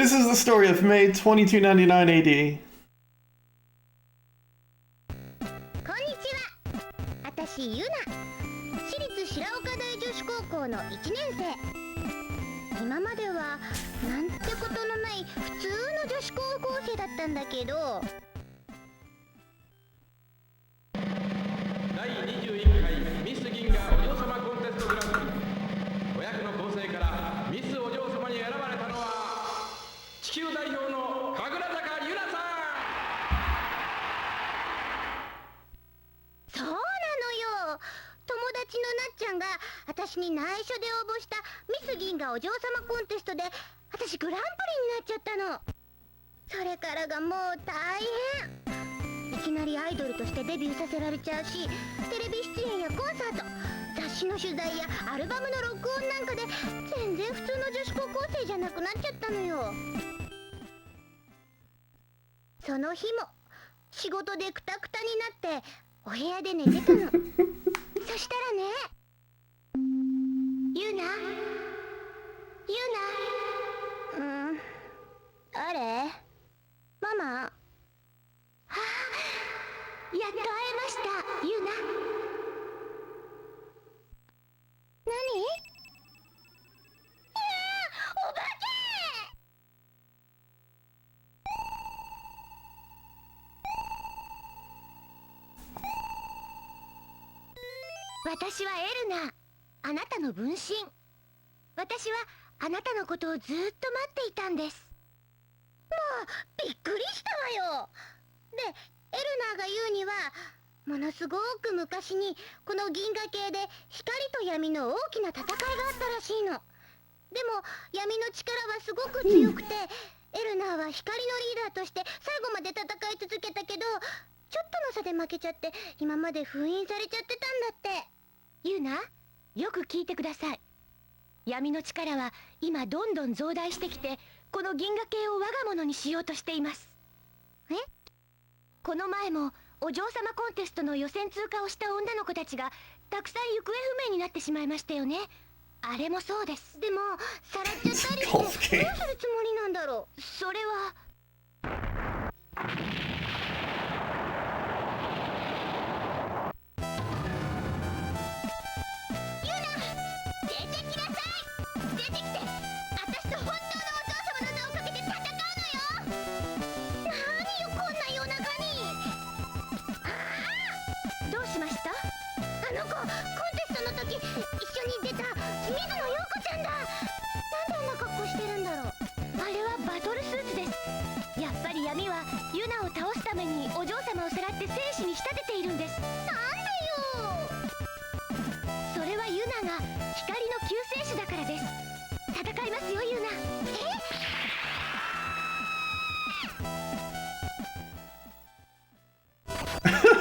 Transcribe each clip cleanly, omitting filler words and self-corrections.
This is the story of May 2299 AD. こんにちは。私ユナ。私立白岡大女子高校の1年生。今まではなんてことのない普通の女子高校生だったんだけど。第21回ミス銀河お嬢様コンテストグランプリ500の構成からミスお嬢様に選ばれたのは地球代表の神楽坂ゆなさん。そうなのよ。友達のなっちゃんが私に内緒で応募したミス銀河お嬢様コンテストで私グランプリになっちゃったの。それからがもう大変。いきなりアイドルとしてデビューさせられちゃうし、テレビ出演やコンサート、雑誌の取材やアルバムの録音なんかで全然普通の女子高校生じゃなくなっちゃったのよ。その日も仕事でクタクタになってお部屋で寝てたの。そしたらね、ユナ誰？ママ？はあ、やっと会えました、ユナ。何？お化け！私はエルナ、あなたの分身。私はあなたのことをずっと待っていたんです。もうびっくりしたわよ。で、エルナが言うには、ものすごく昔にこの銀河系で光と闇の大きな戦いがあったらしいの。でも闇の力はすごく強くて、エルナは光のリーダーとして最後まで戦い続けたけど、ちょっとの差で負けちゃって今まで封印されちゃってたんだって。ユナ、よく聞いてください。闇の力は今どんどん増大してきて、この銀河系を我が物にしようとしています。え？この前もお嬢様コンテストの予選通過をした女の子たちがたくさん行方不明になってしまいましたよね。あれもそうです。でもさらっちゃったりしてどうするつもりなんだろう。それはユナ、出てきなさい。出てきて、私と本当のお嬢様の名をかけて戦うのよ。何よ、こんな夜中に。どうしました？あの子、コンテストの時一緒に出た水野陽子ちゃんだ。なんであんな格好してるんだろう。あれはバトルスーツです。やっぱり闇はユナを倒すためにお嬢様をさらって戦士に仕立てているんです。なんでよ。それはユナが光の救世主だからです。戦いますよ、ユナ。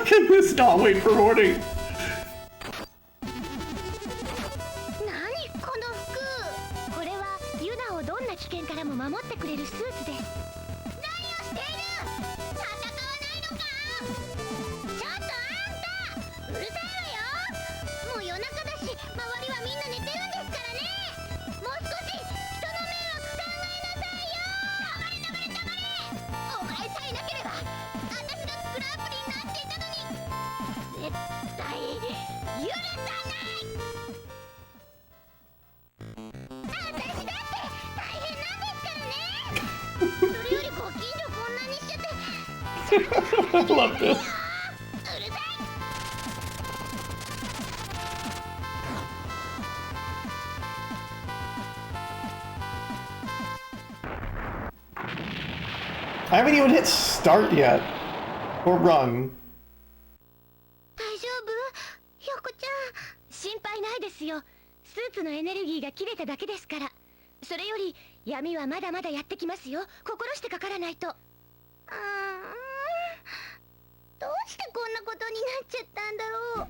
Can this not wait for morning? 何この服。これはユナをどんな危険からも守ってくれるスーツです。何をしている。戦わないのか。ちょっとあんた、うるさいわよ。もう夜中だし周りはみんな寝てるんですからね。もう少し人の迷惑考えなさいよ。黙れ。お前さえなければ私がグランプリになっていたのに。絶対許さない。私だって大変なんですからね。それよりご近所こんなにしちゃって I love this. うるさい。I haven't even hit start yet. Or run. 大丈夫？ひょこちゃん。心配ないですよ。スーツのエネルギーが切れただけですから。それより闇はまだまだやってきますよ。心してかからないと。どうしてこんなことになっちゃったんだろ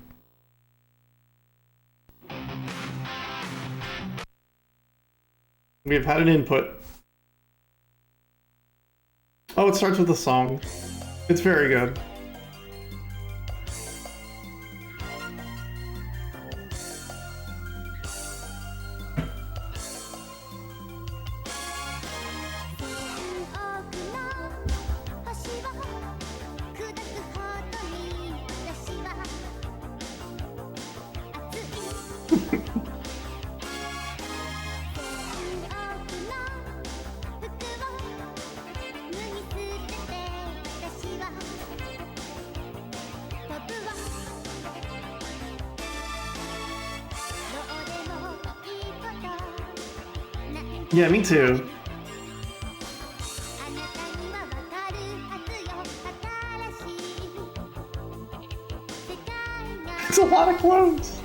う。We've had an input. Oh, it starts with a song. It's very good. Yeah, me too. It's a lot of clothes.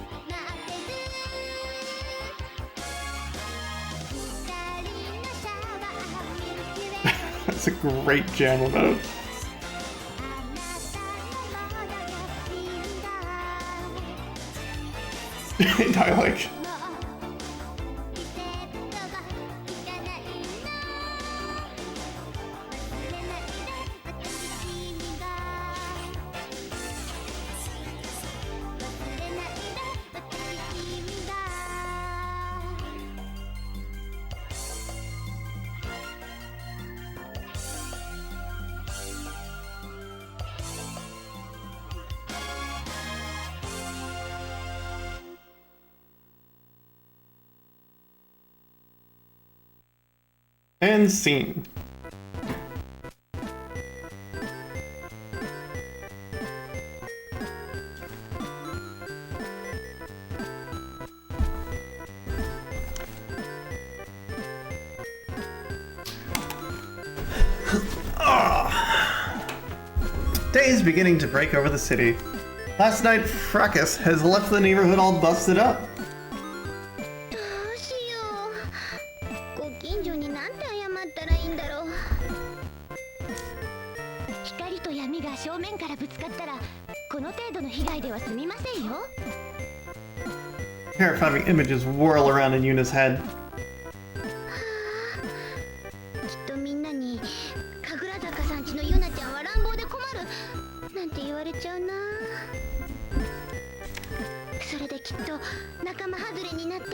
That's a great jam mode. I like. And scene. Day is beginning to break over the city. Last night, Fracas has left the neighborhood all busted up. どうしよう。ご近所になんて謝ったらいいんだろう。光と闇が正面からぶつかったら、この程度の被害では済みませんよ。Terrifying images whirl around in Yuna's head. きっとみんなに神楽坂さんちのユナちゃんは乱暴で困るなんて言われちゃうな。それできっと仲間外れになって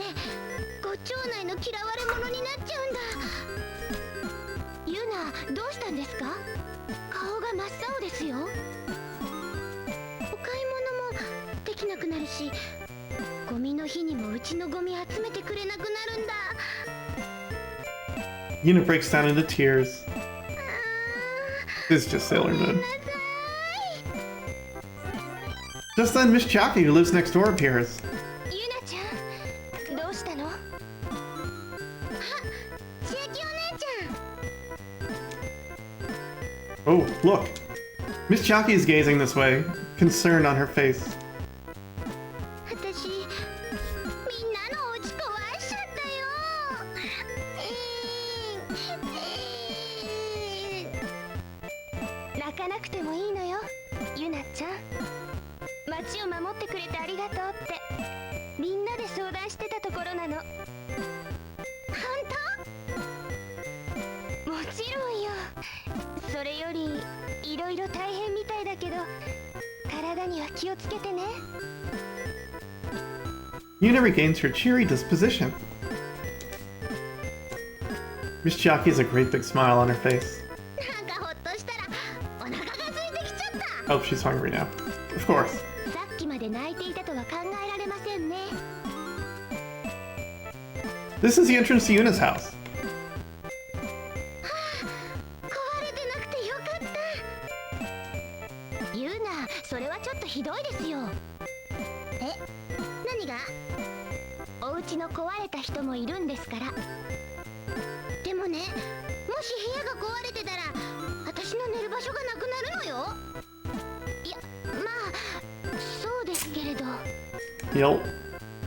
ご町内の嫌われ者になっちゃうんだ。ユナ、どうしたんですか？顔が真っ青ですよ。お買い物もできなくなるし、ゴミの日にもうちのゴミ集めてくれなくなるんだ。 Yuna breaks down into tears. This is just Sailor Moon. Just then, Miss Chucky, who lives next door, appears. ユナちゃん、どうしたの？あ、千秋お姉ちゃん。 Oh, look. Miss Chucky is gazing this way, concern on her face. 私、みんなのお家壊しちゃったよ。泣かなくてもいいのよ、ユナちゃん。町を守ってくれてありがとうってみんなで相談してたところなの。本当？もちろんよ。それよりいろいろ大変みたいだけど、体には気をつけてね。 Yuna regains her cheery disposition. Miss Chucky has a great big smile on her face. なんかほっとしたらお腹が空いてきちゃった。 Oh, she's hungry now. Of course. さっきまで泣いていたとは考えられませんね。 This is the entrance to Yuna's house. 壊れてなくてよかった。ユナ、それはちょっとひどいですよ。え、何が？お家の壊れた人もいるんですから。でもね、もし部屋が壊れてたら私の寝る場所がなくなるのよ。いや、まあそうですけれど。 Yelp.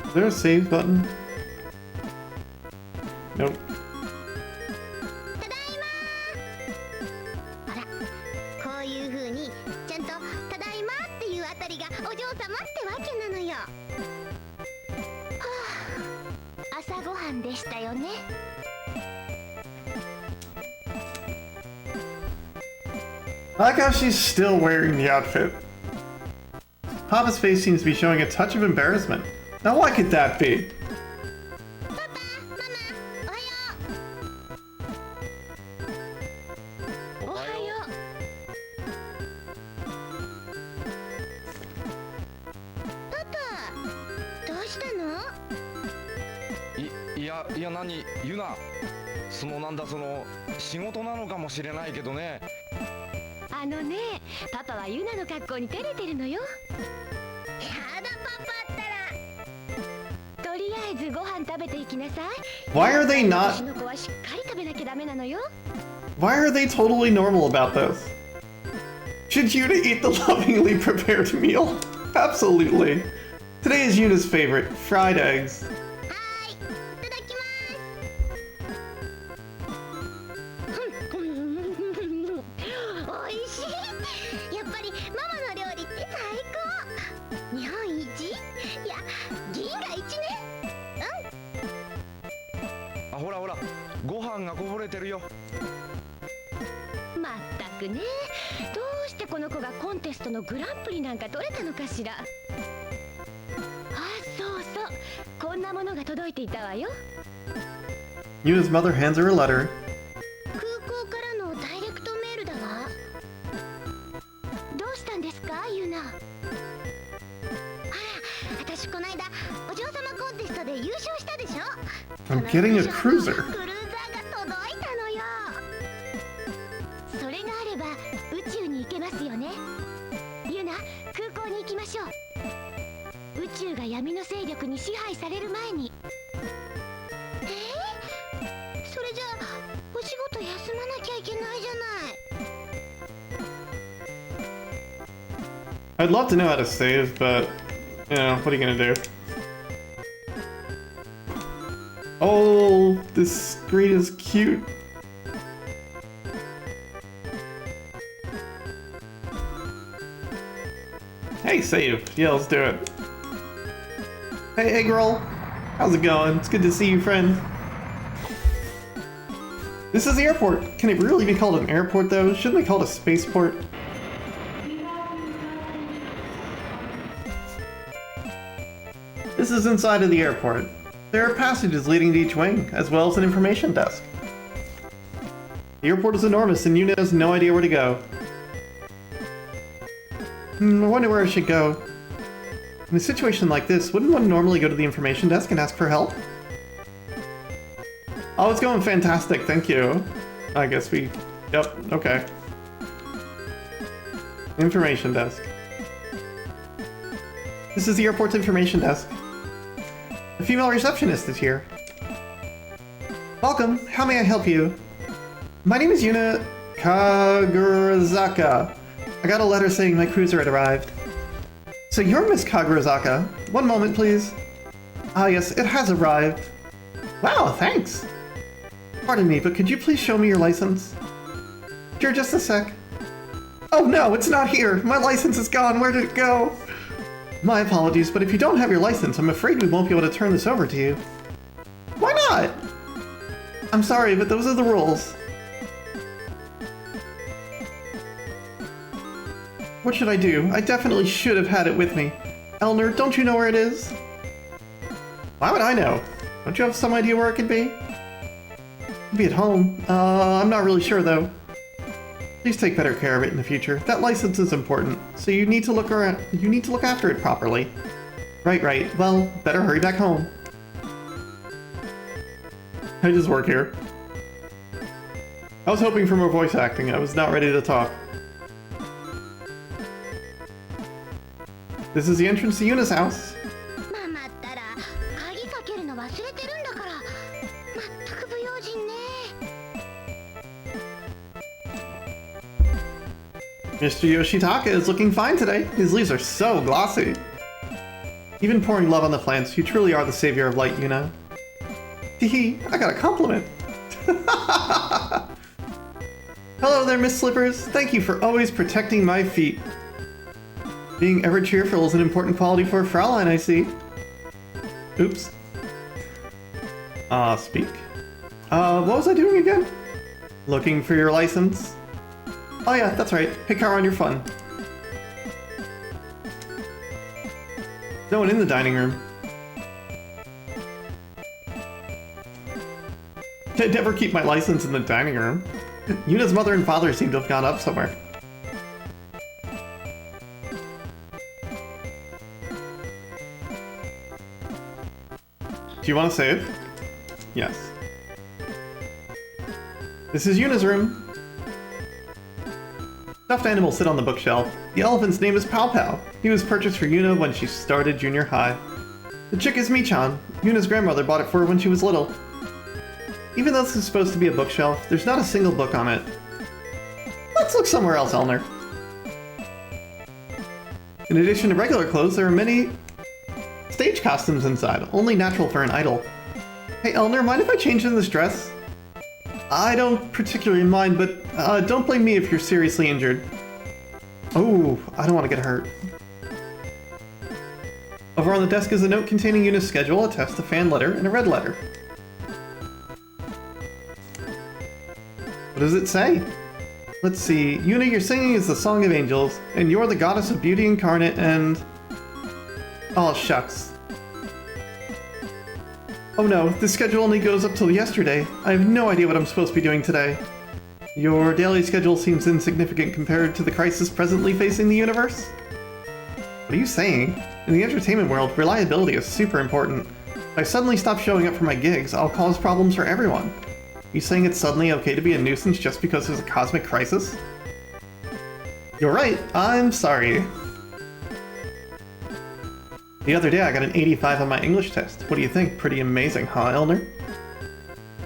Is there a save button? Nope. ただいまー。ほら、こういう風にちゃんとただいまっていうあたりがお嬢様ってわけなのよ。はあ、朝ごはんでしたよね。 I like how she's still wearing the outfit. Papa's face seems to be showing a touch of embarrassment. Now why could that be? パパ、ママ、おはよう。おはよう。パパ、どうしたの？いや何ユナ、そのなんだその仕事なのかもしれないけどね。あのね、パパはユナの格好に照れてるのよ。やだパパったら。とりあえずご飯食べていきなさい。 Why are they not? 私の子はしっかり食べなきゃダメなのよ。 Why are they totally normal about this? Should Yuna eat the lovingly prepared meal? Absolutely. Today is Yuna's favorite, fried eggs. はい、いただきます。おいしい。やっぱりママの料理って最高。日本一？いや、銀河一ね。あ、ほらほら、ご飯がこぼれてるよ。まったくね、どうしてこの子がコンテストのグランプリなんか取れたのかしら。あ、そうそう、こんなものが届いていたわよ。 Yuna's mother hands her a letter. 空港からのダイレクトメールだわ。どうしたんですか、ユナ。あら、私この間お嬢様コンテストで優勝したでしょ。 I'm getting a cruiser. クルーザーが届いたのよ。それがあれば宇宙に行けますよね。ユナ、空港に行きましょう。宇宙が闇の勢力に支配される前に。それじゃあお仕事休まなきゃいけないじゃない。 I'd love to know how to save, but, you know, what are you gonna do? Oh, this screen is cute. Hey, save. Yeah, let's do it. Hey, egg roll. How's it going? It's good to see you, friend. This is the airport. Can it really be called an airport, though? Shouldn't they call it a spaceport? This is inside of the airport. There are passages leading to each wing, as well as an information desk. The airport is enormous, and Yuna has no idea where to go. I wonder where I should go. In a situation like this, wouldn't one normally go to the information desk and ask for help? Oh, it's going fantastic, thank you. I guess we... Yep, okay. Information desk. This is the airport's information desk. The female receptionist is here. Welcome, how may I help you? My name is Yuna Kagurazaka. I got a letter saying my cruiser had arrived. So you're Miss Kagurazaka. One moment, please. Ah, yes, it has arrived. Wow, thanks. Pardon me, but could you please show me your license? Sure, just a sec. Oh no, it's not here! My license is gone! Where did it go? My apologies, but if you don't have your license, I'm afraid we won't be able to turn this over to you. Why not? I'm sorry, but those are the rules. What should I do? I definitely should have had it with me. Elner, don't you know where it is? Why would I know? Don't you have some idea where it could be? It'd be at home. I'm not really sure though. Please take better care of it in the future. That license is important, so you need to look around. You need to look after it properly. Right. Well, better hurry back home. I just work here. I was hoping for more voice acting. I was not ready to talk. This is the entrance to Yuna's house. ママったら鍵かけるの忘れてるんだから。まったく不用心ね。 Mr. Yoshitaka is looking fine today. His leaves are so glossy. Even pouring love on the plants, you truly are the savior of light, Yuna. Hehe, I got a compliment. Hello there, Miss Slippers. Thank you for always protecting my feet. Being ever cheerful is an important quality for a Fraulein, I see. Oops. Speak. What was I doing again? Looking for your license? Oh yeah, that's right. Pick her on your fun. No one in the dining room. I'd never keep my license in the dining room. Yuna's mother and father seem to have gone up somewhere. Do you want to save? Yes. This is Yuna's room. Stuffed animals sit on the bookshelf. The elephant's name is Pow Pow. He was purchased for Yuna when she started junior high. The chick is Michan. Yuna's grandmother bought it for her when she was little. Even though this is supposed to be a bookshelf, there's not a single book on it. Let's look somewhere else, Elner. In addition to regular clothes, there are many stage costumes inside, only natural for an idol. Hey Elner, mind if I change in this dress? I don't particularly mind, but don't blame me if you're seriously injured. Oh, I don't want to get hurt. Over on the desk is a note containing Yuna's schedule, a test, a fan letter, and a red letter. What does it say? Let's see. Yuna, your singing is the song of angels, and you're the goddess of beauty incarnate, and... Oh, shucks. Oh no, this schedule only goes up till yesterday. I have no idea what I'm supposed to be doing today. Your daily schedule seems insignificant compared to the crisis presently facing the universe? What are you saying? In the entertainment world, reliability is super important. If I suddenly stop showing up for my gigs, I'll cause problems for everyone. Are you saying it's suddenly okay to be a nuisance just because there's a cosmic crisis? You're right, I'm sorry. The other day I got an 85 on my English test. What do you think? Pretty amazing, huh, Elner?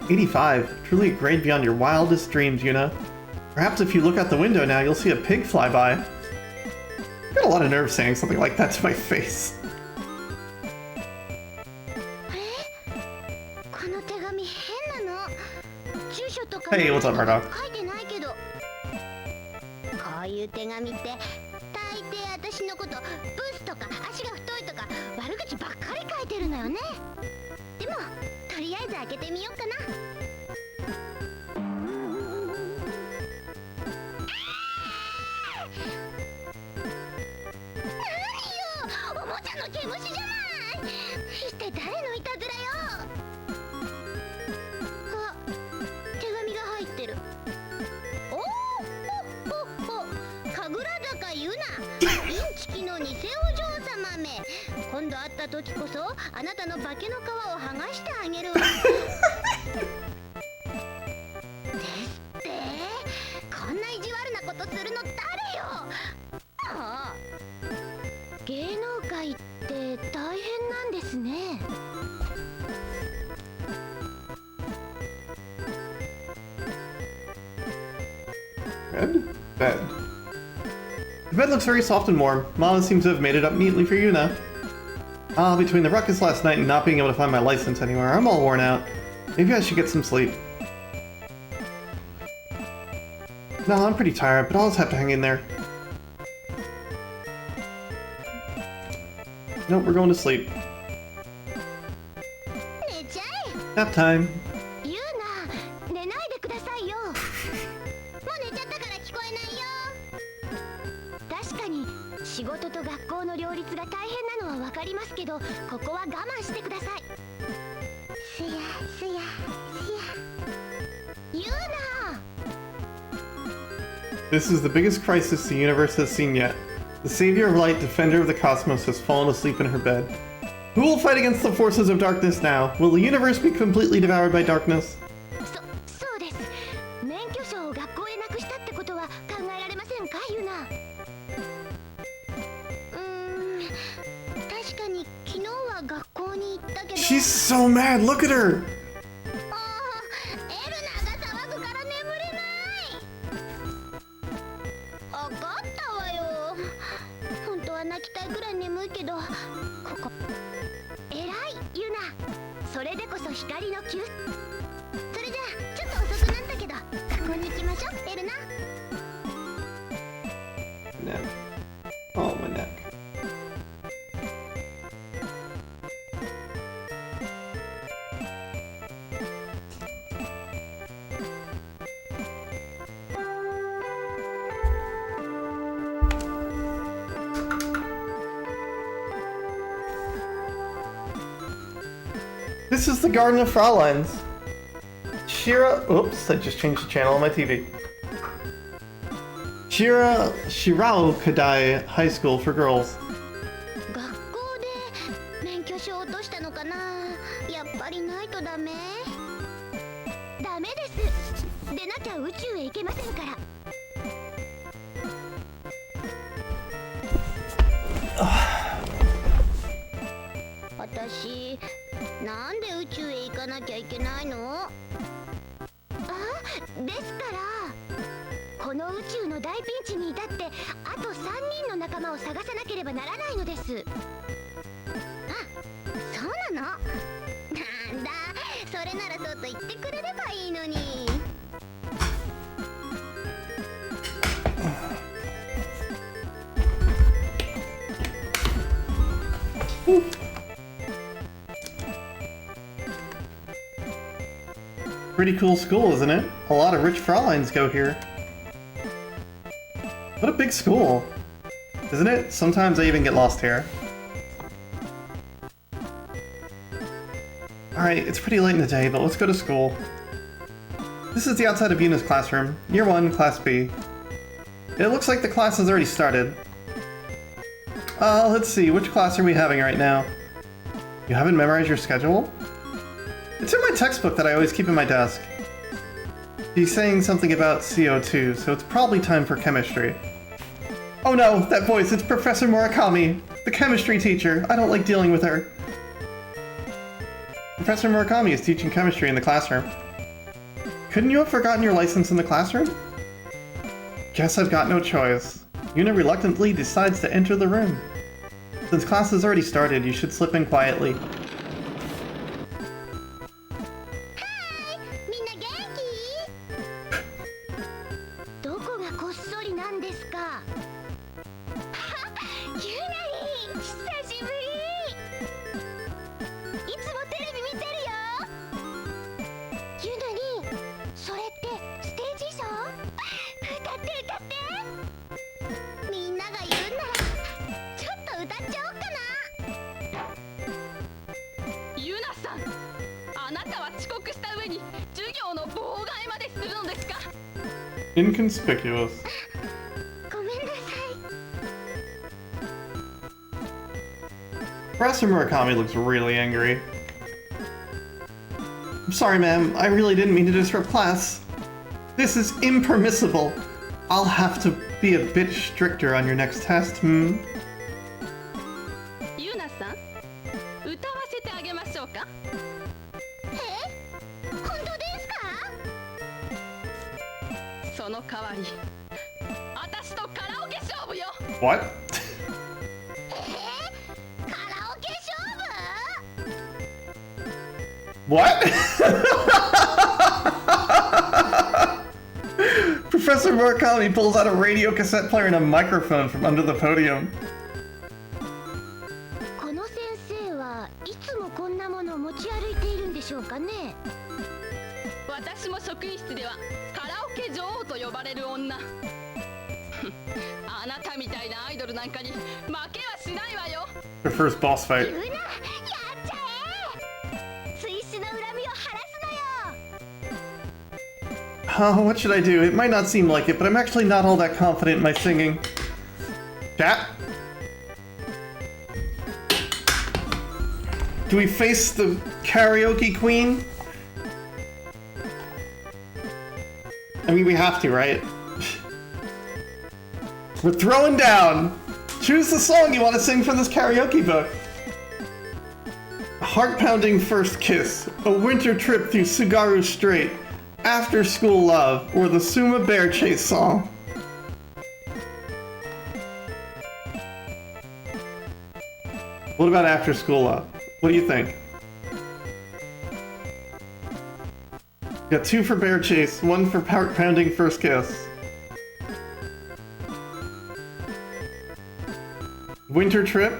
85. Truly a grade beyond your wildest dreams, Yuna. Perhaps if you look out the window now, you'll see a pig fly by. I got a lot of nerve saying something like that to my face. Hey, what's up, Murdoch? Red? Bed. The bed looks very soft and warm. Mama seems to have made it up neatly for Yuna. Ah, between the ruckus last night and not being able to find my license anywhere, I'm all worn out. Maybe I should get some sleep. No, I'm pretty tired, but I'll just have to hang in there. Nope, we're going to sleep. Nap time. This is the biggest crisis the universe has seen yet. The savior of light, defender of the cosmos, has fallen asleep in her bed. Who will fight against the forces of darkness now? Will the universe be completely devoured by darkness? She's so mad, look at her! Neck. Oh, my neck. This is the Garden of Frauleins. Oops, I just changed the channel on my TV. FlannelKat High School for Girls. ダメです。でなきゃ宇宙へ行けませんから。私、なんで宇宙へ行かなきゃいけないの？あ、ですから、この宇宙の大ピンチに至ってあと3人の仲間を探さなければならないのです。あ、そうなの？なんだ、それならそうと言ってくれればいいのに。Pretty cool school, isn't it? A lot of rich Frauleins go here. What a big school, isn't it? Sometimes I even get lost here. Alright, it's pretty late in the day, but let's go to school. This is the outside of Yuna's classroom. Year 1, Class B. It looks like the class has already started. Let's see, which class are we having right now? You haven't memorized your schedule? It's in my textbook that I always keep in my desk. He's saying something about CO2, so it's probably time for chemistry. Oh no, that voice, it's Professor Murakami, the chemistry teacher. I don't like dealing with her. Professor Murakami is teaching chemistry in the classroom. Couldn't you have forgotten your license in the classroom? Guess I've got no choice. Yuna reluctantly decides to enter the room. Since class has already started, you should slip in quietly. みんな元気？どこがこっそりなんですか？ユナリン、久しぶり。いつもテレビ見てるよ。ユナリン、それってステージ衣装？歌って歌って。みんなが言うならちょっと歌っちゃおうかな。ユナさん、あなたは遅刻した上に授業の妨害までするのですか？ Inconspicuous. ごめんなさい。 Professor Murakami looks really angry. I'm sorry, ma'am. I really didn't mean to disrupt class. This is impermissible. I'll have to be a bit stricter on your next test, ユナさん、歌わせてあげましょうか？え？本当ですか？その代わり、私とカラオケ勝負よ。What? カラオケ勝負？ What? Professor Murakami pulls out a radio cassette player and a microphone from under the podium. この先生はいつもこんなものを持ち歩いているんでしょうかね。私も職員室ではカラオケ女王と呼ばれる女。あなたみたいなアイドルなんかに負けはしないわよ。 Her first boss fight. ユナ、やっちゃえ。追試の恨みを晴らすのよ。 Oh, what should I do? It might not seem like it, but I'm actually not all that confident in my singing. Chat? Do we face the karaoke queen? I mean, we have to, right? We're throwing down! Choose the song you want to sing from this karaoke book. A heart-pounding first kiss, a winter trip through Sugaru Strait, after school love, or the Suma Bear Chase song. What about after school love? What do you think? Got 2 for Bear Chase, 1 for heart-pounding first kiss. Winter trip.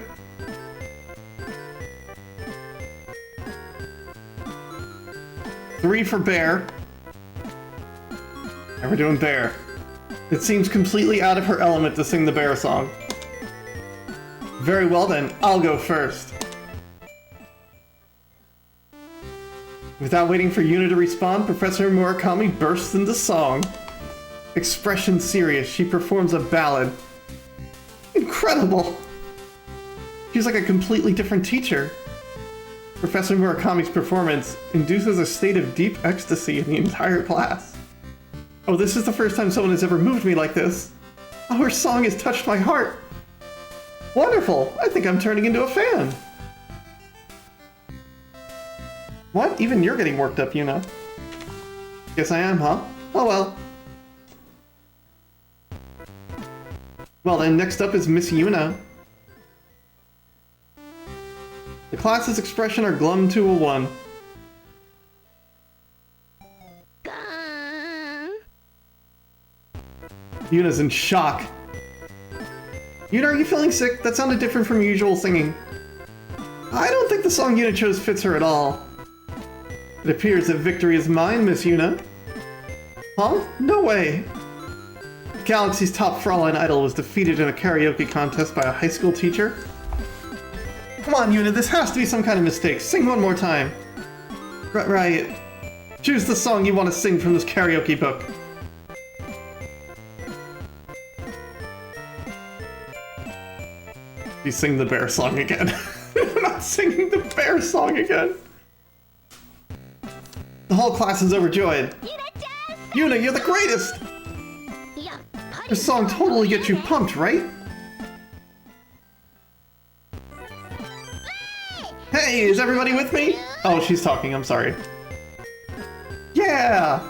Three for Bear. And we're doing Bear. It seems completely out of her element to sing the Bear song. Very well then, I'll go first. Without waiting for Yuna to respond, Professor Murakami bursts into song. Expression serious, she performs a ballad. Incredible! She's like a completely different teacher. Professor Murakami's performance induces a state of deep ecstasy in the entire class. Oh, this is the first time someone has ever moved me like this. Oh, her song has touched my heart. Wonderful! I think I'm turning into a fan. What? Even you're getting worked up, Yuna. Guess I am, huh? Oh well. Well then, next up is Miss Yuna. The class's expression are glum to a 1. Yuna's in shock. Yuna, are you feeling sick? That sounded different from usual singing. I don't think the song Yuna chose fits her at all. It appears that victory is mine, Miss Yuna. Huh? No way. Galaxy's top Fraulein idol was defeated in a karaoke contest by a high school teacher? Come on, Yuna, this has to be some kind of mistake. Sing one more time. Right. Choose the song you want to sing from this karaoke book. You sing the bear song again. I'm not singing the bear song again. The whole class is overjoyed. Yuna, you're the greatest! This song totally gets you pumped, right? Hey, is everybody with me? Oh, she's talking, I'm sorry. Yeah!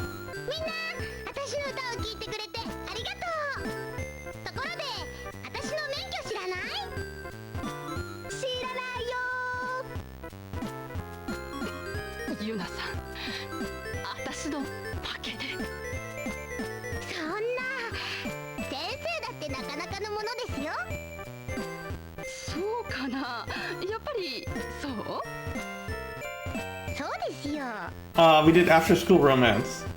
Yuna さん、私のパケで。そんな先生だってなかなかのものですよ。そうかな。やっぱりそう？そうですよ。We did after school romance.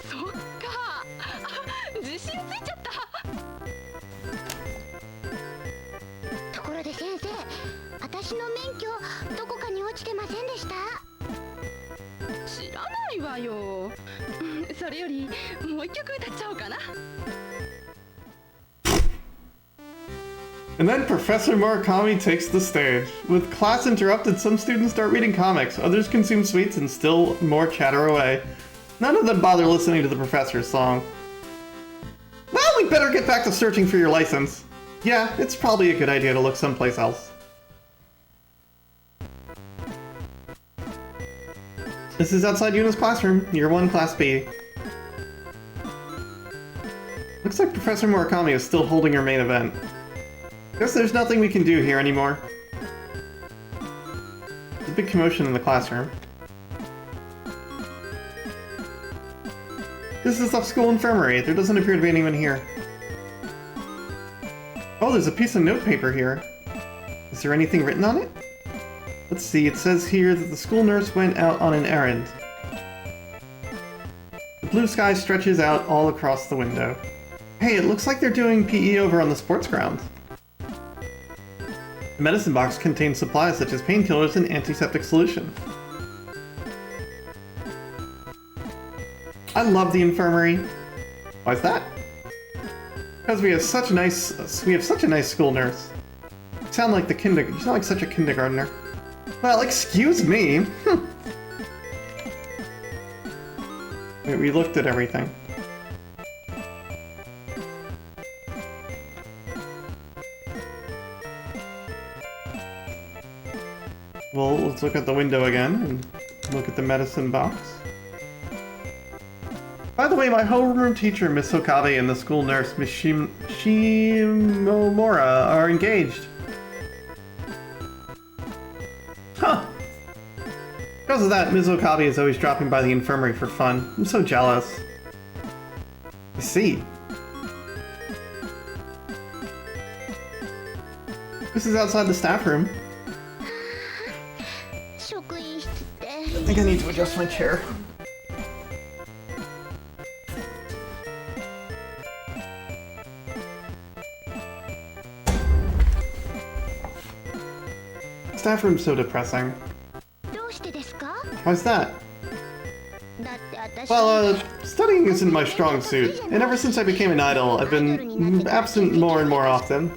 そっか。自信ついちゃった。ところで先生、私の免許どこかに落ちてませんでした？知らないわよ。それよりもう一曲歌っちゃおうかな。And then Professor Murakami takes the stage. With class interrupted, some students start reading comics, others consume sweets, and still more chatter away. None of them bother listening to the professor's song. Well, we better get back to searching for your license. Yeah, it's probably a good idea to look someplace else. This is outside Yuna's classroom, Year 1, Class B. Looks like Professor Murakami is still holding her main event. Guess there's nothing we can do here anymore. There's a big commotion in the classroom. This is the school infirmary. There doesn't appear to be anyone here. Oh, there's a piece of notepaper here. Is there anything written on it? Let's see, it says here that the school nurse went out on an errand. The blue sky stretches out all across the window. Hey, it looks like they're doing PE over on the sports ground. The medicine box contains supplies such as painkillers and antiseptic solution. I love the infirmary. Why is that? Because we have such a nice school nurse. You sound like such a kindergartner. Well, excuse me. Wait, we looked at everything. Well, let's look at the window again and look at the medicine box. By the way, my homeroom teacher, Miss Okabe, and the school nurse, Miss Shimomura, are engaged. Huh. Because of that, Ms. Okabe is always dropping by the infirmary for fun. I'm so jealous. I see. This is outside the staff room. I think I need to adjust my chair. Staff room's so depressing. Why's that? Well, studying isn't my strong suit, and ever since I became an idol, I've been absent more and more often.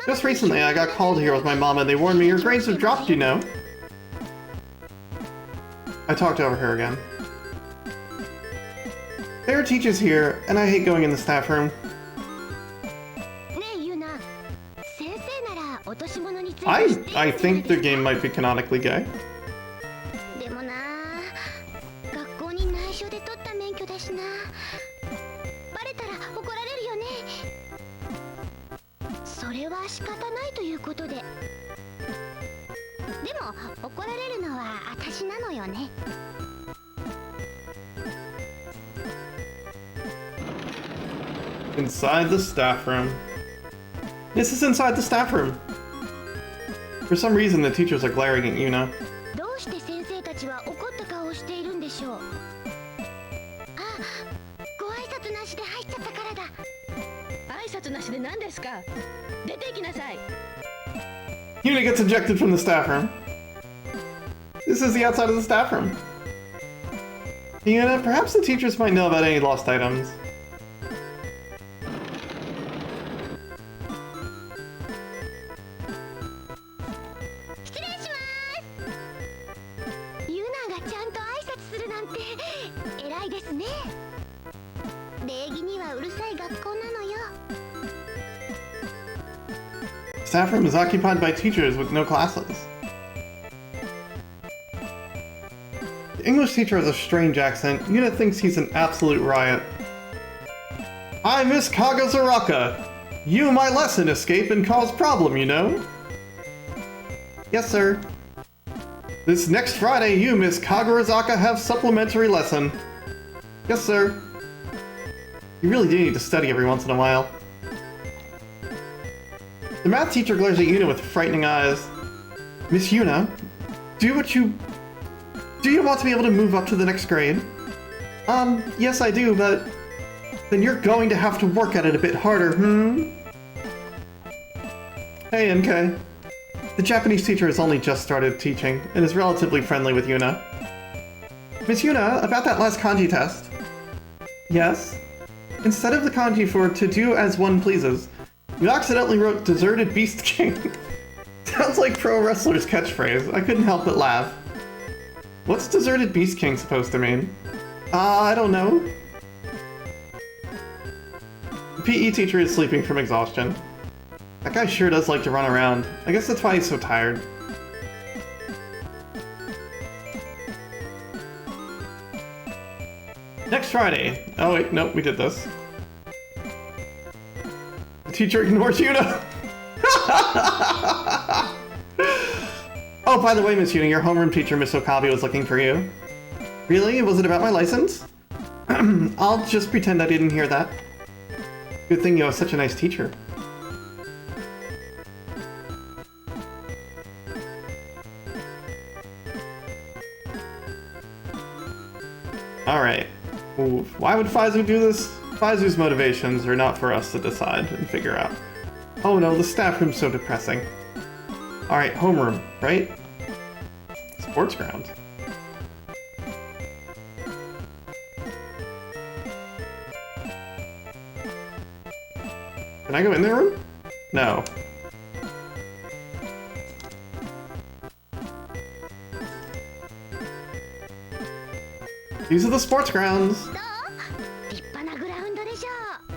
Just recently, I got called here with my mom and they warned me your grades have dropped, you know. I talked over her again. There are teachers here, and I hate going in the staff room. ねえユナ、先生なら落とし物について知 I ってるんじゃない think です their game might be canonically gay. でもな、学校に内緒で取った免許だしな。バレたら怒られるよね。それは仕方ないということで。でも怒られるのは私なのよね。Inside the staff room. This is inside the staff room. For some reason, the teachers are glaring at Yuna. どうして先生たちは怒った顔をしているんでしょう。あ、ご挨拶なしで入っちゃったからだ。挨拶なしで何ですか。出て行きなさい。 Yuna gets ejected from the staff room. This is the outside of the staff room. Yuna, perhaps the teachers might know about any lost items. 失礼します。ユナがちゃんと挨拶するなんて偉いですね。礼儀にはうるさい学校なのよ。 Staff room is occupied by teachers with no classes. The English teacher has a strange accent. Yuna thinks he's an absolute riot. Hi, Miss Kagazuraka. You, my lesson escape and cause problem, you know? Yes, sir. This next Friday, you, Miss Kagarazaka, have supplementary lesson. Yes, sir. You really do need to study every once in a while. The math teacher glares at Yuna with frightening eyes. Miss Yuna, do you want to be able to move up to the next grade? Yes I do, but then you're going to have to work at it a bit harder, Hey, MK. The Japanese teacher has only just started teaching and is relatively friendly with Yuna. Miss Yuna, about that last kanji test. Yes? Instead of the kanji for to do as one pleases, you accidentally wrote Deserted Beast King. Sounds like pro wrestler's catchphrase. I couldn't help but laugh. What's Deserted Beast King supposed to mean? I don't know. The PE teacher is sleeping from exhaustion. That guy sure does like to run around. I guess that's why he's so tired. Next Friday. Oh wait, nope, we did this. The teacher ignores Yuna. Oh, by the way, Miss Yuna, your homeroom teacher, Miss Okabe, was looking for you. Really? Was it about my license? I'll just pretend I didn't hear that. Good thing you have such a nice teacher. Alright. Why would Faizu do this? Faizu's motivations are not for us to decide and figure out. Oh no, the staff room's so depressing. Alright, homeroom, right? Sports ground. Can I go in their room? No. These are the sports grounds. どう？立派なグラウンドでしょう。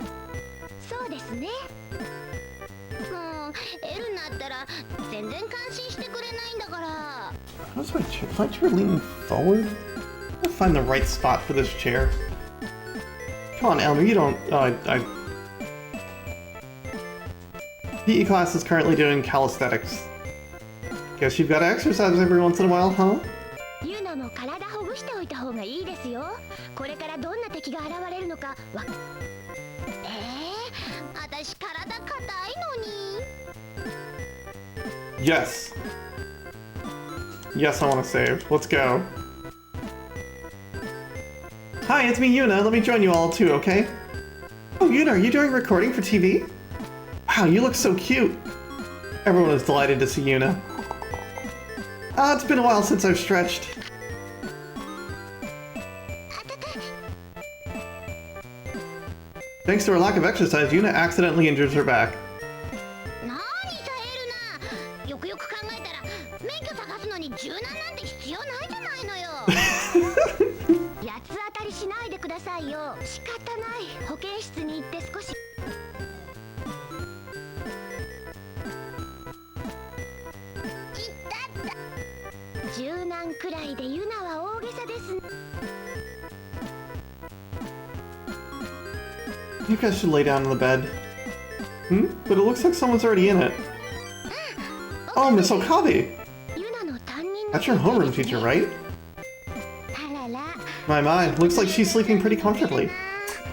そうですね。もうエルナったら全然感心してくれないんだから。 How's my chair? Is my chair leaning forward? I'll find the right spot for this chair. Come on, Elmer, you don't... PE class is currently doing calisthenics. Guess you've got to exercise every once in a while, huh? ユナも体ほぐしておいた方がいいですよ。これからどんな敵が現れるのかわ。私体硬いのに。 Yes. Yes, I want to save. Let's go. Hi, it's me, Yuna. Let me join you all too, okay? Oh, Yuna, are you doing recording for TV? Wow, you look so cute. Everyone is delighted to see Yuna. It's been a while since I've stretched. Thanks to her lack of exercise, Yuna accidentally injures her back. 何さエルナ。よくよく考えたら免許探すのに柔軟なんて必要ないじゃないのよ。柔軟くらいでユナは大げさですね。 You guys should lay down in the bed. Hmm? But it looks like someone's already in it. Oh, Miss Okabe! ユナの担任の That's your homeroom teacher, right? あらら。 My, looks like she's sleeping pretty comfortably.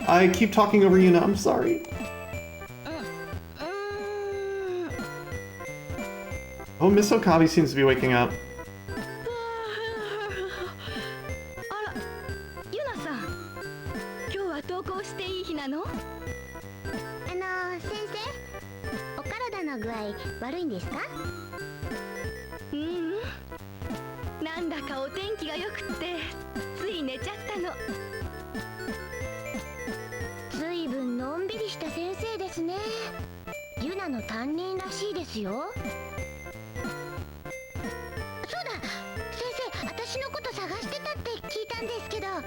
I keep talking over Yuna, I'm sorry. Oh, Miss Okabe seems to be waking up. あら、ユナさん、今日は登校していい日なの？先生、お体の具合悪いんですか？ううん、なんだかお天気が良くってつい寝ちゃったの。ずいぶんのんびりした先生ですね。ユナの担任らしいですよ。そうだ、先生、私のこと探してたって聞いたんですけど。あ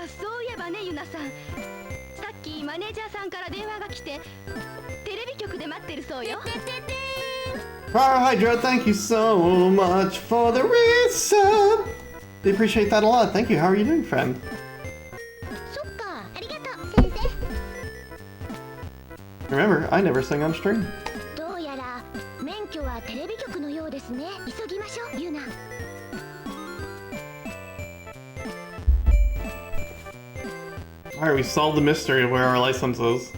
あ、そういえばね、ユナさん、さっきマネージャーさんから電話が来てテレビ局で待ってるそうよ。Alright, Hydra, thank you so much for the resub! They appreciate that a lot. Thank you. How are you doing, friend? そっか、ありがとう、先生。 Remember, I never sing on stream. どうやら免許はテレビ局のようですね。急ぎましょう、ユナ。 Alright, we solved the mystery of where our license is.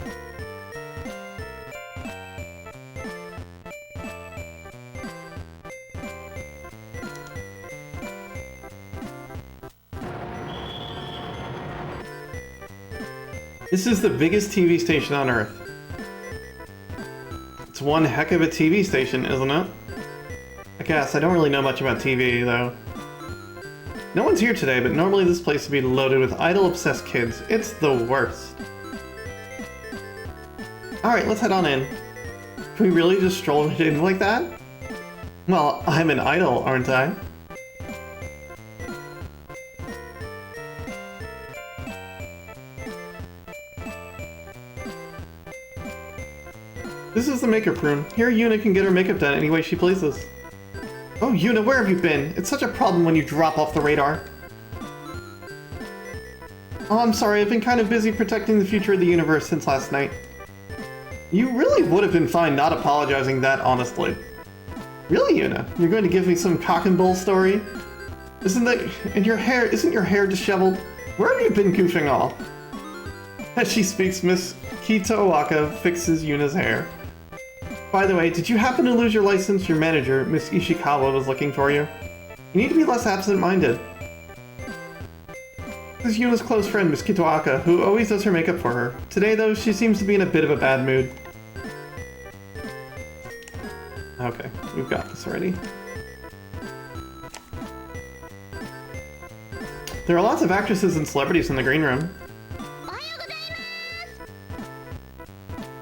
This is the biggest TV station on Earth. It's one heck of a TV station, isn't it? I guess I don't really know much about TV, though. No one's here today, but normally this place would be loaded with idol-obsessed kids. It's the worst. Alright, let's head on in. Can we really just stroll in like that? Well, I'm an idol, aren't I? This is the makeup room. Here Yuna can get her makeup done any way she pleases. Oh, Yuna, where have you been? It's such a problem when you drop off the radar. Oh, I'm sorry, I've been kind of busy protecting the future of the universe since last night. You really would have been fine not apologizing that honestly. Really, Yuna? You're going to give me some cock and bull story? Isn't your hair disheveled? Where have you been goofing off? As she speaks, Miss Kitowaka fixes Yuna's hair. By the way, did you happen to lose your license? Your manager, Miss Ishikawa, was looking for you. You need to be less absent-minded. This is Yuna's close friend, Miss Kitowaka, who always does her makeup for her. Today, though, she seems to be in a bit of a bad mood. Okay, we've got this already. There are lots of actresses and celebrities in the green room.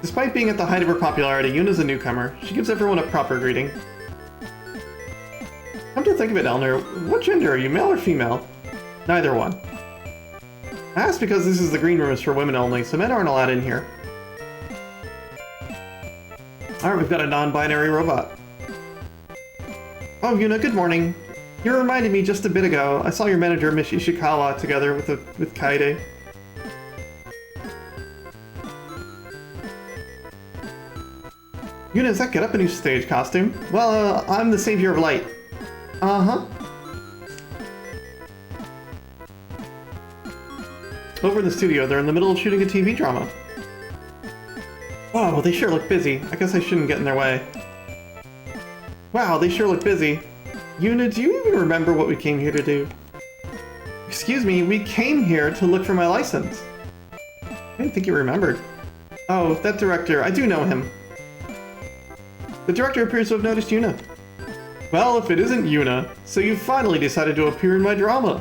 Despite being at the height of her popularity, Yuna's a newcomer. She gives everyone a proper greeting. Come to think of it, Elner, what gender are you, male or female? Neither one. I asked because this is the green room is for women only, so men aren't allowed in here. Alright, we've got a non-binary robot. Oh, Yuna, good morning. You reminded me just a bit ago. I saw your manager, Miss Ishikawa, together with Kaede. Yuna, is that get up a new stage costume? Well, I'm the savior of light. Uh-huh. Over in the studio, they're in the middle of shooting a TV drama. Wow, well, they sure look busy. I guess I shouldn't get in their way. Wow, they sure look busy. Yuna, do you even remember what we came here to do? Excuse me, we came here to look for my license. I didn't think you remembered. Oh, that director, I do know him. The director appears to have noticed Yuna. Well, if it isn't Yuna, so you finally decided to appear in my drama.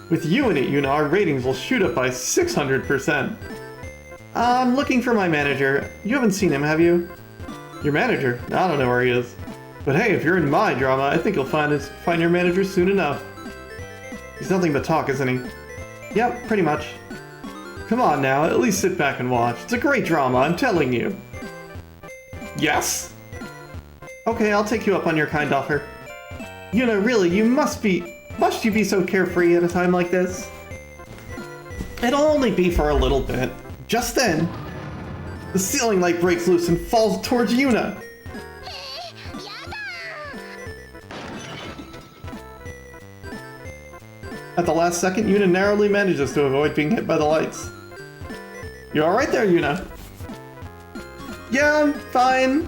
With you in it, Yuna, our ratings will shoot up by 600%. I'm looking for my manager. You haven't seen him, have you? Your manager? I don't know where he is. But hey, if you're in my drama, I think you'll find your manager soon enough. He's nothing but talk, isn't he? Yep, pretty much. Come on now, at least sit back and watch. It's a great drama, I'm telling you. Yes? Okay, I'll take you up on your kind offer. Yuna, really, must you be so carefree at a time like this? It'll only be for a little bit. Just then, the ceiling light breaks loose and falls towards Yuna. At the last second, Yuna narrowly manages to avoid being hit by the lights. You alright there, Yuna? Yeah, I'm fine.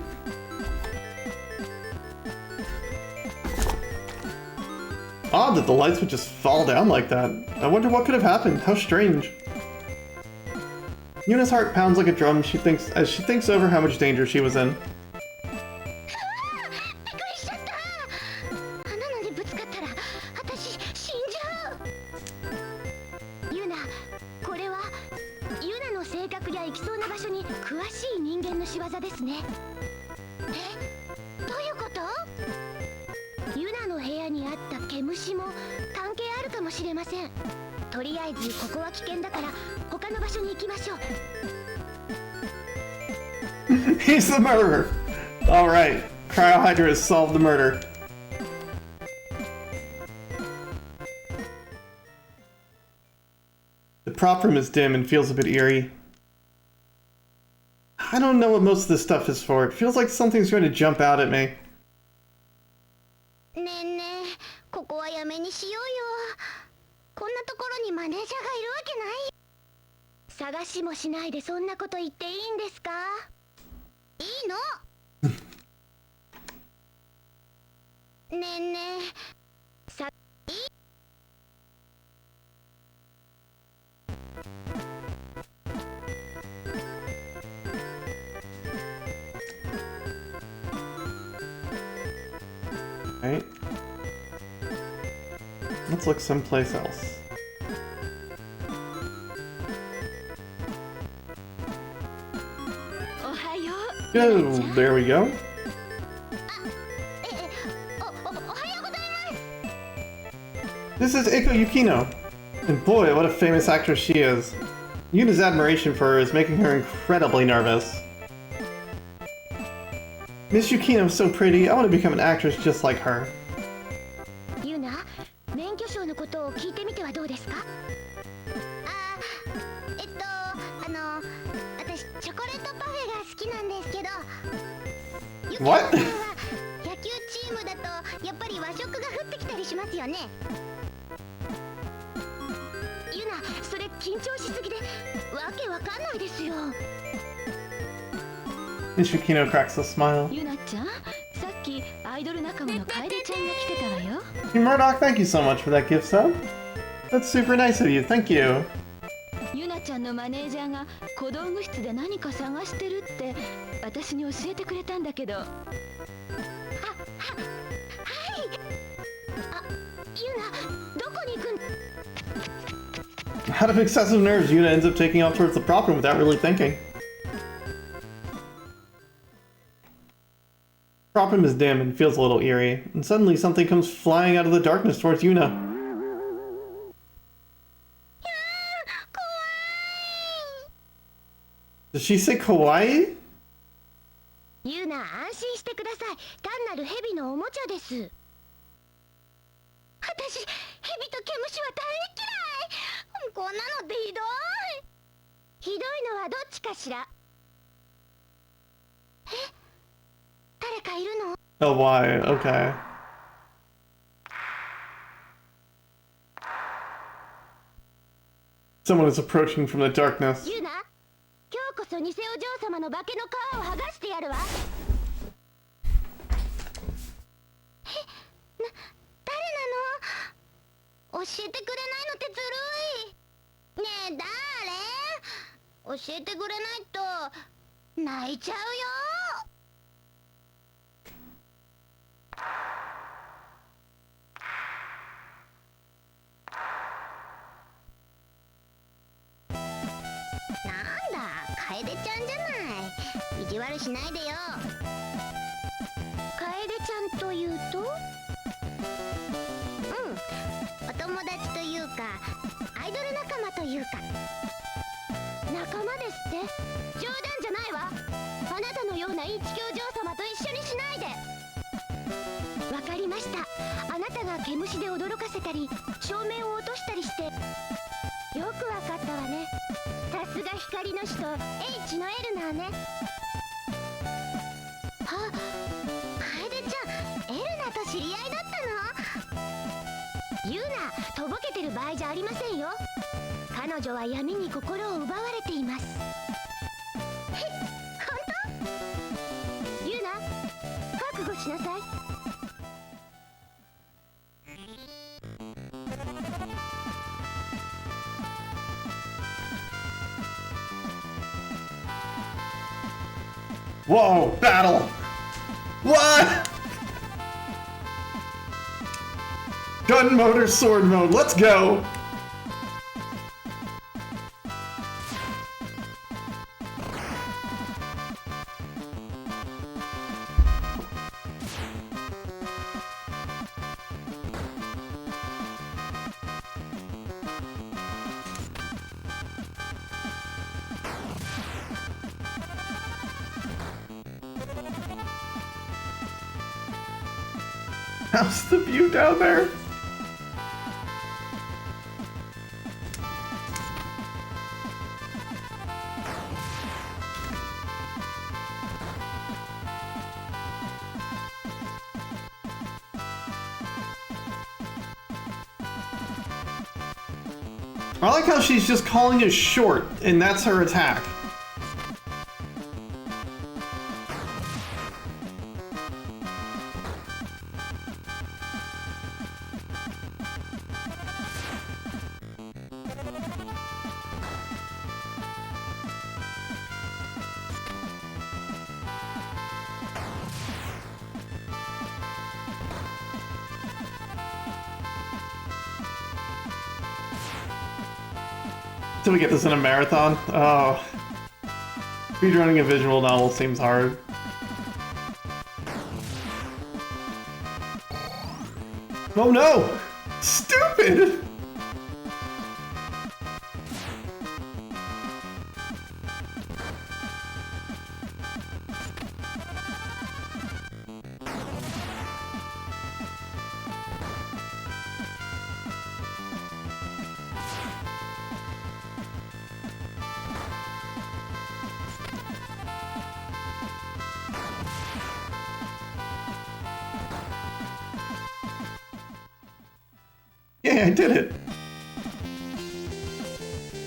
Odd that the lights would just fall down like that. I wonder what could have happened. How strange. Yuna's heart pounds like a drum as she thinks over how much danger she was in. とりあえずここは危険だから他の場所に行きましょう。He's the murderer! Alright, Cryohydra has solved the murder. The prop room is dim and feels a bit eerie. I don't know what most of this stuff is for. It feels like something's going to jump out at me. ねえねえ、ここはやめにしようよ。こんなところにマネージャーがいるわけない。探しもしないでそんなこと言っていいんですか？いいの。ねえねえ、さ、いい。Right. Let's look someplace else. Go, there we go. This is Eiko Yukino. And boy, what a famous actress she is. Yuna's admiration for her is making her incredibly nervous. Miss Yukino's so pretty, I want to become an actress just like her. Yuna, 免許証のことを聞いてみてはどうですか？私チョコレートパフェが好きなんですけど。What? 野球チームだとやっぱり和食が降ってきたりしますよね。ユナ、それ緊張しすぎでわけわかんないですよ。Miss Yukino cracks a smile. ユナちゃん、さっきアイドル仲間の楓ちゃんが来てたわよ。Hey Murdoch, thank you so much for that gift sub. That's super nice of you, thank you. ユナちゃんのマネージャーが小道具室で何か探してるって私に教えてくれたんだけど。はい。あ、ユナ、どこに行くん？ Out of excessive nerves, Yuna ends up taking off towards the prop room without really thinking. Prop room is dim and feels a little eerie, and suddenly something comes flying out of the darkness towards Yuna. Does she say kawaii? ユナ、安心してください。単なる蛇のおもちゃです。私、蛇と毛虫は大嫌い。こんなのってひどい。ひどいのはどっちかしら。え？誰かいるの？ Oh, why? Okay. Someone is approaching from the darkness. ユナ、今日こそ偽お嬢様の化けの皮を剥がしてやるわ。誰なの？教えてくれないのってずるい。ねえ、誰？教えてくれないと泣いちゃうよ。なんだ、楓ちゃんじゃない。意地悪しないでよ。楓ちゃんというと？お友達というかアイドル仲間というか。仲間ですって？冗談じゃないわ。あなたのようなインチキお嬢様と一緒にしないで。わかりました。あ毛虫で驚かせたり照明を落としたりして。よくわかったわね。さすが光の使徒 H のエルナーね。あ、楓ちゃんエルナと知り合いだったの？ユナ、とぼけてる場合じゃありませんよ。彼女は闇に心を奪われています。え、本当？ユナ、覚悟しなさい。Whoa, battle! What? Gun mode or sword mode, let's go! How's the view down there? I like how she's just calling it short, and that's her attack. Did we get this in a marathon? Oh. Speedrunning a visual novel seems hard. Oh no! Stupid! Yeah, I did it.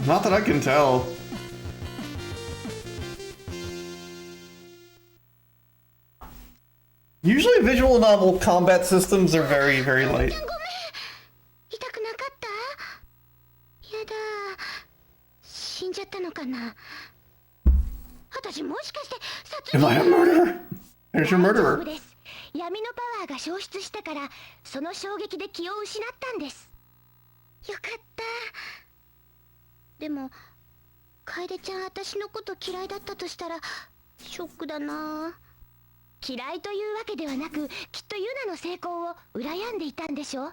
Not that I can tell. Usually visual novel combat systems are very, very light. ごめん。痛くなかった？やだ。死んじゃったのかな。私もしかして殺 Am I a murderer? There's your 大丈 murderer. 夫です。闇のパワーが消失したから、その衝撃で気を失ったんです。よかった。でも、楓ちゃん私のこと嫌いだったとしたらショックだな。嫌いというわけではなく、きっとユナの成功を羨んでいたんでしょ。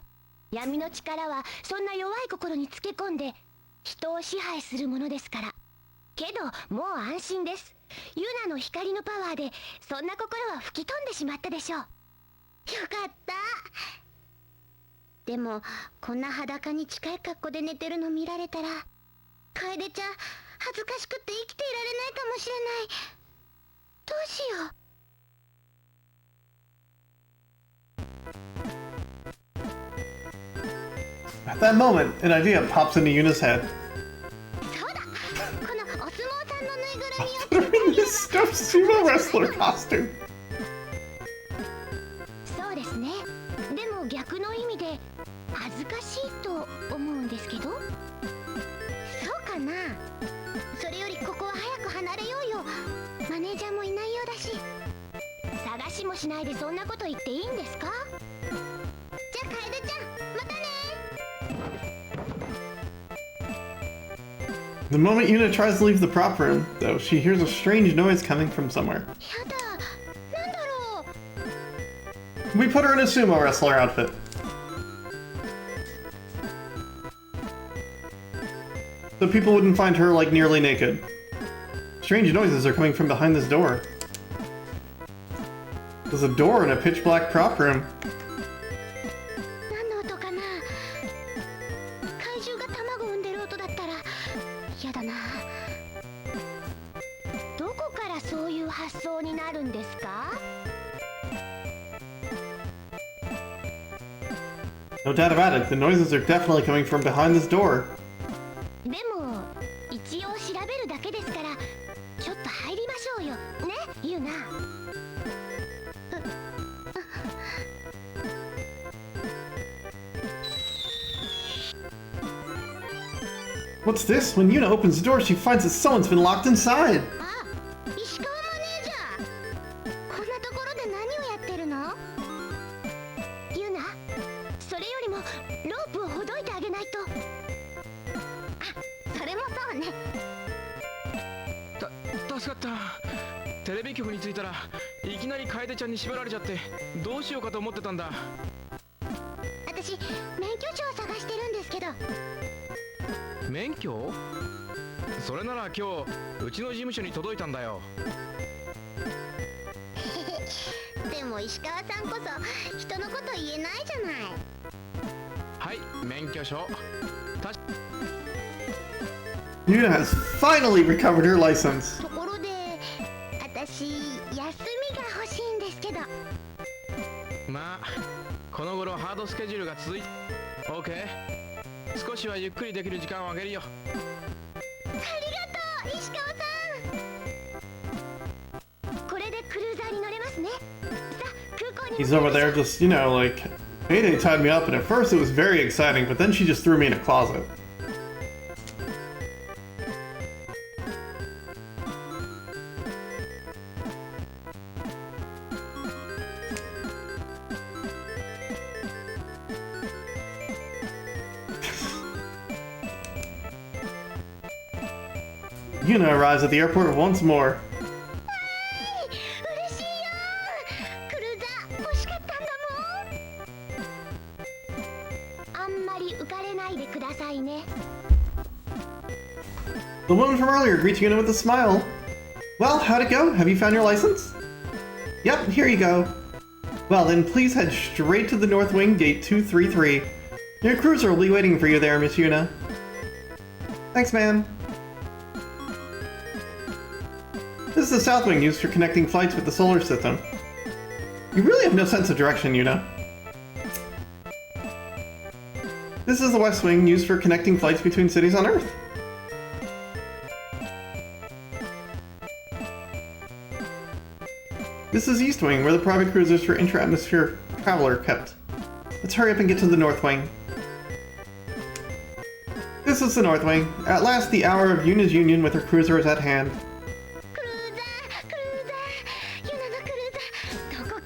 闇の力はそんな弱い心につけ込んで人を支配するものですから。けどもう安心です。ユナの光のパワーでそんな心は吹き飛んでしまったでしょう。よかった。でもこんな裸に近い格好で寝てるの見られたら、楓ちゃん恥ずかしくて生きていられないかもしれない。どうしよう。At that moment, an idea pops into Yuna's head. そうだ。このお相撲さんのぬいぐるみを Put her in this stuffed sumo wrestler costume. そうですね。でも逆の意味で恥ずかしいと思うんですけど。そうかな。それよりここは早く離れようよ。マネージャーもいないようだし。探しもしないでそんなこと言っていいんですか？じゃあ楓ちゃん、またね。 The moment Yuna tries to leave the prop room, though, she hears a strange noise coming from somewhere. やだ。なんだろう。 We put her in a sumo wrestler outfit. So people wouldn't find her, like, nearly naked. Strange noises are coming from behind this door. There's a door in a pitch black prop room. 何の No doubt about it, the noises are definitely coming from behind this door. でも一応調べるだけですからちょっと入りましょうよねユナ。What's this? When Yuna opens the door, she finds that someone's been locked inside. あ、石川マネージャー。こんなところで何をやってるの？ユナ、それよりもロープをほどいてあげないと。あ、それもそうね。助かった。テレビ局に着いたらいきなり楓ちゃんに縛られちゃってどうしようかと思ってたんだ。私免許証を探してるんですけど。免許？それなら今日うちの事務所に届いたんだよ。でも石川さんこそ人のこと言えないじゃない。はい、免許証。Yuna has finally recovered her license. ところで私休みが欲しいんですけど。まあこの頃ハードスケジュールが続いて OK。少しはゆっくりできる時間をあげるよ。ありがとう石川さん。これでクルーザーに乗れますね。さあ空港に。 He's over there just, you know, like, Mayday tied me up, and at first it was very exciting, but then she just threw me in a closet. Yuna arrives at the airport once more. 嬉しいよ。クルーザー欲しかったんだもん。あんまり浮かれないでくださいね。 The woman from earlier greets Yuna with a smile. Well, how'd it go? Have you found your license? Yep, here you go. Well, then please head straight to the North Wing, gate 233. Your cruiser will be waiting for you there, Miss Yuna. Thanks, ma'am. This is the South Wing used for connecting flights with the solar system. You really have no sense of direction, Yuna. This is the West Wing used for connecting flights between cities on Earth. This is East Wing, where the private cruisers for intra-atmosphere travel are kept. Let's hurry up and get to the North Wing. This is the North Wing. At last, the hour of Yuna's union with her cruiser is at hand. クルーザーユナのクルーザーどこか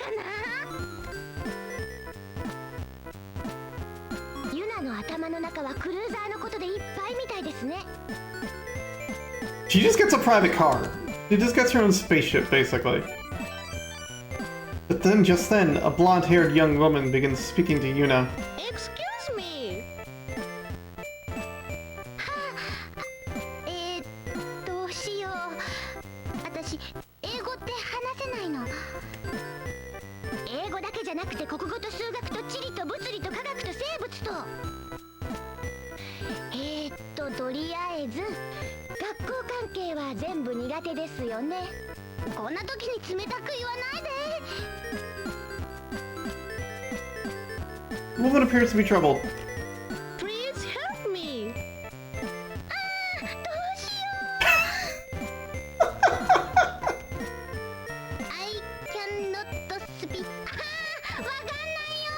な。ユナの頭の中はクルーザーのことでいっぱいみたいですね。 She just gets a private car. She just gets her own spaceship, basically. But then, just then, a blonde-haired young woman begins speaking to Yuna. Excuse me. どうしよう。私英語って話せないの。英語だけじゃなくて国語と数学と地理と物理と科学と生物と。とりあえず学校関係は全部苦手ですよね。こんな時に冷たく言わないで。 The woman appears to be troubled. Please help me. どうしよう。I cannot speak. わかんないよ。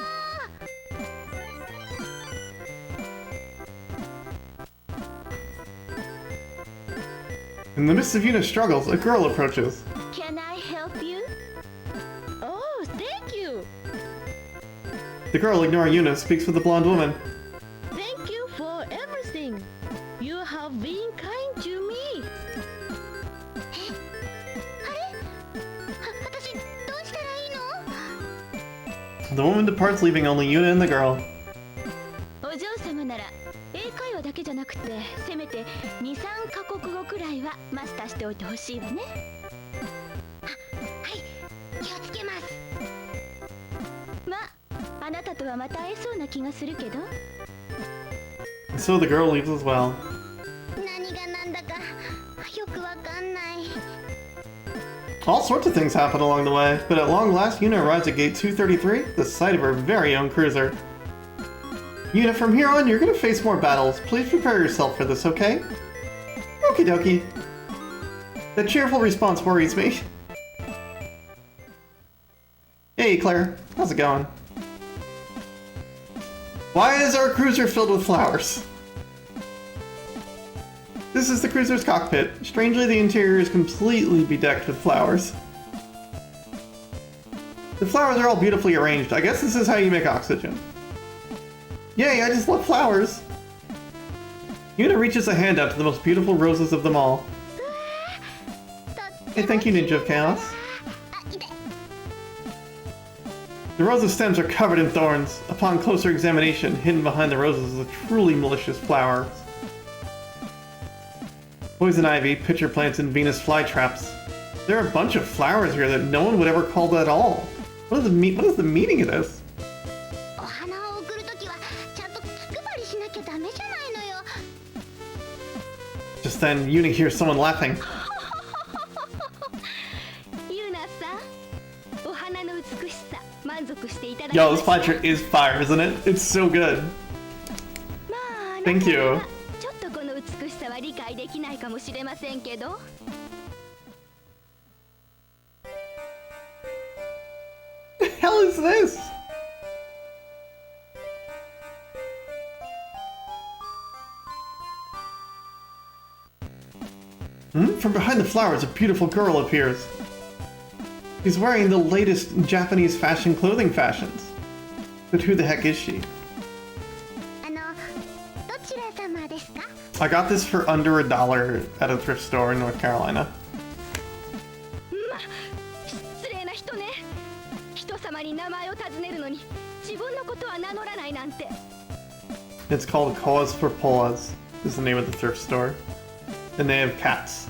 In the midst of Yuna's struggles, a girl approaches. Can I help you? Oh, thank you. The girl, ignoring Yuna, speaks with the blonde woman. Thank you for everything. You have been kind to me. あれ？私どうしたらいいの？ The woman departs, leaving only Yuna and the girl. お嬢様なら英会話だけじゃなくてせめて 2,3 カ国語くらいはマスターしておいてほしいわね。はい、気をつけます。まあ、あなたとはまた会えそうな気がするけど。 And so the girl leaves as well. 何がなんだかよくわかんない。 All sorts of things happen along the way, but at long last, Yuna arrives at gate 233, the site of her very own cruiser. Yuna, from here on, you're gonna face more battles. Please prepare yourself for this, okay? Okie dokie. That cheerful response worries me. Hey, Claire. How's it going? Why is our cruiser filled with flowers? This is the cruiser's cockpit. Strangely, the interior is completely bedecked with flowers. The flowers are all beautifully arranged. I guess this is how you make oxygen. Yay, I just love flowers! Yuna reaches a hand out to the most beautiful roses of them all. Hey, thank you, Ninja of Chaos. The rose's stems are covered in thorns. Upon closer examination, hidden behind the roses is a truly malicious flower. Poison ivy, pitcher plants, and Venus flytraps. There are a bunch of flowers here that no one would ever call that at all. What is the meaning of this? Just then, Yuna hears someone laughing. Yo, this flytrap is fire, isn't it? It's so good. Thank you. The hell is this? From behind the flowers, a beautiful girl appears. She's wearing the latest Japanese fashion clothing fashions. But who the heck is she? I got this for under $1 at a thrift store in North Carolina. It's called Cause for Paws, is the name of the thrift store. And they have cats.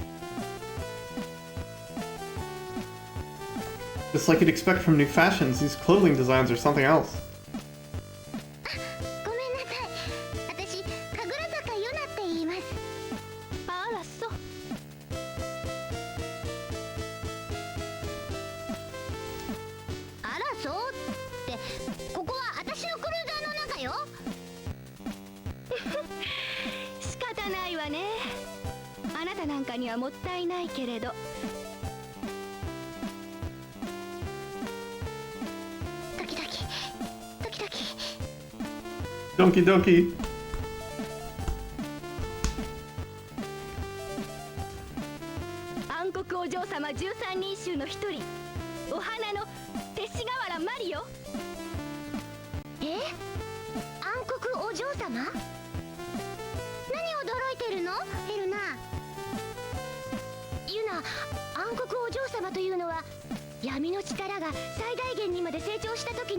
Just like you'd expect from new fashions, these clothing designs are something else. Donkey donkey.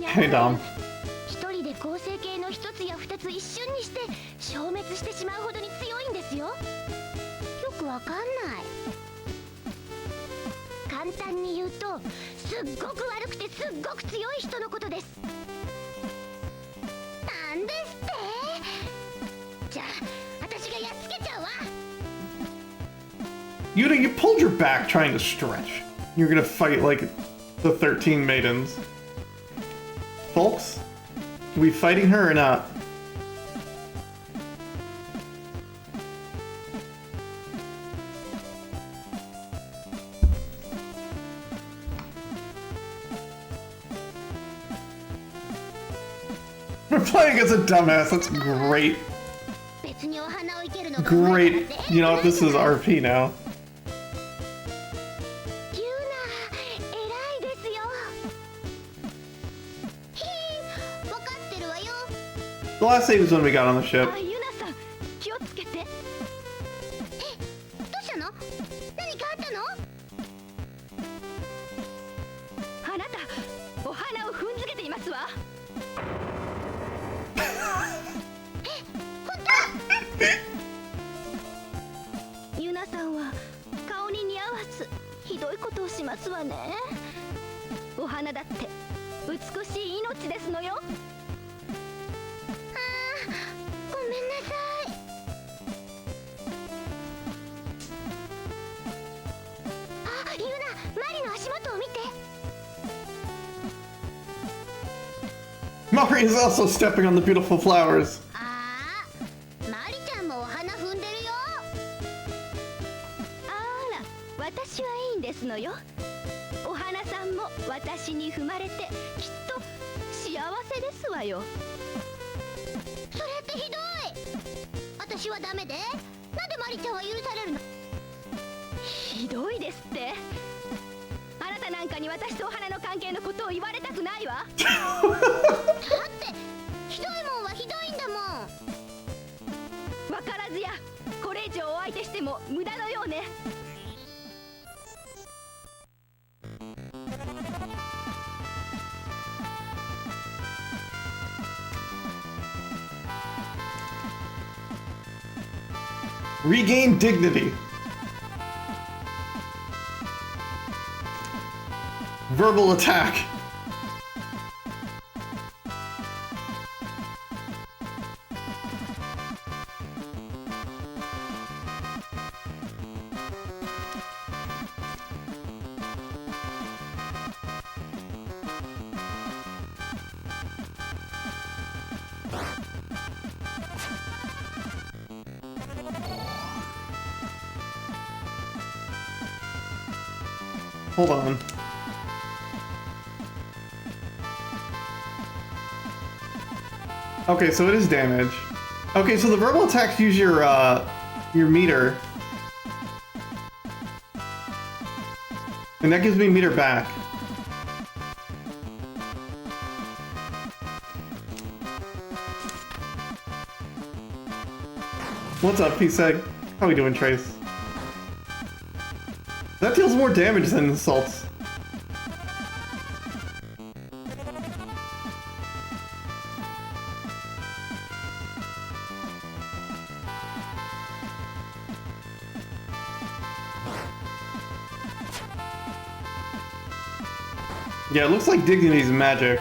Hey, Dom. 一人で構成形の一つや二つ一瞬にして消滅してしまうほどに強いんですよ。よくわかんない。簡単に言うと、すっごく悪くてすっごく強い人のことです。なんですって？じゃあ、私がやっつけちゃうわ。Yuna, you pulled your back trying to stretch. You're gonna fight like the 13 maidens. Folks? Are we fighting her or not? We're playing as a dumbass, that's great. Great. You know what, this is RP now. The last save is when we got on the ship. Mari is also stepping on the beautiful flowers. ああ、マリちゃんもお花踏んでるよ。あら、私はいいんですのよ。お花さんも私に踏まれてきっと幸せですわよ。それってひどい。私はダメで、なんでマリちゃんは許されるの？ひどいですって。あなたなんかに私とお花の関係のことを言われたくないわ。だってひどいもんはひどいんだもん。わからずや、これ以上お相手しても無駄のようね。Regain dignity. Verbal attack. Hold on. Okay, so it is damage. Okay, so the verbal attacks use your meter. And that gives me meter back. What's up, P-Seg? How we doing, Trace? That deals more damage than insults. Yeah, it looks like Dignity's magic.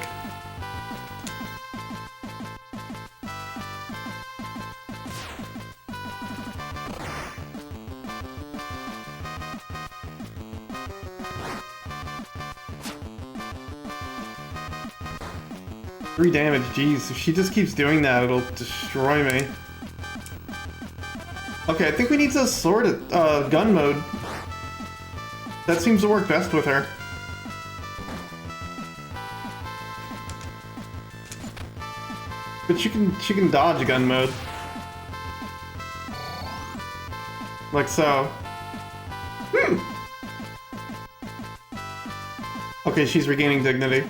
Three damage, jeez. If she just keeps doing that, it'll destroy me. Okay, I think we need to sort it, gun mode. That seems to work best with her. But she can dodge gun mode. Like so. Okay, she's regaining dignity.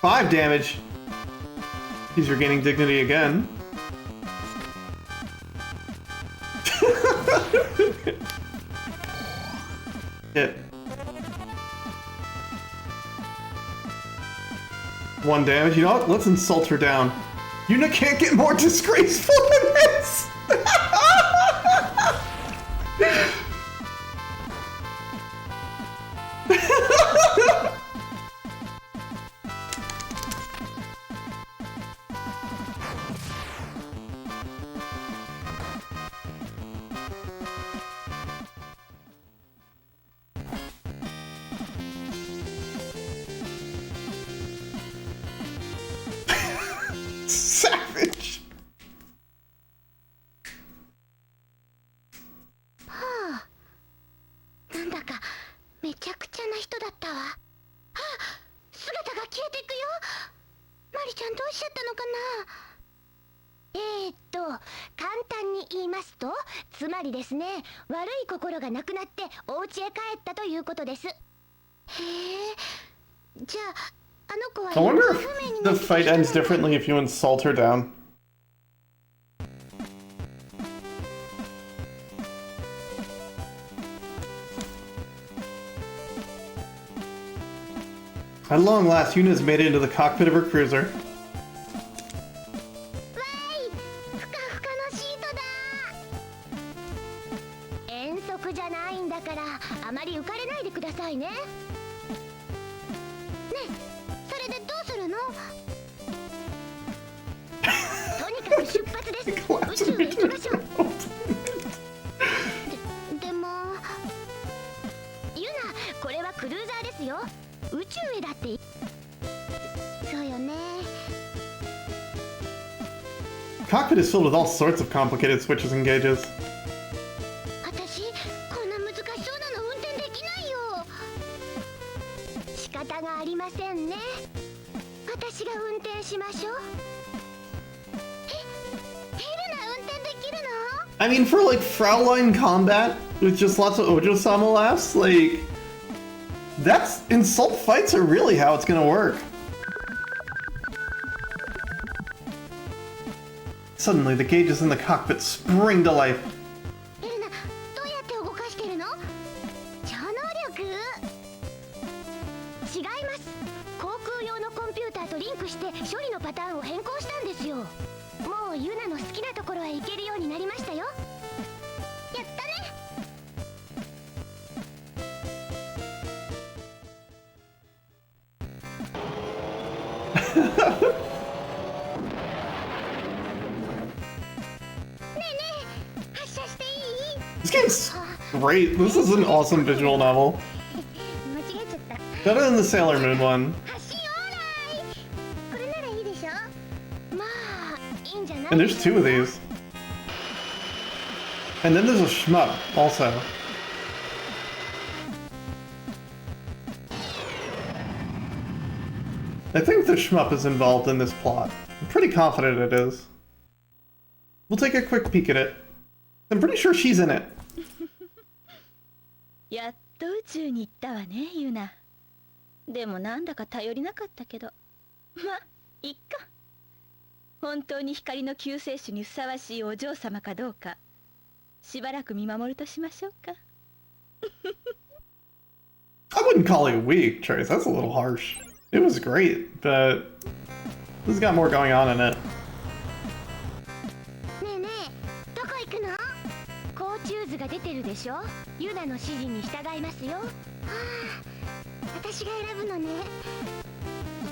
Five damage. He's regaining dignity again. Hit. One damage. You know what? Let's insult her down. Yuna can't get more disgraceful than this! Savage! はあ、なんだかめちゃくちゃな人だったわ。はあ、姿が消えていくよ。マリちゃんどうしちゃったのかな。簡単に言いますと、つまりですね、悪い心がなくなってお家へ帰ったということです。へえ、じゃあ、あの子は I wonder if the fight ends differently if you insult her down. At long last, Yuna's made it into the cockpit of her cruiser. わーい、ふかふかのシートだ。遠足じゃないんだから、あまり浮かれないでくださいね。ねえ、それでどうするの？とにかく出発です。宇宙へ行きましょう。でも、ユナ、これはクルーザーですよ。宇宙へだって。そうよね。 Cockpit is filled with all sorts of complicated switches and gauges. 私こんな難しそうなの運転できないよ。仕方がありませんね。私が運転しましょう。ヘルナ運転できるの？ I mean, for like Fraulein combat with just lots of Ojo-sama laughs, like that's insult fights are really how it's gonna work. Suddenly, the gauges in the cockpit spring to life. ヘルナ、どうやって動かしてるの？超能力？違います。航空用のコンピューターとリンクして処理のパターンを変更したんですよ。もうユナの好きなところへ行けるようになりましたよ。やったね。ねえねえ、発射していい？ This game's great. This is an awesome visual novel. 間違えちゃった。 Better than the Sailor Moon one. 発信オーライ。これならいいでしょ。まあいいんじゃない？ And there's two of these. And then there's a shmup also. I think the shmup is involved in this plot. I'm pretty confident it is. We'll take a quick peek at it. I'm pretty sure she's in it. やっと宇宙に行ったわね、ユナ。でもなんだか頼りなかったけど、ま、いっか。本当に光の救世主にふさわしいお嬢様かどうか、しばらく見守るとしましょうか。I wouldn't call it weak, Trace. That's a little harsh. It was great, but this has got more going on in it. ねえねえ、どこ行くの？コーチューズが出てるでしょ。ユナの指示に従いますよ。はあ、私が選ぶのね。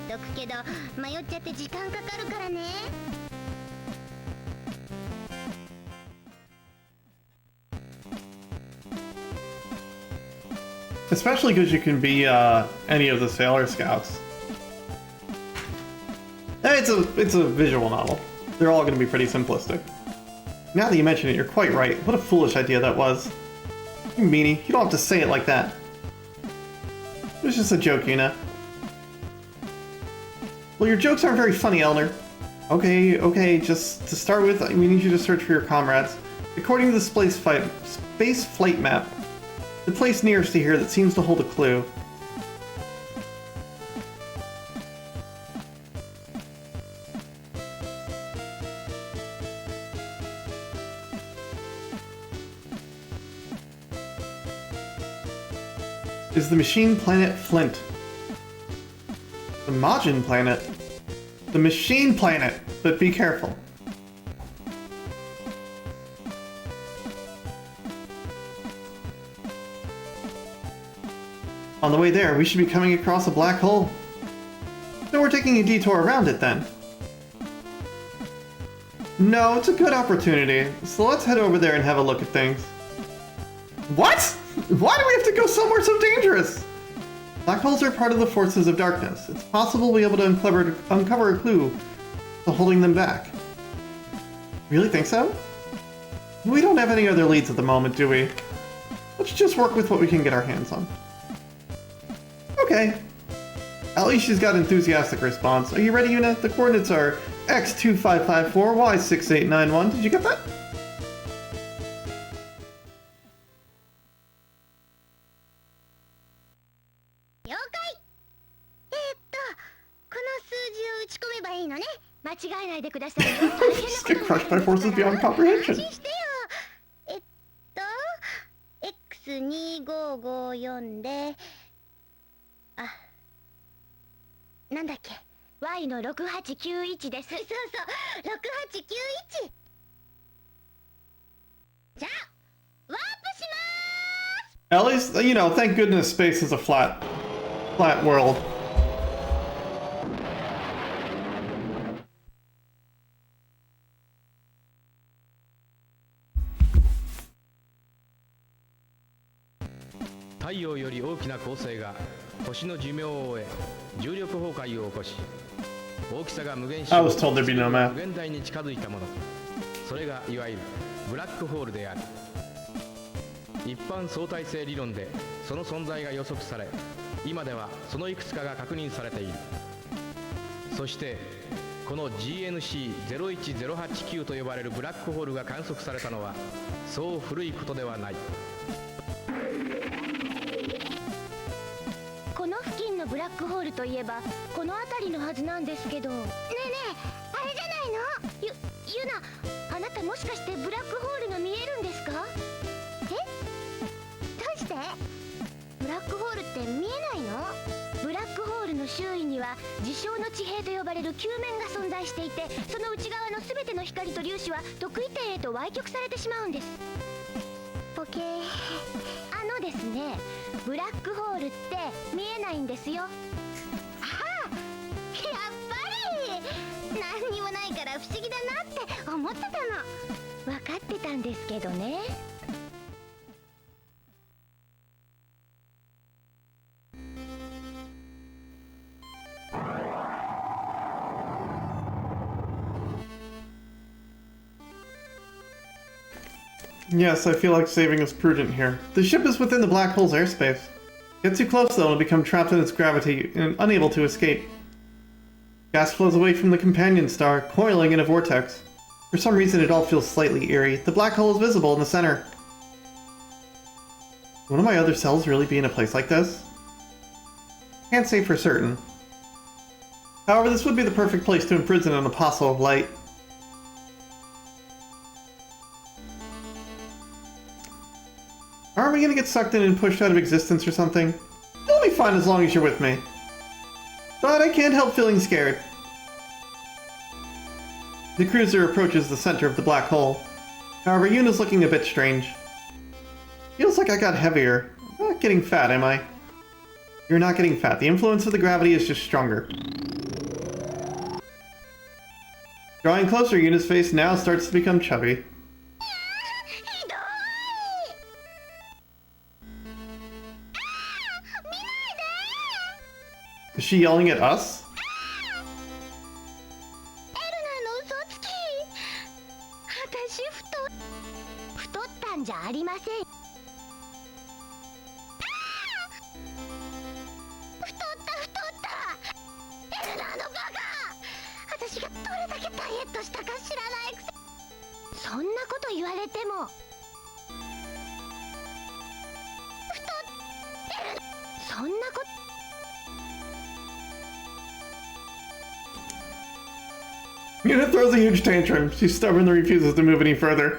言っとくけど迷っちゃって時間かかるからね。 Especially because you can be any of the Sailor Scouts. It's a visual novel. They're all going to be pretty simplistic. Now that you mention it, you're quite right. What a foolish idea that was. You meanie, you don't have to say it like that. It was just a joke, Yuna. Well, your jokes aren't very funny, Elder. Okay, just to start with, we need you to search for your comrades. According to the space flight map, the place nearest to here that seems to hold a clue. Is the machine planet Flint. The Majin planet. The machine planet, but be careful. On the way there, we should be coming across a black hole. So we're taking a detour around it then. No, it's a good opportunity, so let's head over there and have a look at things. What? Why do we have to go somewhere so dangerous? Black holes are part of the forces of darkness. It's possible we'll be able to uncover a clue to holding them back. Really think so? We don't have any other leads at the moment, do we? Let's just work with what we can get our hands on. Okay. At least she's got enthusiastic response. Are you ready, Yuna? The coordinates are x2554, y6891. Did you get that? 了解。この数字を打ち込めばいいのね。間違えないでくださいよ。大変なことになりますから。 Get crushed by forces beyond comprehension. 安心してよ。X2554 で、あ、なんだっけ。Y の6891です。そうそう、6891。じゃあ、ワープしまーす。 At least, you know, thank goodness space is a flat world. 陽より大きな恒星が星の寿命を終え重力崩壊を起こし、大きさが無限 I was told there'd be no map. 無限大に近づいたもの、それがいわゆるブラックホールである。一般相対性理論でその存在が予測され、今ではそのいくつかが確認されている。そしてこの GNC01089 と呼ばれるブラックホールが観測されたのはそう古いことではない。この付近のブラックホールといえばこの辺りのはずなんですけど。ねえねえ、あれじゃないの？ユナ、あなたもしかしてブラックホールが見えるんですか？え？どうして？ブラックホールって見えないの？ブラックホールの周囲には事象の地平と呼ばれる球面が存在していて、その内側の全ての光と粒子は特異点へと歪曲されてしまうんです。ポケー。ですね、ブラックホールって見えないんですよ。ああ、やっぱり何にもないから不思議だなって思ってたの。分かってたんですけどね。Yes, I feel like saving is prudent here. The ship is within the black hole's airspace. Get too close though and it'll become trapped in its gravity and unable to escape. Gas flows away from the companion star, coiling in a vortex. For some reason it all feels slightly eerie. The black hole is visible in the center. Would one of my other cells really be in a place like this? Can't say for certain. However, this would be the perfect place to imprison an apostle of light. Aren't we gonna get sucked in and pushed out of existence or something? It'll be fine as long as you're with me. But I can't help feeling scared. The cruiser approaches the center of the black hole. However, Yuna's looking a bit strange. Feels like I got heavier. I'm not getting fat, am I? You're not getting fat. The influence of the gravity is just stronger. Drawing closer, Yuna's face now starts to become chubby. Is she yelling at us? 太ったんじゃありません。太ったエルナのバカ。私がどれだけダイエットしたか知らないくせ。そんなこと言われても。そんなこと。Yuna throws a huge tantrum. She stubbornly refuses to move any further.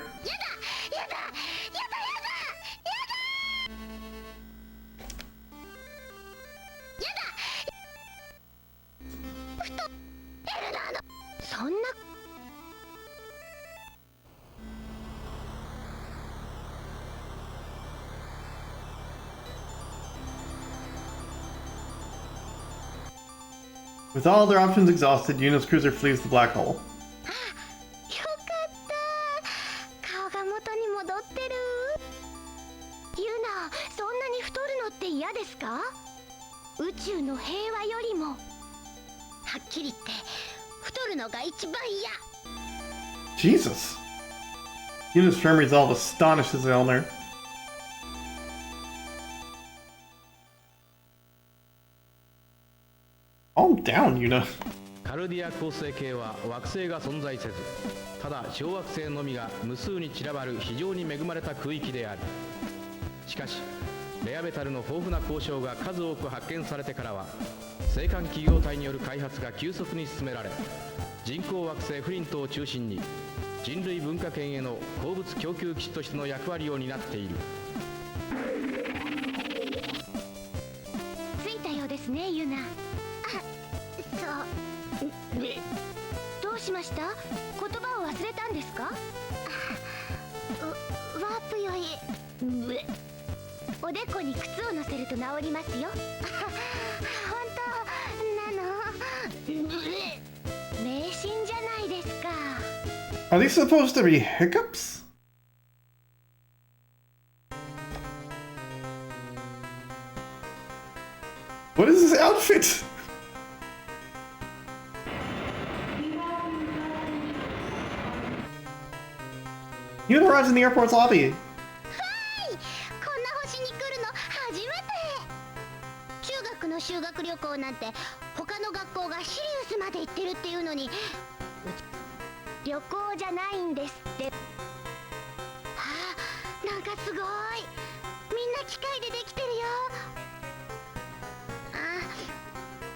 With all their options exhausted, Yuna's cruiser flees the black hole. よかった顔が元に戻ってる。ユナ、そんなに太るのって嫌ですか？宇宙の平和よりも。はっきり言って太るのが一番嫌。 Jesus! Yuna's firm resolve astonishes Elner. Calm down, Yuna. カルディア恒星系は惑星が存在せず、ただ小惑星のみが無数に散らばる非常に恵まれた空域である。しかしレアメタルの豊富な鉱床が数多く発見されてからは、星間企業体による開発が急速に進められ、人工惑星フリントを中心に人類文化圏への鉱物供給基地としての役割を担っている。着いたようですね、ユナ。どうしました？言葉を忘れたんですか？ワープよりおでこに靴を乗せると治りますよ。本当なの？迷信じゃないですか。 Are these supposed to be hiccups? What is this outfit? Yuna arrives in the airport's lobby. こんな星に来るの初めて。中学の修学旅行なんて他の学校がシリウスまで行ってるっていうのに、旅行じゃないんですって。はあ、なんかすごい。みんな機械でできてるよ。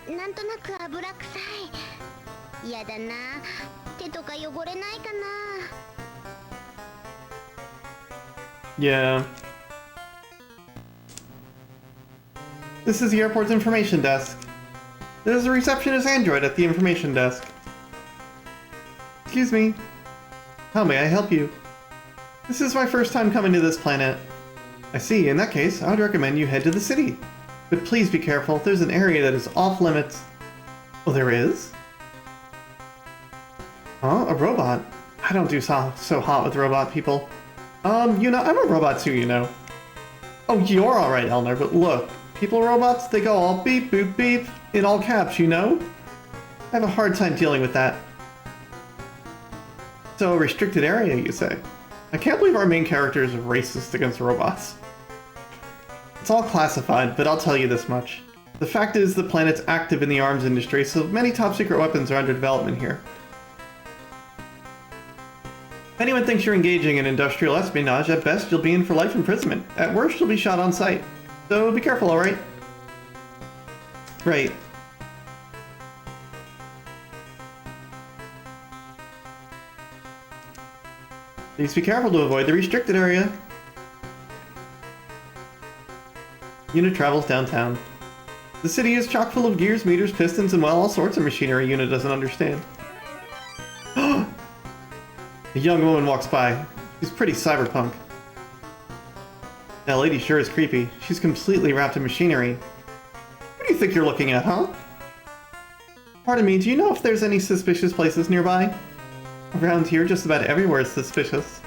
あ、なんとなく油臭い。嫌だな。手とか汚れないかな。Yeah. This is the airport's information desk. There's a receptionist android at the information desk. Excuse me. How may I help you? This is my first time coming to this planet. I see. In that case, I would recommend you head to the city. But please be careful. There's an area that is off limits. Oh, there is? Huh? A robot? I don't do so hot with robot people. Yuna, I'm a robot too, you know. Oh, you're alright, Elner, but look. People robots, they go all beep, boop, beep, in all caps, you know? I have a hard time dealing with that. So, a restricted area, you say? I can't believe our main character is racist against robots. It's all classified, but I'll tell you this much. The fact is, the planet's active in the arms industry, so many top-secret weapons are under development here. If anyone thinks you're engaging in industrial espionage, at best you'll be in for life imprisonment. At worst, you'll be shot on sight. So be careful, alright? Right. Please be careful to avoid the restricted area. Yuna travels downtown. The city is chock full of gears, meters, pistons, and well, all sorts of machinery Yuna doesn't understand. A young woman walks by. She's pretty cyberpunk. That lady sure is creepy. She's completely wrapped in machinery. What do you think you're looking at, huh? Pardon me, do you know if there's any suspicious places nearby? Around here, just about everywhere is suspicious.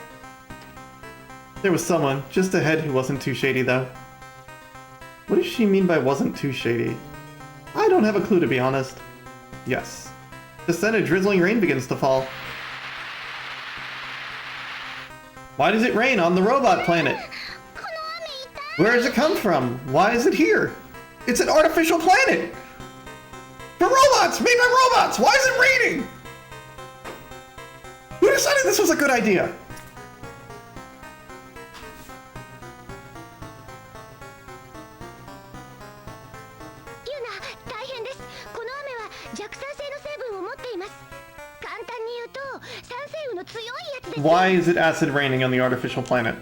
There was someone, just ahead, who wasn't too shady, though. What does she mean by wasn't too shady? I don't have a clue, to be honest. Yes. Just then, a drizzling rain begins to fall. Why does it rain on the robot planet? Where does it come from? Why is it here? It's an artificial planet! For robots! Made by robots! Why is it raining? Who decided this was a good idea? Yuna, 大変です。この雨は弱酸性の成分を持っています。簡単に言うと、酸性雨の強いやつです。Why is it acid raining on the artificial planet?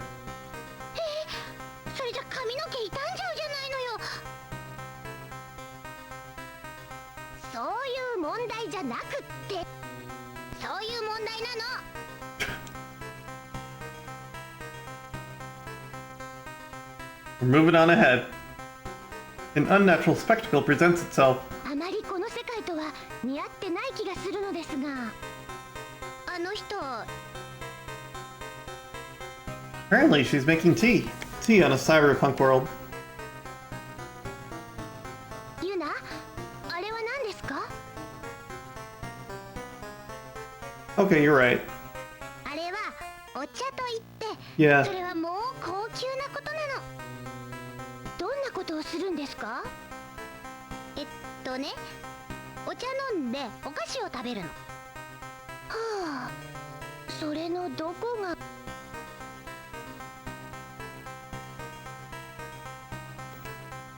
それじゃ髪の毛傷んじゃうじゃないのよ。そういう問題じゃなくって、そういう問題なの。We're moving on ahead. An unnatural spectacle presents itself. あまりこの世界とは似合ってない気がするのですが、あの人。Apparently, she's making tea. Tea on a cyberpunk world. ユナ、あれは何ですか？ Okay, you're right. あれはお茶といって、Yeah. それはもう高級なことなの。どんなことをするんですか？ね、お茶飲んでお菓子を食べるの。はあ、それのどこが。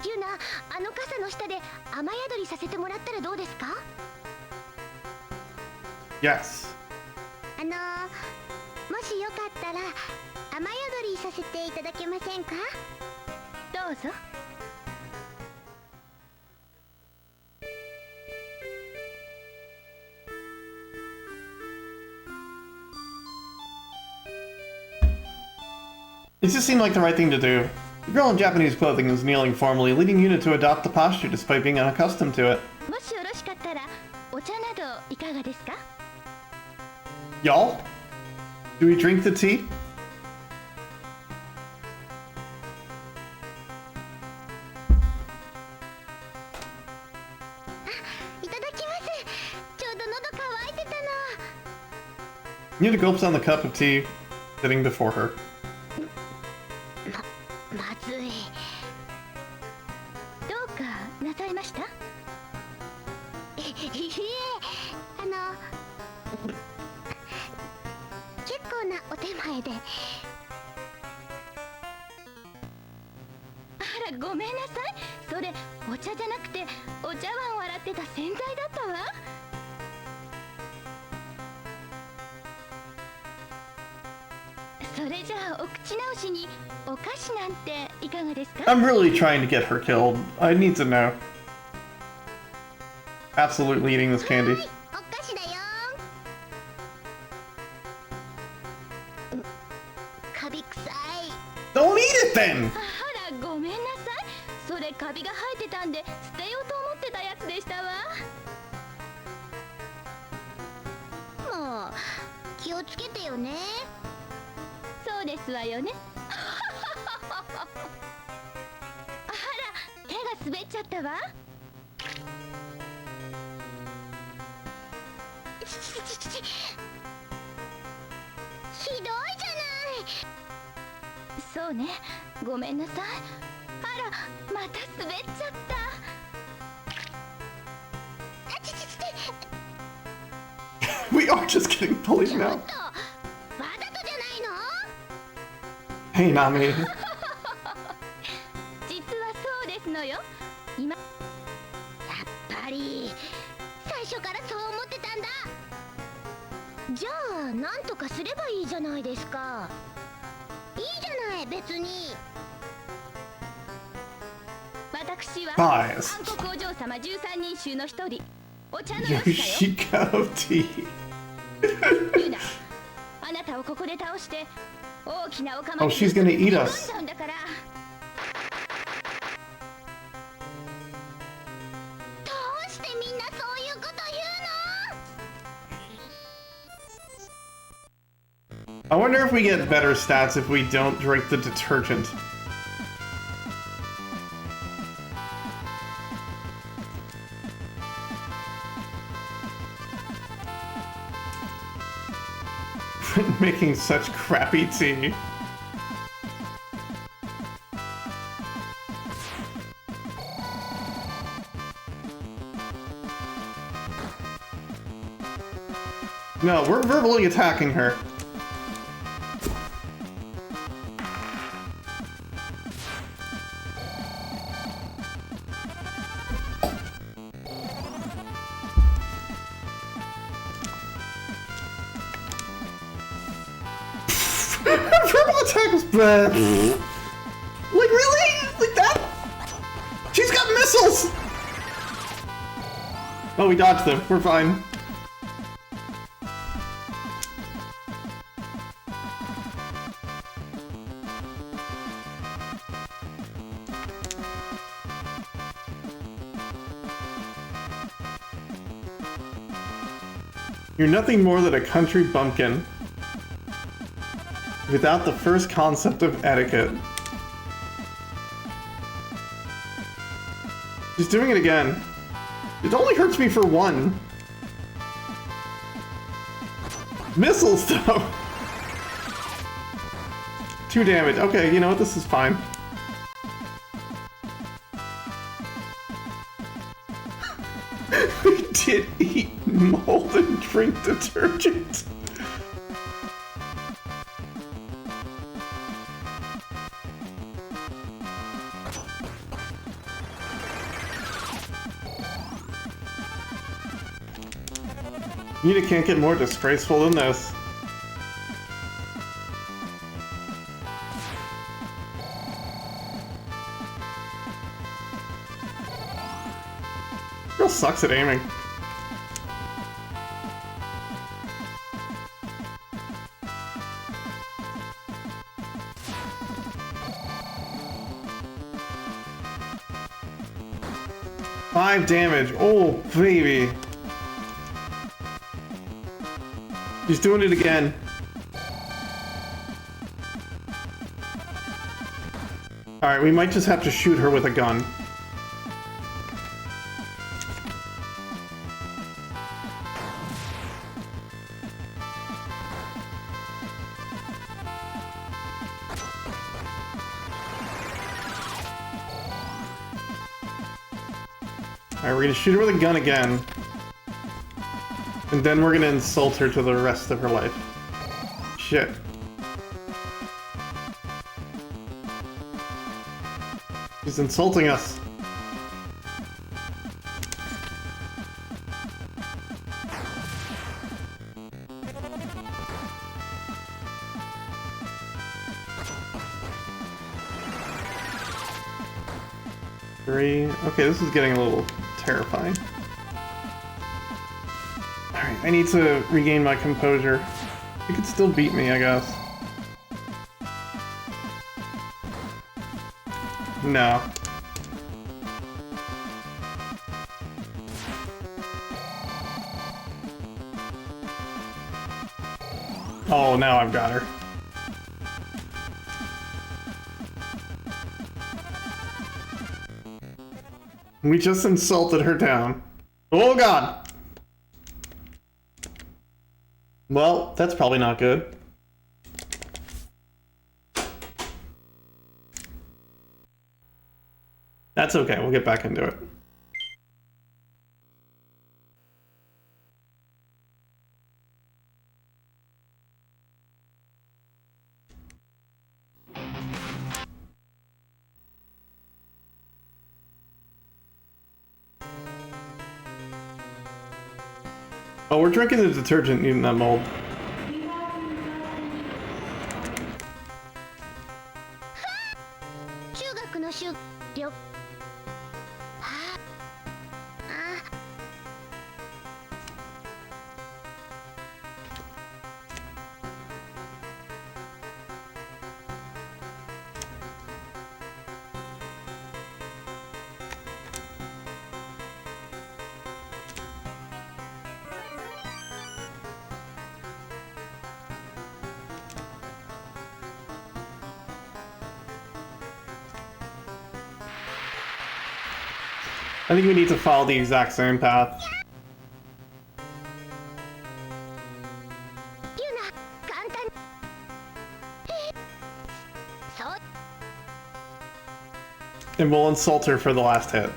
ユナ、あの傘の下で雨宿りさせてもらったらどうですか？ Yes. もしよかったら雨宿りさせていただけませんか？どうぞ。It just seemed like the right thing to do. The girl in Japanese clothing was kneeling formally, leading Yuna to adopt the posture despite being unaccustomed to it. もしよろしかったらお茶などいかがですか？ Y'all? Do we drink the tea? Yuna gulps on the cup of tea sitting before her. まずい。どうかなさいました？いえ、あの結構なお手前で。あら、ごめんなさい。それお茶じゃなくてお茶碗を洗ってた洗剤だったわ。それじゃあお口直しにお菓子なんていかがですか？ I'm really trying to get her killed. I need to know. Absolutely eating this candy. お菓子だよ。カビ臭い。 Don't eat it then! あら、ごめんなさい。それカビが生えてたんで捨てようと思ってたやつでしたわ。もう気をつけてよね。そうですわよね。あら、手が滑っちゃったわ。ひどいじゃない。そうね、ごめんなさい。あら、また滑っちゃった。あちちちち。 We are just getting bullied ちょっと now. わざとじゃないの？ Hey, Nami. 実はそうですのよ。今やっぱり最初からそう思ってたんだ。じゃあなんとかすればいいじゃないですか。いいじゃない別に。私は Biased. 韓国お嬢様13人衆の一人、お茶のよしだよ。 Yoshiko of tea. ユナ、あなたをここで倒して大きなお釜 Oh, で she's gonna eat 飲ん us. じゃうんだから。どうしてみんなそういうこと言うの？ I wonder if we get better stats if we don't drink the detergent. Making such crappy tea. No, we're verbally attacking her. Verbal attack was bad. Like, really? Like that? She's got missiles! Oh, we dodged them. We're fine. You're nothing more than a country bumpkin without the first concept of etiquette. She's doing it again. It only hurts me for one. Missiles, though! 2 damage. Okay, you know what? This is fine. We did eat mold and drink detergent. Yuna can't get more disgraceful than this. Girl sucks at aiming. Five damage. Oh, baby. She's doing it again. Alright, we might just have to shoot her with a gun. Alright, we're gonna shoot her with a gun again. And then we're gonna insult her to the rest of her life. Shit. She's insulting us. Three. Okay, this is getting a little terrifying. Alright, I need to regain my composure. You could still beat me, I guess. No. Oh, now I've got her. We just insulted her down. Oh god! Well, that's probably not good. That's okay, we'll get back into it. Oh, we're drinking the detergent in that mold. I think we need to follow the exact same path. And we'll insult her for the last hit.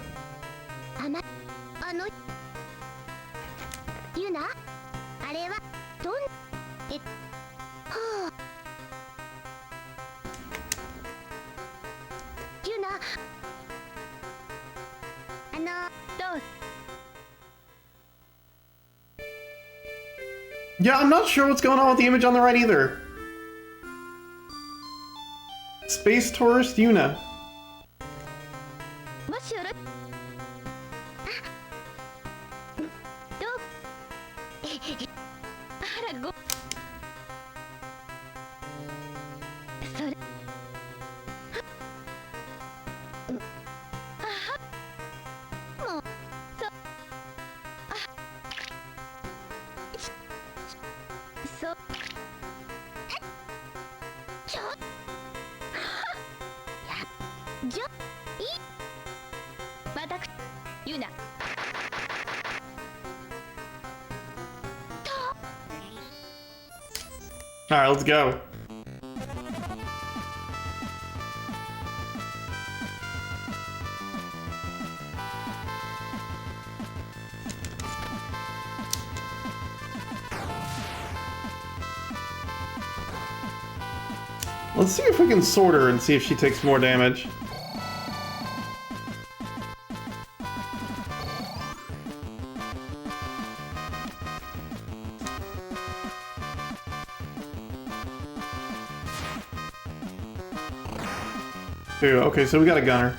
Yeah, I'm not sure what's going on with the image on the right either. Space Tourist Yuna. Alright, let's go. Let's see if we can sort her and see if she takes more damage. Two. Okay, so we got a gunner.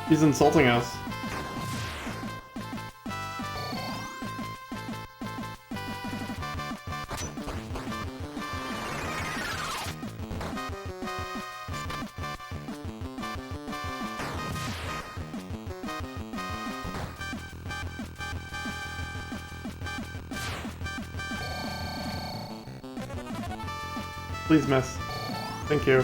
He's insulting us. Please miss. Thank you.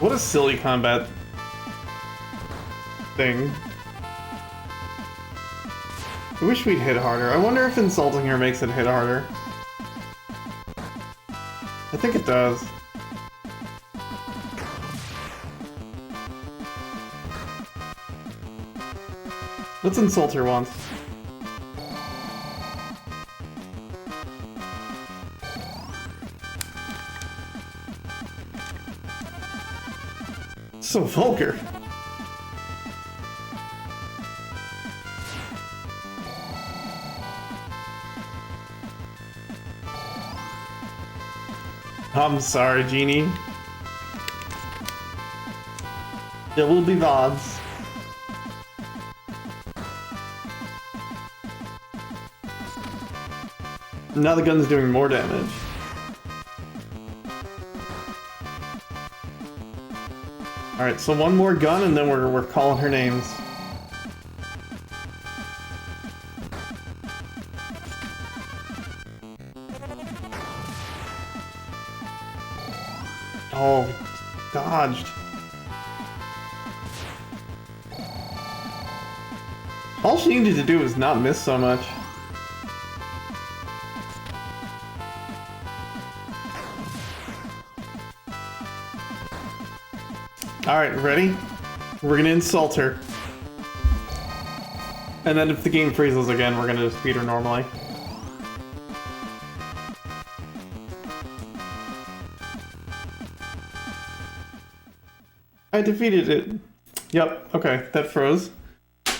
What a silly combat thing. I wish we'd hit harder. I wonder if insulting her makes it hit harder. I think it does. Let's insult her once. So vulgar. I'm sorry, Genie. There will be VODs. Now the gun's doing more damage. Alright, so one more gun and then we're calling her names. Oh, dodged. All she needed to do was not miss so much. Alright, ready? We're gonna insult her. And then if the game freezes again, we're gonna just beat her normally. I defeated it. Yep, okay, that froze. It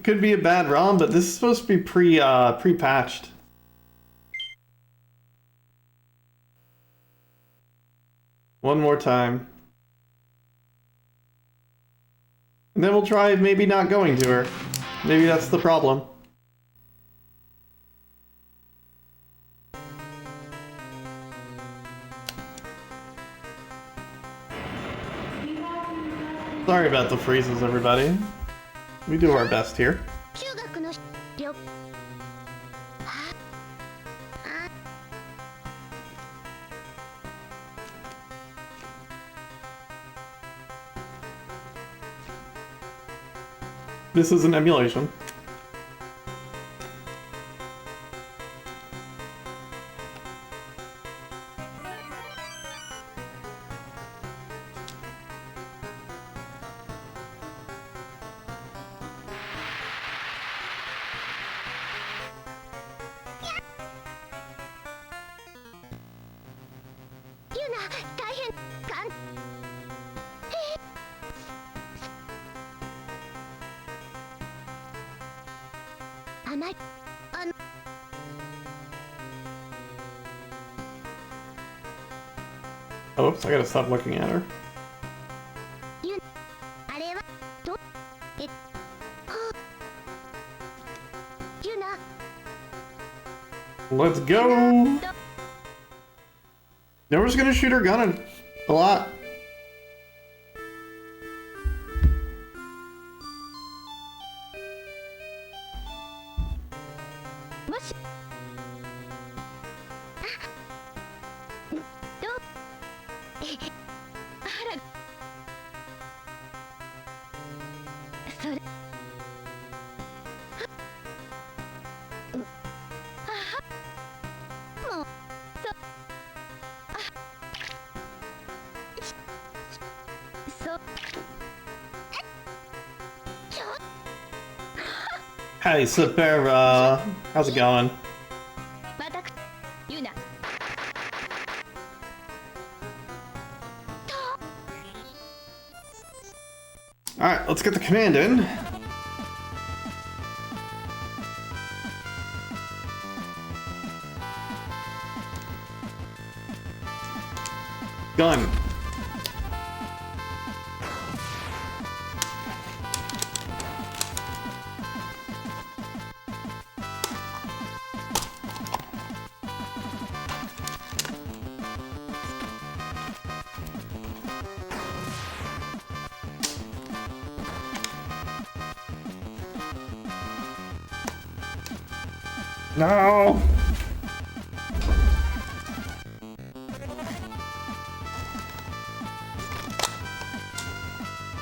could be a bad ROM, but this is supposed to be pre-patched. One more time. And then we'll try maybe not going to her. Maybe that's the problem. Sorry about the freezes, everybody. We do our best here. 中学の旅 This is an emulation. Yuna 大変かん あまり Oops, I gotta stop looking at her. あれはどえはユナ Let's go! Now we're just gonna shoot her gun a lot. Hey, Super, how's it going? 私ユナ Alright, let's get the command in. Gun. No!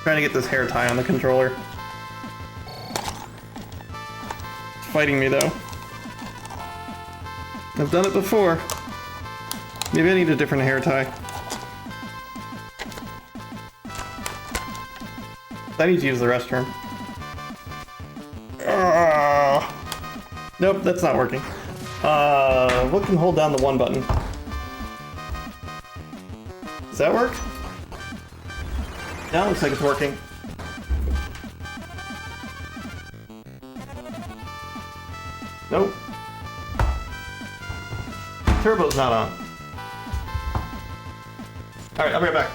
Trying to get this hair tie on the controller. It's fighting me though. I've done it before. Maybe I need a different hair tie. I need to use the restroom. Nope, that's not working. What can hold down the one button? Does that work? Now it looks like it's working. Nope. Turbo's not on. Alright, I'll be right back.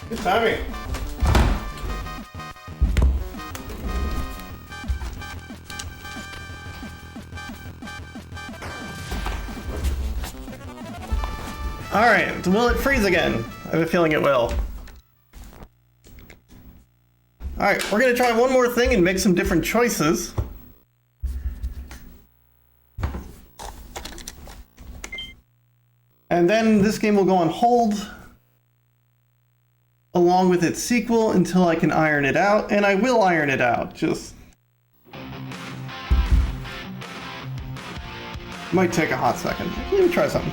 Good timing. Alright, will it freeze again? I have a feeling it will. Alright, we're gonna try one more thing and make some different choices. And then this game will go on hold along with its sequel until I can iron it out, and I will iron it out, just might take a hot second. Let me try something.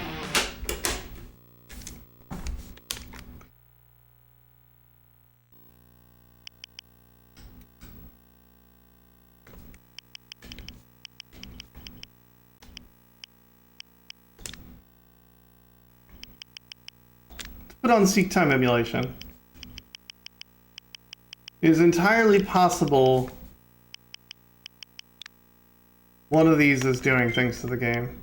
Put on seek time emulation. It is entirely possible one of these is doing things to the game.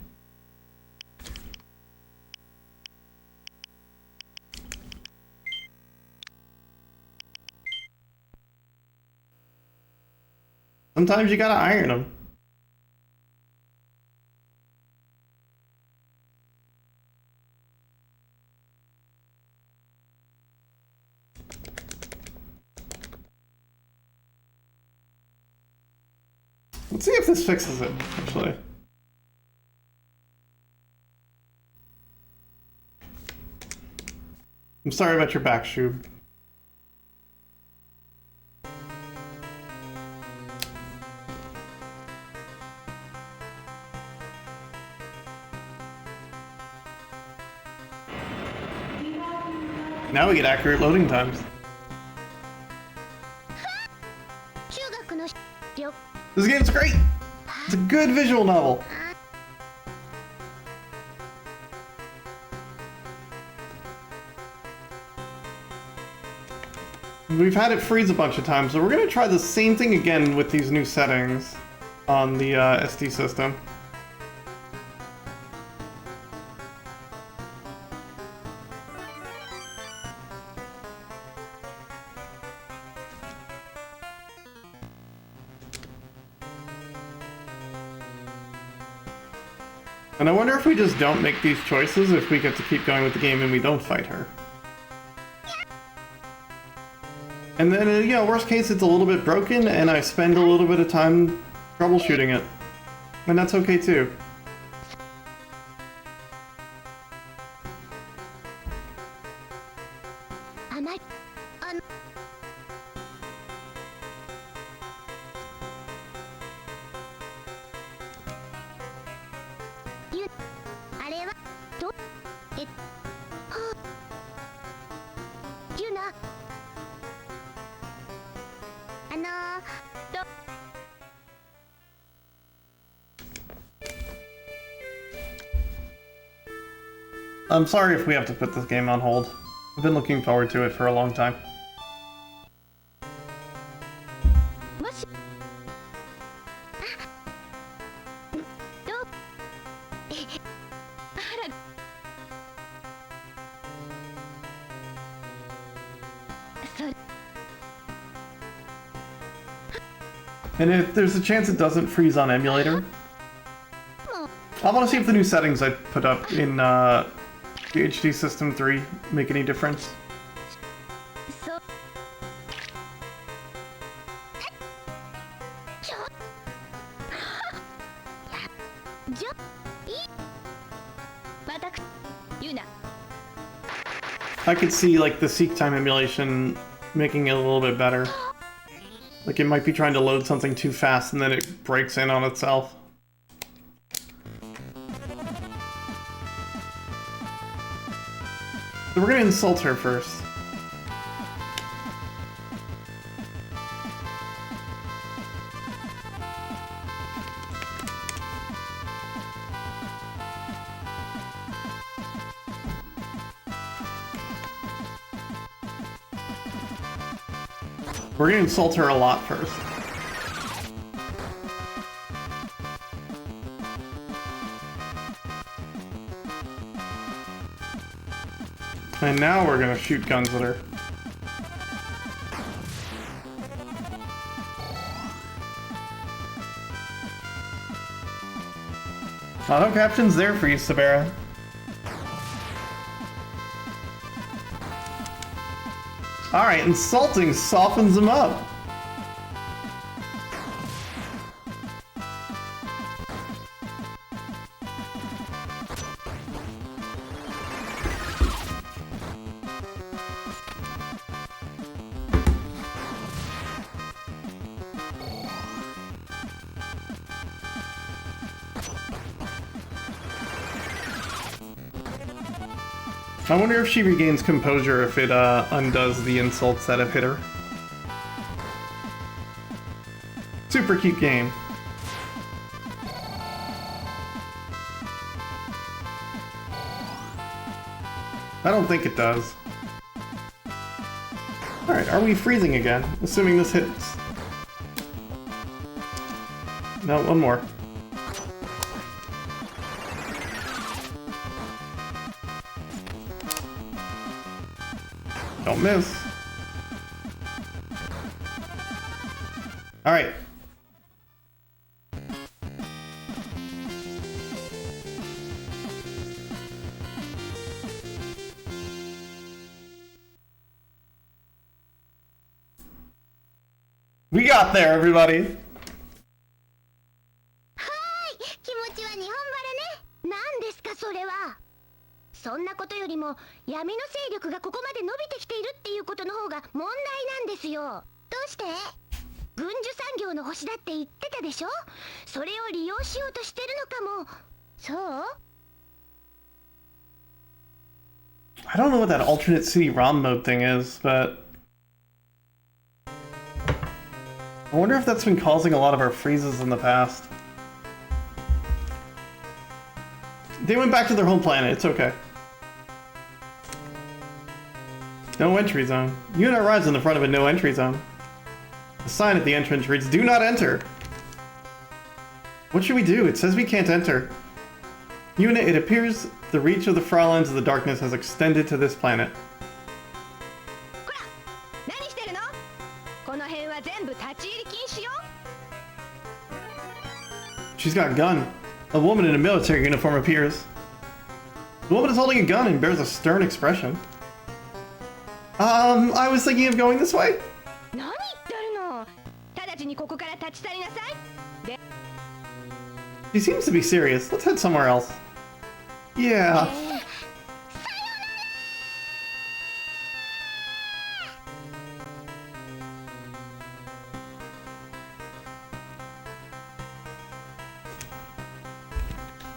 Sometimes you gotta iron them. Let's see if this fixes it, actually. I'm sorry about your back, Shub. Now we get accurate loading times. This game's great! It's a good visual novel. We've had it freeze a bunch of times, so we're gonna try the same thing again with these new settings on the SD system. And I wonder if we just don't make these choices, if we get to keep going with the game and we don't fight her. And then, you know, worst case, it's a little bit broken and I spend a little bit of time troubleshooting it. And that's okay too. I'm sorry if we have to put this game on hold. I've been looking forward to it for a long time. And if there's a chance it doesn't freeze on emulator, I want to see if the new settings I put up in the HD System 3 make any difference. I could see like the seek time emulation making it a little bit better. Like it might be trying to load something too fast and then it breaks in on itself. So we're gonna insult her first. We're gonna insult her a lot first. And now we're gonna shoot guns at her. Auto caption's there for you, Sabera. Alright, insulting softens him up. I wonder if she regains composure if it undoes the insults that have hit her. Super cute game. I don't think it does. Alright, are we freezing again? Assuming this hits. No, one more. Don't miss. All right. We got there, everybody. そんなことよりも闇の勢力がここまで伸びてきているっていうことの方が問題なんですよ。どうして？軍需産業の星だって言ってたでしょ？それを利用しようとしてるのかも。そう？ I don't know what that alternate CD-ROM mode thing is, but I wonder if that's been causing a lot of our freezes in the past. They went back to their home planet, it's okay. No entry zone. Yuna arrives in the front of a no entry zone. The sign at the entrance reads, "Do not enter." What should we do? It says we can't enter. Yuna, it appears the reach of the Frauleins of the Darkness has extended to this planet. She's got a gun. A woman in a military uniform appears. The woman is holding a gun and bears a stern expression. I was thinking of going this way. 何言ってるの。直ちにここから立ち去りなさい。 She seems to be serious. Let's head somewhere else. Yeah.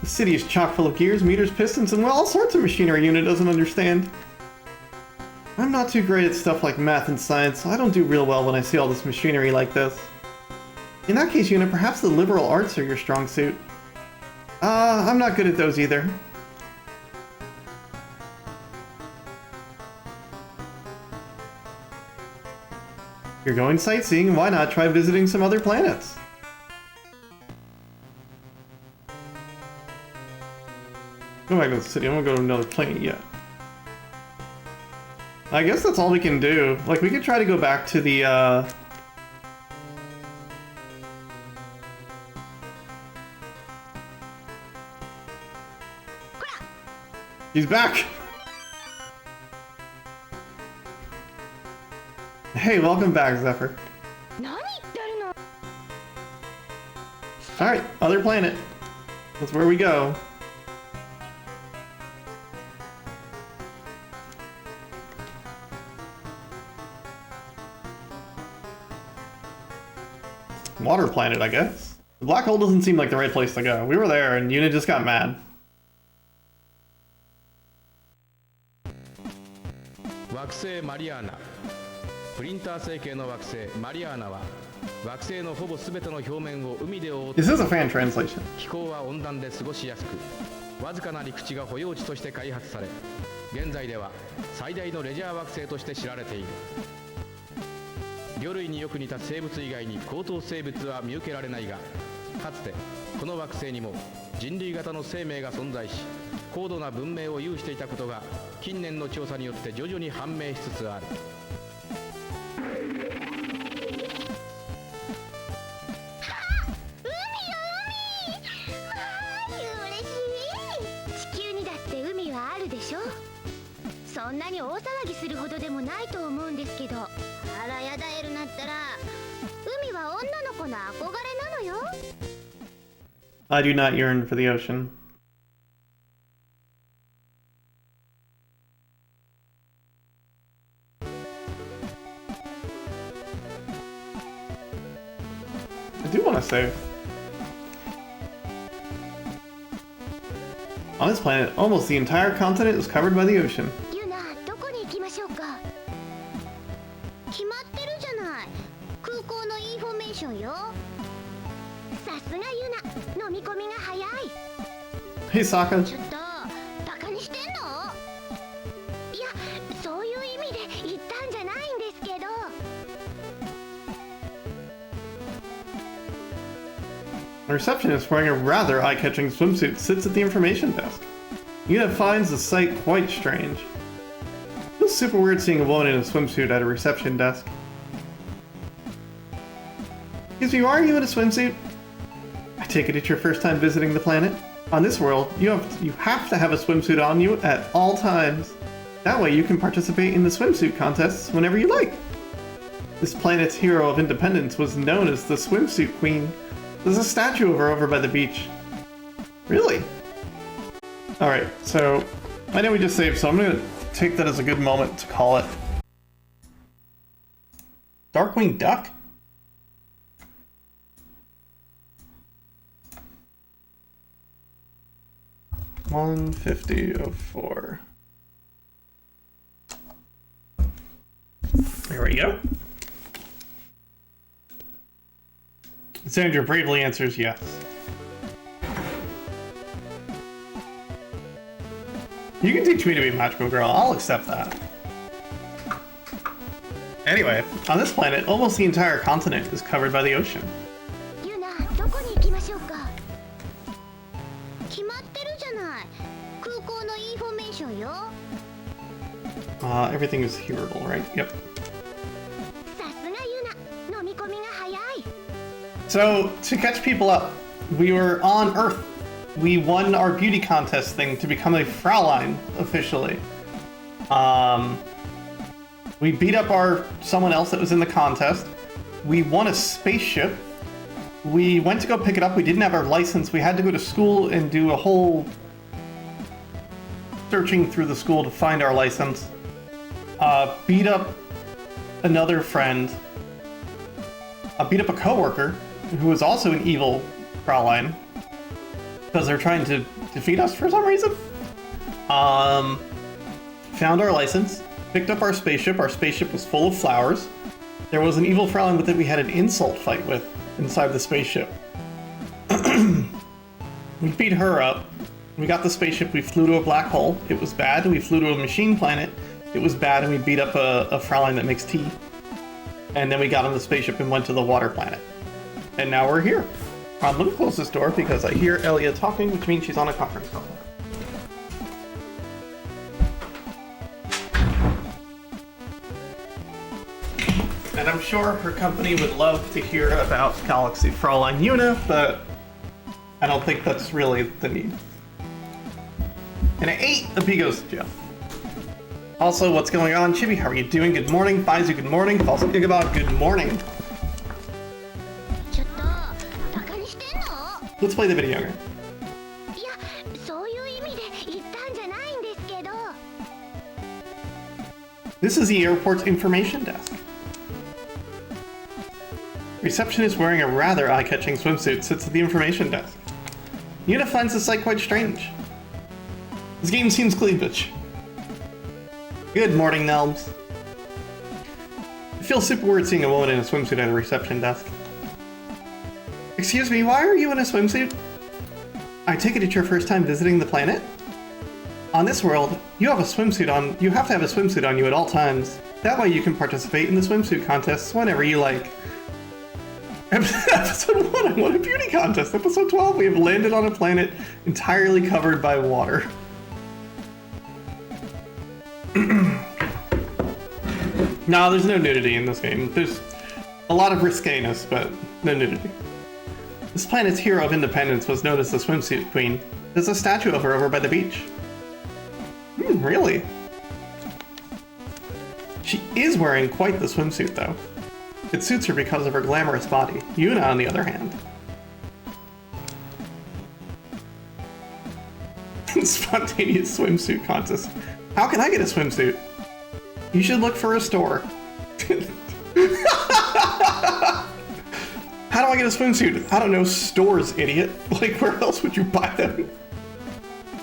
The city is chock full of gears, meters, pistons, and well, all sorts of machinery Yuna doesn't understand. I'm not too great at stuff like math and science, so I don't do real well when I see all this machinery like this. In that case, Yuna, perhaps the liberal arts are your strong suit. I'm not good at those either. You're going sightseeing, why not try visiting some other planets? Go back to the city, I'm gonna go to another planet yet. I guess that's all we can do. Like, we could try to go back to the, He's back! Hey, welcome back, Zephyr. 何言ってるの。 Alright, other planet. That's where we go. Water planet, I guess. The black hole doesn't seem like the right place to go. We were there and Yuna just got mad. 惑星マリアーナ。プリンター星系の惑星マリアーナは惑星のほぼ全ての表面を海で覆って This is a fan translation. 気候は温暖で過ごしやすく、わずかな陸地が保養地として開発され、現在では最大のレジャー惑星として知られている。魚類によく似た生物以外に高等生物は見受けられないが、かつてこの惑星にも人類型の生命が存在し、高度な文明を有していたことが近年の調査によって徐々に判明しつつある。そんなに大騒ぎするほどでもないと思うんですけど。あらやだエルなったら、海は女の子の憧れなのよ。I do not yearn for the ocean. I do want to save. On this planet, almost the entire continent is covered by the ocean. ユナ、どこに行きましょうか。決まってるじゃない。空港のインフォメーションよ。さすがユナ、飲み込みが早い。Hey, Sokka. ちょっと、バカにしてんの？いや、そういう意味で言ったんじゃないんですけど。A receptionist wearing a rather eye-catching swimsuit sits at the information desk. Yuna finds the sight quite strange. It feels super weird seeing a woman in a swimsuit at a reception desk. Excuse me, why are you in a swimsuit? I take it it's your first time visiting the planet? On this world, you have to have a swimsuit on you at all times. That way you can participate in the swimsuit contests whenever you like. This planet's hero of independence was known as the Swimsuit Queen. There's a statue of her over by the beach. Really? Alright, so I know we just saved, so I'm gonna take that as a good moment to call it. Darkwing Duck? $150.04. There we go. Sandra bravely answers yes. You can teach me to be a magical girl, I'll accept that. Anyway, on this planet, almost the entire continent is covered by the ocean. ユナ、どこに行きましょうか。決まってるじゃない。空港のインフォメーションよ。Everything is hearable, right? Yep. さすがユナ、飲み込みが早い。So, to catch people up, we were on Earth we won our beauty contest thing to become a Fraulein officially. We beat up someone else that was in the contest. We won a spaceship. We went to go pick it up. We didn't have our license. We had to go to school and do a whole searching through the school to find our license. Beat up another friend. Beat up a coworker who was also an evil Fraulein because they're trying to defeat us for some reason. Found our license. Picked up our spaceship. Our spaceship was full of flowers. There was an evil Fraulein with it we had an insult fight with inside the spaceship. We beat her up. We got the spaceship. We flew to a black hole. It was bad. We flew to a machine planet. It was bad. And we beat up a Fraulein that makes tea. And then we got on the spaceship and went to the water planet. And now we're here. Let me close this door because I hear Elia talking, which means she's on a conference call. And I'm sure her company would love to hear about Galaxy Fraulein Yuna, but I don't think that's really the need. And at 8, the B goes to jail. Also, what's going on? Chibi, how are you doing? Good morning. Faizu, good morning. False Igabot, good morning. Let's play the video game. This is the airport's information desk. Receptionist wearing a rather eye-catching swimsuit sits at the information desk. Yuna finds the sight quite strange. This game seems cleavage. Good morning, Nelms. It feels super weird seeing a woman in a swimsuit at a reception desk. Excuse me, why are you in a swimsuit? I take it it's your first time visiting the planet? On this world, you have to have a swimsuit on you at all times. That way you can participate in the swimsuit contests whenever you like. Episode 1, I won a beauty contest. Episode 12, we have landed on a planet entirely covered by water. No, there's no nudity in this game. There's a lot of risqueness, but no nudity. This planet's hero of independence was known as the Swimsuit Queen. There's a statue of her over by the beach. Really? She is wearing quite the swimsuit, though. It suits her because of her glamorous body. Yuna, on the other hand. Spontaneous swimsuit contest. How can I get a swimsuit? You should look for a store. How do I get a swimsuit? I don't know, stores, idiot. Like, where else would you buy them?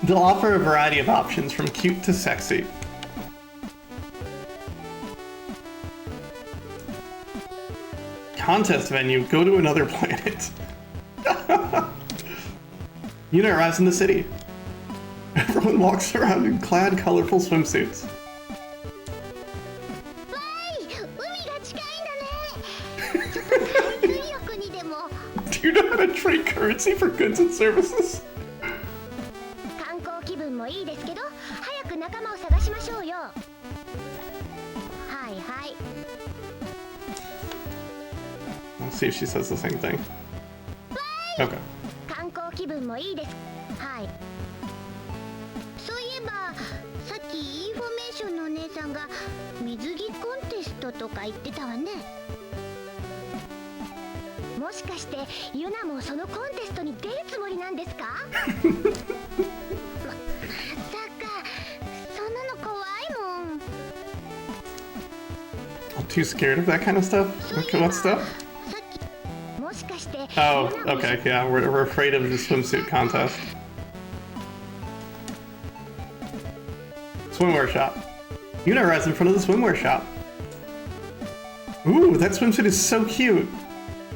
They'll offer a variety of options from cute to sexy. Contest venue, go to another planet. Yuna arrives in the city. Everyone walks around in clad, colorful swimsuits. Do you know how to trade currency for goods and services? Let's see if she says the same thing. Okay. 気分もいいです。はい。そういえばさっきインフォメーションのお姉さんが水着コンテストとか言ってたわね。もしかしてユナもそのコンテストに出るつもりなんですか？まさかそんなの怖いもん。Too scared of that kind of stuff? What stuff? Oh, okay, yeah, we're afraid of the swimsuit contest. Swimwear shop. Yuna arrives in front of the swimwear shop. Ooh, that swimsuit is so cute.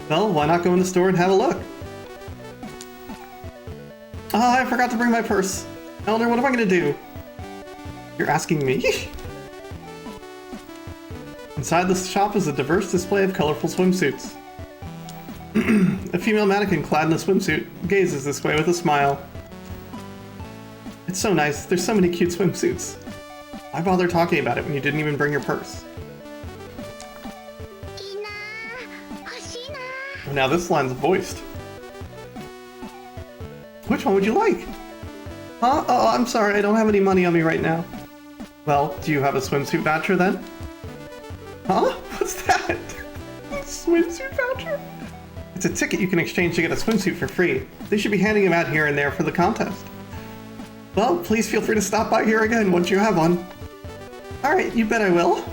Well, why not go in the store and have a look? Ah, I forgot to bring my purse. Elder, what am I gonna do? You're asking me? Inside the shop is a diverse display of colorful swimsuits. A female mannequin clad in a swimsuit gazes this way with a smile. It's so nice. There's so many cute swimsuits. Why bother talking about it when you didn't even bring your purse? Oh, now this line's voiced. Which one would you like? Huh? Oh, I'm sorry, I don't have any money on me right now. Well, do you have a swimsuit voucher then? Huh? What's that? Swimsuit voucher? It's a ticket you can exchange to get a swimsuit for free. They should be handing them out here and there for the contest. Well, please feel free to stop by here again once you have one. Alright, you bet I will.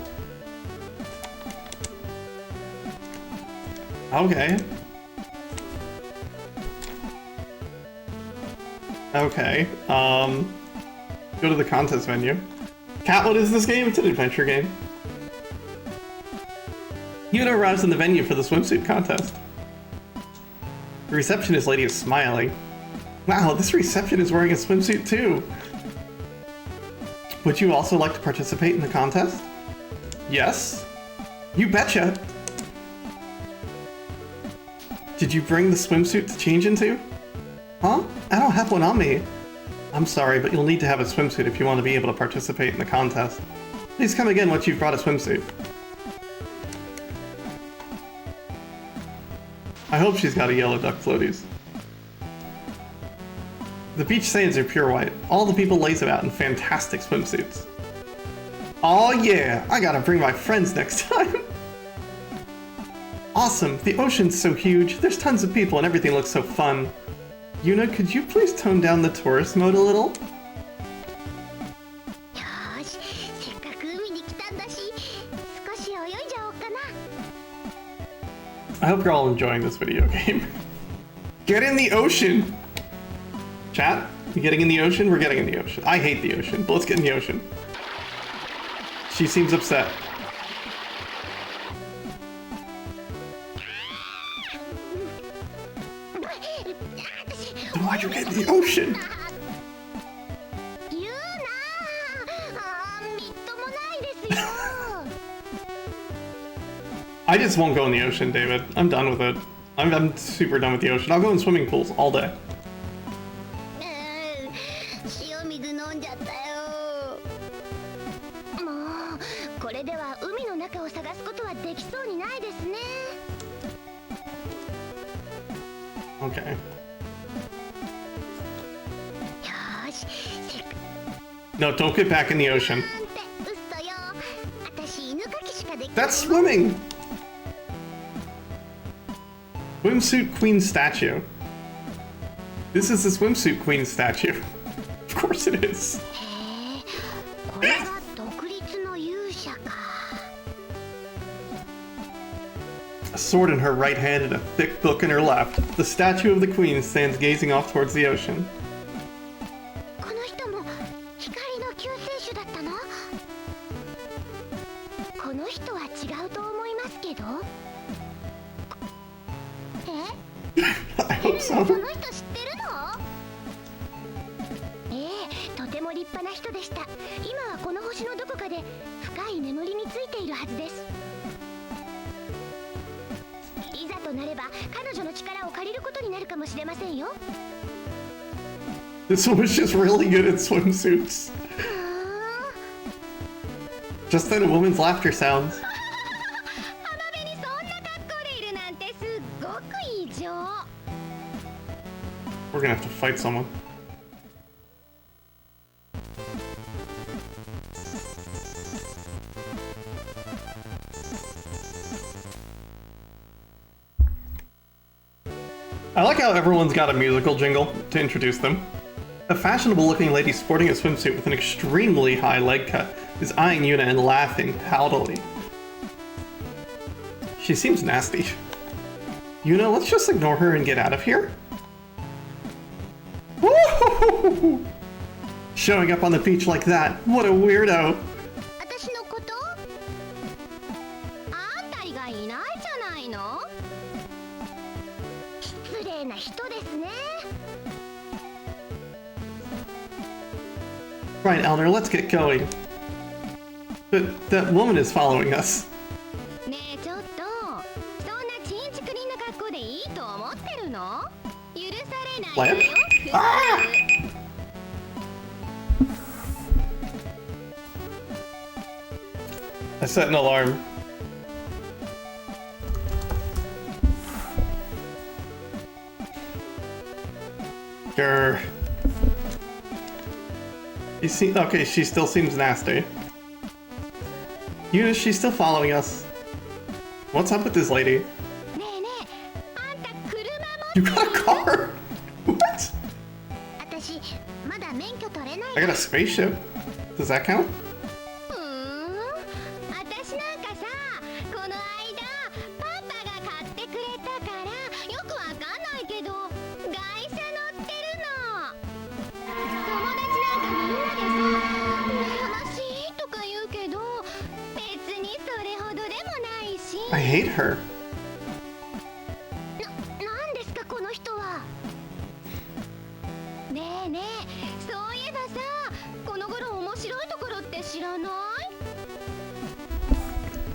Okay. Okay, go to the contest menu. Kat, what is this game? It's an adventure game. Yuna arrives in the venue for the swimsuit contest. The receptionist lady is smiling. Wow, this reception is wearing a swimsuit too. Would you also like to participate in the contest? Yes. You betcha. Did you bring the swimsuit to change into? Huh? I don't have one on me. I'm sorry, but you'll need to have a swimsuit if you want to be able to participate in the contest. Please come again once you've brought a swimsuit. I hope she's got a yellow duck floaties. The beach sands are pure white. All the people laze about in fantastic swimsuits. Aw yeah, I gotta bring my friends next time. Awesome, the ocean's so huge, there's tons of people and everything looks so fun. Yuna, could you please tone down the tourist mode a little? よーし、せっかく海に来たんだし、少し泳いじゃおうかな。 I hope you're all enjoying this video game. Get in the ocean! Chat, you getting in the ocean? We're getting in the ocean. I hate the ocean, but let's get in the ocean. She seems upset. Then why'd you get in the ocean? 言うなあ、みっともないですよ。 I just won't go in the ocean, David. I'm done with it. I'm super done with the ocean. I'll go in swimming pools all day. 塩水飲んじゃったよ。もうこれでは海の中を探すことはできそうにないですね。 Okay. よーし、せっか No, don't get back in the ocean. くって嘘よ。私犬かきしかできない。 That's swimming! Swimsuit Queen statue. This is the Swimsuit Queen statue. Of course it is. へえ、これが独立の勇者か。 A sword in her right hand and a thick book in her left. The statue of the queen stands gazing off towards the ocean. この人も光の救世主だったの？この人は違うと思いますけど。I hope そ so. の人知ってるの？ええ、とても立派な人でした。今はこの星のどこかで深い眠りについているはずです。いざとなれば彼女の力を借りることになるかもしれませんよ。 This was just really good at swimsuits. ふーん。 Just then a woman's laughter sounds. 浜辺にそんな格好でいるなんてすっごく異常。 We're gonna have to fight someone. I like how everyone's got a musical jingle to introduce them. A fashionable-looking lady sporting a swimsuit with an extremely high leg cut is eyeing Yuna and laughing haughtily. She seems nasty. Yuna, let's just ignore her and get out of here. Woo! Showing up on the beach like that, what a weirdo. 私のこと？あんた以外いないじゃないの？失礼な人ですね。 Right, Eleanor, let's get going. But that woman is following us. ねえちょっと、そんなチンチクリンな格好でいいと思ってるの？許されないわよ。 Ah! I set an alarm. Sure. Okay, she still seems nasty. Yuna, she's still following us. What's up with this lady? ねえねえ、あんた車持 You って got a る？ car? What? 私まだ免許取れない I got a spaceship. Does that count? 私なんかさ、この間パパが買ってくれたからよくわかんないけど外車乗ってるの。友達なんかみんなでさ、羨ましいとか言うけど別にそれほどでもないし。 I hate her. なんですかこの人は。ねえねえ、そういえばさ、この頃面白いところって知らない？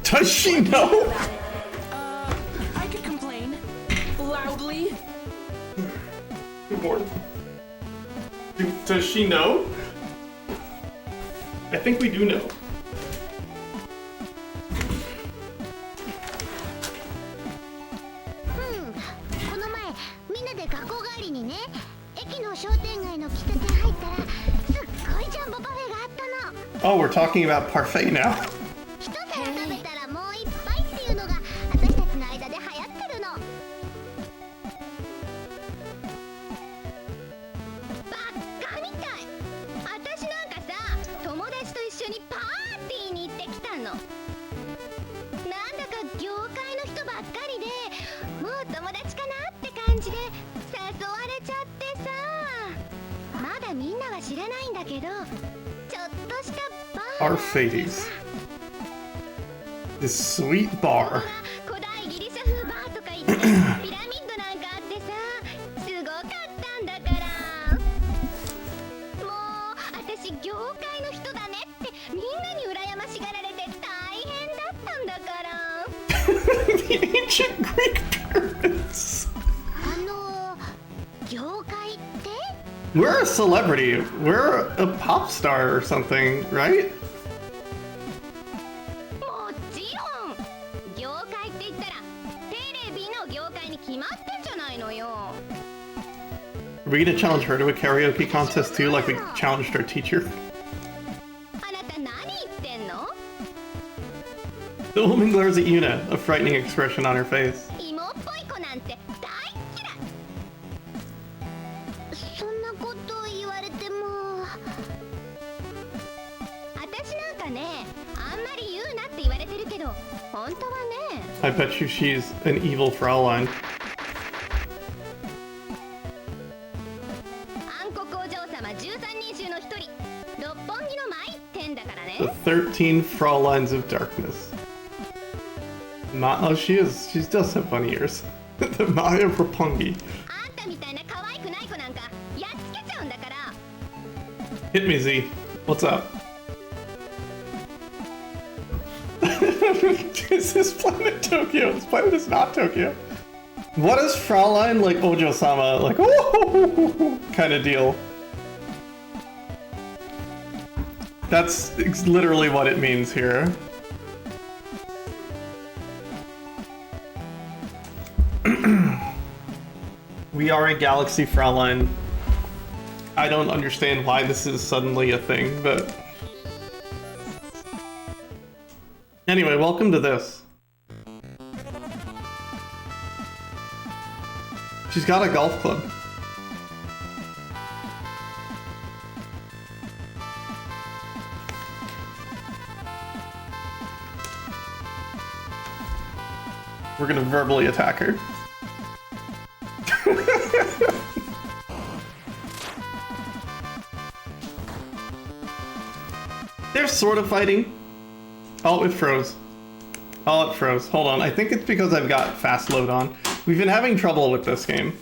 Does she know? I could complain. Loudly. Does she know? I think we do know. この前みんなで学校帰りにね、駅の商店街の喫茶店入ったらすっごいジャンボパフェがあったの。 Oh, we're talking about parfait now. 一皿食べたらもう一杯っていうのが私たちの間で流行ってるの。バカみたい。私なんかさ、友達と一緒にパーティーに行ってきたの。なんだか業界の人ばっかりで、もう友達かなって感じで誘われちゃってさ。まだみんなは知らないんだけど、ちょっとしたバーがあってさ。 This sweet bar. 古代ギリシャ風バーとか言ってピラミッドなんかあってさ、すごかったんだから。もう私業界の人だねってみんなに羨ましがられて大変だったんだから。 The ancient Greek pyramids. 業界って？ We're a celebrity. We're a pop star or something, right? もちろん業界って言ったらテレビの業界に決まってんじゃないのよ。 Are we gonna challenge her to a karaoke contest too, like we challenged our teacher? あなた何言ってんの？ The woman glares at Yuna, a frightening expression on her face. 芋っぽい子なんて大嫌い。そんなこと言われても。私なんかね、あんまり言うなって言われてるけど本当はね。 I bet you she's an evil Fraulein. 暗黒お嬢様13人衆の一人、六本木の舞天だから The ね。 13 Frauleins of Darkness. Oh, she does have bunny ears. The Maya Rapungi. あんたみたいな可愛くない子なんかやっつけちゃうんだから。 Hit me, Z. What's up? Is this planet Tokyo? This planet is not Tokyo. What is Fraulein like Ojo-sama? Like, oh, kind of deal. That's literally what it means here. We are a galaxy Fraulein. I don't understand why this is suddenly a thing, but... Anyway, welcome to this. She's got a golf club. We're gonna verbally attack her. They're sort of fighting. Oh, it froze. Oh, it froze. Hold on. I think it's because I've got fast load on. We've been having trouble with this game.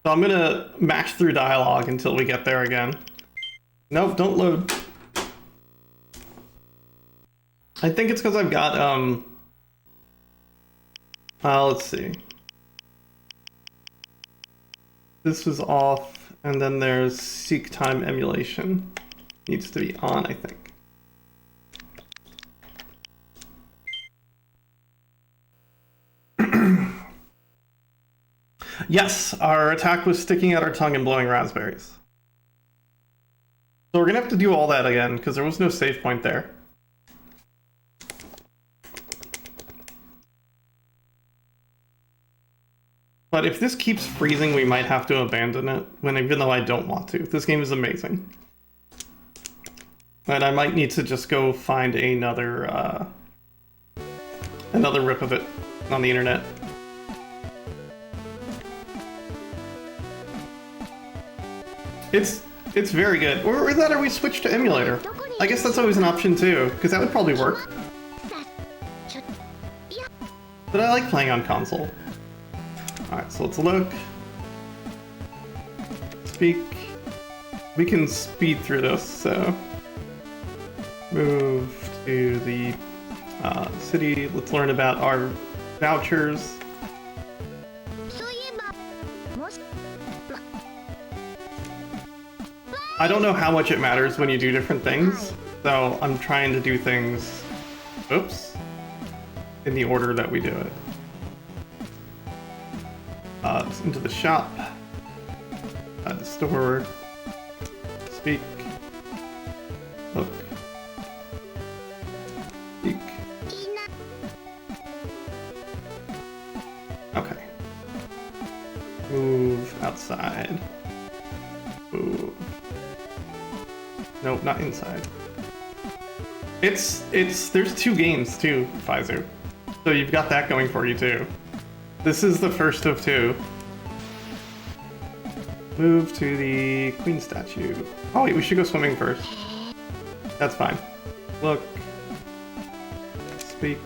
So I'm gonna mash through dialogue until we get there again. Nope, don't load. I think it's because I've got, let's see. This was off, and then there's seek time emulation. Needs to be on, I think. Yes, our attack was sticking out our tongue and blowing raspberries. So we're gonna have to do all that again, because there was no save point there. But if this keeps freezing, we might have to abandon it, even though I don't want to. This game is amazing. And I might need to just go find another rip of it on the internet. It's very good. Or that, or we switch to emulator. I guess that's always an option too, because that would probably work. But I like playing on console. Alright, so let's look. Speak. We can speed through this, so... Move to the city. Let's learn about our vouchers. I don't know how much it matters when you do different things, so I'm trying to do things, oops, in the order that we do it. Into the shop, the store, speak, look, speak. Okay. Move outside. Move. Nope, not inside. There's 2 games too, Pfizer. So you've got that going for you too. This is the first of 2. Move to the queen statue. Oh wait, we should go swimming first. That's fine. Look. Speak.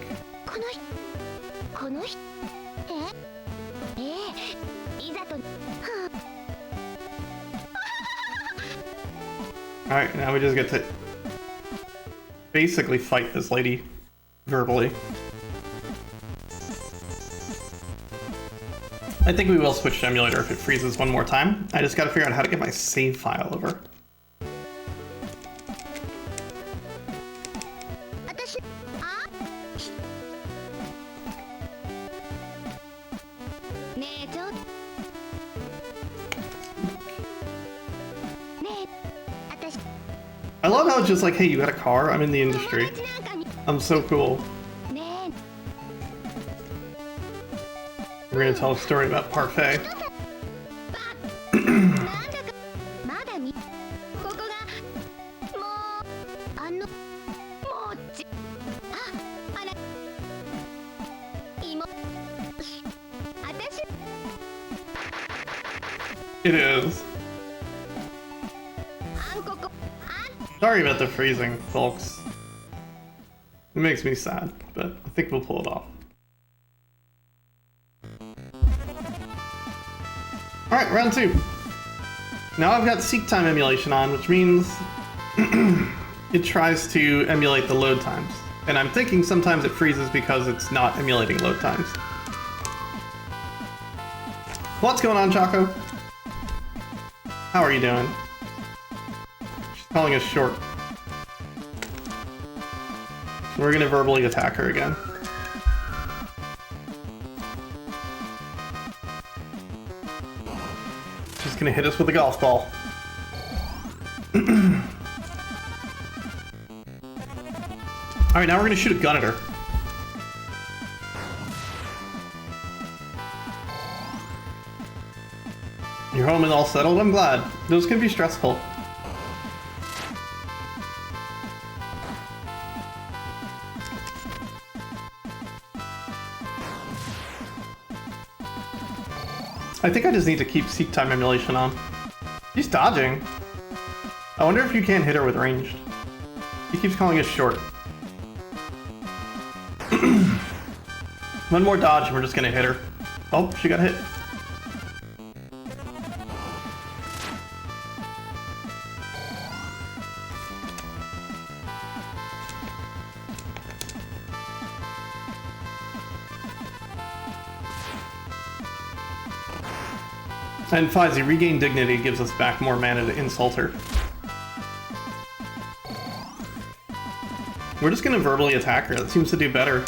Alright, now we just get to basically fight this lady verbally. I think we will switch to emulator if it freezes one more time. I just gotta figure out how to get my save file over. I love how it's just like, hey, you got a car? I'm in the industry. I'm so cool. We're gonna tell a story about Parfait. It is. Sorry about the freezing, folks. It makes me sad, but I think we'll pull it off. Alright, round 2. Now I've got seek time emulation on, which means it tries to emulate the load times. And I'm thinking sometimes it freezes because it's not emulating load times. What's going on, Choco? How are you doing? She's calling us short. We're gonna verbally attack her again. She's gonna hit us with a golf ball. Alright, now we're gonna shoot a gun at her. You're home and all settled? I'm glad. Those can be stressful. I think I just need to keep seek time emulation on. He's dodging. I wonder if you can't hit her with ranged. He keeps calling us short. One more dodge and we're just gonna hit her. Oh, she got hit. And Fuzzy, regain dignity gives us back more mana to insult her. We're just gonna verbally attack her. That seems to do better.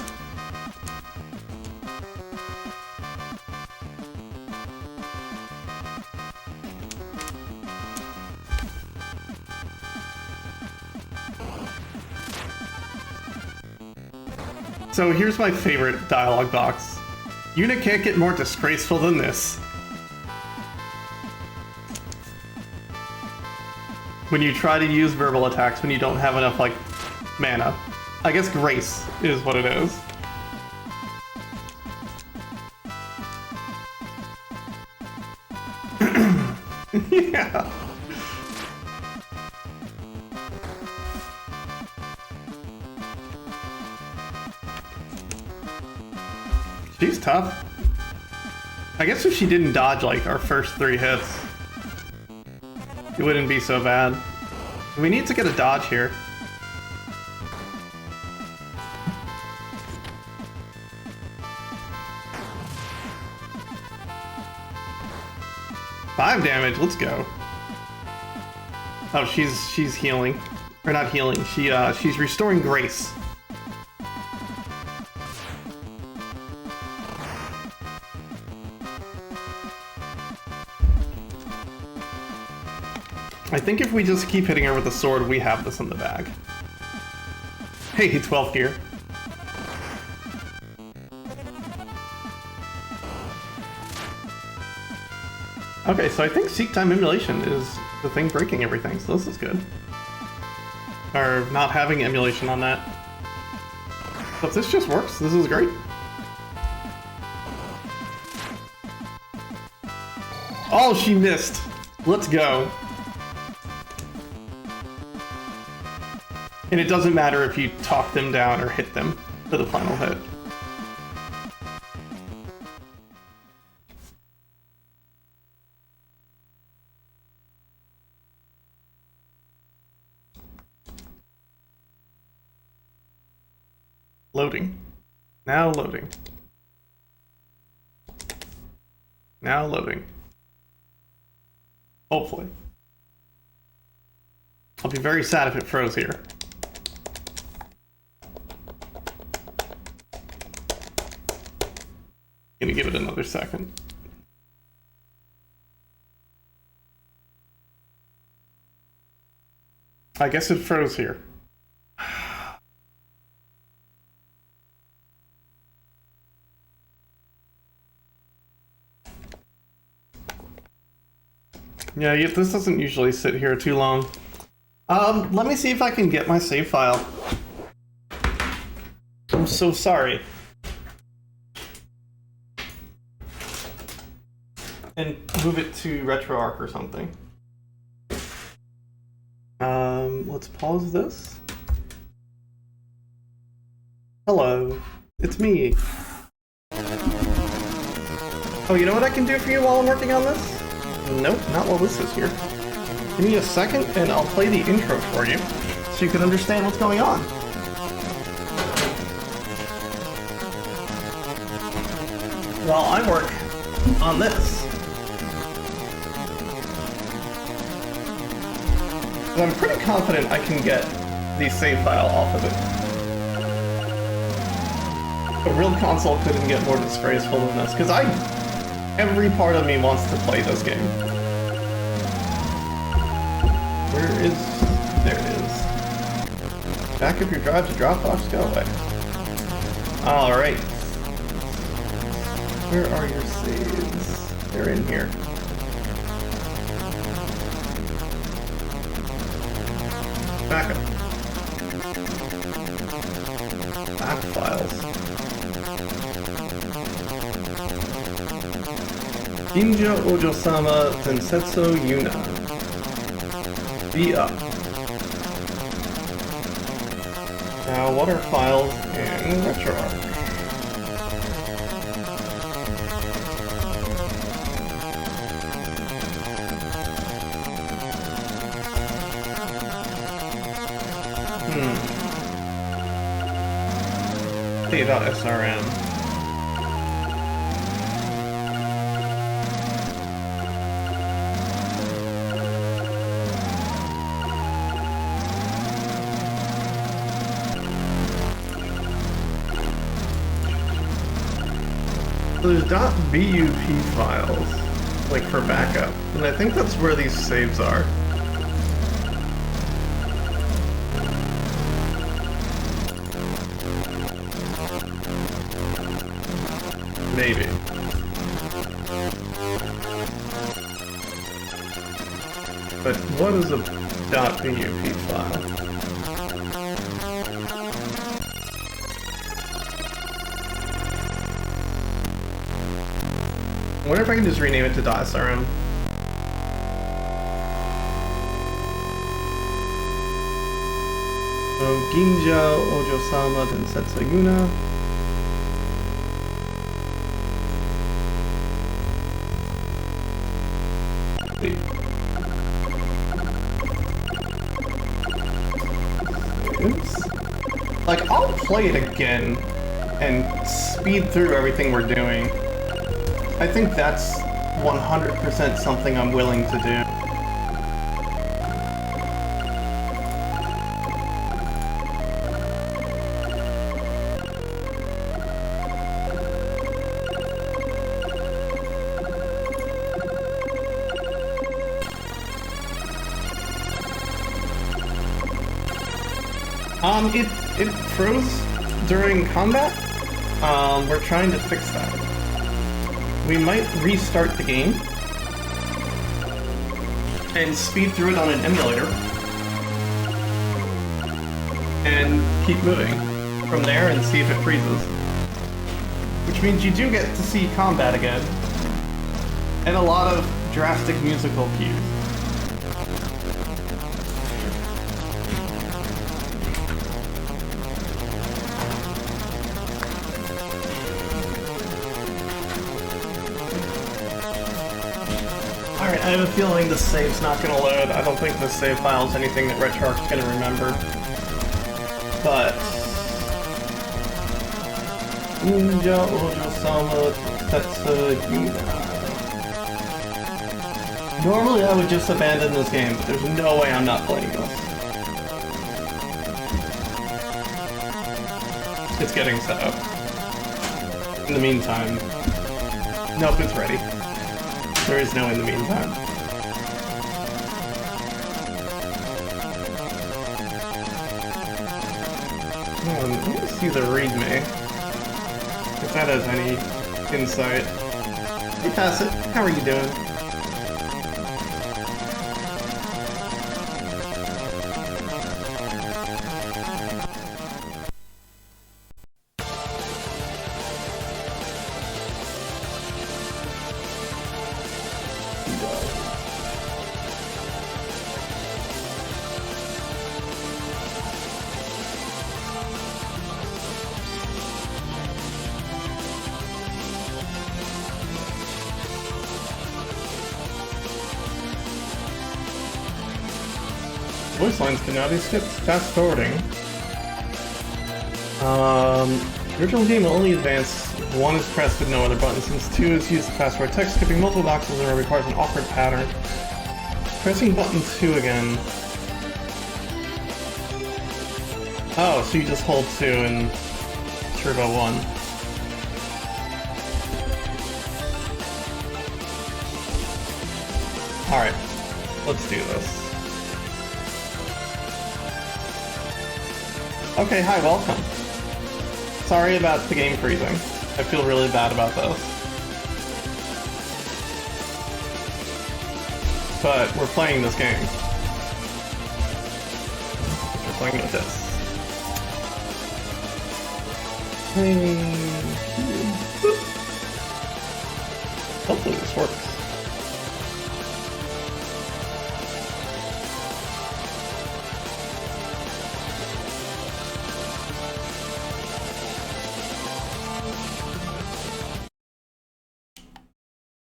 So here's my favorite dialogue box. Yuna can't get more disgraceful than this. When you try to use verbal attacks when you don't have enough, like, mana. I guess grace is what it is. Yeah. She's tough. I guess if she didn't dodge, like, our first 3 hits, it wouldn't be so bad. We need to get a dodge here. Five damage, let's go. Oh, she's healing. Or not healing, she's restoring grace. I think if we just keep hitting her with the sword, we have this in the bag. Hey, 12th gear. Okay, so I think Seek Time Emulation is the thing breaking everything, so this is good. Or not having emulation on that. So if this just works, this is great. Oh, she missed. Let's go. And it doesn't matter if you talk them down or hit them for the final hit. Loading. Now loading. Now loading. Hopefully. I'll be very sad if it froze here. Gonna give it another second. I guess it froze here. Yeah, this doesn't usually sit here too long. Let me see if I can get my save file. I'm so sorry. And move it to RetroArch or something. Let's pause this. Hello, it's me. Oh, you know what I can do for you while I'm working on this? Nope, not while this is here. Give me a second and I'll play the intro for you so you can understand what's going on. While I work on this. So I'm pretty confident I can get the save file off of it. A real console couldn't get more disgraceful than this, because every part of me wants to play this game. There it is. Back up your drive to Dropbox, go away. Alright. Where are your saves? They're in here. Backup. Back files. Ginja Ojo-sama Densetsu Yuna. Be up. Now, what are files in RetroArch? Data.srm. So there's .bup files, like for backup, and I think that's where these saves are. Maybe. But what is a .pup file? I wonder if I can just rename it to .srm. So, Ginja Ojo-sama Densetsu Yuna. Oops. Like, I'll play it again and speed through everything we're doing. I think that's 100% something I'm willing to do. It froze during combat. We're trying to fix that. We might restart the game and speed through it on an emulator and keep moving from there and see if it freezes. Which means you do get to see combat again and a lot of drastic musical cues. I have a feeling the save's not going to load. I don't think the save file is anything that RetroArch's going to remember. But... Ninja Ojo-sama Tetsu Yuna. Normally I would just abandon this game, but there's no way I'm not playing this. It's getting set up. In the meantime... Nope, it's ready. There is no in the meantime. Let me see the readme. If that has any insight. Hey Tacit, how are you doing? Voice lines can now be skipped. Fast forwarding. Original game will only advance 1 is pressed with no other button, since 2 is used to fast forward text. Skipping multiple boxes requires an awkward pattern. Pressing button 2 again. Oh, so you just hold 2 in Turbo 1. Alright, let's do this. Okay, hi, welcome. Sorry about the game freezing. I feel really bad about this. But we're playing this game. We're playing with this. Hopefully this works.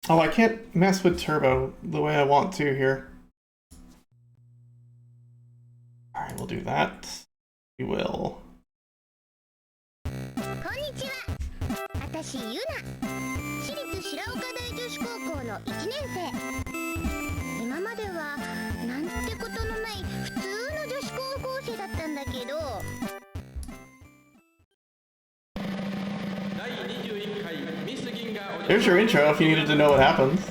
Oh, I can't mess with Turbo the way I want to here. Alright, we'll do that. We will. こんにちは。私ユナ。私立白岡大女子高校の1年生。今まではなんてことのない普通の女子高校生だったんだけど。 Here's your intro if you needed to know what happens.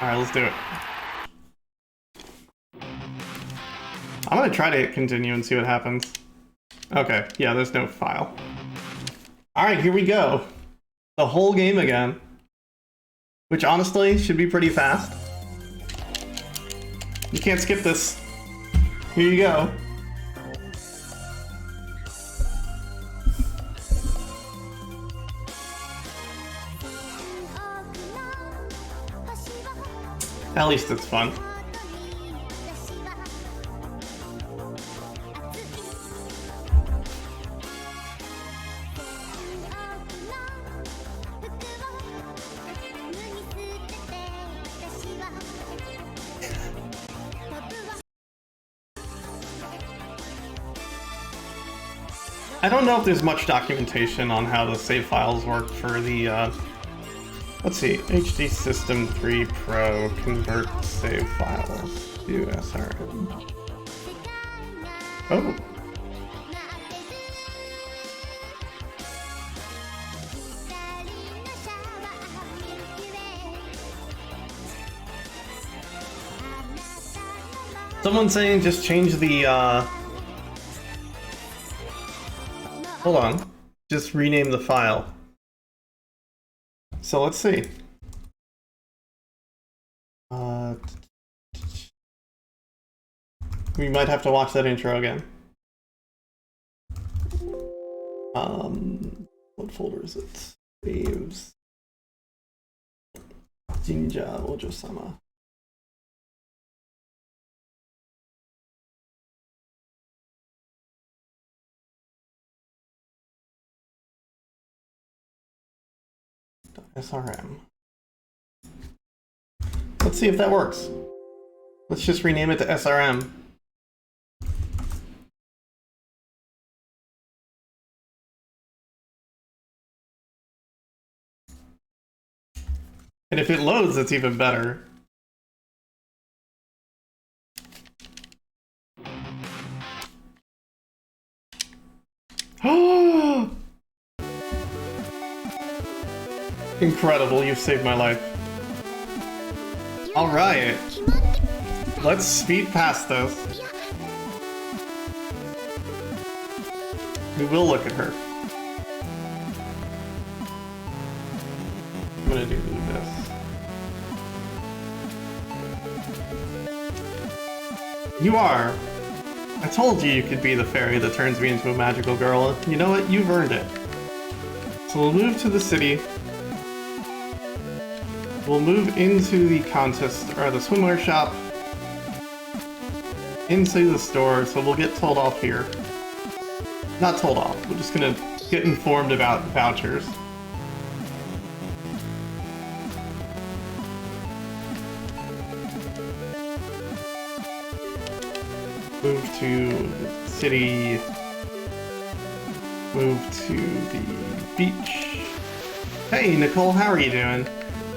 Alright, let's do it. I'm gonna try to hit continue and see what happens. Okay, yeah, there's no file. Alright, here we go. The whole game again. Which honestly should be pretty fast. You can't skip this. Here you go. At least it's fun. I don't know if there's much documentation on how the save files work for the, let's see, HD System 3 Pro convert save files to SRM. Oh. Someone's saying just change the, hold on. Just rename the file. So let's see. We might have to watch that intro again. What folder is it? Saves. Jinja Ojo-sama. SRM. Let's see if that works. Let's just rename it to SRM. And if it loads, it's even better. Incredible, you've saved my life. Alright. Let's speed past this. We will look at her. I'm gonna do this. You are. I told you you could be the fairy that turns me into a magical girl. You know what? You've earned it. So we'll move to the city. We'll move into the contest, or the swimwear shop, into the store, so we'll get told off here. Not told off, we're just gonna get informed about vouchers. Move to the city. Move to the beach. Hey Nicole, how are you doing?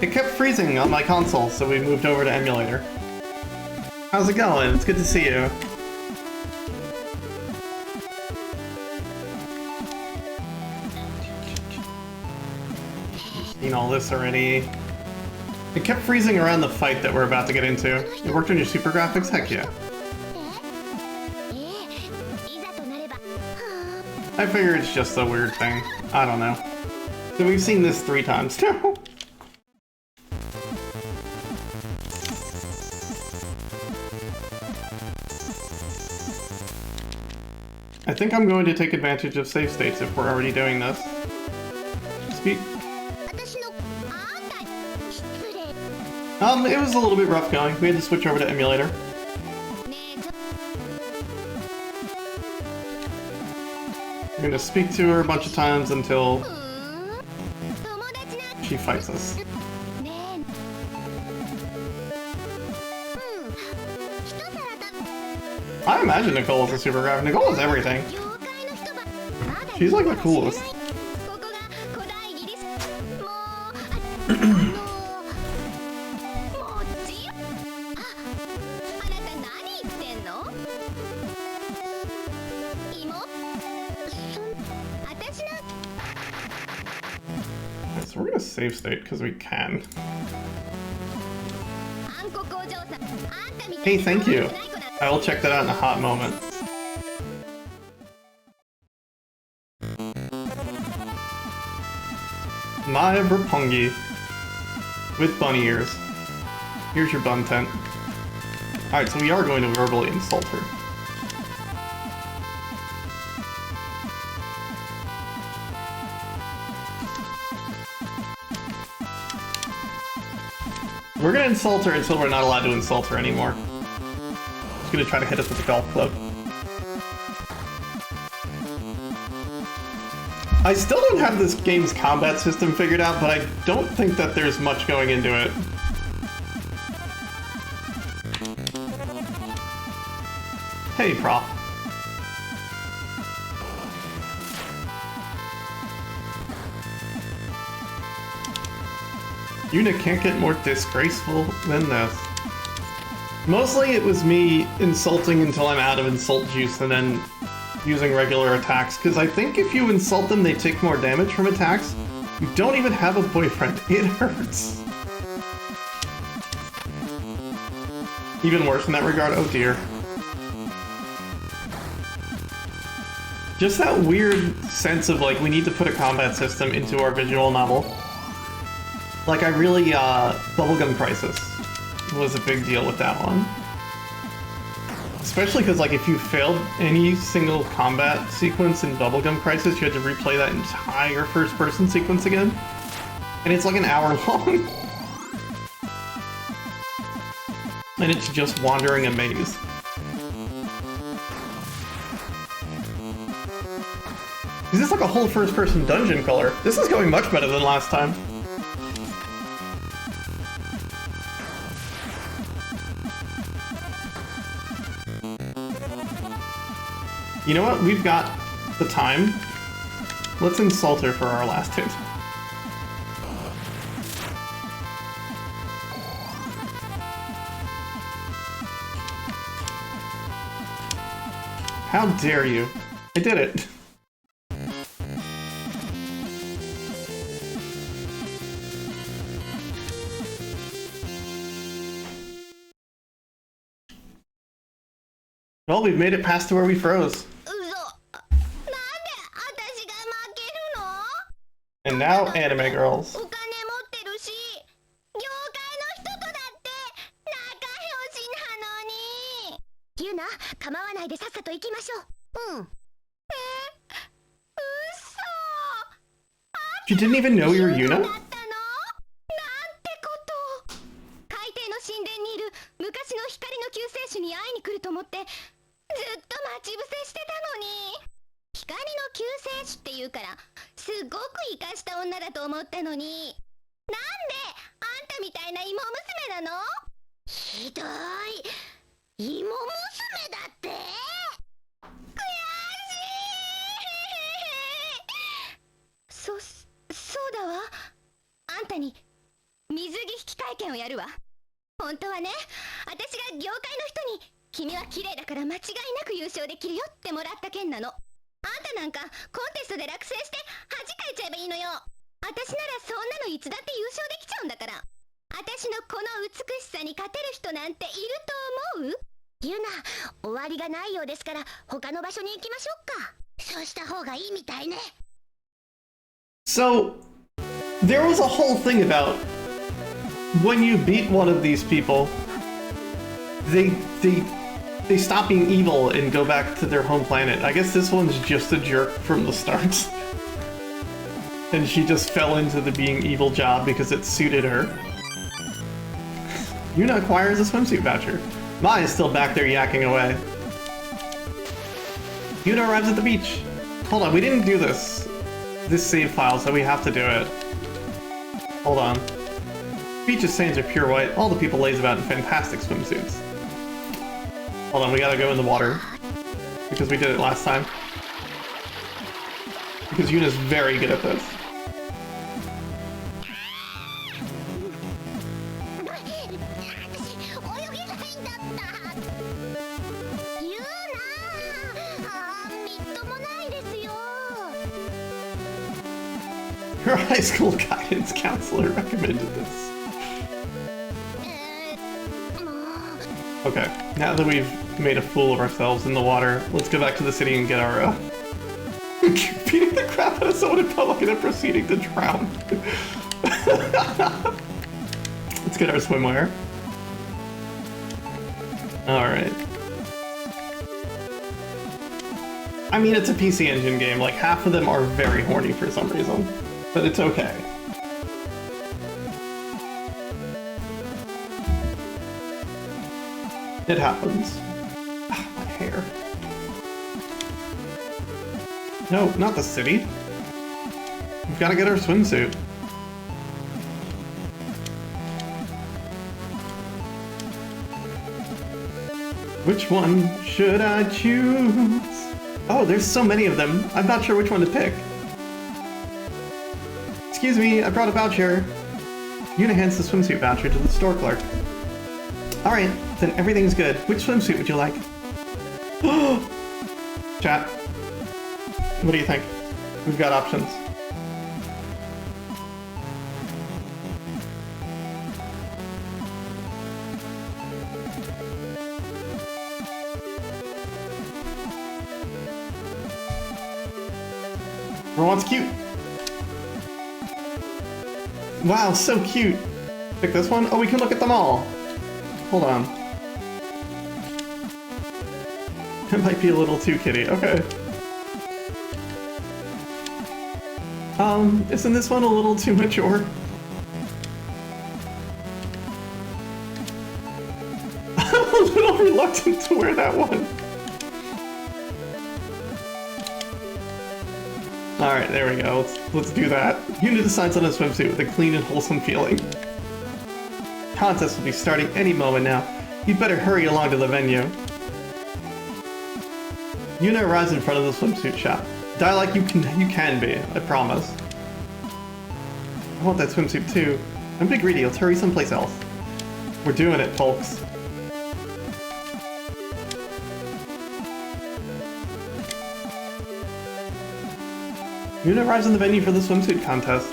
It kept freezing on my console, so we moved over to emulator. How's it going? It's good to see you. You've seen all this already. It kept freezing around the fight that we're about to get into. It worked on your Turbografx? Heck yeah. I figure it's just a weird thing. I don't know. So we've seen this 3 times now. I think I'm going to take advantage of save states if we're already doing this. Speak. It was a little bit rough going. We had to switch over to emulator. I'm gonna speak to her a bunch of times until she fights us. I imagine Nicole is a super graphic. Nicole is everything. She's like the coolest. So we're gonna save state because we can. Hey, thank you. I will check that out in a hot moment. My Rapungi. With bunny ears. Here's your bun tent. Alright, so we are going to verbally insult her. We're gonna insult her until we're not allowed to insult her anymore. She's gonna try to hit us with a golf club. I still don't have this game's combat system figured out, but I don't think that there's much going into it. Hey, Prop. Yuna can't get more disgraceful than this. Mostly it was me insulting until I'm out of insult juice and then using regular attacks, because I think if you insult them, they take more damage from attacks. You don't even have a boyfriend. It hurts. Even worse in that regard. Oh dear. Just that weird sense of like, we need to put a combat system into our visual novel. Like I really, Bubblegum Crisis was a big deal with that one. Especially because, like, if you failed any single combat sequence in Bubblegum Crisis, you had to replay that entire first-person sequence again. And it's like an hour long. And it's just wandering a maze. Is this like a whole first-person dungeon color? This is going much better than last time. You know what? We've got the time. Let's insult her for our last hit. How dare you? I did it. Well, we've made it past to where we froze. And now, anime girls. Yuna, 構わないでさっさと行きましょう。うん。You didn't even know you were Yuna? なんてこと。海底の神殿にいる昔の光の救世主に会いに来ると思ってずっと待ち伏せしてたのに。光の救世主って言うからすごく生かした女だと思ったのに、なんであんたみたいな芋娘なの？ひどい。芋娘だって？悔しい。そうだわ。あんたに水着引き体験をやるわ。本当はね、私が業界の人に君は綺麗だから間違いなく優勝できるよってもらった件なの。あんたなんかコンテストで落選して恥かいちゃえばいいのよ。私ならそんなのいつだって優勝できちゃうんだから。私のこの美しさに勝てる人なんていると思う？ユナ、終わりがないようですから他の場所に行きましょうか。そうした方がいいみたいね。So, there was a whole thing about when you beat one of these people, they stop being evil and go back to their home planet. I guess this one's just a jerk from the start. And she just fell into the being evil job because it suited her. Yuna acquires a swimsuit voucher. Mai is still back there yakking away. Yuna arrives at the beach. Hold on, we didn't do this save file, so we have to do it. Hold on. Beach's sands are pure white. All the people laze about in fantastic swimsuits. Hold on, we gotta go in the water. Because we did it last time. Because Yuna's very good at this. Her high school guidance counselor recommended this. Okay, now that we've made a fool of ourselves in the water, let's go back to the city and get our, beating the crap out of someone in public and then proceeding to drown. Let's get our swimwear. Alright. I mean, it's a PC Engine game, like half of them are very horny for some reason, but it's okay. It happens. My hair. No, not the city. We've got to get our swimsuit. Which one should I choose? Oh, there's so many of them. I'm not sure which one to pick. Excuse me, I brought a voucher. Yuna hands the swimsuit voucher to the store clerk. Alright, then everything's good. Which swimsuit would you like? Chat. What do you think? We've got options. Everyone's cute. Wow, so cute. Pick this one? Oh, we can look at them all. Hold on. It might be a little too kitty. Okay. Isn't this one a little too mature? I'm a little reluctant to wear that one. Alright, there we go. Let's do that. Yuna decides on a swimsuit with a clean and wholesome feeling. Contest will be starting any moment now. You'd better hurry along to the venue. Yuna arrives in front of the swimsuit shop. Die like you can be, I promise. I want that swimsuit too. Don't be greedy, let's hurry someplace else. We're doing it, folks. Yuna arrives in the venue for the swimsuit contest.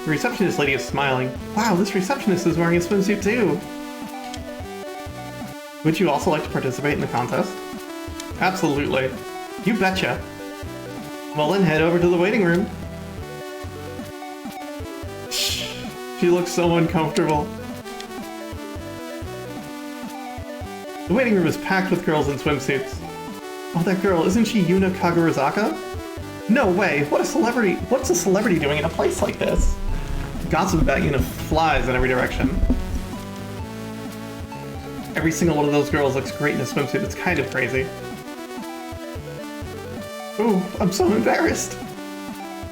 The receptionist lady is smiling. Wow, this receptionist is wearing a swimsuit too! Would you also like to participate in the contest? Absolutely. You betcha. Well then, head over to the waiting room. She looks so uncomfortable. The waiting room is packed with girls in swimsuits. Oh, that girl, isn't she Yuna Kagurazaka? No way, what a celebrity! What's a celebrity doing in a place like this? Gossip about Yuna flies in every direction. Every single one of those girls looks great in a swimsuit, it's kind of crazy. Ooh, I'm so embarrassed!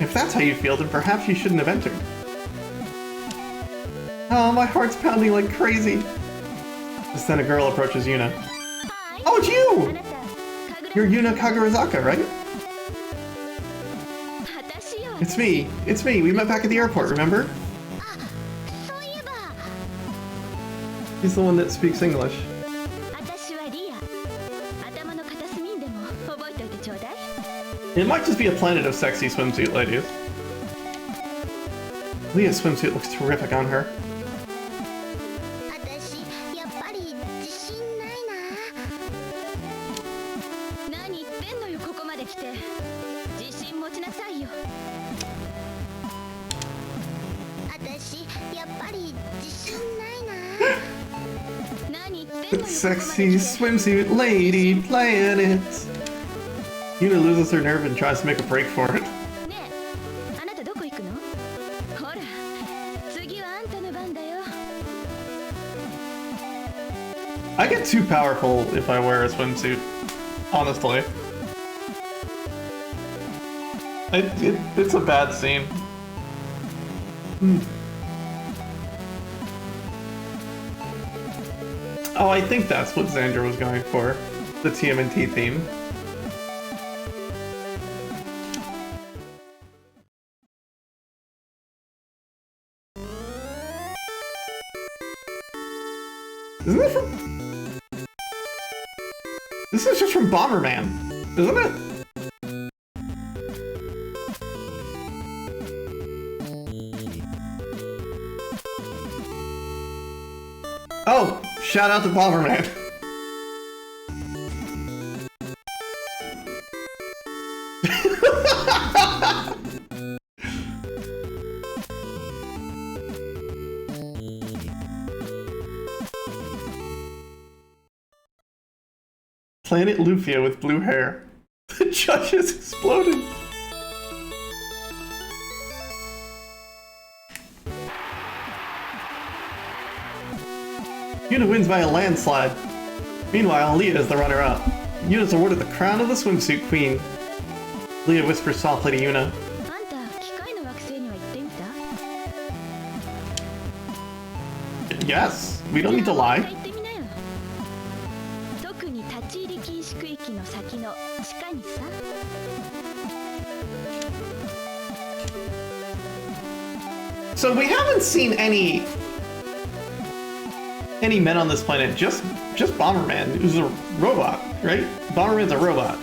If that's how you feel, then perhaps you shouldn't have entered. Oh, my heart's pounding like crazy! Just then a girl approaches Yuna. Oh, it's you! You're Yuna Kagurazaka, right? It's me, we met back at the airport, remember? He's the one that speaks English. It might just be a planet of sexy swimsuit ladies. Leah's swimsuit looks terrific on her. Sexy swimsuit lady playing it. Yuna loses her nerve and tries to make a break for it. I get too powerful if I wear a swimsuit, honestly. It's a bad scene. Oh, I think that's what Xander was going for. The TMNT theme. Isn't it from... This is just from Bomberman, isn't it? Oh, Shout out to Bomberman. Planet Lufia with blue hair. The judge is exploding. Yuna wins by a landslide. Meanwhile, Leah is the runner-up. Yuna's awarded the crown of the swimsuit queen. Leah whispers softly to Yuna. あんた機械の惑星には行ってみた？ Yes, we don't need to lie. 行ってみなよ。特に立ち入り禁止区域の先の地下にさ。 So we haven't seen any men on this planet, just Bomberman, who's a robot, right? Bomberman's a robot.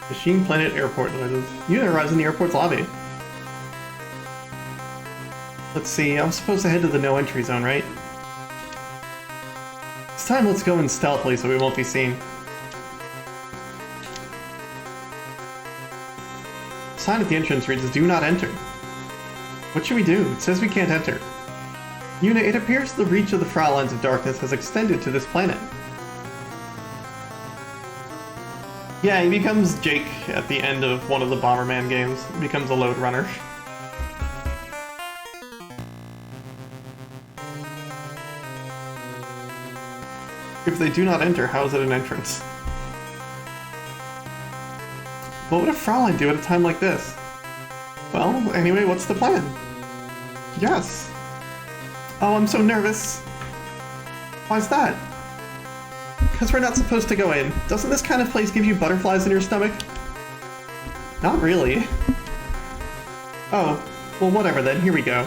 Machine Planet Airport noises. Yuna arrives in the airport's lobby. Let's see, I'm supposed to head to the no entry zone, right? This time let's go in stealthily so we won't be seen. Sign at the entrance reads, do not enter. What should we do? It says we can't enter. Yuna, it appears the reach of the Fraulein's of Darkness has extended to this planet. Yeah, he becomes Jake at the end of one of the Bomberman games. He becomes a load runner. If they do not enter, how is it an entrance? What would a Fraulein do at a time like this? Well, anyway, what's the plan? Yes. Oh, I'm so nervous. Why's that? Because we're not supposed to go in. Doesn't this kind of place give you butterflies in your stomach? Not really. Oh, well whatever then, here we go.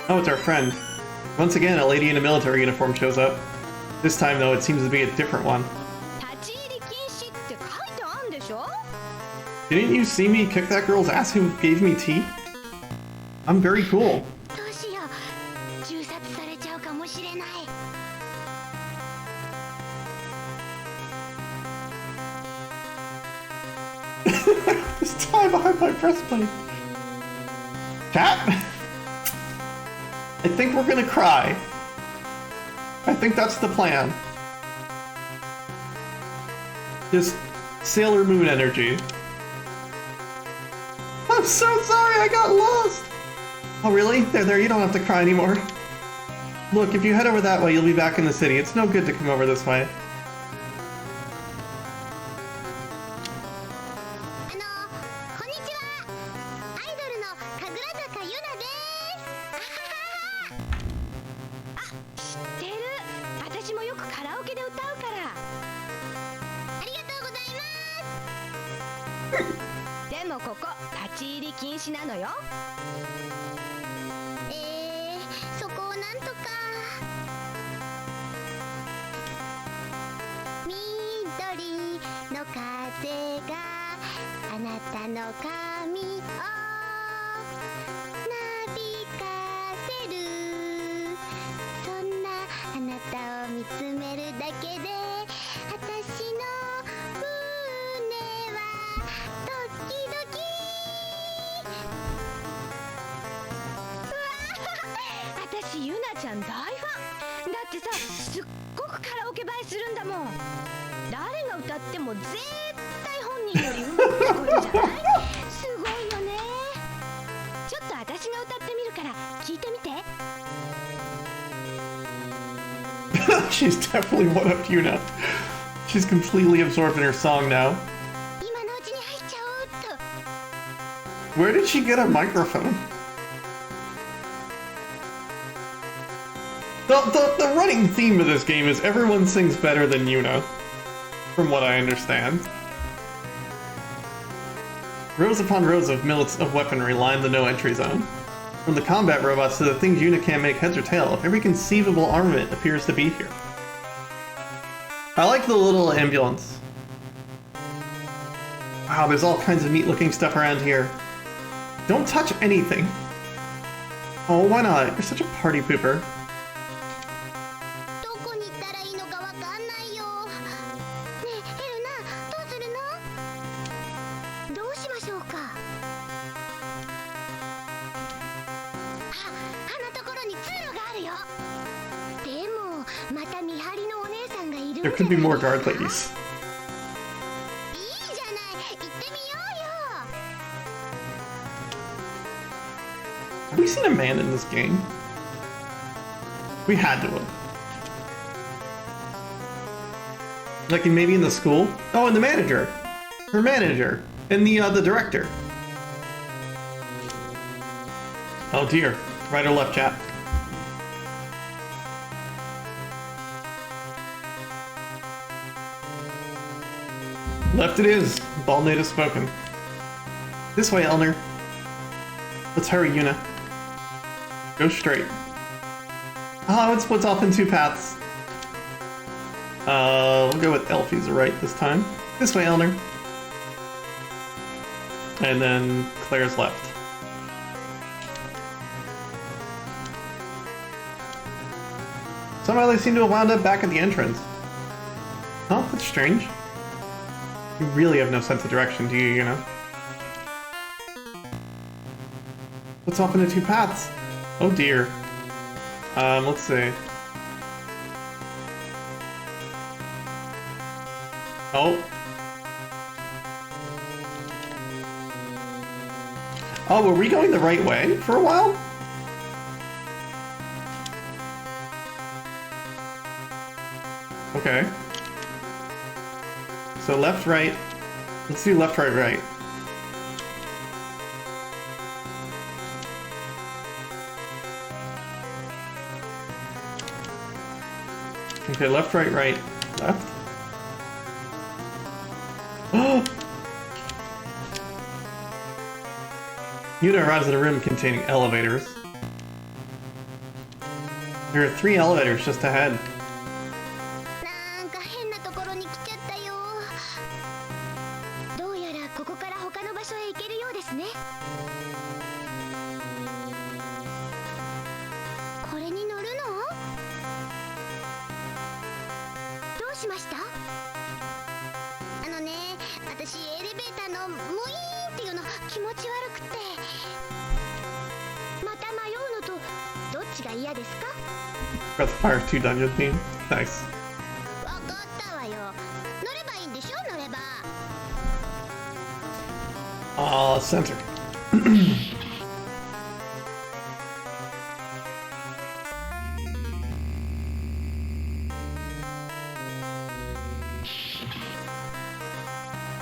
Oh, it's our friend. Once again, a lady in a military uniform shows up. This time, though, it seems to be a different one. Didn't you see me kick that girl's ass who gave me tea? I'm very cool. どうしよう。銃殺されちゃうかもしれない。 This time behind my breastplate. Cat? I think we're gonna cry. I think that's the plan. Just Sailor Moon energy. I'm so sorry, I got lost! Oh really? There, you don't have to cry anymore. Look, if you head over that way, you'll be back in the city. It's no good to come over this way. こんにちは。アイドルの神楽坂ゆなです。知ってる。私もよくカラオケで歌うから。ありがとうございます。でもここ立ち入り禁止なのよ。そこをなんとか。緑の風があなたの髪をなびかせる。そんなあなたを見つめるだけで私の胸はドキドキ。私ゆなちゃん大ファンだってさ、すっごくカラオケ映えするんだもん。誰が歌っても絶対本人よりうまく聞こえるじゃない。すごいよね。ちょっと私が歌ってみるから聞いてみて。She's definitely one up Yuna. She's completely absorbed in her song now. 今のうちに入っちゃおうっと。 Where did she get a microphone? The running theme of this game is everyone sings better than Yuna, from what I understand. Rows upon rows of millets of weaponry line the no-entry zone. From the combat robots to the things Yuna can't make heads or tail, every conceivable armament appears to be here. I like the little ambulance. Wow, there's all kinds of neat looking stuff around here. Don't touch anything. Oh, why not? You're such a party pooper. どこに行ったらいいのかわかんないよ。ねえ、エルナ、どうするの？どうしましょうか。あのところに通路があるよ。でも、また見張りのお姉さんがいるんじゃない There could be more guard ladies. いいじゃない、行ってみようよ。Have we seen a man in this game? We had to have. Like maybe in the school? Oh, and the manager. Her manager. And the director. Oh dear. Right or left, chat? Left it is. Bald native spoken. This way, Elner. Let's hurry, Yuna. Go straight. Oh, it splits off in two paths. We'll go with Elfie's right this time. This way, Elner. And then Claire's left. Somehow they seem to have wound up back at the entrance. Huh? That's strange. You really have no sense of direction, do you, Yuna? What's off into two paths? Oh dear. Let's see. Oh. Oh, were we going the right way for a while? Okay. So left, right. Let's do left, right, right. Okay, left, right, right, left. Oh! Yuna arrives in a room containing elevators. There are 3 elevators just ahead. なんか変なところに来ちゃったよ。どうやらここから他の場所へ行けるようですね。これに乗るの？どうしました？あのね、私エレベーターのムイーンっていうの気持ち悪くて。また迷うのとどっちが嫌ですか？ Got the Fire 2 dungeon theme. Nice. わかったわよ。乗ればいいんでしょ、乗れば。Center.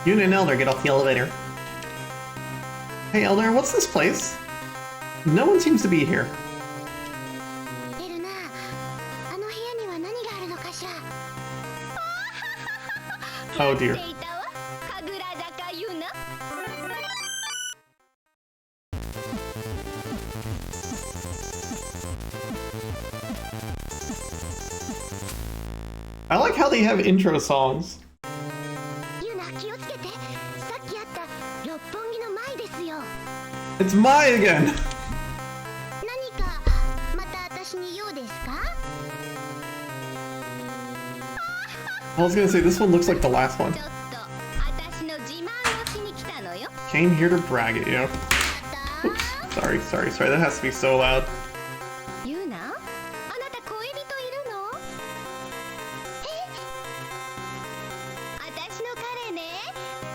Yuna and Elder get off the elevator. Hey Elder, what's this place? No one seems to be here. エルナ、あの部屋には何があるのかしら。 Oh dear. ていたわ、神楽坂ユナ。 I like how they have intro songs. ユナ、気をつけて。さっきあった六本木の前ですよ。 It's Mai again! 何かまた私に用ですか？ I was gonna say, this one looks like the last one. ちょっと私の自慢をしに来たのよ。 Came here to brag at you. また？ Oops. Sorry. That has to be so loud. ユナ、あなた恋人いるの？私の彼ね、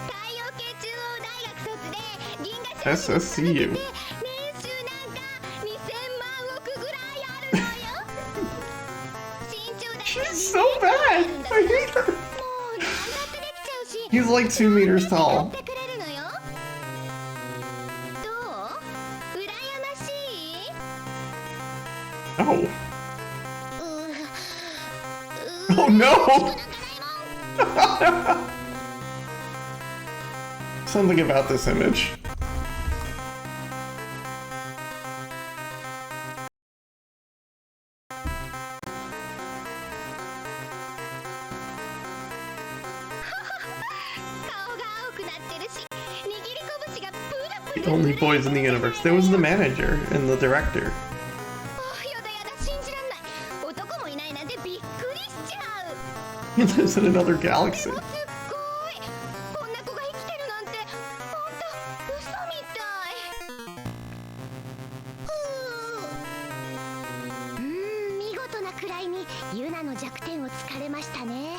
太陽系中央大学卒で銀河商人を SSCU. 年収なんか2000万億ぐらいあるのよ。身長だけ She's so bad! I hate her! もう何だってできちゃうし。 He's like 2 meters や tall. ってくれるのよ。どう？羨ましい？ Oh. う Oh no! なんかないもん。 Something about this image. くなってるし、握り拳がプルプ The ル only boys in the universe. There was the manager and the director. やだやだ、信じらんない。男もいないなんてびっくりしちゃう。 He lives in another galaxy. すっごい。こんな子が生きてるなんて、ほんと嘘みたい。見事なくらいにユナの弱点を突かれましたね。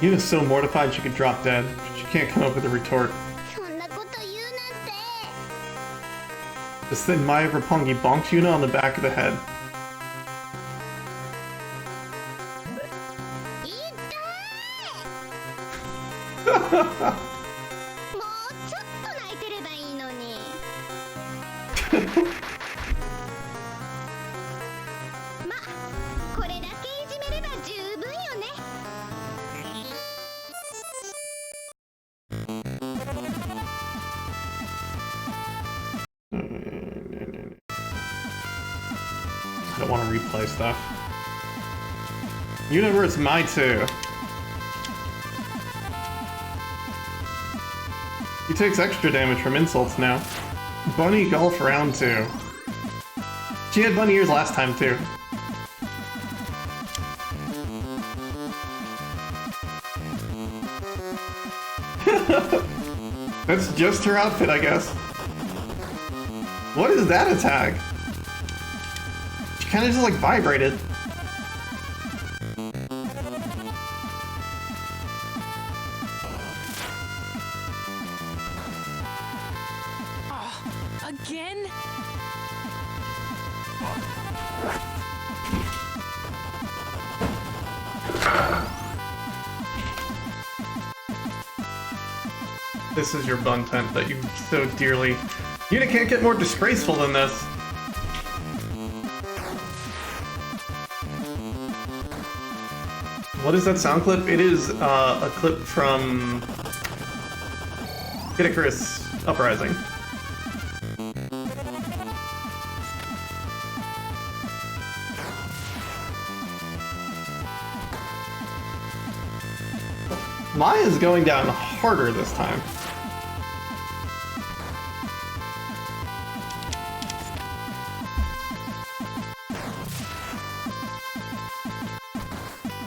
Yuna's so mortified she could drop dead. She can't come up with a retort. そんなこと言うなんて。 Just then Maya Rapungi bonks Yuna on the back of the head. もうちょっと泣いてればいいのに。ま、これだけいじめれば十分よね。 I don't want to replay stuff. Universe My 2. He takes extra damage from insults now. Bunny Golf Round 2. She had bunny ears last time too. That's just her outfit, I guess. What is that attack? She kind of just like vibrated. Again? This is your bun tent that you so dearly... Yuna can't get more disgraceful than this. What is that sound clip? It is a clip from Kid Icarus Uprising. Maya's going down harder this time.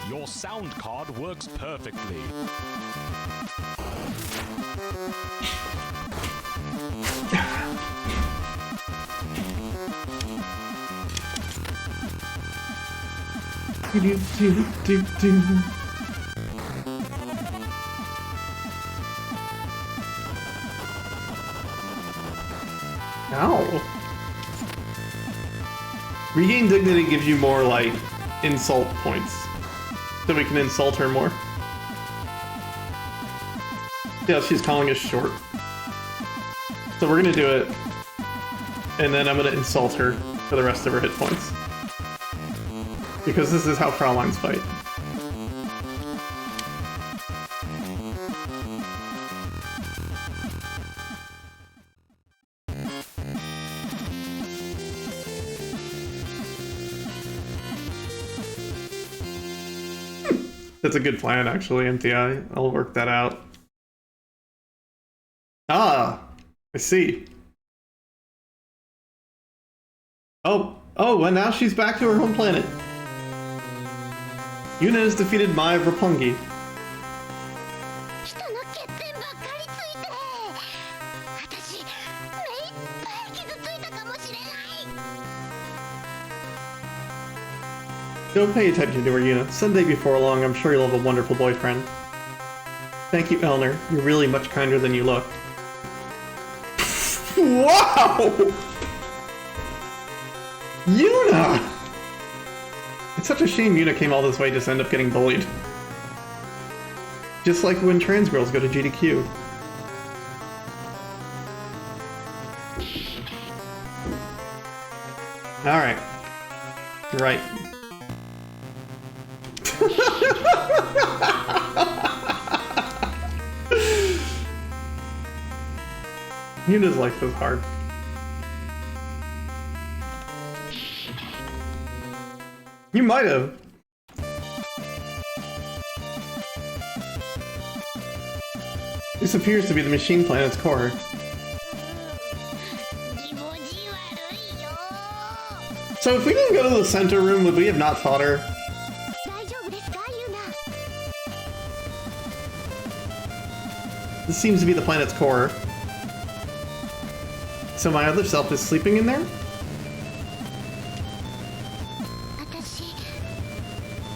Your sound card works perfectly. Ow. Regain Dignity gives you more, like, insult points. So we can insult her more. Yeah, she's calling us short. So we're gonna do it. And then I'm gonna insult her for the rest of her hit points. Because this is how Frauleins fight. That's a good plan, actually, MTI. I'll work that out. Ah, I see. Oh, and now she's back to her home planet. Yuna has defeated Maya Rapungi. 人の欠点ばっかりついて、私目いっぱい傷ついたかもしれない。 Don't pay attention to her, Yuna. Someday before long, I'm sure you'll have a wonderful boyfriend. Thank you, Elner. You're really much kinder than you look. Wow! Yuna! It's such a shame Yuna came all this way just to end up getting bullied. Just like when trans girls go to GDQ. Alright. Right. Yuna's life is hard. You might have. This appears to be the machine planet's core. 気持ち悪いよ。 So if we didn't go to the center room, would we have not fought her? 大丈夫ですか、ユナ。 This seems to be the planet's core. So my other self is sleeping in there? 私、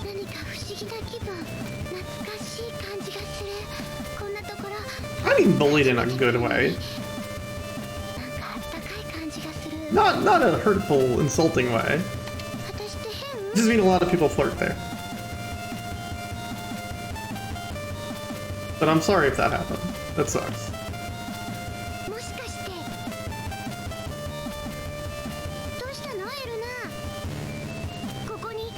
何か不思議な気分、懐かしい感じがする。こんなところ、 I mean bullied in a good way. なんかあったかい感じがする。 Not a hurtful, insulting way. 私って変？ Just mean a lot of people flirt there. But I'm sorry if that happened. That sucks. もしかして。どうしたの、エルナ？ここに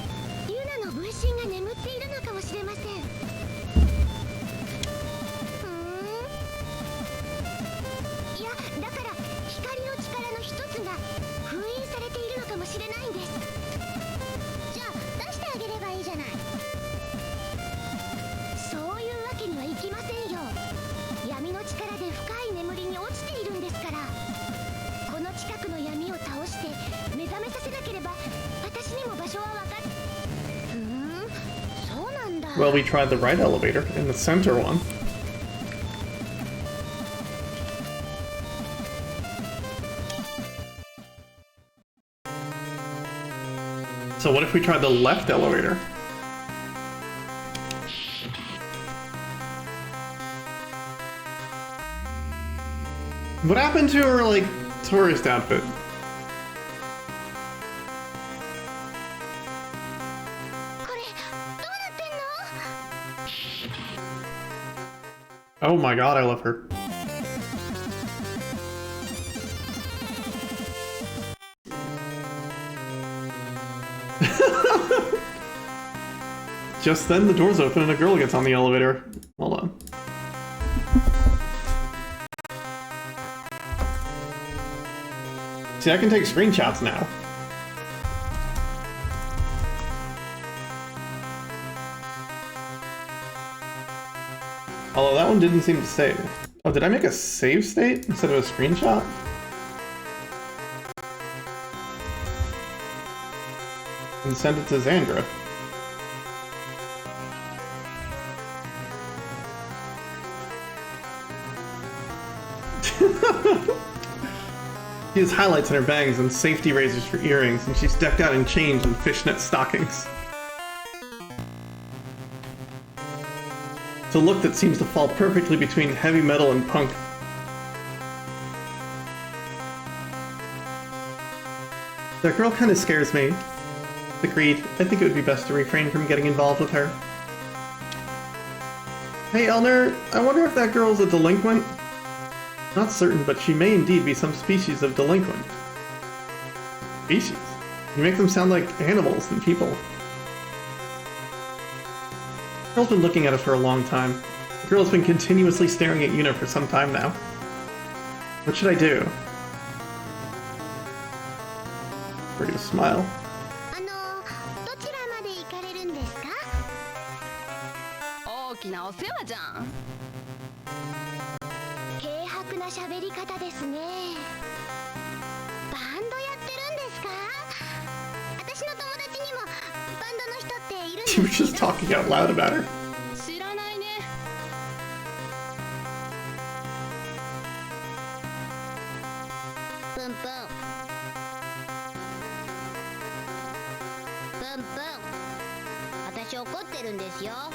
ユナの分身が眠っているのかもしれません。いや、だから光の力の一つが封印されているのかもしれないんです。じゃあ出してあげればいいじゃない。そういうわけにはいきませんよ。闇の力で深い眠りに落ちているんですから。この近くの闇を倒して目覚めさせなければ私にも場所は分かっ。そうなんだ。 Well, we tried the right elevator and the center one. So what if we tried the left elevator? What happened to her, like, tourist outfit? これどうなってんの？ Oh my god, I love her. Just then, the doors open and a girl gets on the elevator. Hold on. See, I can take screenshots now. Although that one didn't seem to save. Oh, did I make a save state instead of a screenshot? And send it to Xandra. She has highlights in her bangs and safety razors for earrings, and she's decked out in chains and fishnet stockings. It's a look that seems to fall perfectly between heavy metal and punk. That girl kind of scares me. Agreed. I think it would be best to refrain from getting involved with her. Hey, Elner, I wonder if that girl's a delinquent? Not certain, but she may indeed be some species of delinquent. Species? You make them sound like animals than people. The girl's been looking at us for a long time. The girl's been continuously staring at Yuna for some time now. What should I do? We're gonna smile. どちらまで行かれるんですか？大きなお世話じゃん。軽薄な喋り方ですね。バンドやってるんですか？私の友達にもバンドの人っているんです You were just talking out loud about her. 知らないね。プンプンプンプン、私怒ってるんですよ。わか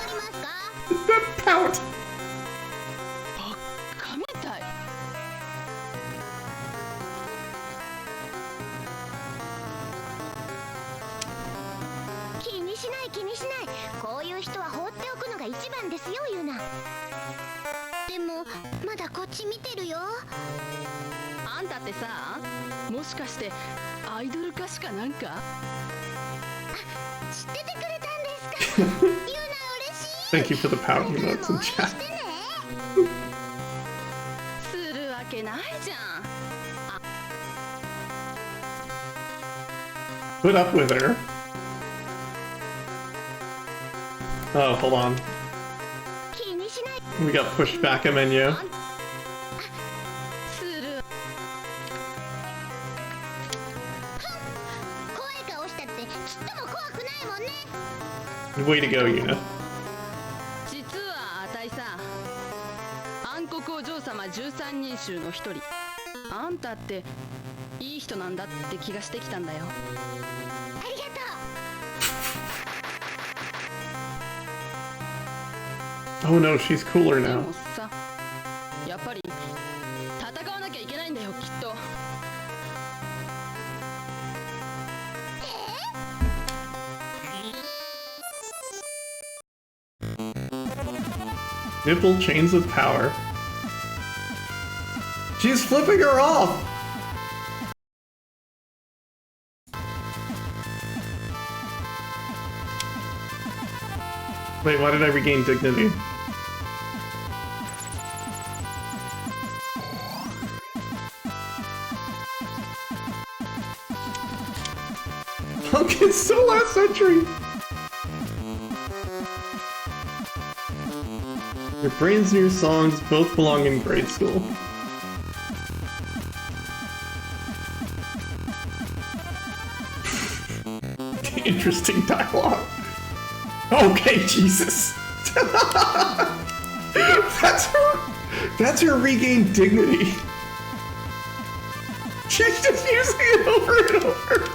りますか？ That pout! 神たい。気にしない気にしない。こういう人は放っておくのが一番ですよ、ユナ。でもまだこっち見てるよ。あんたってさ、もしかしてアイドル歌手かなんか？知っててくれたんですか？ユナ嬉しい。 Thank you for the pout emotes in chat. するわけないじゃん。 Put up with her. Oh, hold on. 気にしない。We got pushed back a menu. する。怖い顔したってちっとも怖くないもんね。 Way to go, Yuna. 実はあたいさ、暗黒お嬢様13人衆の一人。あんたっていい人なんだって気がしてきたんだよ。ありがとう。 Oh no, she's cooler で now. もさ、やっぱり戦わなきゃいけないんだよ、きっと。 Nipple chains of power. She's flipping her off! Wait, why did I regain dignity? Punk is so last century! Your brains and your songs both belong in grade school. Interesting dialogue. Okay, Jesus. That's her regained dignity. She's just using it over and over.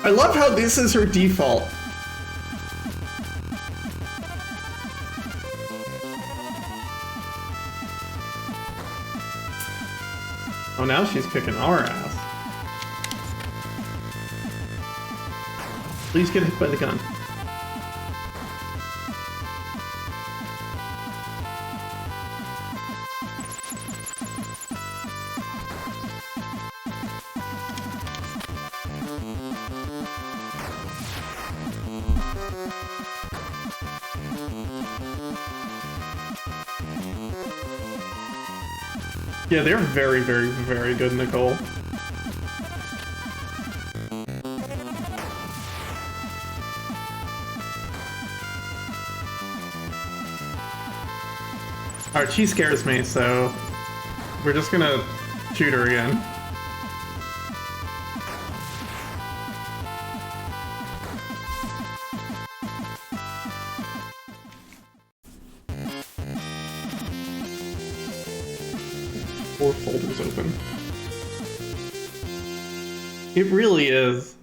I love how this is her default. Oh, now she's kicking our ass. Please get hit by the gun. Yeah, they're very, very, very good, Nicole. Alright, she scares me, so we're just gonna shoot her again. Four folders open. It really is.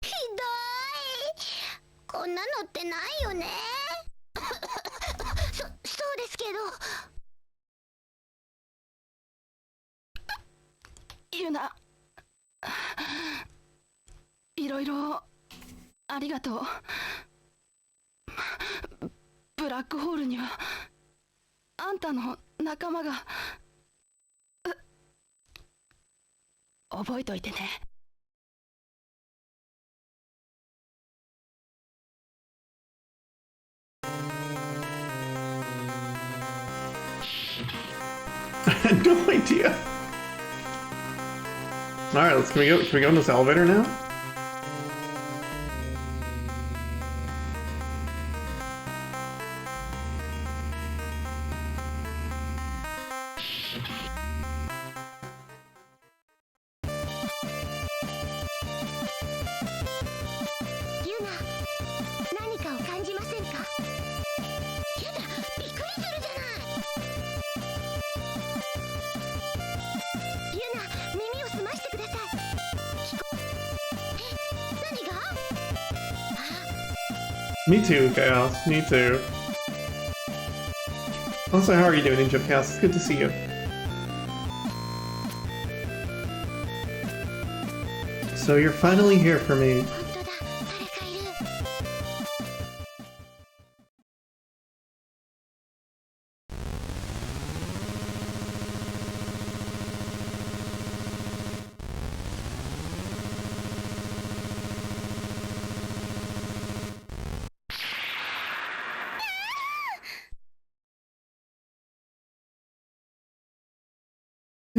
ひどい。こんなのってないよね。そうですけど。ユナ、いろいろありがとう。ブラックホールにはあんたの仲間が覚えといてね。I had no idea. Alright, can we go in this elevator now? Yuna、何かを感じませんか？やだ、びっくりするじゃない。Yuna、耳を澄ましてください。何が？ Me too, Chaos. Me too. Also, how are you doing, Ninja Chaos? It's good to see you. So you're finally here for me. 本当だ、誰かいる。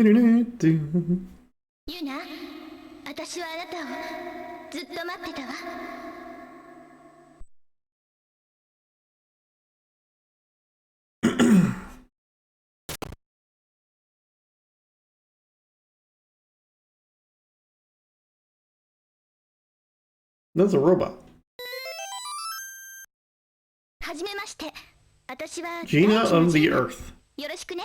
ユナ、私はあなたをずっと待ってたわ。That's a robot. はじめまして。私は Gina of the Earth. よろしくね。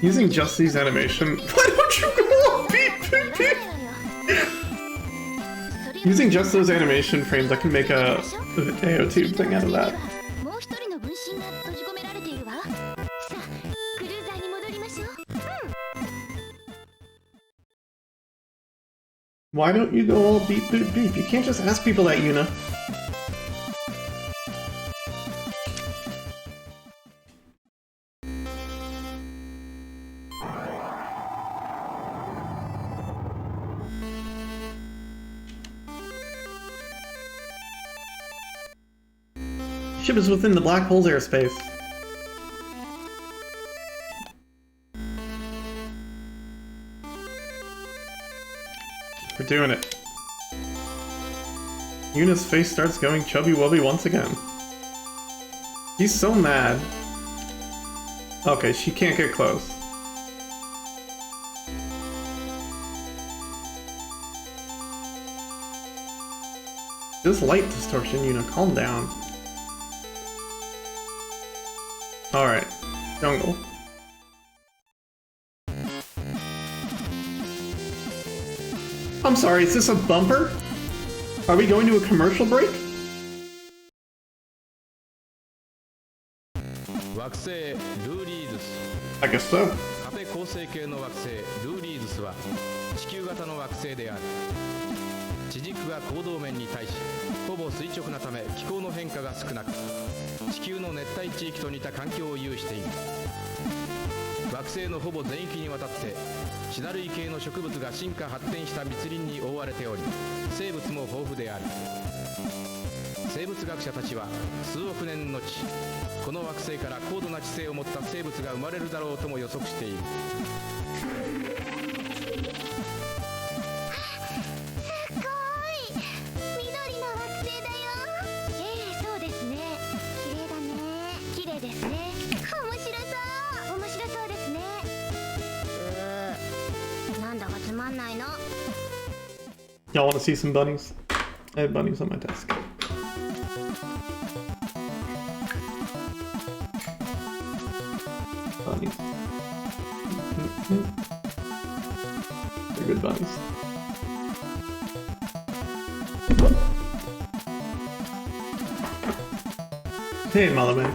Using just these animation. Why don't you go all beep beep beep? Using just those animation frames, I can make a AO2 thing out of that. Why don't you go all beep beep beep? You can't just ask people that, Yuna. Ship is within the black hole's airspace. We're doing it. Yuna's face starts going chubby-wubby once again. He's so mad. Okay, she can't get close. This light distortion, Yuna, calm down. Alright, jungle. I'm sorry, is this a bumper? Are we going to a commercial break? 惑星ルーリーズス I guess so. カフェ構成系の惑星ルーリーズスは地球型の惑星である。地軸が行動面に対しほぼ垂直なため気候の変化が少なく、地球の熱帯地域と似た環境を有している。惑星のほぼ全域にわたってシダ類系の植物が進化発展した密林に覆われており、生物も豊富である。生物学者たちは数億年の地、この惑星から高度な知性を持った生物が生まれるだろうとも予測している。Y'all want to see some bunnies? I have bunnies on my desk. Bunnies. They're good bunnies. Hey, Malaman.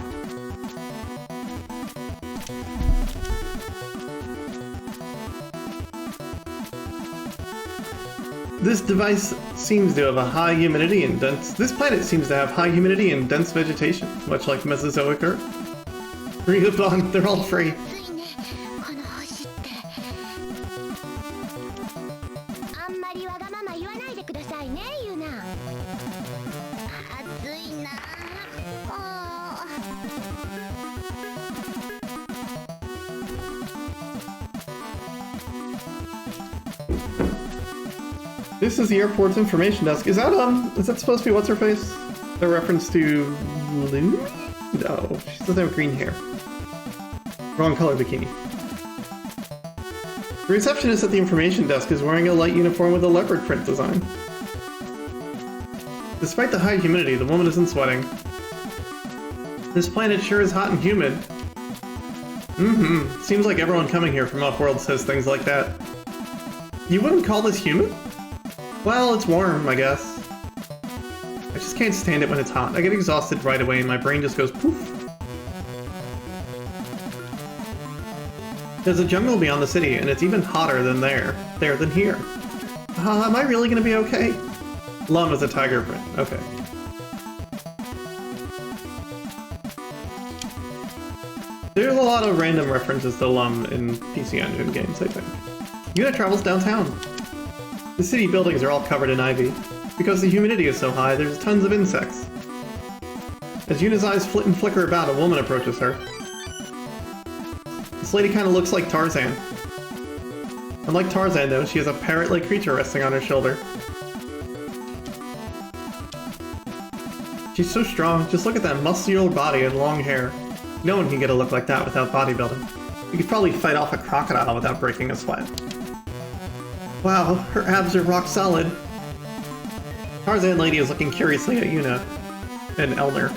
This device seems to have a high humidity and dense... This planet seems to have high humidity and dense vegetation, much like Mesozoic Earth. Free of bond, they're all free. This is the airport's information desk. Is that supposed to be what's her face? A reference to Lou? No, she doesn't have green hair. Wrong color bikini. The receptionist at the information desk is wearing a light uniform with a leopard print design. Despite the high humidity, the woman isn't sweating. This planet sure is hot and humid. Seems like everyone coming here from off-world says things like that. You wouldn't call this humid? Well, it's warm, I guess. I just can't stand it when it's hot. I get exhausted right away and my brain just goes poof. There's a jungle beyond the city, and it's even hotter than there than here. Am I really gonna be okay? Lum is a tiger print. Okay. There's a lot of random references to Lum in PC Engine games, I think. Yuna travels downtown. The city buildings are all covered in ivy. Because the humidity is so high, there's tons of insects. As Yuna's eyes flit and flicker about, a woman approaches her. This lady kind of looks like Tarzan. Unlike Tarzan, though, she has a parrot-like creature resting on her shoulder. She's so strong. Just look at that muscular body and long hair. No one can get a look like that without bodybuilding. You could probably fight off a crocodile without breaking a sweat. Wow, her abs are rock solid. Tarzan lady is looking curiously at Yuna and Elner.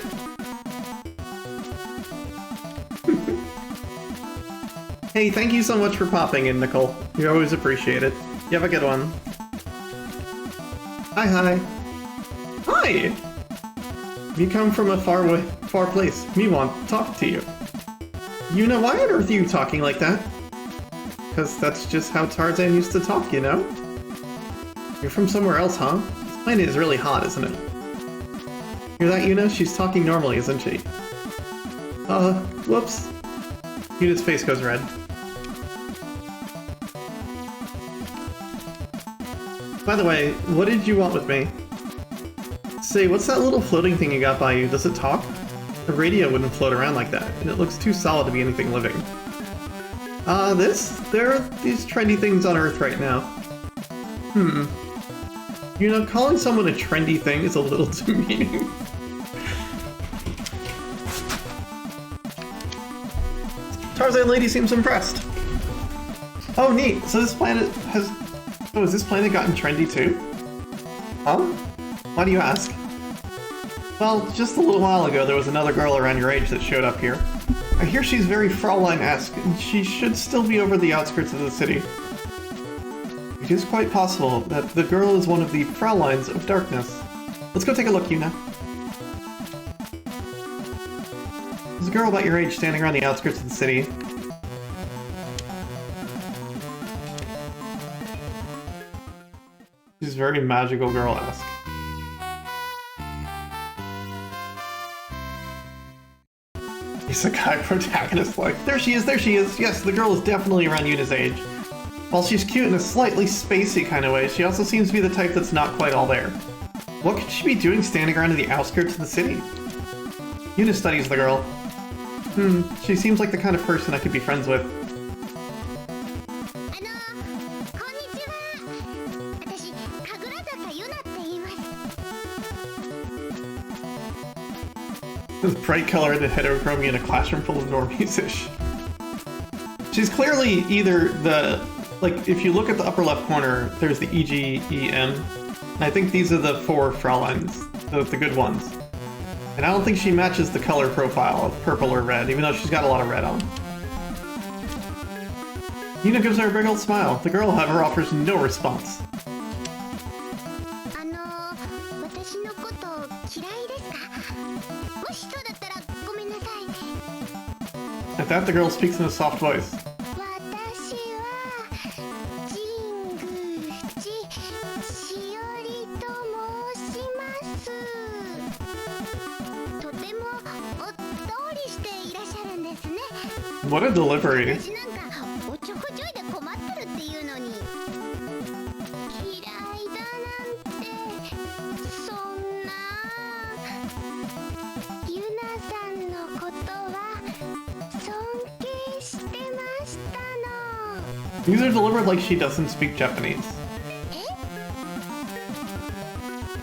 Hey, thank you so much for popping in, Nicole. You always appreciate it. You have a good one. Hi, hi. Hi! You come from a far place. Me want to talk to you. Yuna, why on earth are you talking like that? Because that's just how Tarzan used to talk, you know? You're from somewhere else, huh? This planet is really hot, isn't it? Hear that, Yuna? She's talking normally, isn't she? Whoops. Yuna's face goes red. By the way, what did you want with me? Say, what's that little floating thing you got by you? Does it talk? The radio wouldn't float around like that, and it looks too solid to be anything living. There are these trendy things on Earth right now. You know, calling someone a trendy thing is a little demeaning. Tarzan lady seems impressed. Oh, neat. So this planet has... Oh, has this planet gotten trendy too? Huh? Why do you ask? Well, just a little while ago there was another girl around your age that showed up here. I hear she's very Fraulein-esque, and she should still be over the outskirts of the city. It is quite possible that the girl is one of the Frauleins of Darkness. Let's go take a look, Yuna. There's a girl about your age standing around the outskirts of the city. She's very magical girl-esque. Isekai protagonist-like. There she is, there she is! Yes, the girl is definitely around Yuna's age. While she's cute in a slightly spacey kind of way, she also seems to be the type that's not quite all there. What could she be doing standing around in the outskirts of the city? Yuna studies the girl. She seems like the kind of person I could be friends with. This bright-colored heterochromia in a classroom full of normies-ish. She's clearly either the... Like, if you look at the upper left corner, there's the E, G, E, M. And I think these are the 4 Frauleins, the good ones. And I don't think she matches the color profile of purple or red, even though she's got a lot of red on. Yuna gives her a big old smile. The girl, however, offers no response. At that, the girl speaks in a soft voice. What a delivery. These are delivered like she doesn't speak Japanese.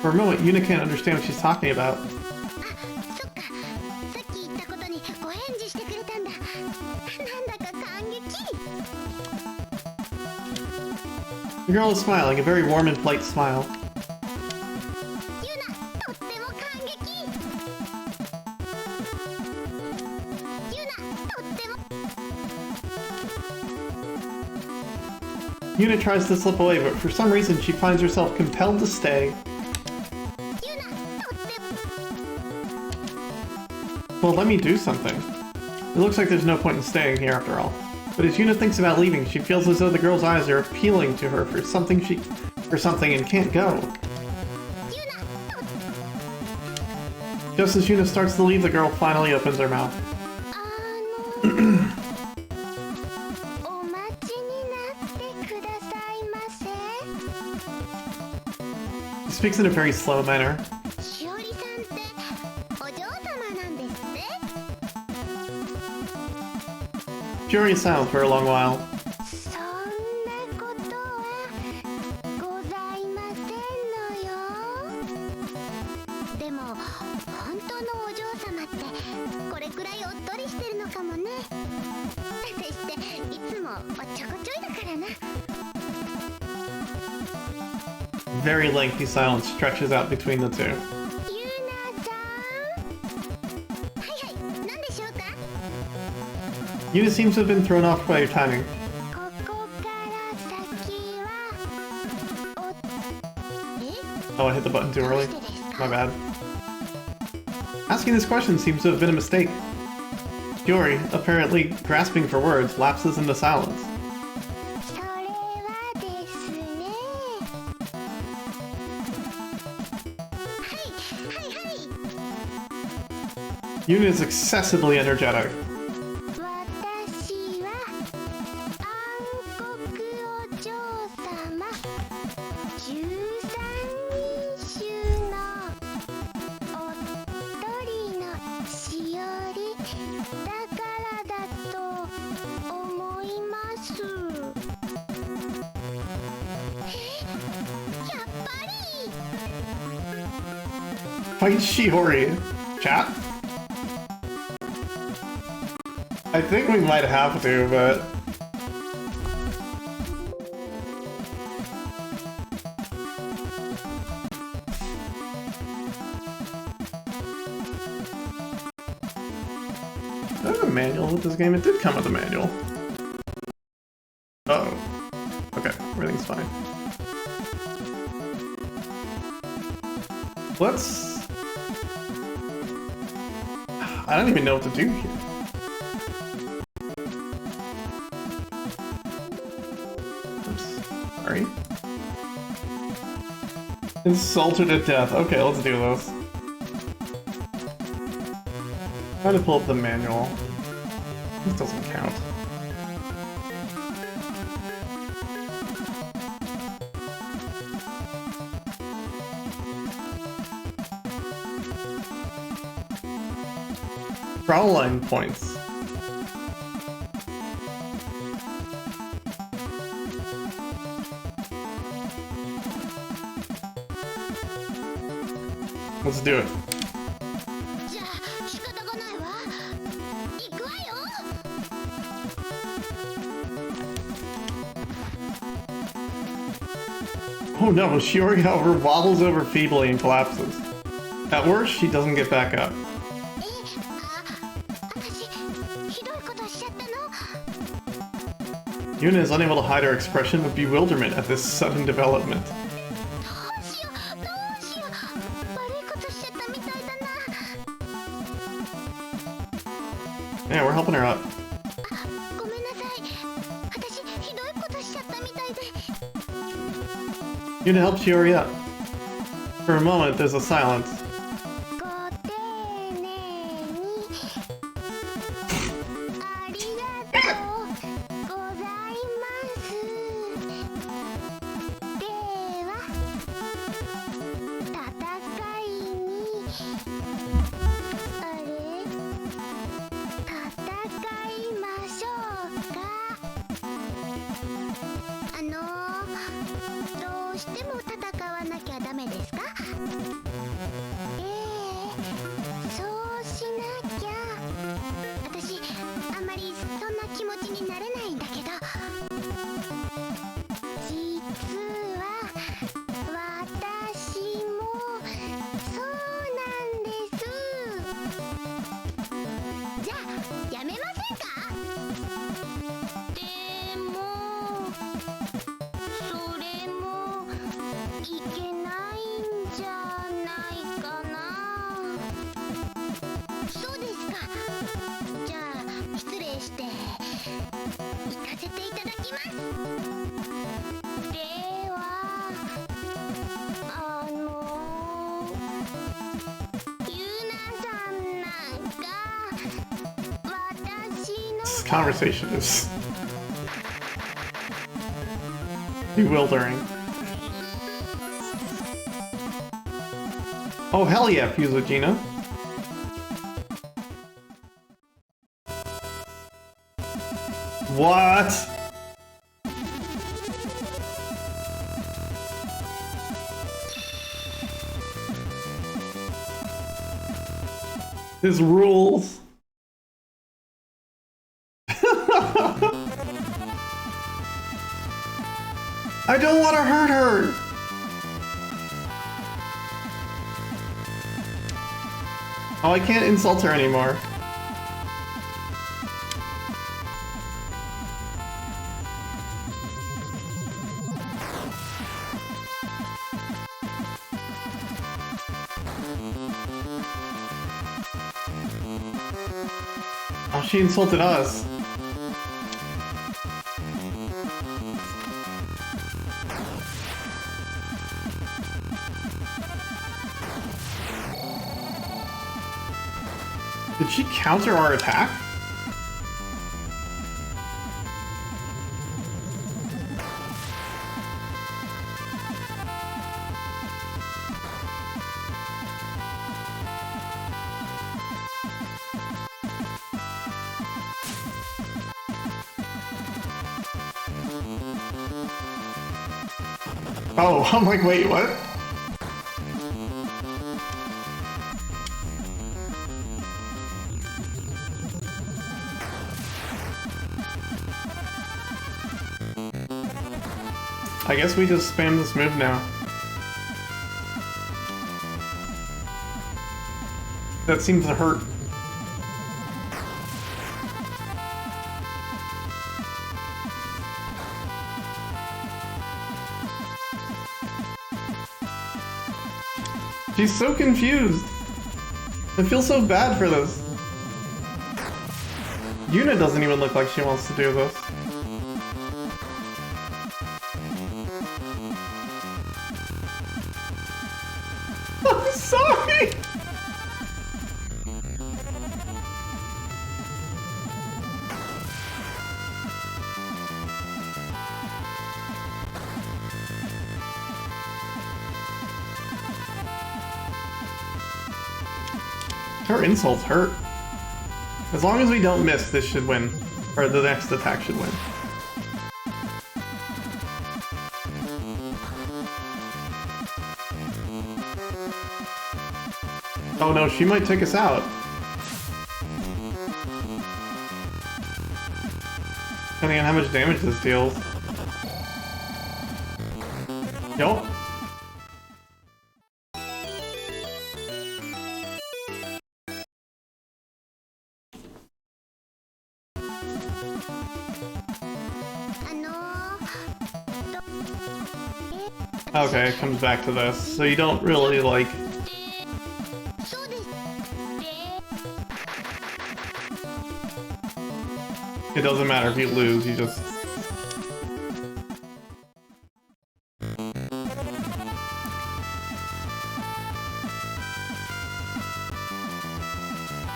For a moment, Yuna can't understand what she's talking about. The girl is smiling, a very warm and polite smile. Yuna tries to slip away, but for some reason she finds herself compelled to stay. Well, let me do something. It looks like there's no point in staying here after all. But as Yuna thinks about leaving, she feels as though the girl's eyes are appealing to her for something and can't go. Just as Yuna starts to leave, the girl finally opens her mouth. He speaks in a very slow manner. しおりさんってお嬢様なんですって Fury is silent for a long while. そんなことはございませんのよ。でも本当のお嬢様ってこれくらいおっとりしてるのかもね。私っていつもおちょこちょいだからな。 Very lengthy silence stretches out between the two. ゆうなさん。はいはい、何でしょうか。 Yuna seems to have been thrown off by your timing. ここから先はえ Oh, I hit the button too どう early. してですか My bad. Asking this question seems to have been a mistake. Fury, apparently grasping for words, lapses into silence. それはですね。はいはいはい。 Yuna is excessively energetic. 私は暗黒お嬢様13人衆のおっとりのしおりだからだと思います。やっぱり Fight Shiori. Chat? I think we might have to, but... Is there a manual with this game? It did come with a manual. Uh oh. Okay, everything's fine. Let's... I don't even know what to do here. Oops. Sorry. Insult her to death. Okay, let's do this. Try to pull up the manual. This doesn't count. Fraulein points. Let's do it. じゃあ仕方がないわ。行くわよ。 Oh no, Shiori, however, wobbles over feebly and collapses. At worst, she doesn't get back up. 私ひどいことしちゃったの。 Yuna is unable to hide her expression of bewilderment at this sudden development. どうしようどうしよう。悪いことしちゃったみたいだな。 Yeah, we're helping her up. ごめんなさい。私ひどいことしちゃったみたいで。 Yuna helps Shiori up. For a moment, there's a silence. ご丁寧にありがとうございます。では戦いにあれ戦いましょうか。どうしても戦わなきゃダメですか。そうしなきゃ。私あんまりそんな気持ちになれないんだけど、実は私もそうなんです。じゃあやめませんか。でもそれもいけないんじゃないかな。そうですか。じゃあ失礼して行かせていただきます。ではゆなさんなんか私の This conversation is bewildering. Oh, hell yeah, fuse with Gina. What? This rules. I don't want to hurt her! Oh, I can't insult her anymore. Oh, she insulted us. Did she counter our attack? Oh, I'm like, wait, what? I guess we just spam this move now. That seems to hurt. She's so confused. I feel so bad for this. Yuna doesn't even look like she wants to do this. I'm sorry! Her insults hurt. As long as we don't miss, this should win. Or the next attack should win. Oh no, she might take us out. Depending on how much damage this deals. Yup. Okay, it comes back to this. So you don't really, like... It doesn't matter if you lose, you just...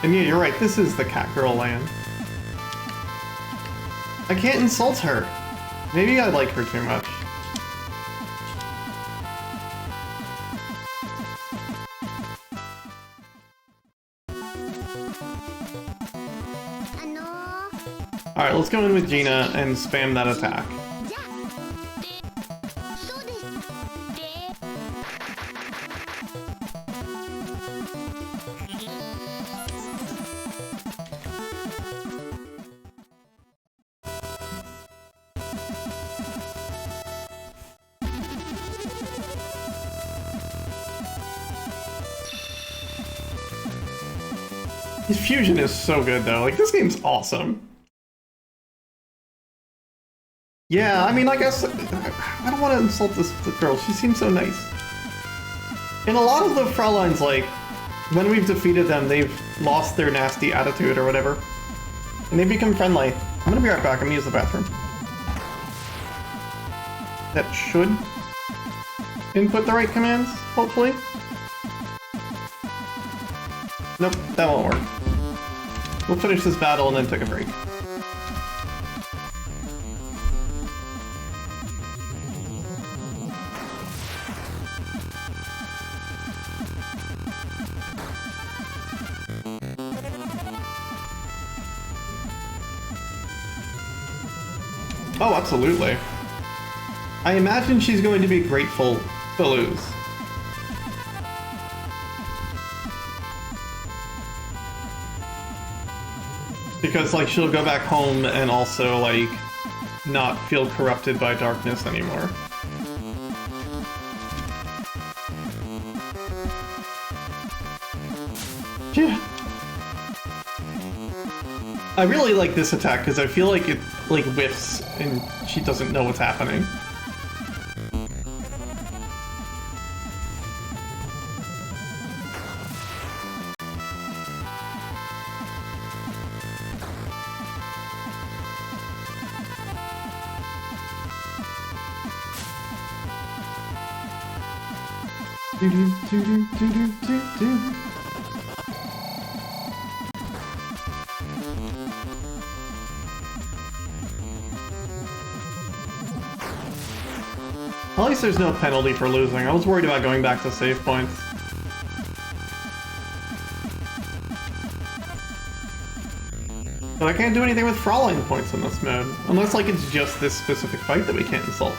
And yeah, you're right, this is the cat girl land. I can't insult her. Maybe I like her too much. Alright, let's go in with Gina and spam that attack. His fusion is so good though, like this game's awesome. Yeah, I mean, I guess I don't want to insult this girl. She seems so nice. In a lot of the Frauleins, like, when we've defeated them, they've lost their nasty attitude or whatever. And they become friendly. I'm gonna be right back. I'm gonna use the bathroom. That should input the right commands, hopefully. Nope, that won't work. We'll finish this battle and then take a break. Oh, absolutely. I imagine she's going to be grateful to lose. Because, like, she'll go back home and also, like, not feel corrupted by darkness anymore. Yeah. I really like this attack because I feel like it, like, whiffs and she doesn't know what's happening. At least there's no penalty for losing. I was worried about going back to save points. But I can't do anything with Fraulein points in this mode. Unless, like, it's just this specific fight that we can't insult.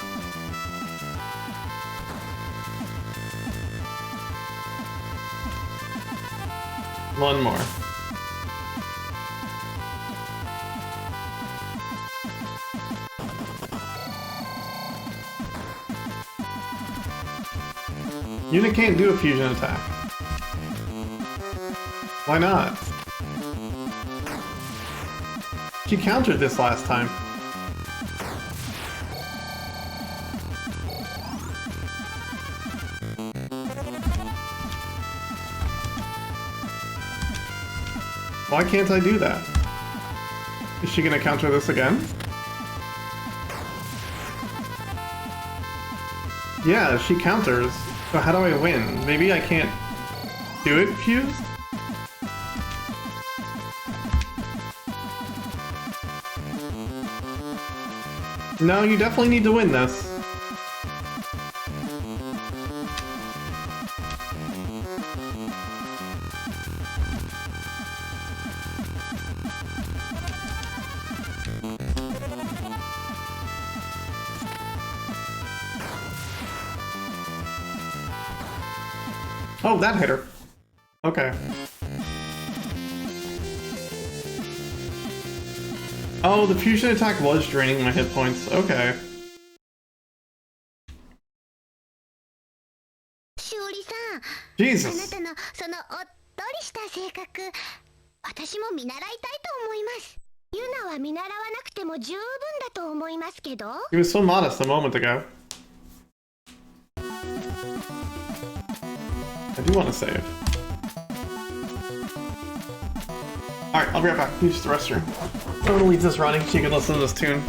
One more. Yuna can't do a fusion attack. Why not? She countered this last time. Why can't I do that? Is she gonna counter this again? Yeah, she counters. So how do I win? Maybe I can't do it fused? No, you definitely need to win this. Oh, that hit her. Okay. Oh, the fusion attack was draining my hit points. Okay. しおりさん、あな Jesus. たのそのおっとりした性格、私も見習いたいと思います。ユナは見習わなくても十分だと思いますけど。He was so modest a moment ago. I do want to save. Alright, I'll be right back. Use the restroom. I'm gonna leave this running so you can listen to this tune.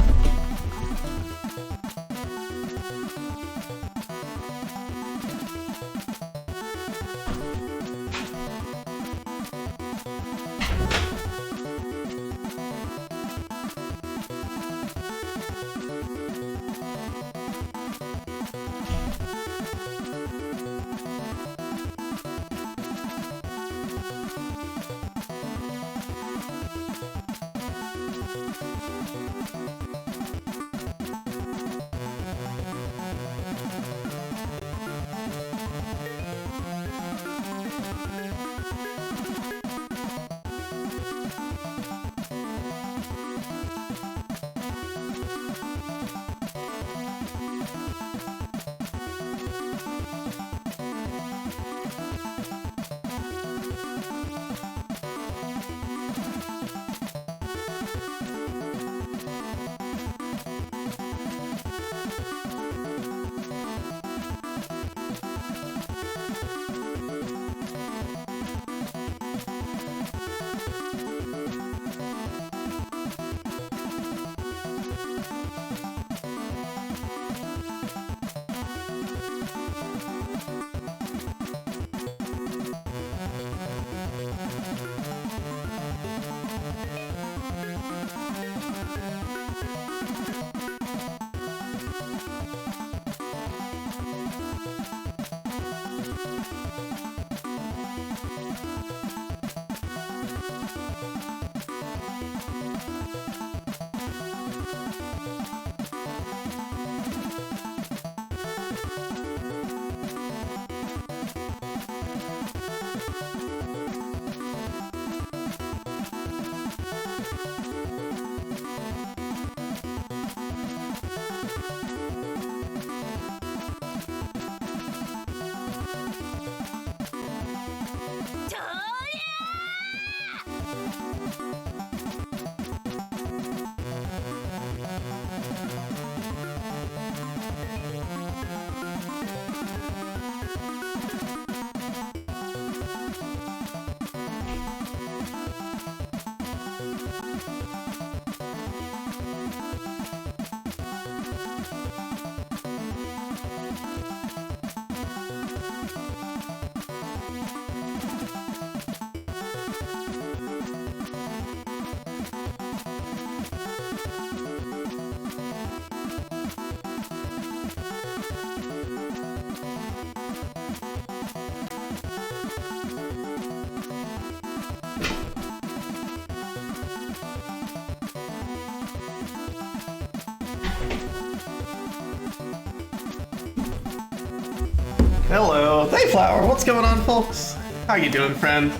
Hello, Dayflower. What's going on, folks? How you doing, friend?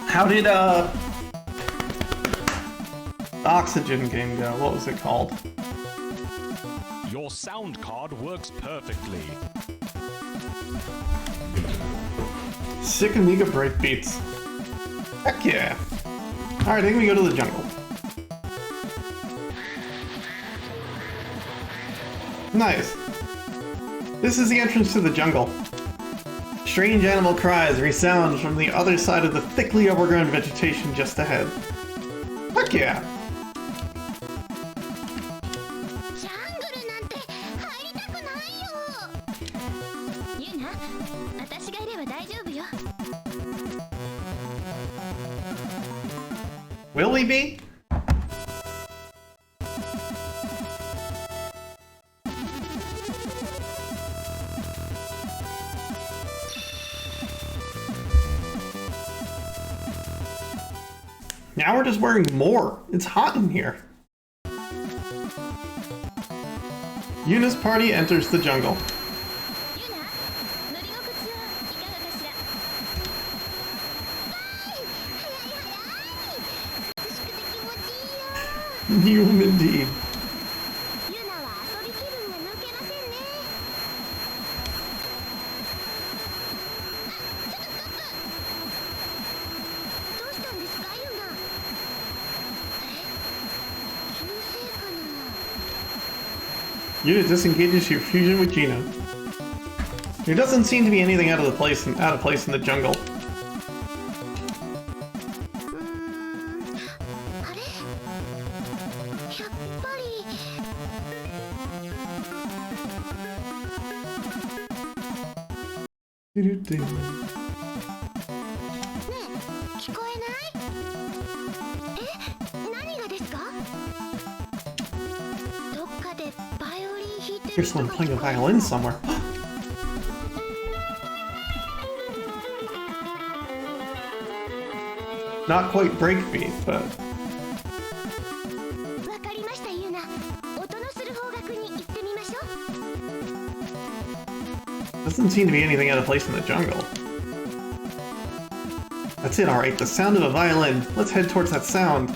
How did the Oxygen game go? What was it called? Your sound card works perfectly. Sick Amiga breakbeats. Heck yeah. Alright, I think we go to the jungle. Nice. This is the entrance to the jungle. Strange animal cries resound from the other side of the thickly overgrown vegetation just ahead. Heck yeah! ジャングルなんて入りたくないよ。ユナ、私がいれば大丈夫よ。Will we be? Now we're just wearing more. It's hot in here. Yuna's party enters the jungle. ユナ、乗り心地はいかがかしら。はい、早い。涼しくて気持ちいいよ。 You indeed. ユナは遊び気分が抜けませんね。あ、ちょっとストップ。どうしたんですか、ユナ。気のせいかな。 Yuna disengages your fusion with Gina. There doesn't seem to be anything out of place in the jungle. あれやっぱり。ねえ、聞こえない？え、何がですか？どっかでバイオリン弾いて Here's る人 someone が playing a 聞こえる violin somewhere. Not quite breakbeat, but わかりました、ユナ。音のする方角に行ってみましょう。 doesn't seem to be anything out of place in the jungle. That's it, alright. The sound of a violin. Let's head towards that sound.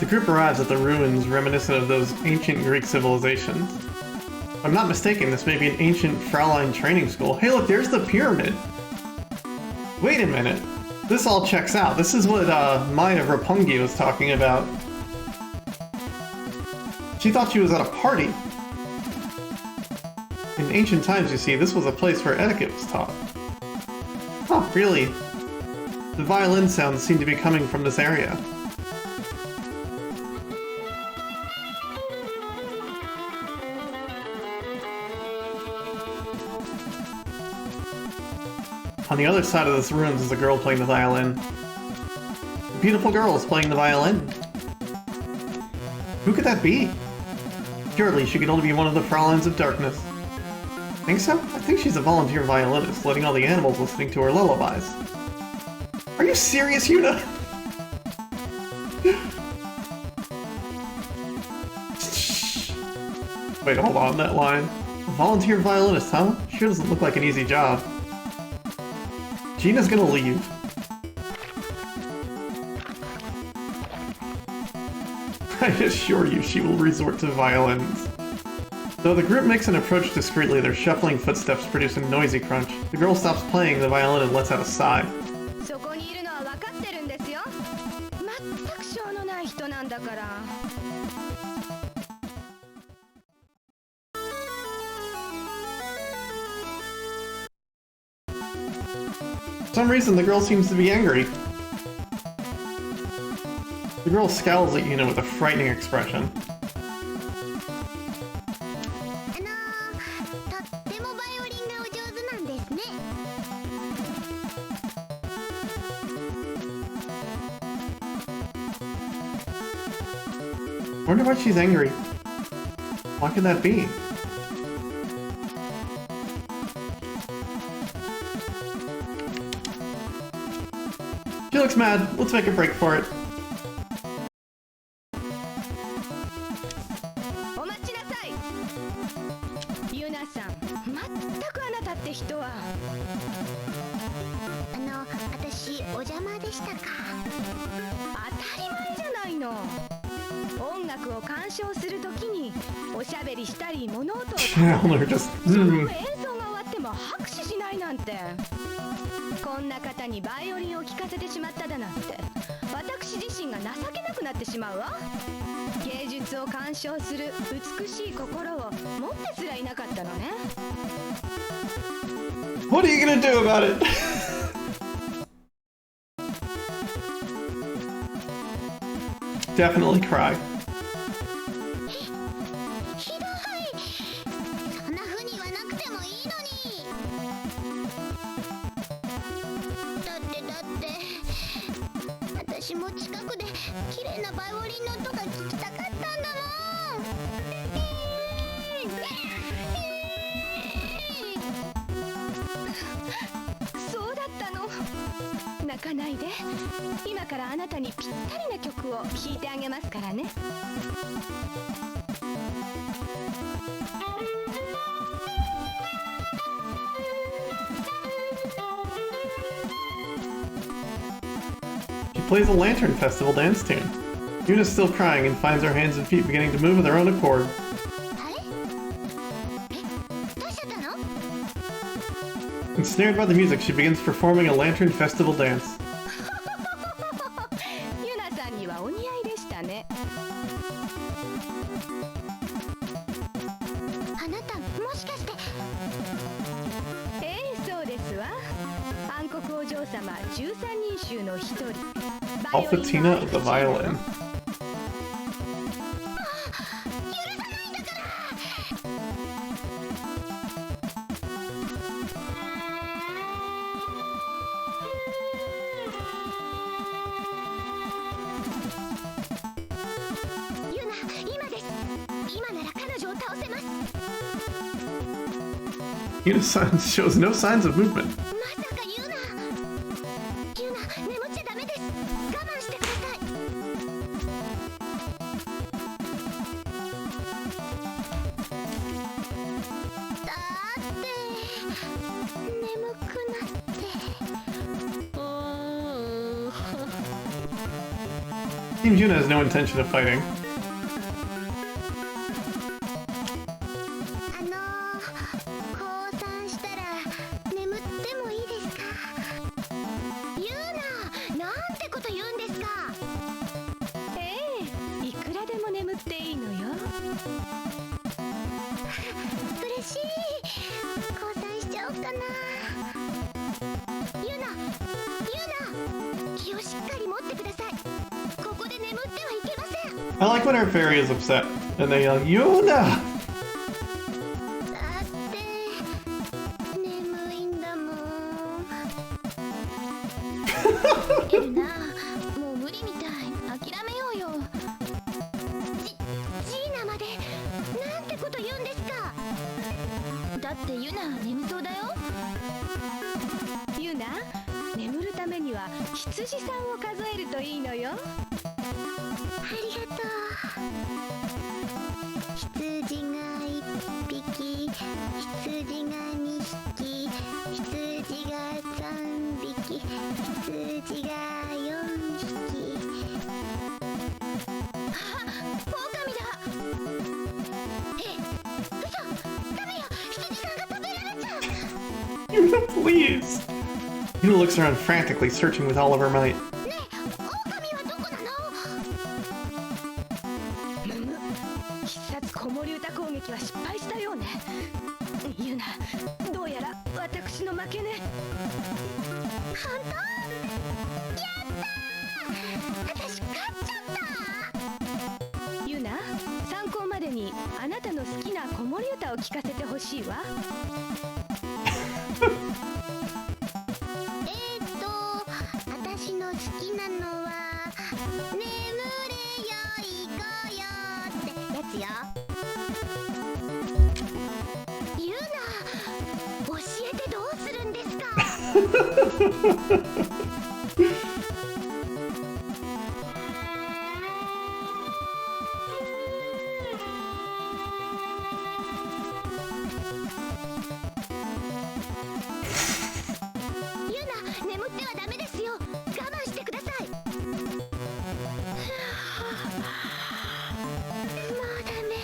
The group arrives at the ruins reminiscent of those ancient Greek civilizations. If I'm not mistaken, this may be an ancient Fraulein training school. Hey look, there's the pyramid! Wait a minute. This all checks out. This is what Maya Rapungi was talking about. She thought she was at a party. In ancient times, you see, this was a place where etiquette was taught. Oh, really? The violin sounds seem to be coming from this area. On the other side of this ruins is a girl playing the violin. A beautiful girl is playing the violin. Who could that be? Surely she could only be one of the Frauleins of Darkness. Think so? I think she's a volunteer violinist, letting all the animals listening to her lullabies. Are you serious, Yuna? Wait, hold on, that line. A volunteer violinist, huh? Sure doesn't look like an easy job. Gina's gonna leave. I assure you she will resort to violins. Though the group makes an approach discreetly, their shuffling footsteps produce a noisy crunch. The girl stops playing the violin and lets out a sigh. そこにいるのは分かってるんですよ。全く性のない人なんだから。 For some reason, the girl seems to be angry. The girl scowls at Yuna with a frightening expression. とってもバイオリンがお上手なんですね。 Wonder why she's angry. Why could that be? She looks mad. Let's make a break for it. お待ちなさい。ユナさん、まったくあなたって人は。私お邪魔でしたか。当たり前じゃないの。音楽を鑑賞するときにおしゃべりしたり物音をChandler just その演奏が終わっても拍手しないなんて。こんな方にバイオリンを聴かせてしまっただなんて私自身が情けなくなってしまうわ。芸術を鑑賞する美しい心を持ってすらいなかったのね。 What are you gonna do about it? Definitely cry. ひどい。そんな風に言わなくてもいいのに。だって私も近くで綺麗なバイオリンの音が聞きたかったんだもん。そうだったの。泣かないで。今からあなたにぴったりな曲を弾いてあげますからね。She plays a Lantern Festival dance tune. Yuna's still crying and finds her hands and feet beginning to move of their own accord. あれ？どうしちゃったの？ Ensnared by the music, she begins performing a Lantern Festival dance. ユナさんにはお似合いでしたね。あなたもしかして。ええ、そうですわ。暗黒お嬢様13人衆の一人。 Alphatina of the violin. ユナ、今です。今なら彼女を倒せます。 Yuna shows no signs of movement. まさかユナ。ユナ、眠っちゃダメです。我慢してください。だって眠くなって。 Seems Yuna has no intention of fighting. 降参したら眠ってもいいですか？ユナ、なんてこと言うんですか？ええ、いくらでも眠っていいのよ。嬉しい。降参しちゃおうかな。ユナ、気をしっかり持ってください。ここで眠ってはいけません。 I like when our fairy is upset and they yell, Yuna! だって眠いんだもん。エルナ、もう無理みたい。諦めようよ。ジーナまでなんてこと言うんですか？だってユナ眠そうだよ。ユナ、眠るためには羊さんを数えるといいのよ。ありがとう。羊が1匹、羊が2匹、羊が3匹、羊が4匹。あ、狼だ。嘘、ダメよ。羊さんが食べられちゃう。 Yuna, please! Yuna looks around frantically, searching with all of her might. ねえ、狼はどこなの？必殺子守歌攻撃は失敗したようね。ユナ、どうやら私の負けね。本当？やったー！私勝っちゃった！ユナ、参考までにあなたの好きな子守歌を聞かせてほしいわ。私の好きなのは「眠れよいこよ」ってやつよ。ユナ、教えてどうするんですか？ダメですよ。我慢してください。もうダメ。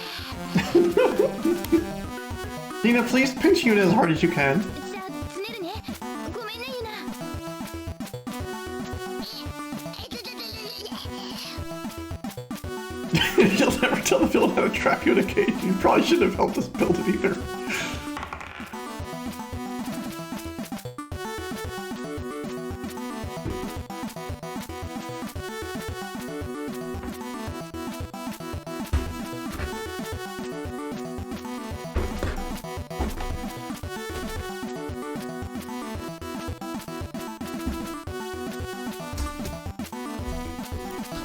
Yuna, please pinch Yuna as hard as you can. じゃあつねるね。ごめんねユナ。You'll never tell the villain how to trap you in a cage. You probably shouldn't have helped us build it either.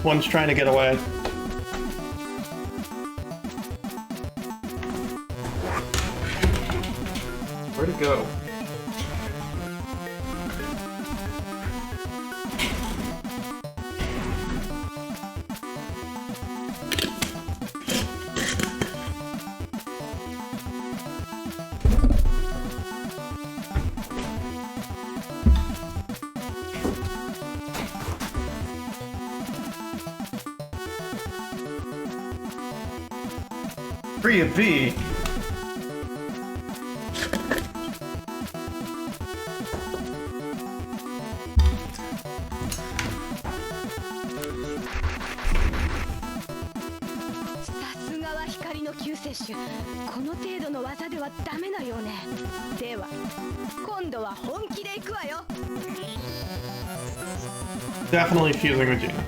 One's trying to get away. Where'd it go? Free a bee. Definitely fusing with Gina.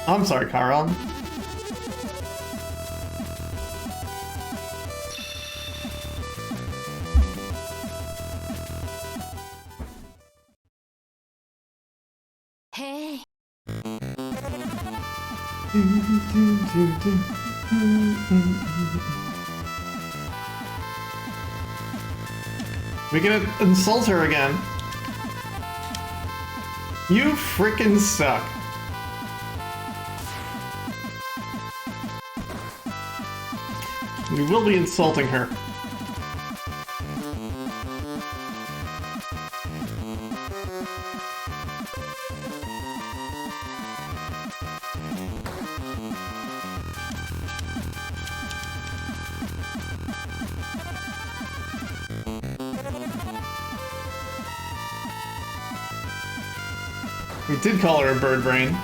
I'm sorry, Chiron. Hey. We can insult her again. You frickin' suck. We will be insulting her. We did call her a bird brain.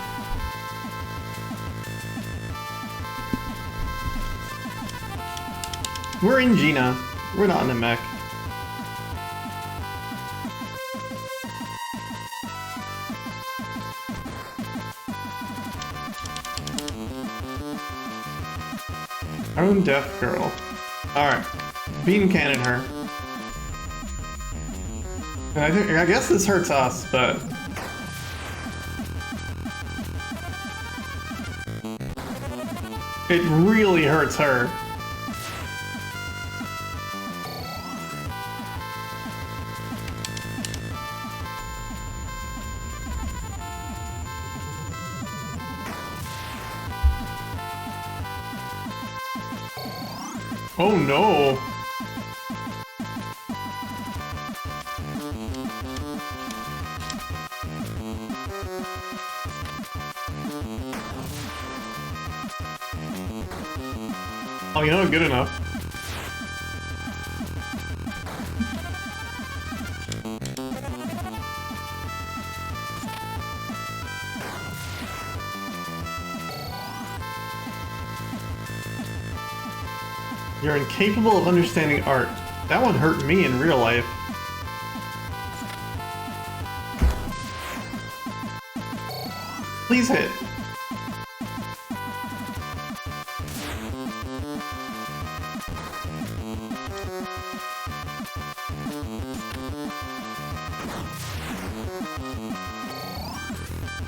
We're in Gina. We're not in a mech. Our own deaf girl. Alright. Beam cannon her. And I guess this hurts us, but... it really hurts her. Oh no! Oh, you know, good enough. You're incapable of understanding art. That one hurt me in real life. Please hit.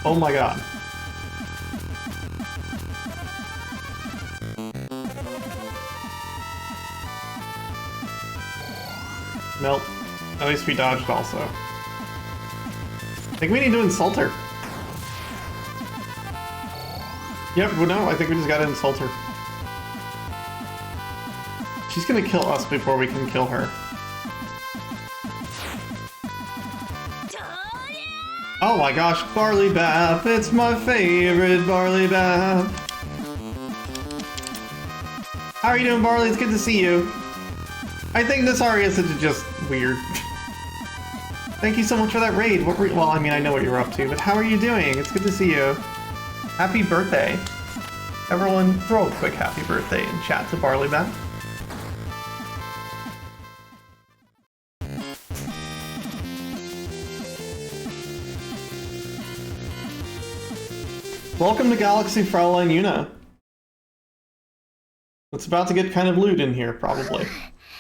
Oh my god. Nope. At least we dodged also. I think we need to insult her. Yep, well no, I think we just gotta insult her. She's gonna kill us before we can kill her. Oh my gosh, Barley Bap! It's my favorite Barley Bap! How are you doing, Barley? It's good to see you. I think this aria is just weird. Thank you so much for that raid. Well, I mean, I know what you're up to, but how are you doing? It's good to see you. Happy birthday. Everyone, throw a quick happy birthday in chat to Barley Bap. Welcome to Galaxy Fraulein Yuna. It's about to get kind of lewd in here, probably.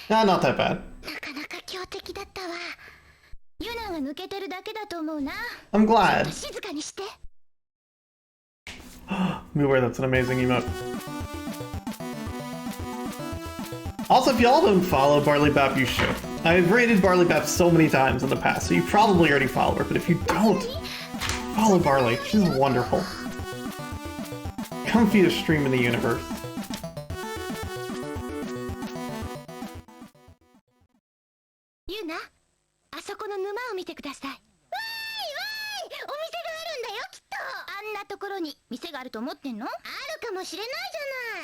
Nah, not that bad. なかなか強敵だったわ。ユナが抜けてるだけだと思うな。 I'm glad. 静かにして。Moower, that's an amazing emote. Also, if y'all don't follow Barley Bap, you should. I've rated Barley Bap so many times in the past, so you probably already follow her, but if you don't, follow Barley. She's wonderful. Comfiest stream in the universe. Yuna, あそこの沼を見てください。わーいわーい、お店があるんだよきっと。あんなところに店があると思ってんの？あるかもしれない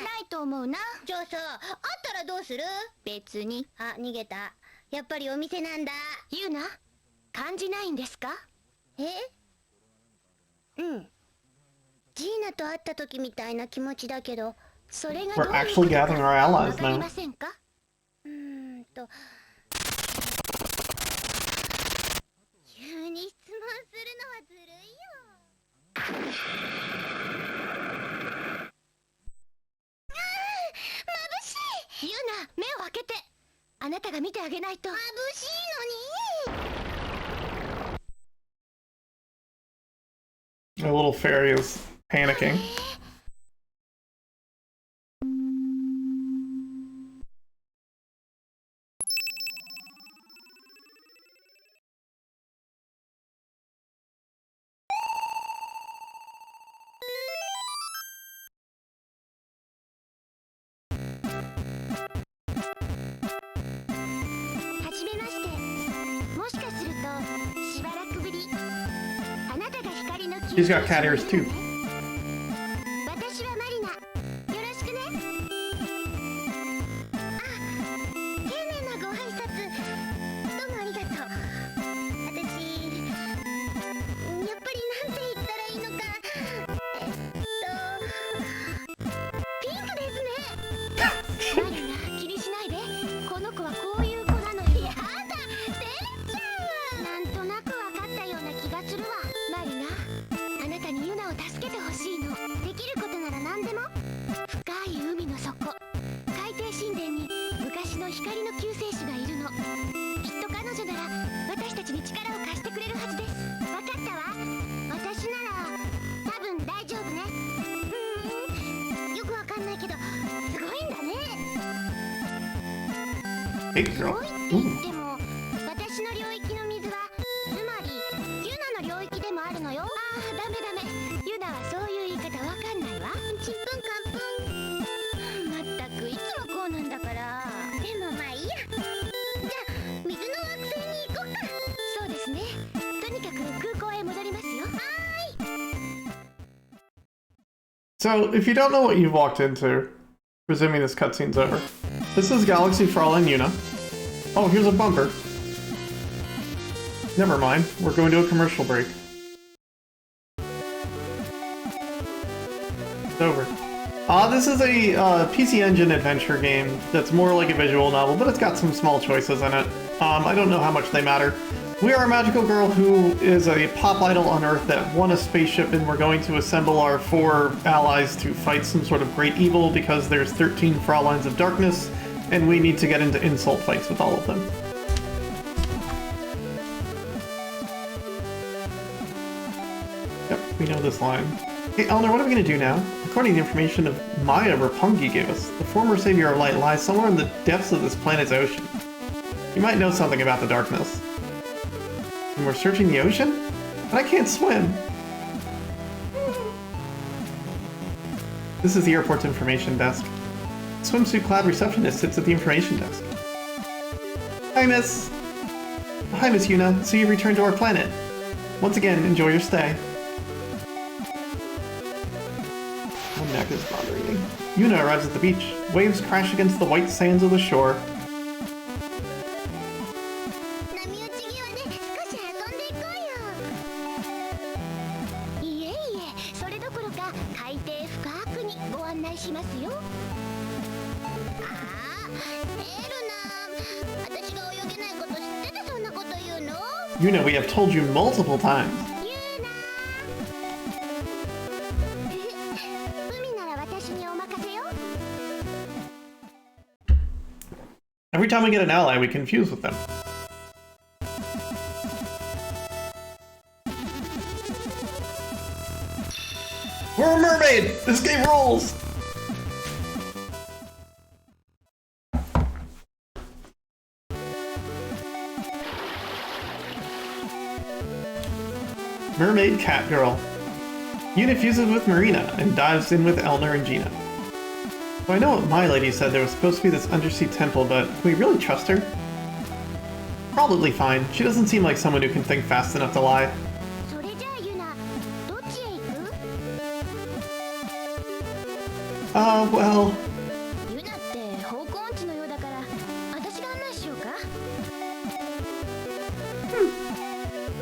じゃない。ないと思うな。じゃあさ、あったらどうする？別に。あ、逃げた。やっぱりお店なんだ。ユナ、感じないんですか？え？うん。ジーナと会った時みたいな気持ちだけど、それがどういうことか We're actually gathering our allies わかり now. ませんか？急に質問するのはずるいよ。眩しい。ユナ、目を開けて。あなたが見てあげないと。眩しいのに。The little fairy is panicking. She's got cat ears too. 私はマリナ。よろしくね。あ、丁寧なご挨拶。どうもありがとう。私、やっぱりなんて言ったらいいのか。ピンクですね。マリナ、気にしないで。この子はこういう子なのよ。やだ、てっちゃん。なんとなく分かったような気がするわ。マリナ。あなたにユナを助けてほしいの。できることなら何でも。深い海の底、海底神殿に昔の光の救世主がいるの。きっと彼女なら私たちに力を貸してくれるはずです。分かったわ。私なら多分大丈夫ね。よくわかんないけどすごいんだね。 Big す girl. ごいって言っても私の領域の水はつまりユナの領域でもあるのよ。ああ、ダメダメ。ユナはそういう言い方わかんないわ。ちんぷんかんぷん。まったくいつもこうなんだから。でもまあいいや。じゃあ水の惑星に行こうか。そうですね。とにかく空港へ戻りますよ。はーい。 So, if you don't know what you've walked into, presuming this cutscene's over, this is Galaxy Fraulein Yuna. Oh, here's a bumper. Never mind, we're going to a commercial break. It's over. This is a PC Engine adventure game that's more like a visual novel, but it's got some small choices in it. I don't know how much they matter. We are a magical girl who is a pop idol on Earth that won a spaceship, and we're going to assemble our 4 allies to fight some sort of great evil because there's 13 Frauleins of Darkness, and we need to get into insult fights with all of them. Yep, we know this line. Hey, Eleanor, what are we going to do now? According to the information of Maya Rapungi gave us, the former savior of light lies somewhere in the depths of this planet's ocean. You might know something about the darkness. And we're searching the ocean? But I can't swim! This is the airport's information desk. Swimsuit-clad receptionist sits at the information desk. Hi, Miss. Hi, Miss Yuna. So you've returned to our planet. Once again, enjoy your stay. My neck is bothering me. Yuna arrives at the beach. Waves crash against the white sands of the shore. 波打ち際で少し遊んでいこうよ。いえいえ、それどころか海底深くにご案内しますよ。ああ、エルナ、私が泳げないこと知っててそんなこと言うの？ Yuna, we have told you multiple times. 海なら私にお任せよ。 Every time we get an ally, we confuse with them. We're a mermaid! This game rules! Mermaid Cat Girl. Yuna fuses with Marina and dives in with Elner and Gina. So I know what my lady said there was supposed to be this undersea temple, but can we really trust her? Probably fine. She doesn't seem like someone who can think fast enough to lie. それじゃあユナ、どっちへ行く？ Well... ユナって方向音痴のようだから私が案内しようか。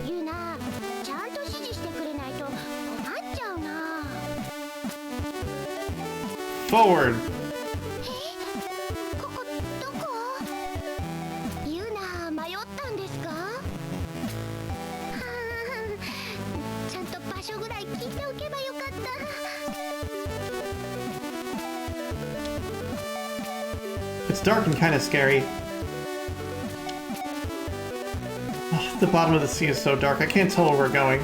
ユナ、ちゃんと指示してくれないと困っちゃうな。 Forward! ここどこ？ユナ、迷ったんですか？はあ、ちゃんと場所ぐらい聞いておけばよかった。 It's dark and kind of scary. Ugh, the bottom of the sea is so dark, I can't tell where we're going.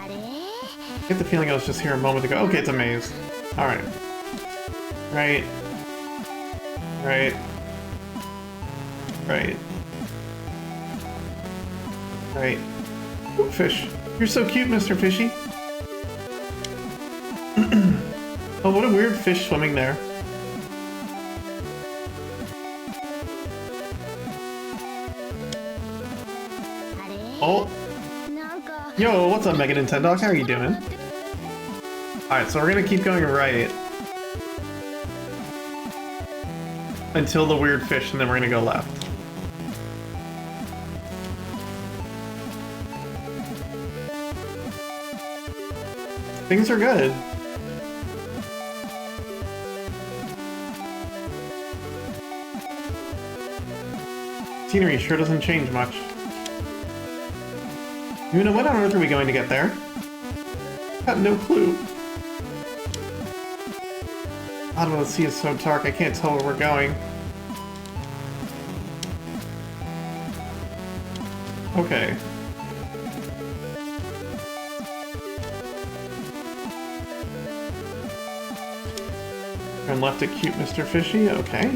あれ？ I get the feeling I was just here a moment ago. Okay, it's a maze. Alright. Right. Right. Right. Right. Ooh, fish. You're so cute, Mr. Fishy. Oh, what a weird fish swimming there. Oh. なんか Yo, what's up, Mega Nintendo? How are you doing? Alright, so we're gonna keep going right until the weird fish, and then we're gonna go left. Things are good. Scenery sure doesn't change much. Yuna, when on earth are we going to get there? Got no clue. Bottom of the sea is so dark, I can't tell where we're going. Okay. Turn left at cute Mr. Fishy, okay.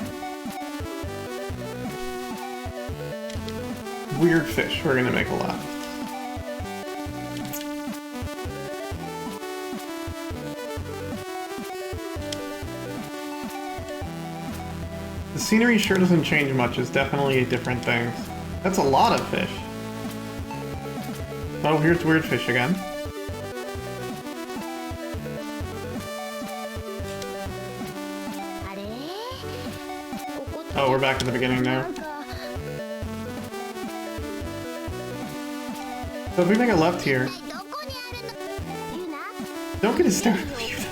Weird fish, we're gonna make a left. The scenery sure doesn't change much, it's definitely different things. That's a lot of fish. Oh, here's weird fish again. Oh, we're back at the beginning now. So if we make a left here... Don't get hysterical, Yuna.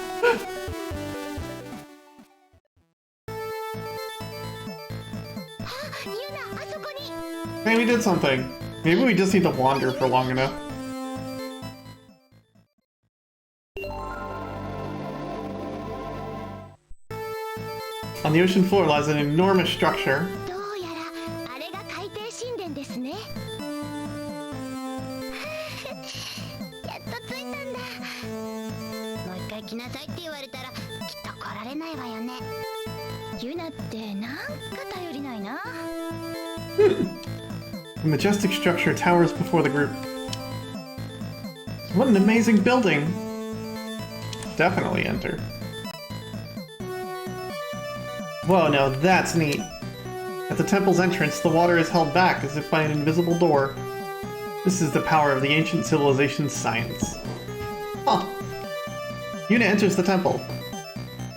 Hey, we did something. Maybe we just need to wander for long enough. On the ocean floor lies an enormous structure. どうやらあれが海底神殿ですね。やっと着いたんだ。もう一回来なさいって言われたらきっと来られないわよね。ユナってなんか頼りないな。The majestic structure towers before the group. What an amazing building! Definitely enter. Whoa, now that's neat. At the temple's entrance, the water is held back as if by an invisible door. This is the power of the ancient civilization's science. Huh. Yuna enters the temple.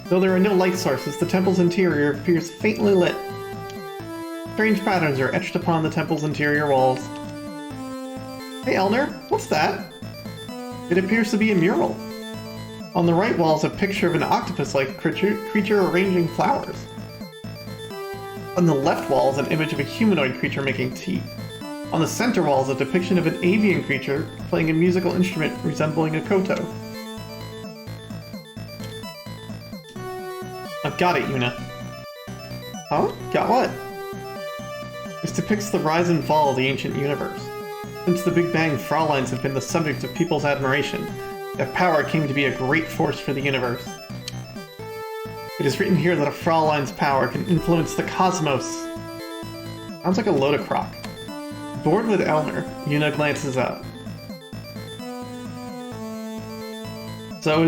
Though there are no light sources, the temple's interior appears faintly lit. Strange patterns are etched upon the temple's interior walls. Hey Elner, what's that? It appears to be a mural. On the right wall is a picture of an octopus-like creature arranging flowers. On the left wall is an image of a humanoid creature making tea. On the center wall is a depiction of an avian creature playing a musical instrument resembling a koto. I've got it, Yuna. Huh? Got what? This depicts the rise and fall of the ancient universe. Since the Big Bang, Frauleins have been the subject of people's admiration. Their power came to be a great force for the universe. It is written here that a Fraulein's power can influence the cosmos. Sounds like a load of crock. Bored with Elner, Yuna glances up. So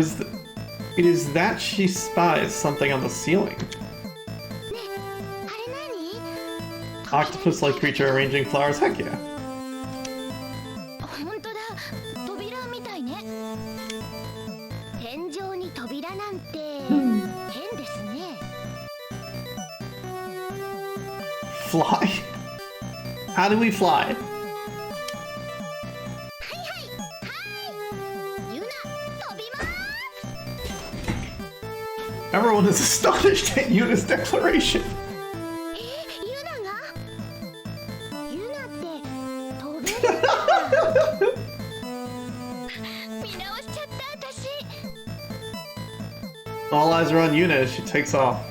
it is that she spies something on the ceiling. Octopus-like creature arranging flowers, heck yeah. Fly? How do we fly? Everyone is astonished at Yuna's declaration. All eyes are on Yuna as she takes off.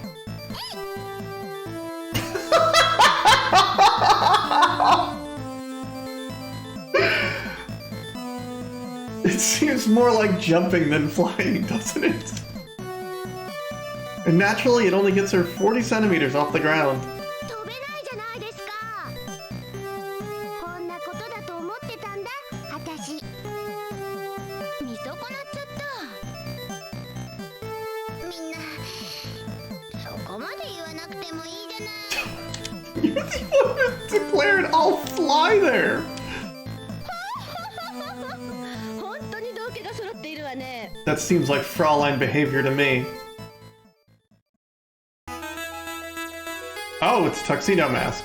It seems more like jumping than flying, doesn't it? And naturally, it only gets her 40 centimeters off the ground. You're the one who declared I'll fly there! That seems like Fraulein behavior to me. Oh, it's a tuxedo mask.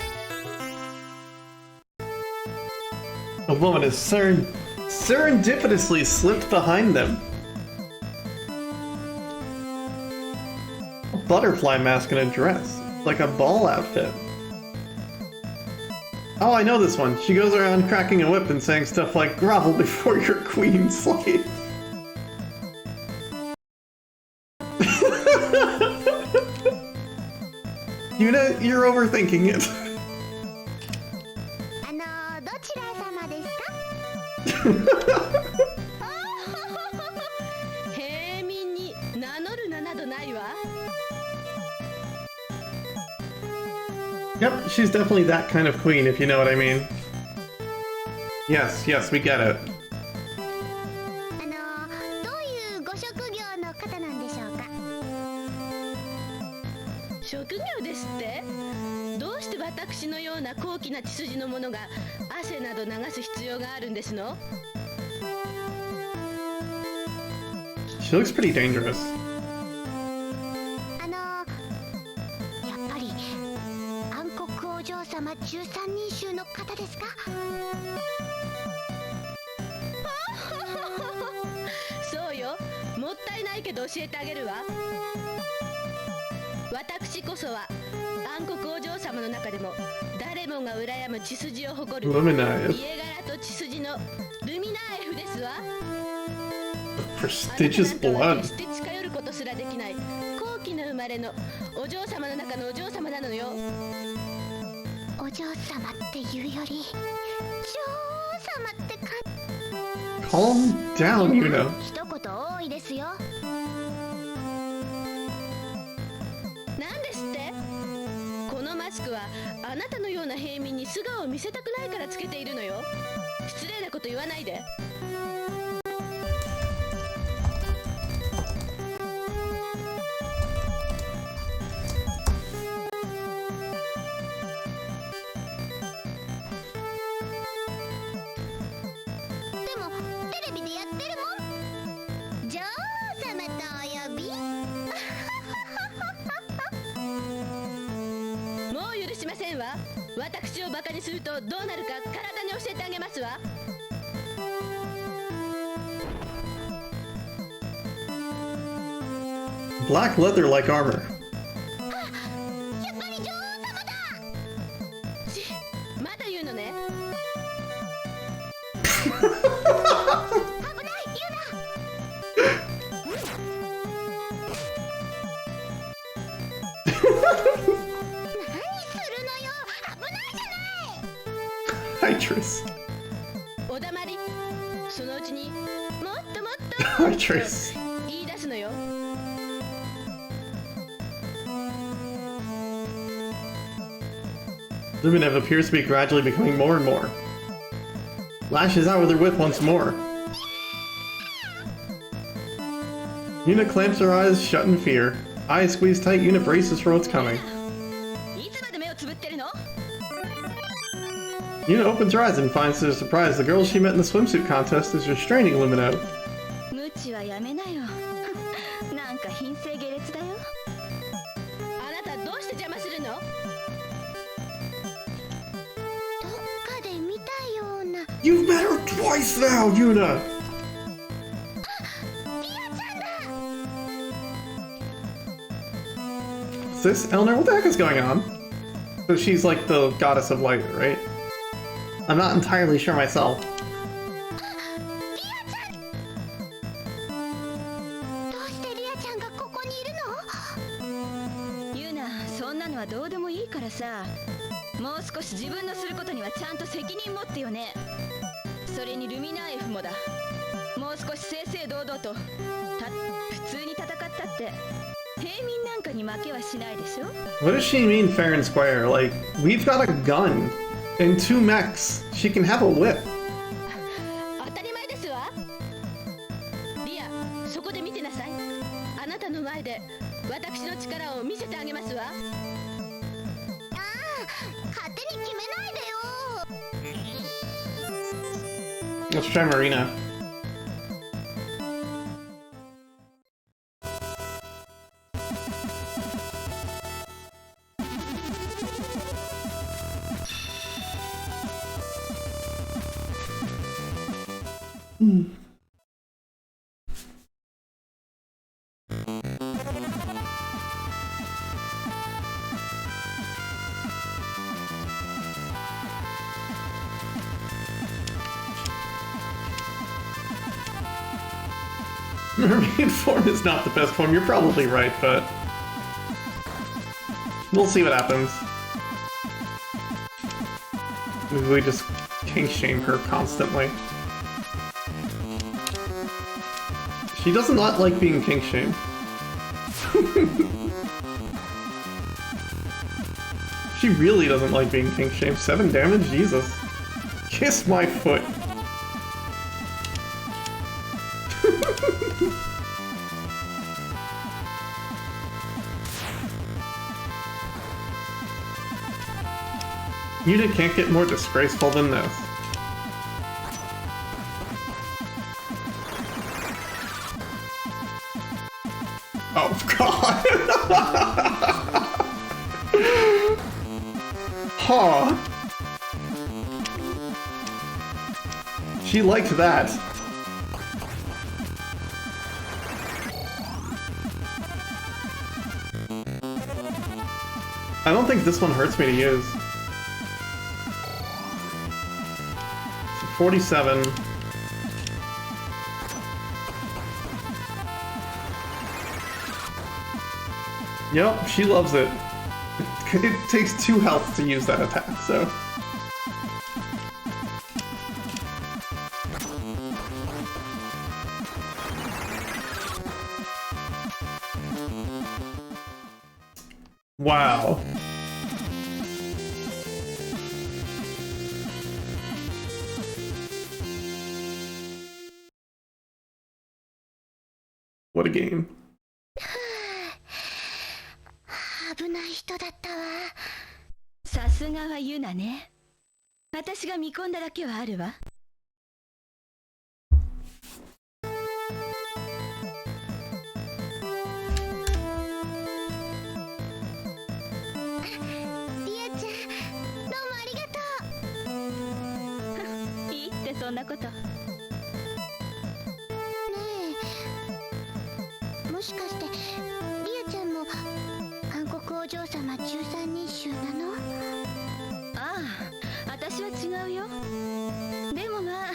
A woman has serendipitously slipped behind them. A butterfly mask and a dress. Like a ball outfit. Oh, I know this one. She goes around cracking a whip and saying stuff like, "Grovel before your queen slave." Yuna, you're overthinking it. Yep, she's definitely that kind of queen, if you know what I mean. Yes, yes, we get it. She looks pretty dangerous. Prestigious blood. Calm down, Yuna. せんわ。私をバカにするとどうなるか体に教えてあげますわ。Black leather like armor. やっぱり女王様だ。まだ言うのね。危ないユナ。何するのよ。危ないじゃない。 Hi, Tris. おだまり。そのうちにもっともっと Hi, Tris. 言い出すのよ。Luminev appears to be gradually becoming more and more. Lashes out with her whip once more. Yuna clamps her eyes shut in fear. Eyes squeeze tight, Yuna braces for what's coming. いつまで目をつぶってるの？ Yuna opens her eyes and finds to her surprise the girl she met in the swimsuit contest is restraining Luminev. 無知はやめなよ。なんか品性下劣だよ。あなたどうして邪魔するの？どっかで見たような。 You've met her twice now, Yuna! リアちゃんだ。 Is this Eleanor? What the heck is going on? So she's like the goddess of light, right? I'm not entirely sure myself. リアちゃん。どうしてリアちゃんがここにいるの？ユナ、そんなのはどうでもいいからさ。もう少し自分のすることにはちゃんと責任持ってよね。それにルミナー F もだ。もう少し正々堂々と普通に戦ったって平民なんかに負けはしないでしょ。 What does she mean fair and square? Like, we've got a gun and 2 mechs. She can have a whip. 当たり前ですわ。リア、そこで見てなさい。あなたの前で私の力を見せてあげますわ。ああ、勝手に決めないでよ。 Let's try Marina. Mermaid form is not the best form, you're probably right, but we'll see what happens. Maybe we just kink shame her constantly. She does not like being kink shamed. She really doesn't like being kink shamed. 7 damage? Jesus. Kiss my foot. Yuna can't get more disgraceful than this. Oh god! Huh. She liked that. I don't think this one hurts me to use. 47. Yep, she loves it. It takes 2 health to use that attack, so... Wow. What a game. 危ない人だったわ。さすがはユナね。私が見込んだだけはあるわ。リアちゃん、そんなこと。ねえ、もしかしてリアちゃんも韓国お嬢様13人衆なの？ああ、私は違うよ。でもまあ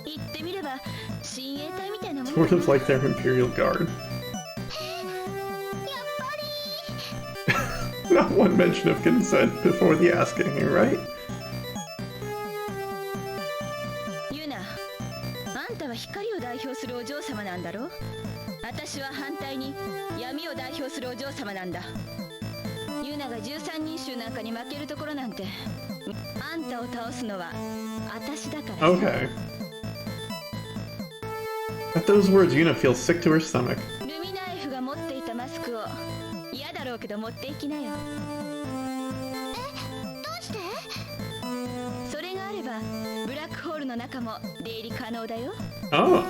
言ってみれば親衛隊みたいなもんだな。 Sort of like their Imperial Guard. やっぱり Not one mention of consent before the asking, right? ユナ、あんたは光を代表するお嬢様なんだろ？私は反対に闇を代表するお嬢様なんだ。ユナが13人衆なんかに負けるところなんて、あんたを倒すのは私だから。 Okay. At those words, Yuna feels sick to her stomach. ルミナイフが持っていたマスクを嫌だろうけど持っていきなよ。どうして？それがあればブラックホールの中も出入り可能だよ。 Oh.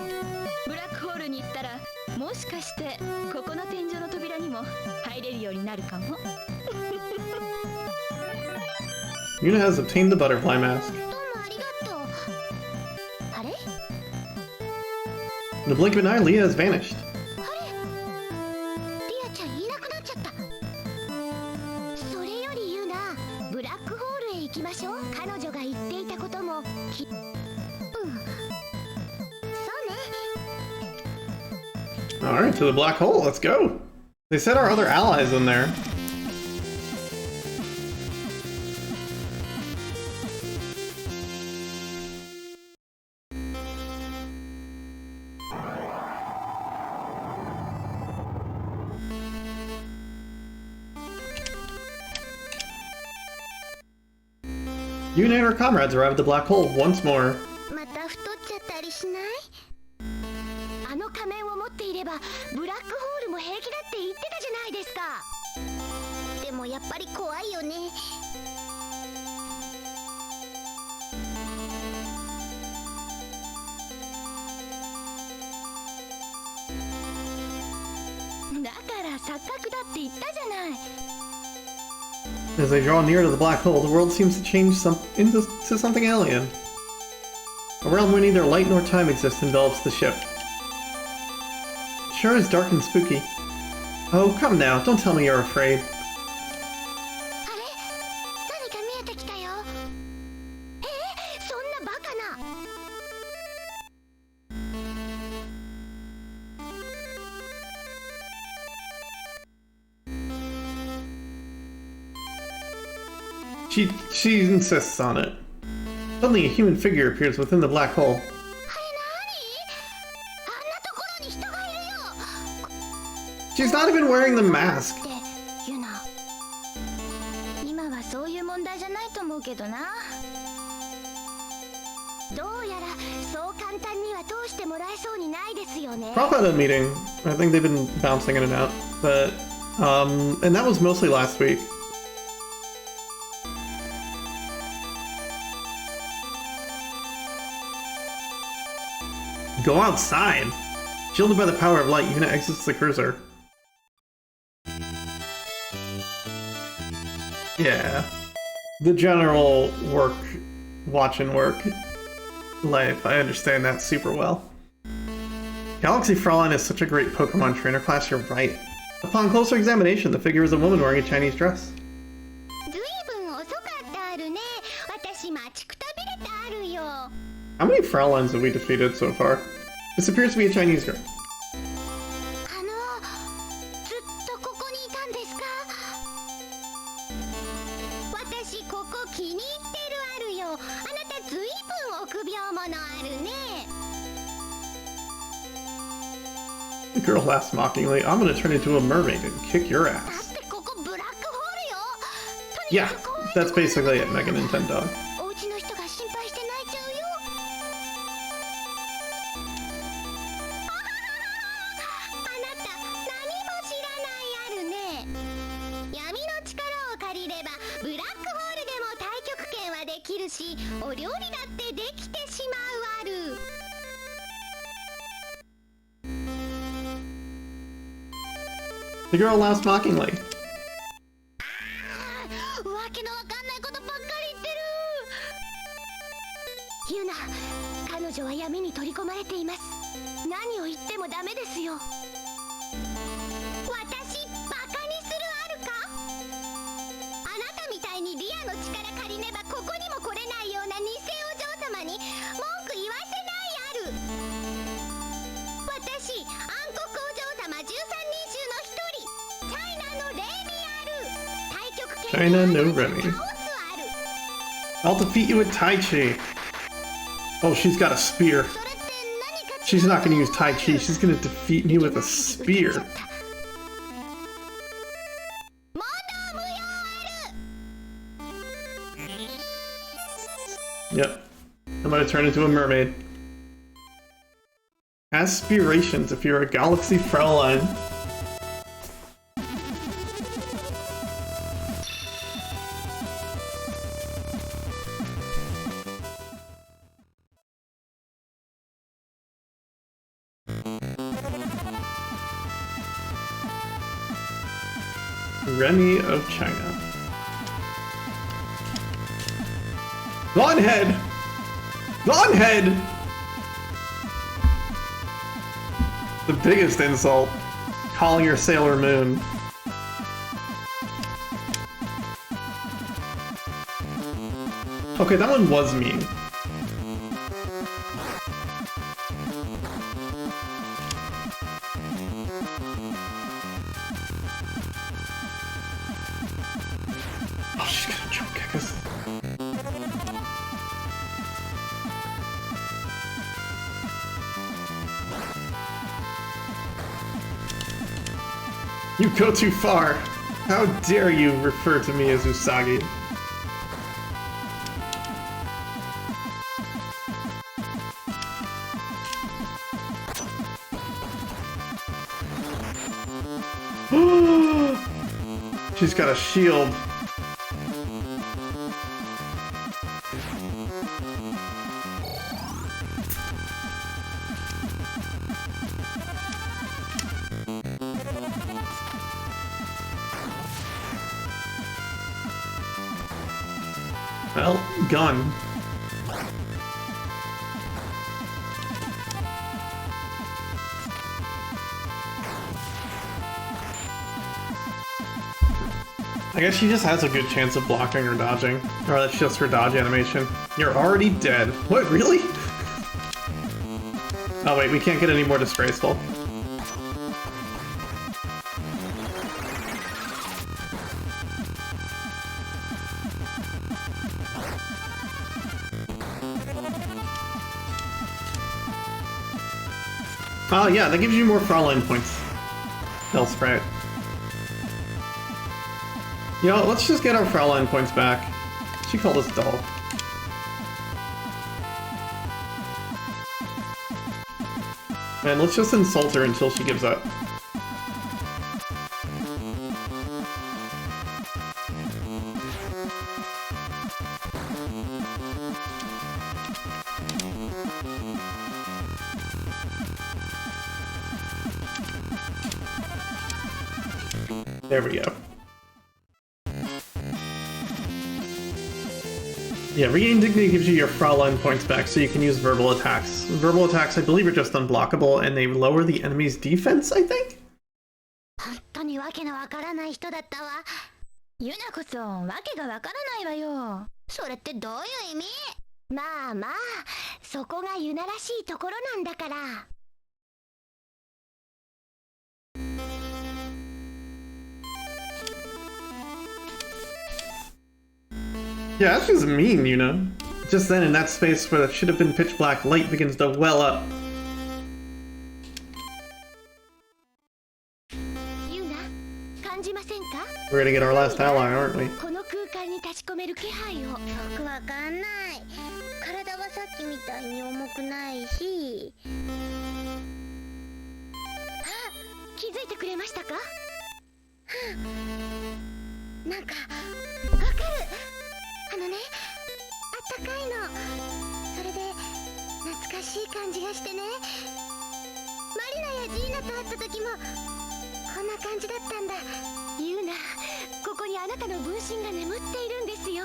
ブラックホールに行ったらもしかしてここの天井の扉にも入れるようになるかも。Yuna has obtained the butterfly mask. どうもありがとう。あれ？ In the blink of an eye, Leah has vanished. リアちゃんいなくなっちゃった。それよりユナ、ブラックホールへ行きましょう。彼女が言っていたこともそうね。 Alright, to the black hole, let's go! They said our other allies in there. Yuna and her comrades arrive at the black hole once more. また太っちゃったりしない？あの仮面を持っていればブラックホールも平気だって言ってたじゃないですか。でもやっぱり怖いよね。だから錯覚だって言ったじゃない。 As they draw near to the black hole, the world seems to change into something alien. A realm where neither light nor time exists envelops the ship. It sure is dark and spooky. Oh, come now, don't tell me you're afraid. あれ？何か見えてきたよ。そんなバカな。 She insists on it. Suddenly, a human figure appears within the black hole. あれ何？あんなところに人がいるよ。 She's not even wearing the mask. ってユナ、今はそういう問題じゃないと思うけどな。どうやらそう簡単には通してもらえそうにないですよね。 Prof had a meeting. I think they've been bouncing in and out. But, and that was mostly last week. Go outside! Shielded by the power of light, Yuna exits the cruiser. Yeah. The general watch and work life, I understand that super well. Galaxy Fraulein is such a great Pokemon trainer class, you're right. Upon closer examination, the figure is a woman wearing a Chinese dress. ずいぶん遅かったあるね。私待ちくたびれてあるよ。 How many Frauleins have we defeated so far? This appears to be a Chinese girl. ずっとここにいたんですか？私ここ気に入ってるあるよ。あなたずいぶん臆病者あるね。 The girl laughs mockingly. I'm gonna turn into a mermaid and kick your だ ass. ってここブラックホールよ。とに Yeah, かく怖い that's basically it, Mega Nintendo. お家の人が心配して泣いちゃうよ。あなた何も知らないあるね。闇の力を借りればブラックホールでも太極拳はできるし、お料理だってできてしまうある。 The girl laughs mockingly. わけのわかんないことばっかり言ってる。ユナ、彼女は闇に取り込まれています。何を言ってもダメですよ。私バカにするあるか。あなたみたいにリアの力借りねばここにも来れないような偽お嬢様に文句言わせないある。私暗黒お嬢様13人衆の一人、チャイナのレイミある。対極拳 China no で Remy. 倒すある。 I'll defeat you with Tai Chi. Oh, she's got a spear. それって何か違う。 She's not gonna use Tai Chi, she's gonna defeat me with a spear. まだ無用ある。 Yep. I'm gonna turn into a mermaid. Aspirations if you're a galaxy Fraulein. Remy of China. Blondehead! Blondehead! The biggest insult. Calling her Sailor Moon. Okay, that one was mean. Oh, she's gonna jump kick us. You go too far! How dare you refer to me as Usagi? She's got a shield. Well, gun. I guess she just has a good chance of blocking or dodging. Or that's just her dodge animation. You're already dead. What, really? Oh wait, we can't get any more disgraceful. Oh yeah, that gives you more Fraulein points. Hell Sprite. You know, let's just get our Fraulein points back. She called us dull. And let's just insult her until she gives up. There we go. Yeah, Regain Dignity gives you your Fraulein points back so you can use verbal attacks. Verbal attacks, I believe, are just unblockable and they lower the enemy's defense, I think? 本当にわけのわからない人だったわ。ユナこそわけがわからないわよ。それってどういう意味？まあまあ、そこがユナらしいところなんだから。Yeah, that's just mean, you know? Just then, in that space where it should have been pitch black, light begins to well up. ユナ、感じませんか？ We're gonna get our last ally, aren't we? この空間に立ち込める気配を。よくわかんない。体はさっきみたいに重くないし。あ、気づいてくれましたか？なんかわかる。あのね、あったかいの。それで懐かしい感じがしてね。マリナやジーナと会った時もこんな感じだったんだ。ユーナ、ここにあなたの分身が眠っているんですよ。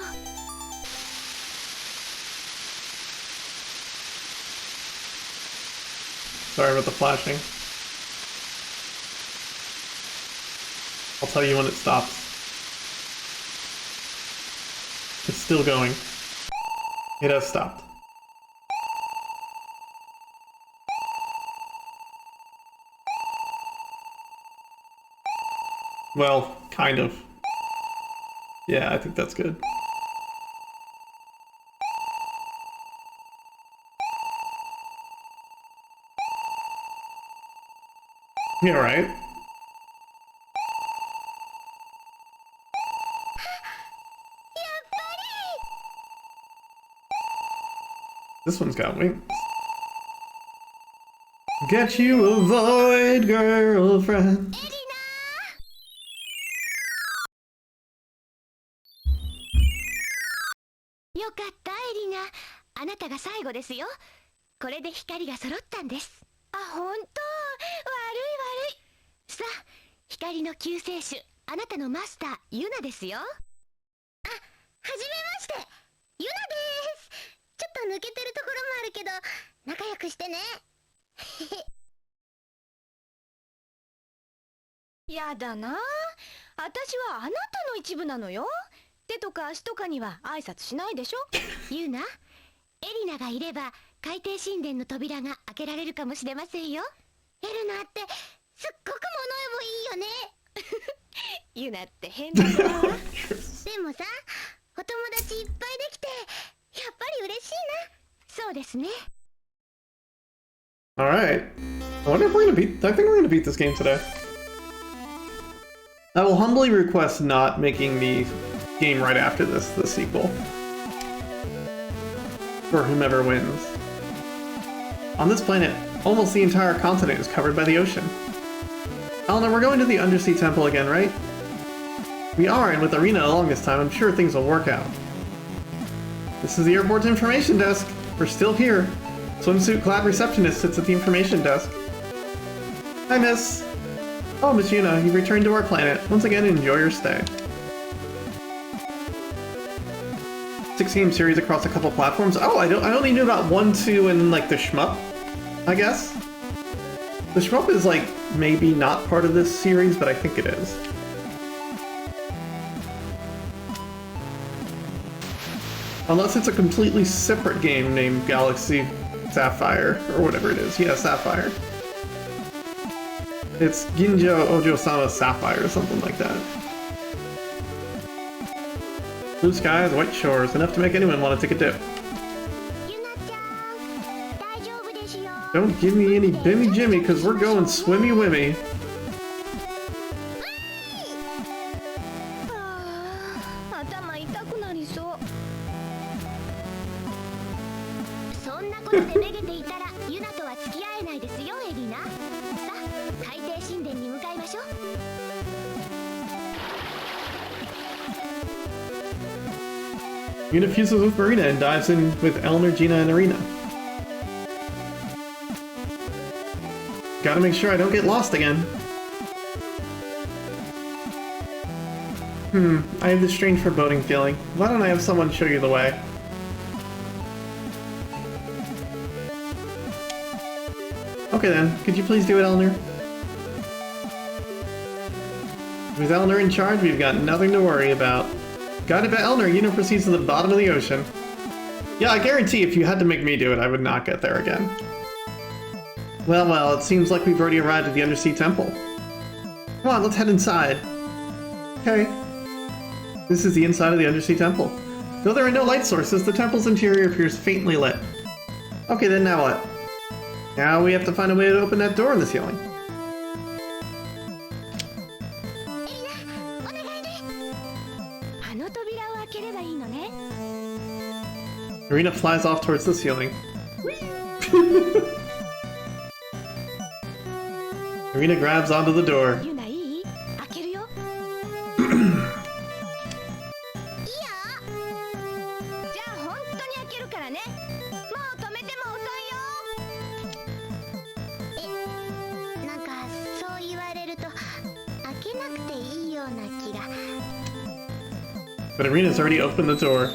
Sorry about the flashing. I'll tell you when it stops. It's still going. It has stopped. Well, kind of. Yeah, I think that's good. Yeah, right. This one's got wings. Get you a void girlfriend. よかったエリナ、あなたが最後ですよ。これで光が揃ったんです。あ、本当。悪い悪い。さあ、光の救世主、あなたのマスターユナですよ。あ、はじめまして、ユナです。ちょっと抜けてるところもあるけど仲良くしてね。やだな。私はあなたの一部なのよ。手とか足とかには挨拶しないでしょ。ユナ、エリナがいれば海底神殿の扉が開けられるかもしれませんよ。エルナってすっごく物もいいよね。ユナって変だな。でもさ、お友達いっぱいできてやっぱり嬉しいな。そうですね。Alright. I wonder if we're gonna beat... I think we're gonna beat this game today. I will humbly request not making the game right after this, the sequel. For whomever wins. On this planet, almost the entire continent is covered by the ocean. Eleanor, we're going to the Undersea Temple again, right? We are, and with Arena along this time, I'm sure things will work out. This is the airport's information desk. We're still here. Swimsuit-clad receptionist sits at the information desk. Hi, miss. Oh, Miss Yuna, you've returned to our planet. Once again, enjoy your stay. 6-game series across a couple platforms. Oh, I only knew about 1, 2, and like the shmup, I guess. The shmup is like maybe not part of this series, but I think it is. Unless it's a completely separate game named Galaxy Sapphire, or whatever it is. Yeah, Sapphire. It's Ginjo Ojo-sama Sapphire or something like that. Blue skies, white shores, enough to make anyone want to take a dip. Don't give me any bimmy jimmy, cause we're going swimmy wimmy. 頭痛くなりそう。そんなことでめげていたらユナとは付き合えないですよ、エリナ。さあ、海底神殿に向かいましょう。Yuna fuses with Marina and dives in with Eleanor, Gina, and Arena. Gotta make sure I don't get lost again. I have this strange foreboding feeling. Why don't I have someone show you the way? Okay then, could you please do it, Eleanor? With Eleanor in charge, we've got nothing to worry about. Guided by Eleanor, Yuna proceeds to the bottom of the ocean. Yeah, I guarantee if you had to make me do it, I would not get there again. Well, it seems like we've already arrived at the Undersea Temple. Come on, let's head inside. Okay. This is the inside of the Undersea Temple. Though there are no light sources, the temple's interior appears faintly lit. Okay, then now what? Now we have to find a way to open that door in the ceiling. Arena flies off towards the ceiling. Arena grabs onto the door. But Arena's already opened the door.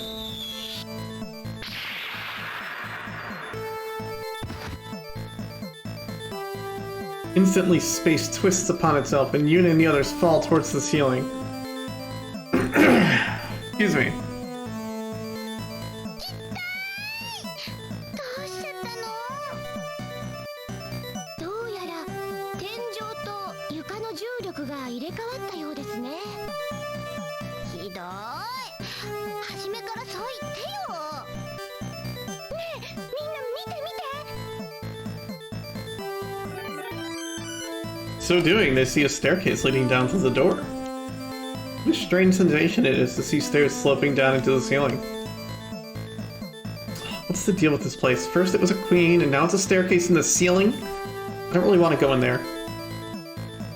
Instantly, space twists upon itself, and Yuna and the others fall towards the ceiling. Excuse me. どうしちゃったの？どうやら天井と床の重力が入れ替わったようですね。ひどい。初めからそう言ってよ。ねえ、みんな見て見て。 So doing, they see a staircase leading down to the door. What a strange sensation it is to see stairs sloping down into the ceiling. What's the deal with this place? First it was a queen, and now it's a staircase in the ceiling? I don't really want to go in there.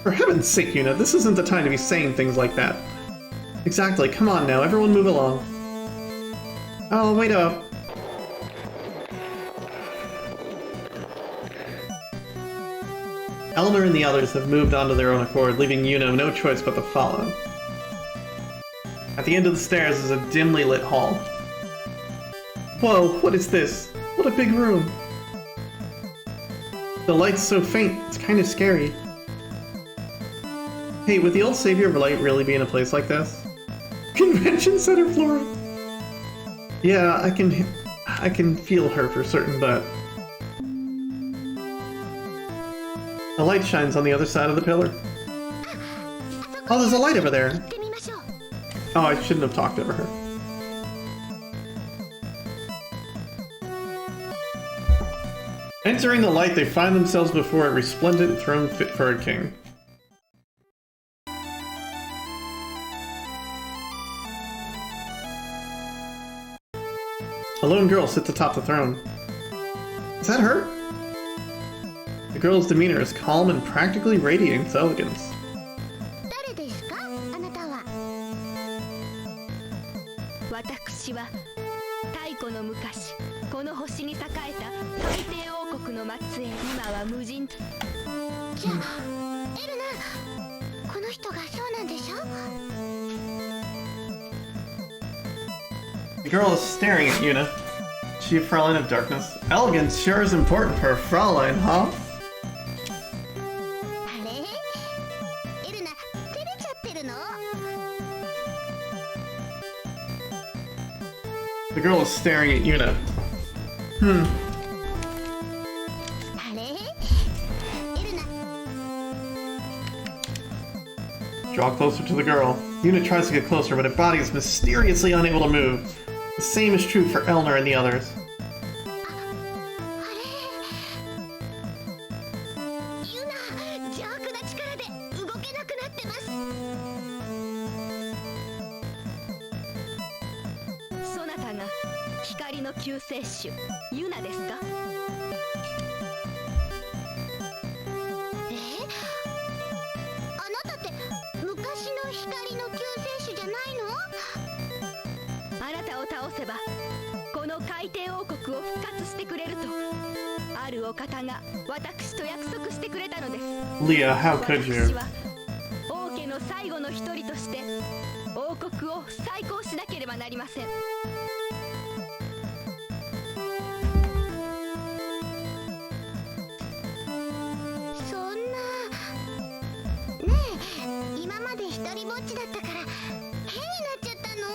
For heaven's sake, Yuna, this isn't the time to be saying things like that. Exactly, come on now, everyone move along. Oh, wait up. Eleanor and the others have moved on to their own accord, leaving Yuna no choice but to follow. At the end of the stairs is a dimly lit hall. Whoa, what is this? What a big room! The light's so faint, it's kind of scary. Hey, would the old Savior of Light really be in a place like this? Convention Center floor! Yeah, I can feel her for certain, but... The light shines on the other side of the pillar. Oh, there's a light over there! Oh, I shouldn't have talked over her. Entering the light, they find themselves before a resplendent throne fit for a king. A lone girl sits atop the throne. Is that her? The girl's demeanor is calm and practically radiating with elegance. 誰ですか？あなたは。私は太古の昔この星に栄えた海底王国の末裔。今は無人。じゃあ、エルナ、この人がそうなんでしょ？ The girl is staring at Yuna. She a Fraulein of Darkness? Elegance sure is important for a Fraulein, huh? あれ？エルナ、照れちゃってるの？ The girl is staring at Yuna. あれ？エルナ。 Draw closer to the girl. Yuna tries to get closer, but her body is mysteriously unable to move. The same is true for Eleanor and the others. ユナ、邪悪な力で動けなくなってます。そなたが光の救世主ユナですか？あなたって昔の光の救世主じゃないの？あなたを倒せばこの海底王国を復活してくれるとあるお方が私と約束してくれたのです。 Leah, how could you? 私は王家の最後の一人として王国を再興しなければなりません。そんな。ねえ、今まで一人ぼっちだったから変になっちゃったの？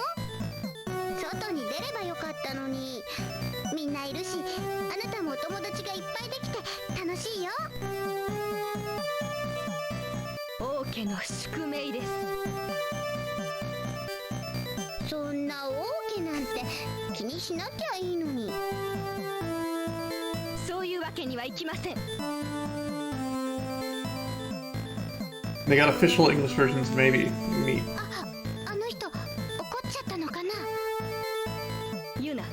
外に出ればよかったのに。みんないるし、あなたもお友達がいっぱいできて楽しいよ。王家の宿命です。そんな王家なんて気にしなきゃいいのに。そういうわけにはいきません。 They got official English versions, maybe. Neat. あの人怒っちゃったのかな？ユナ、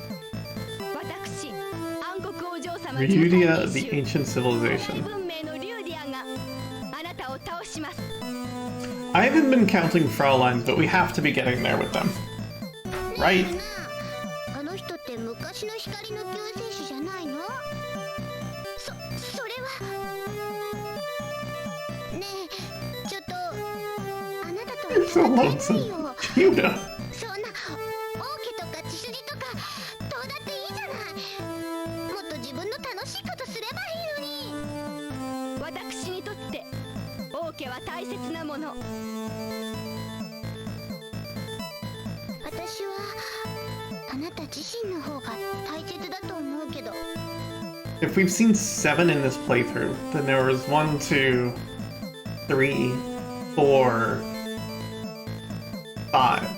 私暗黒お嬢様 Ryudia of the Ancient Civilization. 文明のリューディアがあなたを倒します。 I haven't been counting Frauleins, but we have to be getting there with them. Right? ねえな、あの人って昔の光の救世主じゃないの？それは。ねえ、ちょっとあなたとは It's so 話 lonesome. せないよ。 Yuna. そんな王家とか血筋とかどうだっていいじゃない。もっと自分の楽しいことすればいいのに。私にとって大切なもの。私はあなた自身の方が大切だと思うけど。 If we've seen 7 in this playthrough, then there was 1, 2, 3, 4, 5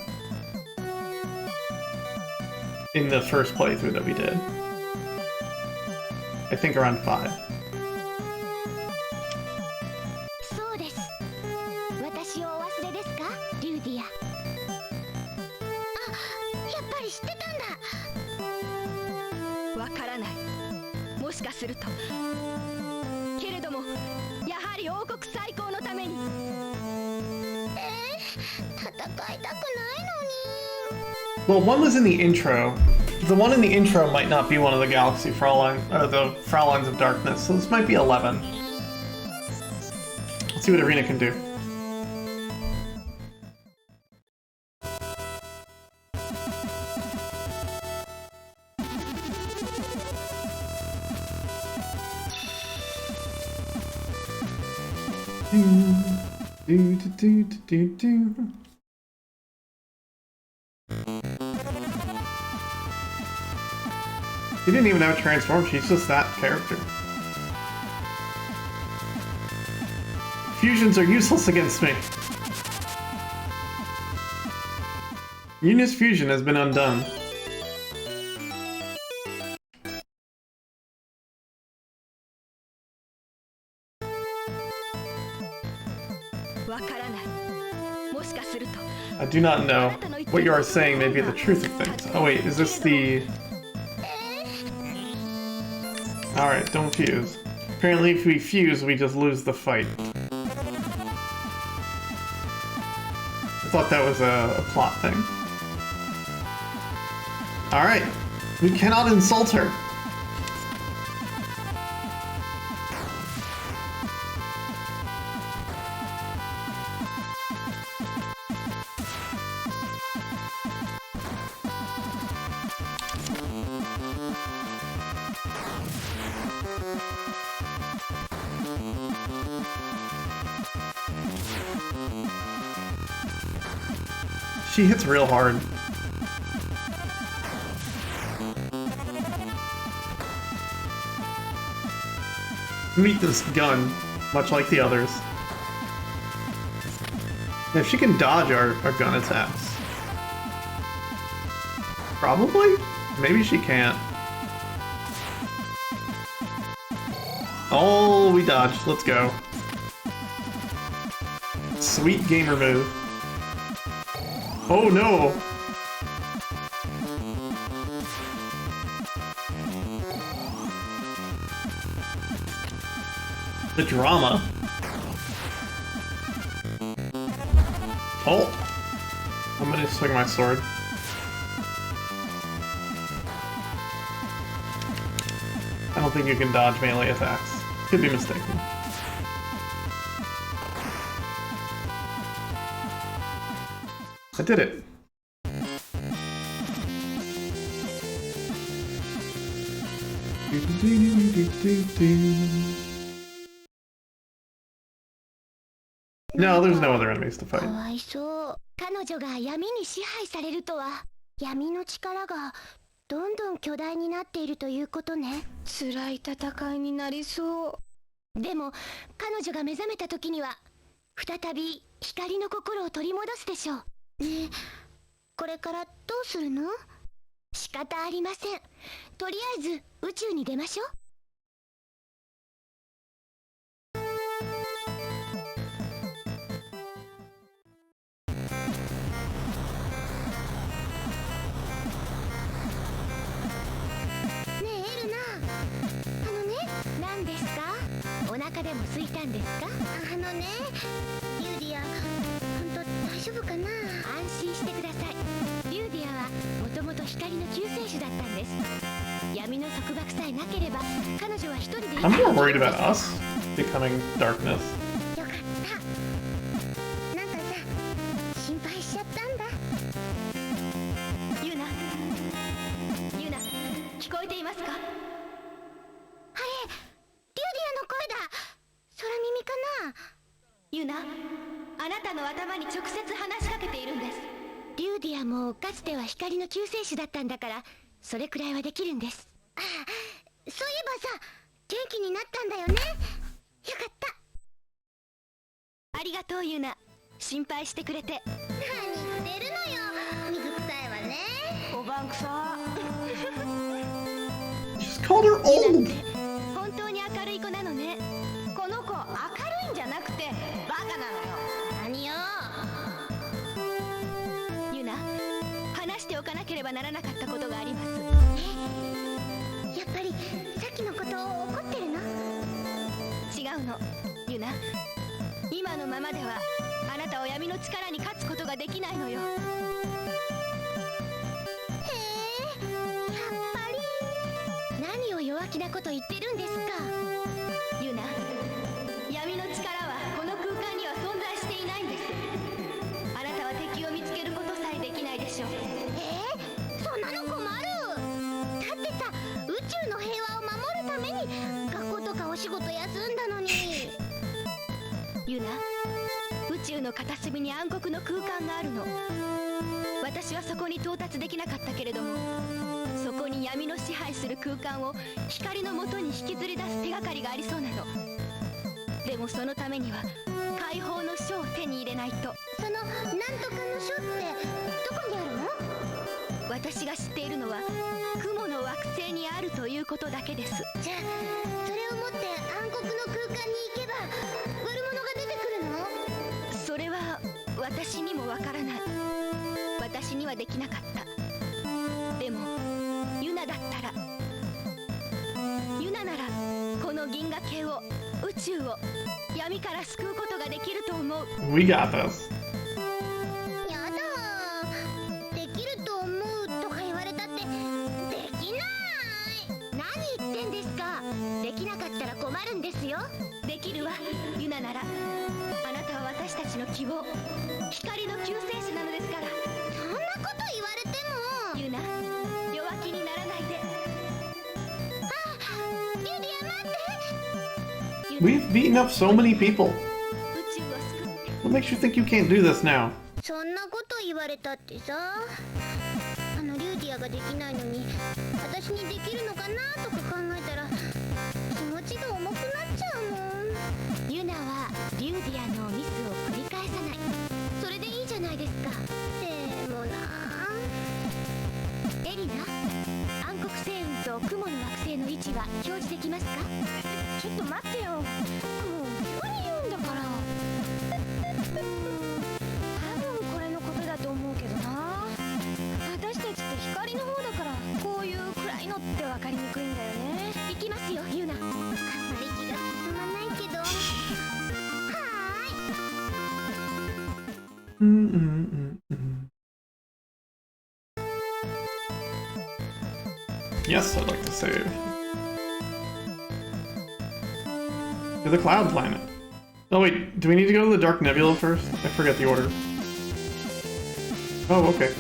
in the first playthrough that we did. I think around 5. そうです。私をお忘れですか、リューディア。あ、やっぱり知ってたんだ。わからない。もしかすると。けれども、やはり王国最高のために。戦いたくないのに。 Well, one was in the intro. The one in the intro might not be one of the Galaxy Fraulein, or the Fraulein's of Darkness, so this might be 11. Let's see what Arena can do. Do, do, do, do, do. He didn't even have a transform, she's just that character. Fusions are useless against me. Yuna's fusion has been undone. I do not know. What you are saying may be the truth of things. Oh wait, is this the... Alright, don't fuse. Apparently if we fuse, we just lose the fight. I thought that was a plot thing. Alright, we cannot insult her. She hits real hard. Meet this gun, much like the others. If she can dodge our gun attacks. Probably? Maybe she can't. Oh, we dodged. Let's go. Sweet gamer move. Oh no! The drama. Oh! I'm gonna swing my sword. I don't think you can dodge melee attacks. Could be mistaken. I did it. No, there's no other enemies to fight. かわいそう。彼女が闇に支配されるとは、闇の力がどんどん巨大になっているということね。辛い戦いになりそう。でも彼女が目覚めた時には再び光の心を取り戻すでしょう。ねえ、これからどうするの？仕方ありません。とりあえず宇宙に出ましょう。ねえエルナ、何ですか？お腹でも空いたんですか？ユーディア、本当大丈夫かな？安心してください。リューディアはもともと光の救世主だったんです。闇の束縛さえなければ彼女は一人で。I'm more worried about us becoming darkness. よかった。なんかさ、心配しちゃったんだ。ユナ、聞こえていますか？あれ、リューディアの声だ。空耳かな？ユユナ、あなたの頭に直接話しかけているんです。リューディアもかつては光の救世主だったんだから、それくらいはできるんです。ああ、そういえばさ、元気になったんだよね。よかった。ありがとうユナ、心配してくれて。何言ってるのよ、水臭いわね。おばんくさ。Just called her old. 本当に明るい子なのね。この子明るいんじゃなくてバカなのよ。何よ。ユナ、話しておかなければならなかったことがあります。やっぱりさっきのこと怒ってるの？違うのユナ、今のままではあなたを闇の力に勝つことができないのよ。へえ、やっぱり。何を弱気なこと言ってるんですか。ユナ、闇の力はこの空間には存在していないんです。あなたは敵を見つけることさえできないでしょう。そんなの困る。だってさ、宇宙の平和を守るために学校とかお仕事休んだのに。ユナ、宇宙の片隅に暗黒の空間があるの。私はそこに到達できなかったけれども、そこに闇の支配する空間を光のもとに引きずり出す手がかりがありそうなの。でもそのためには解放の書を手に入れないと。そのなんとかの書ってどこにあるの？私が知っているのは雲の惑星にあるということだけです。じゃあそれを持って暗黒の空間に行けば悪者が出てくるの？それは私にもわからない。私にはできなかった。でもユナだったら、ユナならこの銀河系を、宇宙を闇から救うことができると思う。 We got this. やだー、できると思うとか言われたってできない。何言ってんですか。できなかったら困るんですよ。できるわユナなら。あなたは私たちの希望、光の救世主なのですから。そんなこと言われても。ユナ、弱気にならないで。あ、リュウディア待って。 We've beaten up so many people. 宇宙を救って。 What makes you think you can't do this now? そんなこと言われたってさ、リュウディアができないのに私にできるのかなとか考えたら気持ちが重くなっちゃうもん。ユナはリュウディアのミスを繰り返さない。それでいいじゃないですか。でもな。エリナ、暗黒星雲と雲の惑星の位置は表示できますか？ちょっと待ってよ、もう急に言うんだから。多分これのことだと思うけどな。私たちって光の方だから、こういう暗いのって分かりにくいんだよね。行きますよユナ。あんまり気が進まないけど。はーい。Yes, I'd like to save. To the Cloud Planet. Oh wait, do we need to go to the Dark Nebula first? I forget the order. Oh, okay.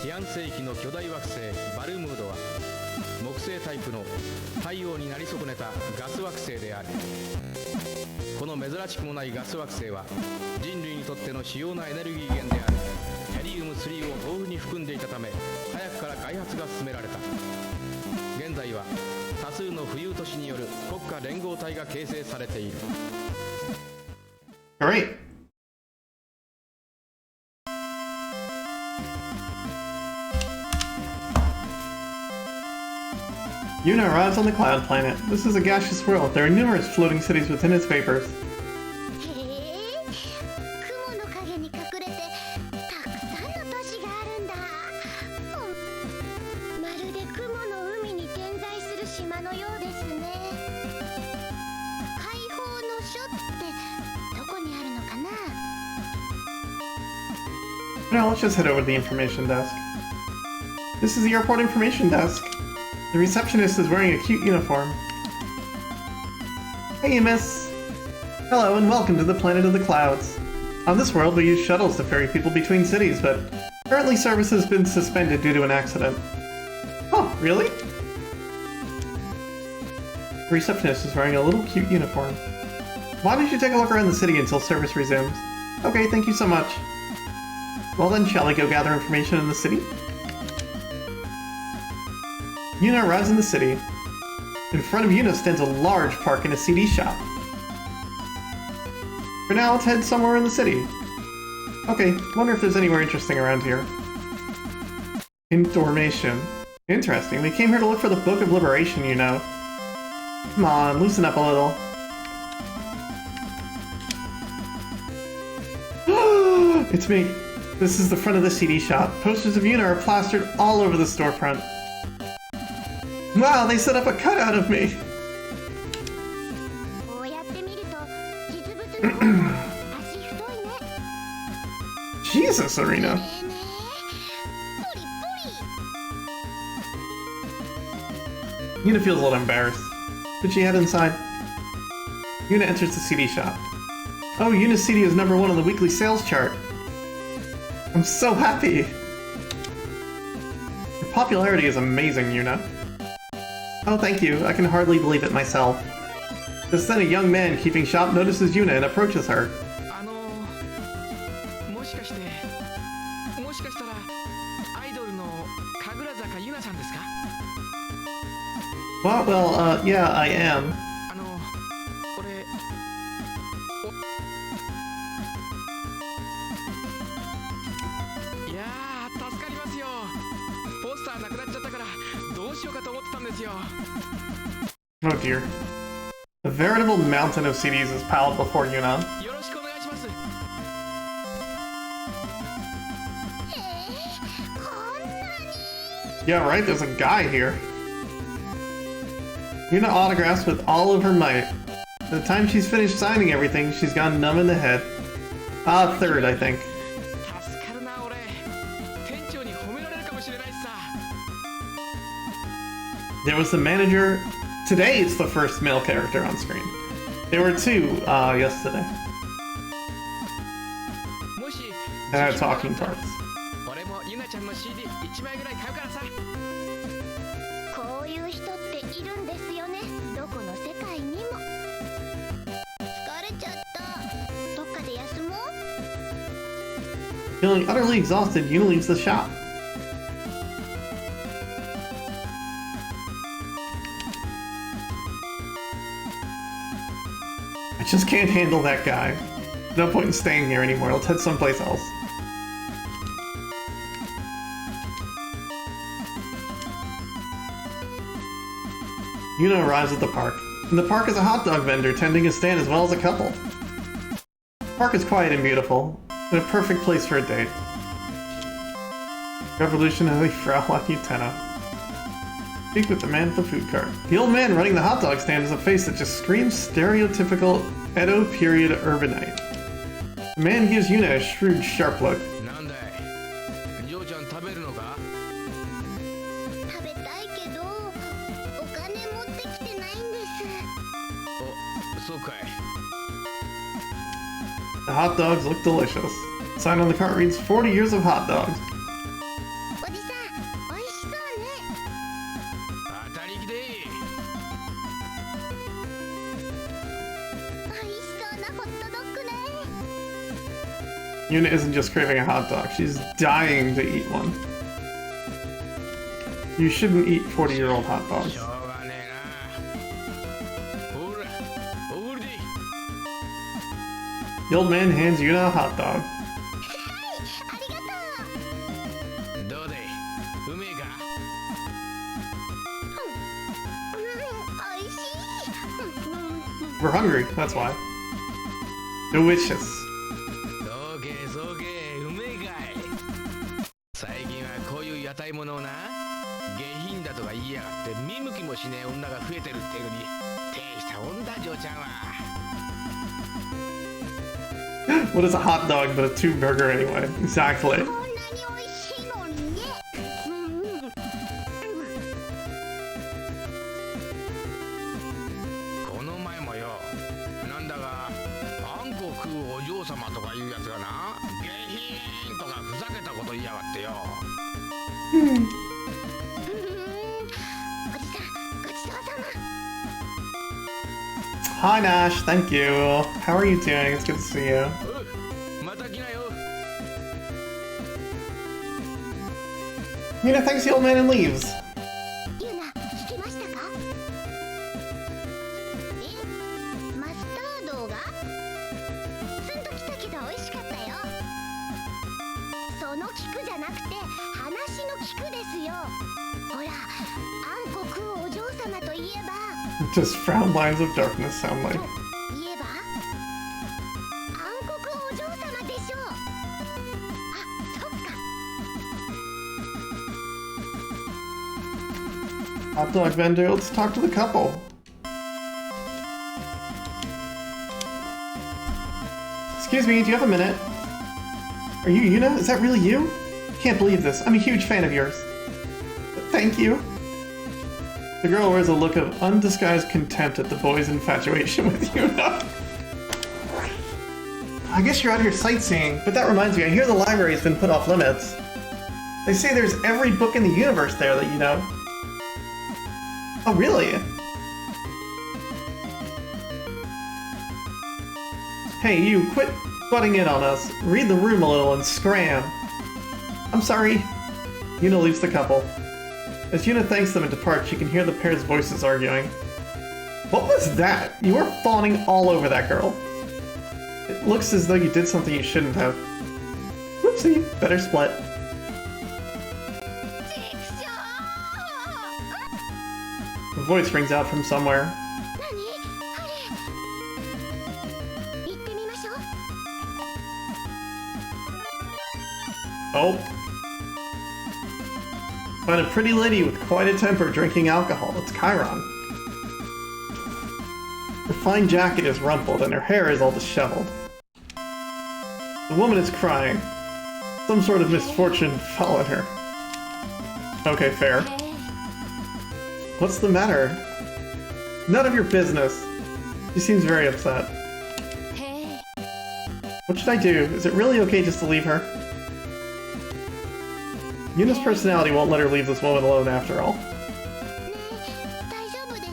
ティアン世紀の巨大惑星バルムードは木星タイプの太陽になり損ねたガス惑星である。この珍しくもないガス惑星は人類にとっての主要なエネルギー源であるヘリウム3を豊富に含んでいたため、早くから開発が進められた。現在は多数の浮遊都市による国家連合体が形成されている。Alright. Yuna arrives on the Cloud Planet. This is a gaseous world. There are numerous floating cities within its vapors. へえ、雲の影に隠れてたくさんの都市があるんだ。まるで雲の海に点在する島のようですね。解放の書ってどこにあるのかな。 Now let's just head over to the information desk. This is the airport information desk. The receptionist is wearing a cute uniform. Hey, miss. Hello and welcome to the Planet of the Clouds. On this world, we use shuttles to ferry people between cities, but currently service has been suspended due to an accident. Oh, really? The receptionist is wearing a little cute uniform. Why don't you take a look around the city until service resumes? Okay, thank you so much. Well then, shall we go gather information in the city? Yuna arrives in the city. In front of Yuna stands a large park and a CD shop. For now, let's head somewhere in the city. Okay, wonder if there's anywhere interesting around here. Information. Interesting, we came here to look for the Book of Liberation, you know. Come on, loosen up a little. It's me. This is the front of the CD shop. Posters of Yuna are plastered all over the storefront. Wow, they set up a cutout of me! こうやって見ると実物の方が足太いね。 Jesus, Arena. ねえねえ、ポリポリ。 Yuna feels a little embarrassed. Did she head inside? Yuna enters the CD shop. Oh, Yuna's CD is #1 on the weekly sales chart. I'm so happy! Your popularity is amazing, Yuna. Oh, thank you. I can hardly believe it myself. Just then a young man keeping shop notices Yuna and approaches her. もしかしたらアイドルの神楽坂ゆなさんですか？ Well, yeah, I am. 俺いやー助かりますよ。ポスターなくなっちゃったからどうしようかと思ってたんですよ。 Oh dear. A veritable mountain of CDs is piled before Yuna. よろしくお願いします。へえ、こんなに。 Yeah, right, there's a guy here. Yuna autographs with all of her might. By the time she's finished signing everything, she's gone numb in the head. Third, I think. 助かるな俺。店長に褒められるかもしれないしさ。 There was the manager. Today it's the first male character on screen. There were two, yesterday. もし That had talking parts. 俺もゆなちゃんの CD1 枚ぐらい買うからさ。こういう人っているんですよね。どこの世界にも。疲れちゃった。どっかで休もう。 Feeling utterly exhausted, Yuna leaves the shop. I just can't handle that guy. No point in staying here anymore. Let's head someplace else. Yuna arrives at the park. In the park is a hot dog vendor tending a stand as well as a couple. The park is quiet and beautiful, and a perfect place for a date. Revolutionary Fraulein Yuna. Speak with the man at the food cart. The old man running the hot dog stand has a face that just screams stereotypical Edo period urbanite. The man gives Yuna a shrewd, sharp look. なんだい、ジョーちゃん食べるのか？食べたいけど、お金持ってきてないんです。お、そうかい。 The hot dogs look delicious. The sign on the cart reads 40 years of hot dogs. おじさん、美味しそうね。当たりきでいい。美味しそうなホットドッグね。 Yuna isn't just craving a hot dog, she's dying to eat one. You shouldn't eat 40-year-old hot dogs. しょうがねえな。ほら、おごりでいい。 The old man hands Yuna a hot dog. ありがとう。どうだい、うめえか？ We're hungry, that's why. Delicious. そうけそうけうめえかい。最近はこういう屋台物をな、下品だとか言いやがって見向きもしねえ女が増えてるっていうのに、ていしたもんだ嬢ちゃんは。What is a hot dog but a tube burger anyway? Exactly. こんなに美味しいのにね。この前もよ、なんだかあんこ食うお嬢様とかいうやつがな、下品とかふざけたこと言いやがってよ。おじさん、ごちそうさま。 Hi Nash, thank you. How are you doing? It's good to see you. また来なよ。 Yuna thanks the old man and leaves. ユナ、聞きましたか？え？マスタードが？ツンときたけど美味しかったよ。その菊じゃなくて話の菊ですよ。ほら、あんこ食うお嬢様といえば。 Does frown lines of darkness sound like? 言えば暗黒お嬢様でしょう。あ、そっか。 Hot dog vendor, let's talk to the couple. Excuse me, do you have a minute? Are you Yuna? Is that really you? Can't believe this. I'm a huge fan of yours. Thank you. The girl wears a look of undisguised contempt at the boy's infatuation with Yuna. I guess you're out here sightseeing, but that reminds me, I hear the library's been put off limits. They say there's every book in the universe there that you know. Oh, really? Hey, you, quit butting in on us. Read the room a little and scram. I'm sorry. Yuna leaves the couple. As Yuna thanks them and departs, you can hear the pair's voices arguing. What was that? You were fawning all over that girl. It looks as though you did something you shouldn't have. Whoopsie, better split. A voice rings out from somewhere. 何？あれ。行ってみましょう。 Oh. Find a pretty lady with quite a temper drinking alcohol. It's Chiron. Her fine jacket is rumpled and her hair is all disheveled. The woman is crying. Some sort of misfortune fell on her. Okay, fair. What's the matter? None of your business. She seems very upset. What should I do? Is it really okay just to leave her? Yuna's personality won't let her leave this woman alone after all. ねえ、大丈夫です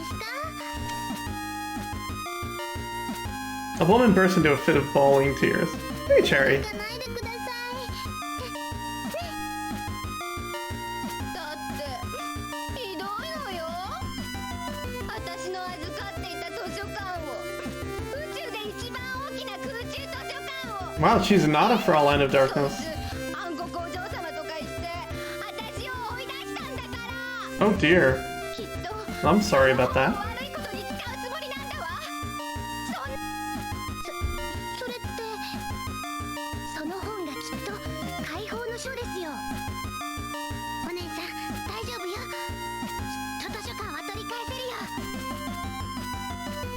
か？ A woman bursts into a fit of bawling tears. Hey, Cherry. 行かないでください。だってひどいのよ。私の預かっていた図書館を、宇宙で一番大きな空中図書館を。 Wow, she's not a Fraulein of Darkness. 暗黒お嬢様とか言って私を追い出したんだから。 Oh dear. きっと I'm sorry about that. 悪いことに使うつもりなんだわ。それってその本がきっと解放の書ですよ。お姉さん大丈夫よ。きっと図書館は取り返せる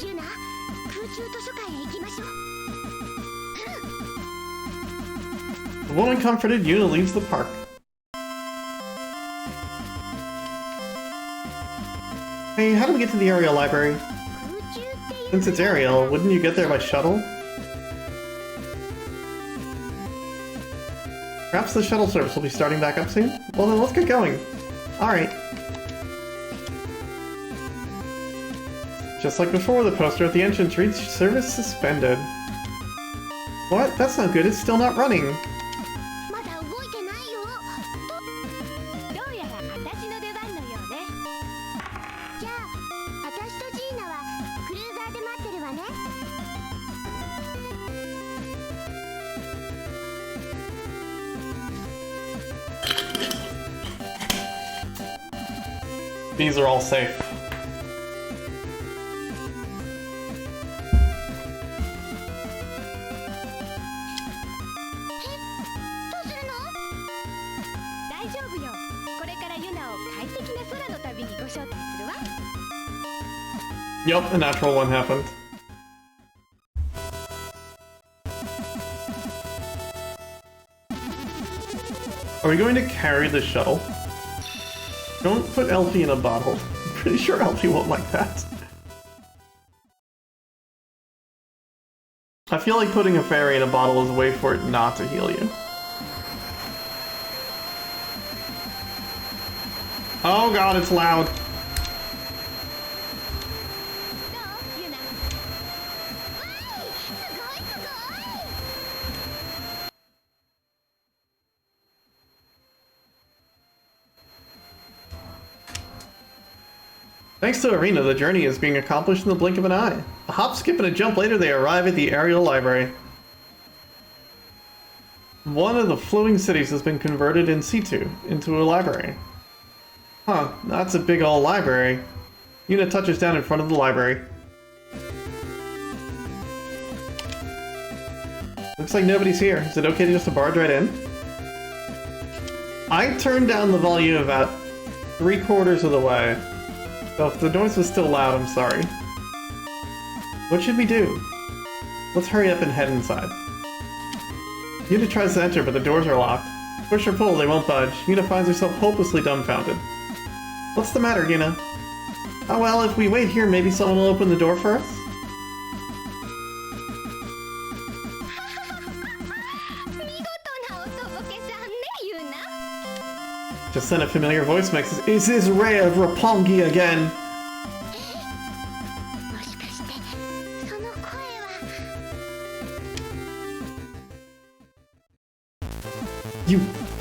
よ。ユナ、空中図書館へ行きましょう。 The woman comforted, Yuna leaves the park. Hey, how do we get to the Ariel Library? 空中っていう Since it's Ariel, wouldn't you get there by shuttle? Perhaps the shuttle service will be starting back up soon? Well then, let's get going. Alright. Just like before, the poster at the entrance reads service suspended. What? That's not good, it's still not running. まだ動いてないよ。どうやら私の出番のようね。じゃあ私とジーナはクルーザーで待ってるわね。 These are all safe. Yup, a natural one happened. Are we going to carry the shuttle? Don't put Elfie in a bottle. I'm pretty sure Elfie won't like that. I feel like putting a fairy in a bottle is a way for it not to heal you. Oh god, it's loud. Thanks to Arena, the journey is being accomplished in the blink of an eye. A hop, skip, and a jump later, they arrive at the aerial library. One of the floating cities has been converted in situ into a library. Huh, that's a big old library. Yuna touches down in front of the library. Looks like nobody's here. Is it okay to just barge right in? I turned down the volume about 3/4 of the way. So if the noise was still loud, I'm sorry. What should we do? Let's hurry up and head inside. Yuna tries to enter, but the doors are locked. Push or pull, they won't budge. Yuna finds herself hopelessly dumbfounded. What's the matter, Yuna? Oh well, if we wait here, maybe someone will open the door for us? Just then a familiar voice makes it. Is this Ray of Roppongi again?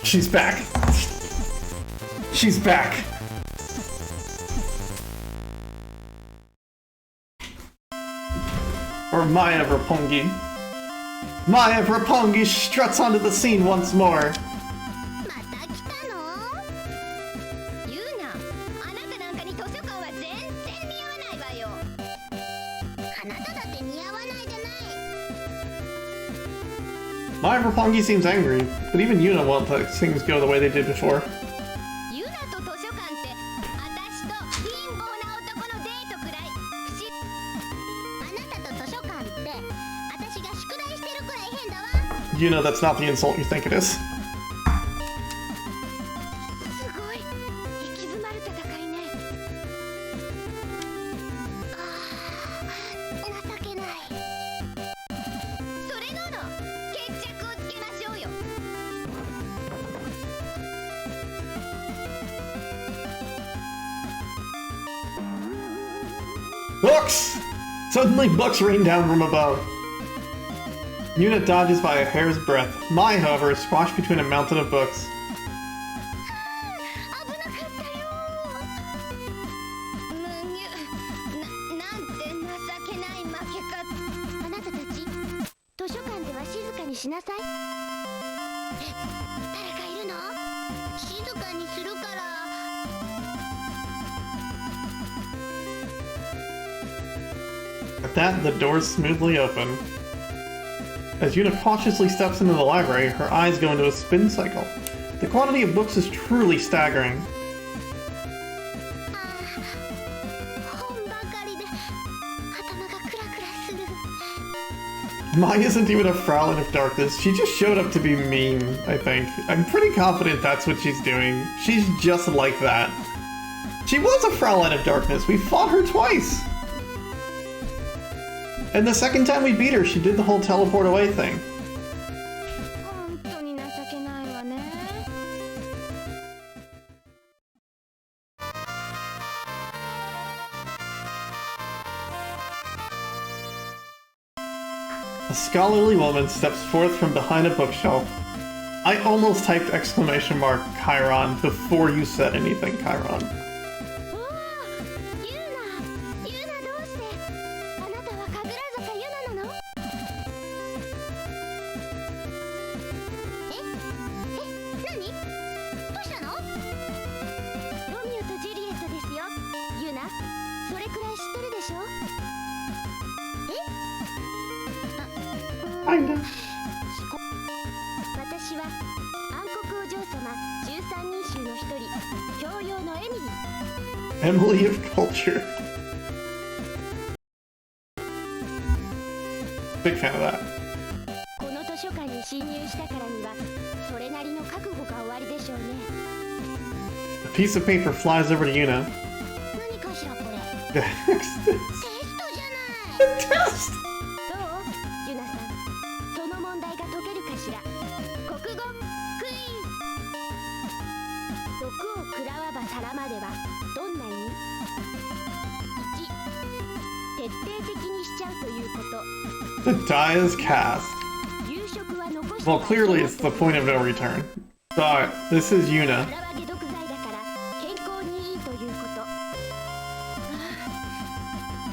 She's back. She's back. Or Maya of Roppongi. Maya of Roppongi struts onto the scene once more. Maya of Roppongi seems angry, but even Yuna won't let things go the way they did before. Yuna, that's not the insult you think it is. Books! Suddenly books rain down from above. Yuna dodges by a hair's breadth. Mai, however, is squashed between a mountain of books. At that, the doors smoothly open. As Yuna cautiously steps into the library, her eyes go into a spin cycle. The quantity of books is truly staggering. Mai isn't even a Fraulein of Darkness, she just showed up to be mean, I think. I'm pretty confident that's what she's doing. She's just like that. She was a Fraulein of Darkness, we fought her twice! And the second time we beat her, she did the whole teleport away thing. A scholarly woman steps forth from behind a bookshelf. I almost typed exclamation mark Chiron before you said anything, Chiron. Emily of Culture. Big fan of that. この図書館に侵入したからにはそれなりの覚悟がおありでしょうね。 A piece of paper flies over to Yuna. 何かしらこれ。 Test. テストじゃない。 Test. どうユナさん、その問題が解けるかしら。国語クイズ。毒を食らわば皿まではどんな意味？ 1. 徹底的にしちゃうということ。 The die is cast. 夕食は残して Well, clearly it's the point of no return. But this is Yuna. 皿は解毒剤だから健康にいいというこ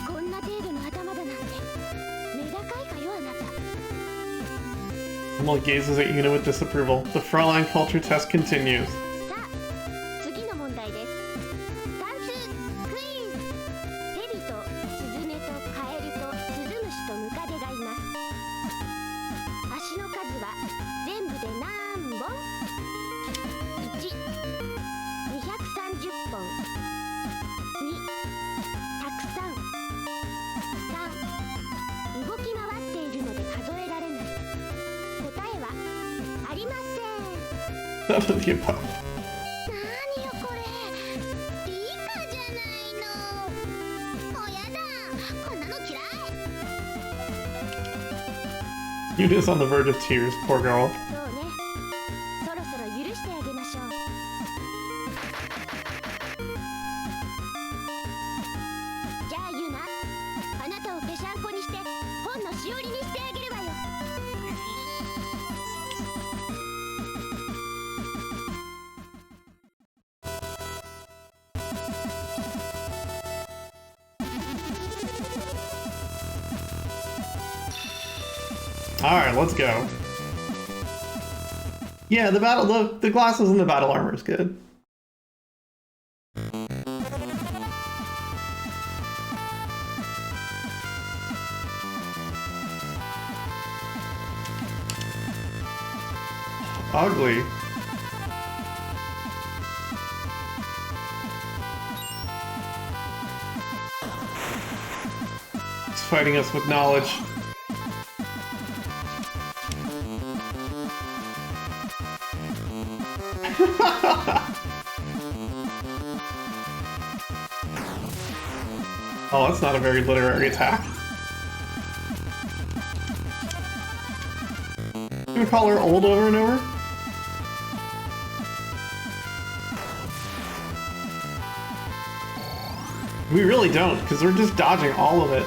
と。こんな程度の頭だなんてメダカイかよあなた。 Emil gazes at Yuna with disapproval. The Fraulein culture test continues. さあ次の問題です。算数クイズ。ヘビとスズメとカエルとスズムシとムカデがいます。足の数は全部で何本？ 1、230本。 2、たくさん。 3、動き回っているので数えられない。答えはありません。 None of the above. 何よこれ、理科じゃないの。おやだ、こんなの嫌い。 Yuna's on the verge of tears, poor girl. そうね、そろそろ許してあげましょう。じゃあユナ、あなたをぺしゃんこにして本のしおりにしてあげるわよ。 Alright, let's go. Yeah, the glasses and the battle armor is good. Ugly. It's fighting us with knowledge. Oh, that's not a very literary attack. Can we call her old over and over? We really don't, because we're just dodging all of it.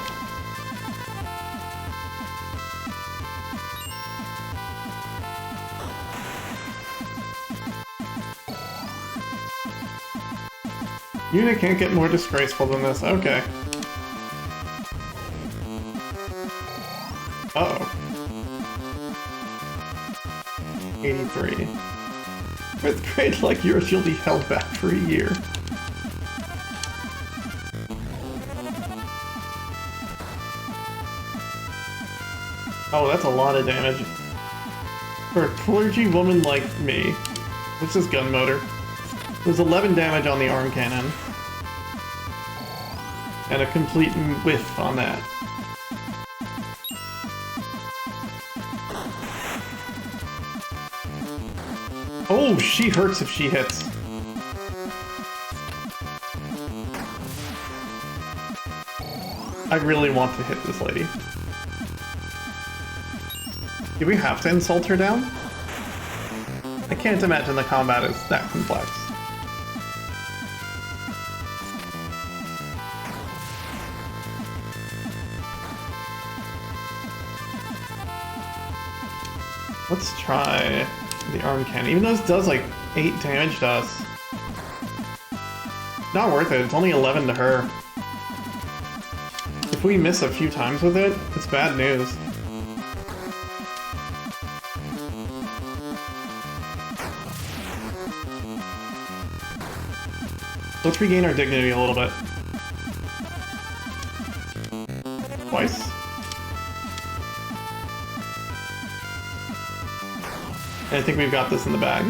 Yuna can't get more disgraceful than this. Okay. Uh-oh. 83. With grade like yours, you'll be held back for a year. Oh, that's a lot of damage. For a clergy woman like me. What's this gun motor? There's 11 damage on the arm cannon. And a complete whiff on that. Oh, she hurts if she hits. I really want to hit this lady. Do we have to insult her down? I can't imagine the combat is that complex. Let's try the arm cannon, even though this does like 8 damage to us. Not worth it, it's only 11 to her. If we miss a few times with it, it's bad news. Let's regain our dignity a little bit. Twice? I think we've got this in the bag.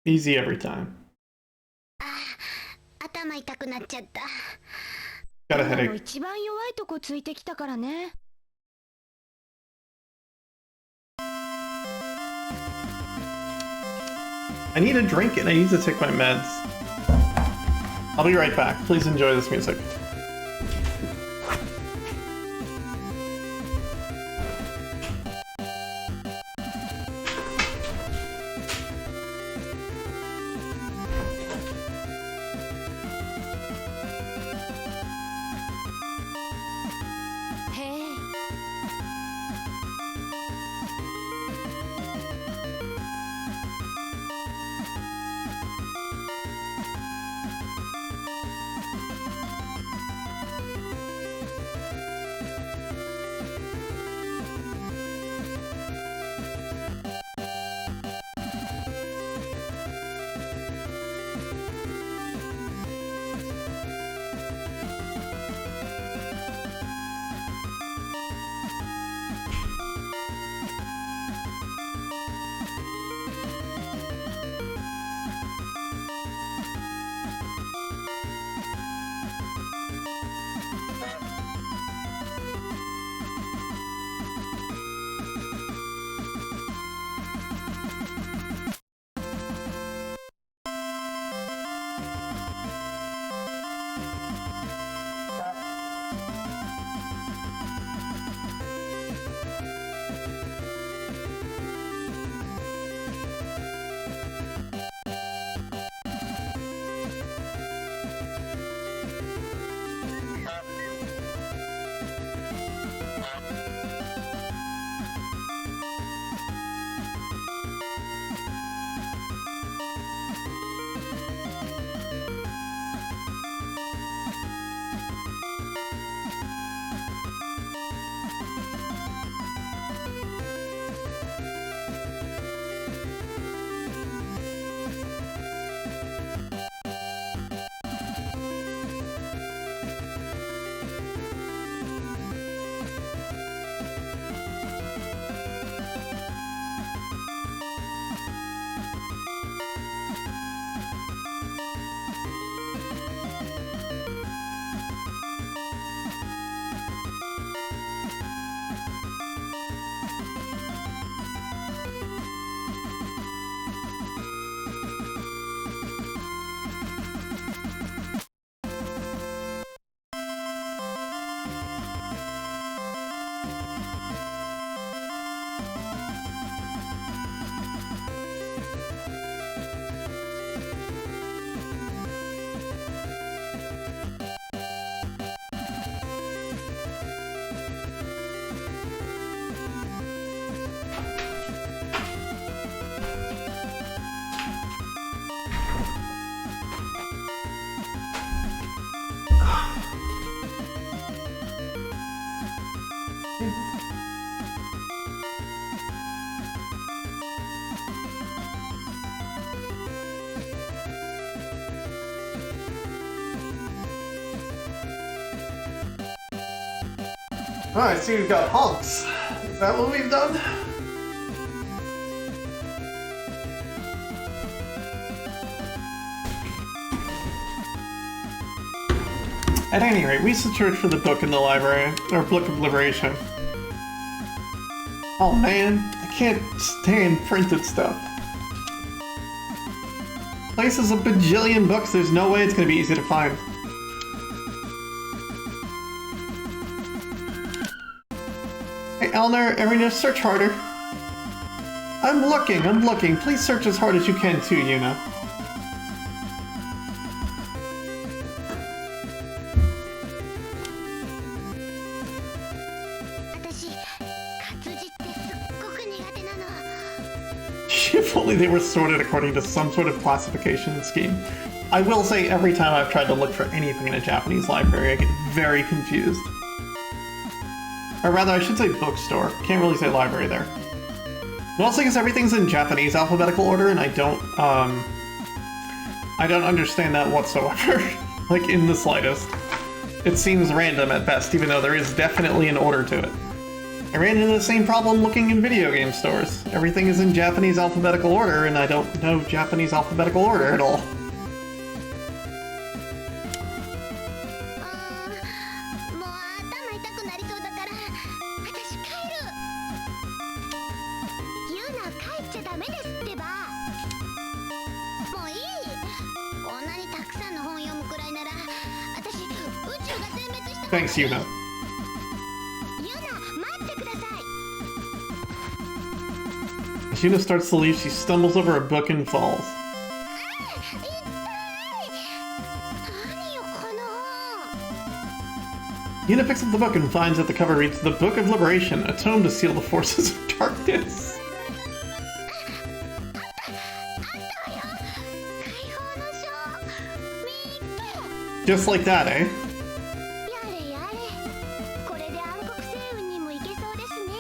Easy every time. 頭痛くなっちゃった。 Got a ユナの headache. 一番弱いとこついてきたからね。I need a drink and I need to take my meds. I'll be right back. Please enjoy this music. Hey. Oh, I see we've got honks. Is that what we've done? At any rate, we searched for the book in the library, or Book of Liberation. Oh man, I can't stand printed stuff. Place is a bajillion books, there's no way it's gonna be easy to find. Hey Elner, Arena, search harder. I'm looking. Please search as hard as you can too, Yuna. If only they were sorted according to some sort of classification scheme. I will say every time I've tried to look for anything in a Japanese library, I get very confused. Or rather, I should say bookstore. Can't really say library there. Mostly because everything's in Japanese alphabetical order, and I don't understand that whatsoever. Like, in the slightest. It seems random at best, even though there is definitely an order to it. I ran into the same problem looking in video game stores. Everything is in Japanese alphabetical order, and I don't know Japanese alphabetical order at all. もう頭痛くなりそうだから私帰る。ユナ帰っちゃダメですってば。もういい。こんなにたくさんの本読むくらいなら私宇宙が全滅した。 Thanks, Yuna. ユナ待ってください。 As Yuna starts to leave, she stumbles over a book and falls. 痛い。何よこの本。 Yuna picks up the book and finds that the cover reads The Book of Liberation, a tome to seal the forces of darkness. あったわよ。解放の書。見っけ。 Just like that, eh? やれやれ。これで暗黒星雲にも行けそうですね。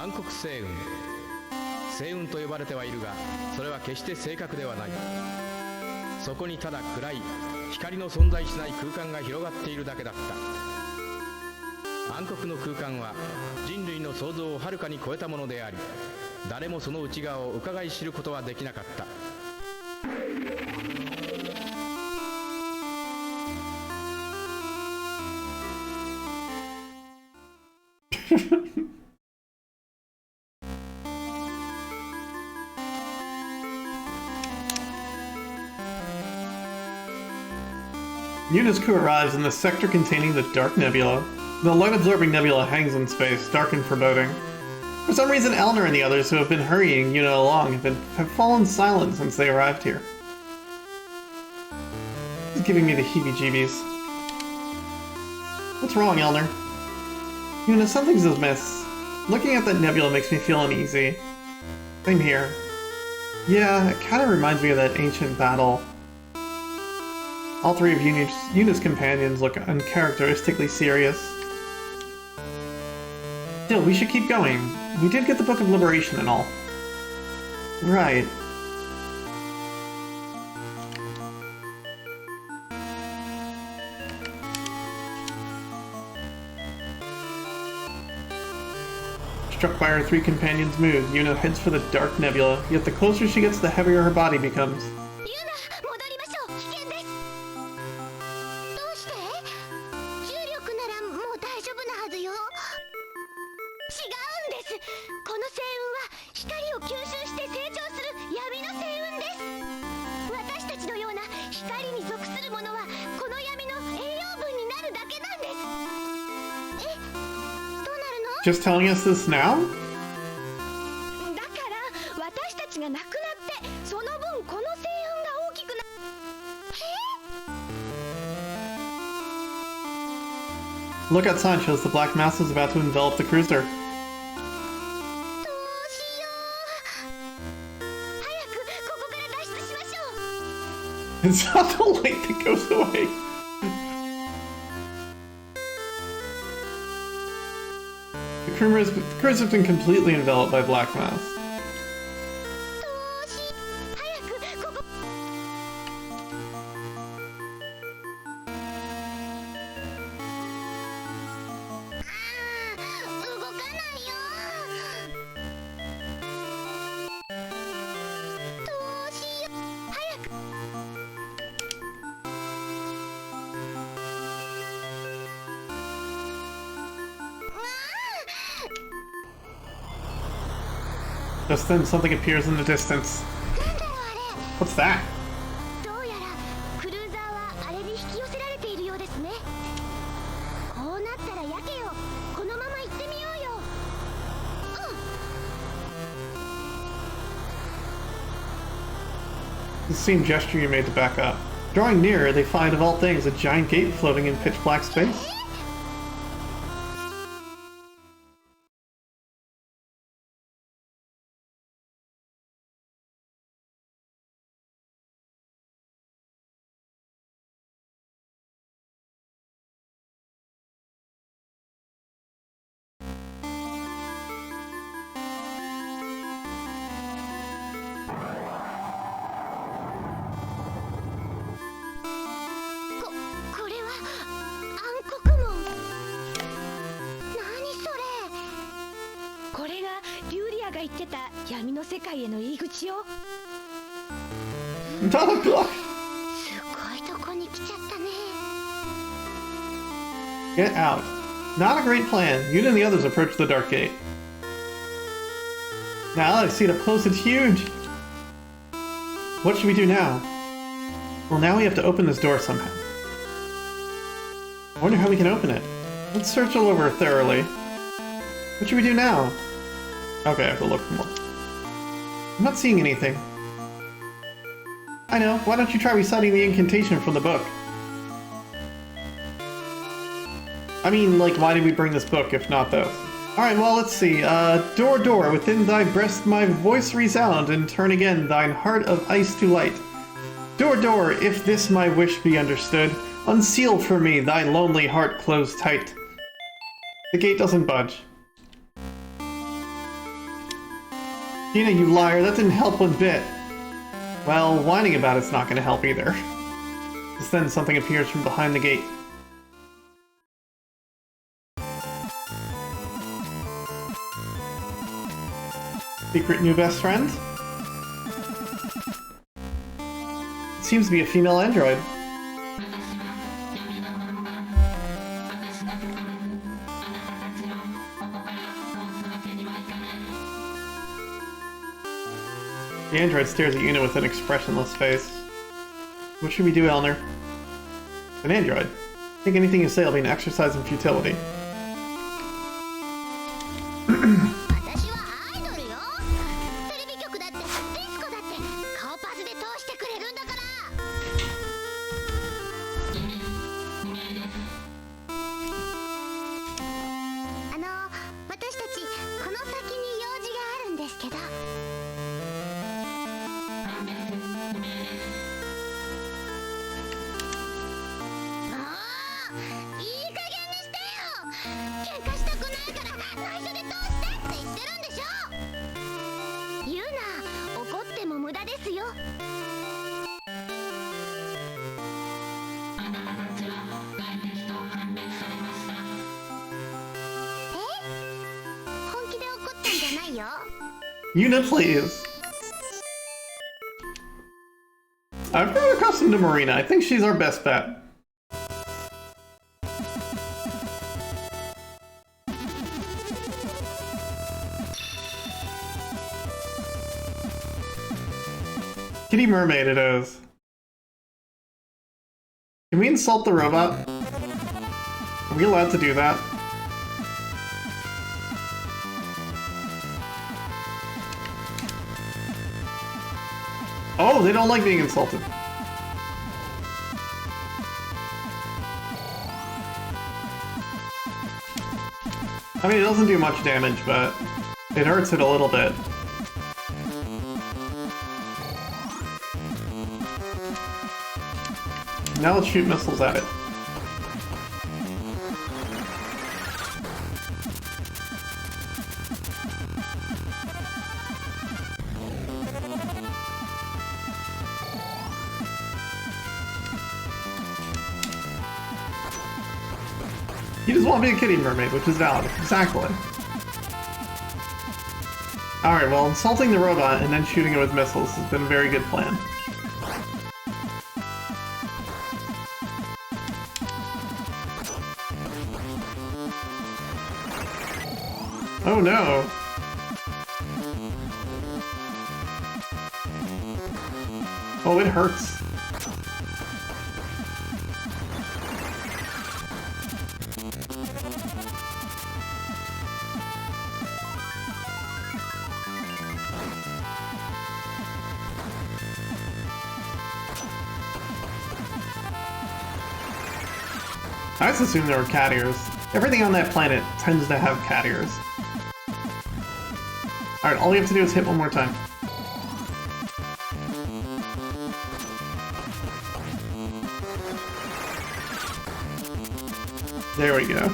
暗黒星雲。星雲と呼ばれてはいるが、それは決して正確ではない。そこにただ暗い光の存在しない空間が広がっているだけだった。暗黒の空間は人類の想像をはるかに超えたものであり、誰もその内側を伺い知ることはできなかった。Yuna's crew arrives in the sector containing the Dark Nebula. The light-absorbing nebula hangs in space, dark and foreboding. For some reason, Elner and the others who have been hurrying Yuna along have fallen silent since they arrived here. This is giving me the heebie-jeebies. What's wrong, Elner? Yuna, something's amiss. Looking at that nebula makes me feel uneasy. Same here. Yeah, it kind of reminds me of that ancient battle. All three of Yuna's companions look uncharacteristically serious. Still, we should keep going. We did get the Book of Liberation and all. Right. Struck by her three companions' mood, Yuna heads for the Dark Nebula, yet the closer she gets, the heavier her body becomes. ユナ、戻りましょう。危険です。どうして？重力ならもう大丈夫なはずよ。違うんです。この星雲は光を吸収して成長する闇の星雲です。私たちのような光に属するものはこの闇の栄養分になるだけなんです。え、どうなるの？ Just telling us this now? だから私たちが亡くなってその分この星雲が大きくな。Look outside shows the black mass is about to envelop the cruiser. どうしよう。早くここから脱出しましょう。 It's not the light that goes away. The cruise has been completely enveloped by black mass. どうし。早くここ。動かないよ。どうしよう。早く。Just then, something appears in the distance. なんだろうあれ。 What's that? どうやらクルーザーはあれに引き寄せられているようですね。こうなったらやけよ。このまま行ってみようよ。The same gesture you made to back up. Drawing nearer, they find, of all things, a giant gate floating in pitch black space. 言ってた闇の世界への入り口よ。Oh god! すごいとこに来ちゃったね。 Get out. Not a great plan. Yuna and the others approach the dark gate. Now that I see it up close, it's huge! What should we do now? Well, now we have to open this door somehow. I wonder how we can open it. Let's search all over thoroughly. What should we do now? Okay, I have to look for more. I'm not seeing anything. I know. Why don't you try reciting the incantation from the book? I mean, like, why did we bring this book if not those? Alright, well, let's see. Door, door, within thy breast my voice resound, and turn again thine heart of ice to light. Door, door, if this my wish be understood, unseal for me thy lonely heart closed tight. The gate doesn't budge. Gina, you liar, that didn't help one bit. Well, whining about it's not gonna help either. Just then something appears from behind the gate. Secret new best friend? It seems to be a female android. The android stares at Yuna with an expressionless face. What should we do, Elner? An android. I think anything you say will be an exercise in futility. 私はアイドルよ。テレビ局だってディスコだって顔パスで通してくれるんだから。私たちこの先に用事があるんですけど。いい加減にしてよ。喧嘩したくないから内緒で通してって言ってるんでしょ。言うな、怒っても無駄ですよ。本気で怒ったんじゃないよ。Yuna, please. I've grown accustomed to Marina. I think she's our best bet. Kitty Mermaid it is. Can we insult the robot? Are we allowed to do that? Oh, they don't like being insulted. I mean, it doesn't do much damage, but it hurts it a little bit. Now let's shoot missiles at it. You just want to be a kitty mermaid, which is valid. Exactly. Alright, well, insulting the robot and then shooting it with missiles has been a very good plan. Oh no! Oh, it hurts. I just assumed there were cat ears. Everything on that planet tends to have cat ears. Alright, all we have to do is hit one more time. There we go.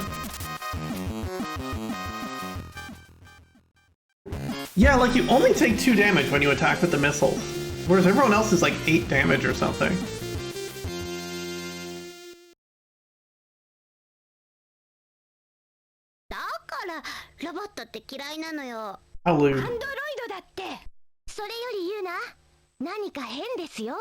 Yeah, like you only take 2 damage when you attack with the missiles, whereas everyone else is like 8 damage or something. だからロボットって嫌いなのよ。アンドロイ Allude. ドだって。それよりユナ、何か変ですよ。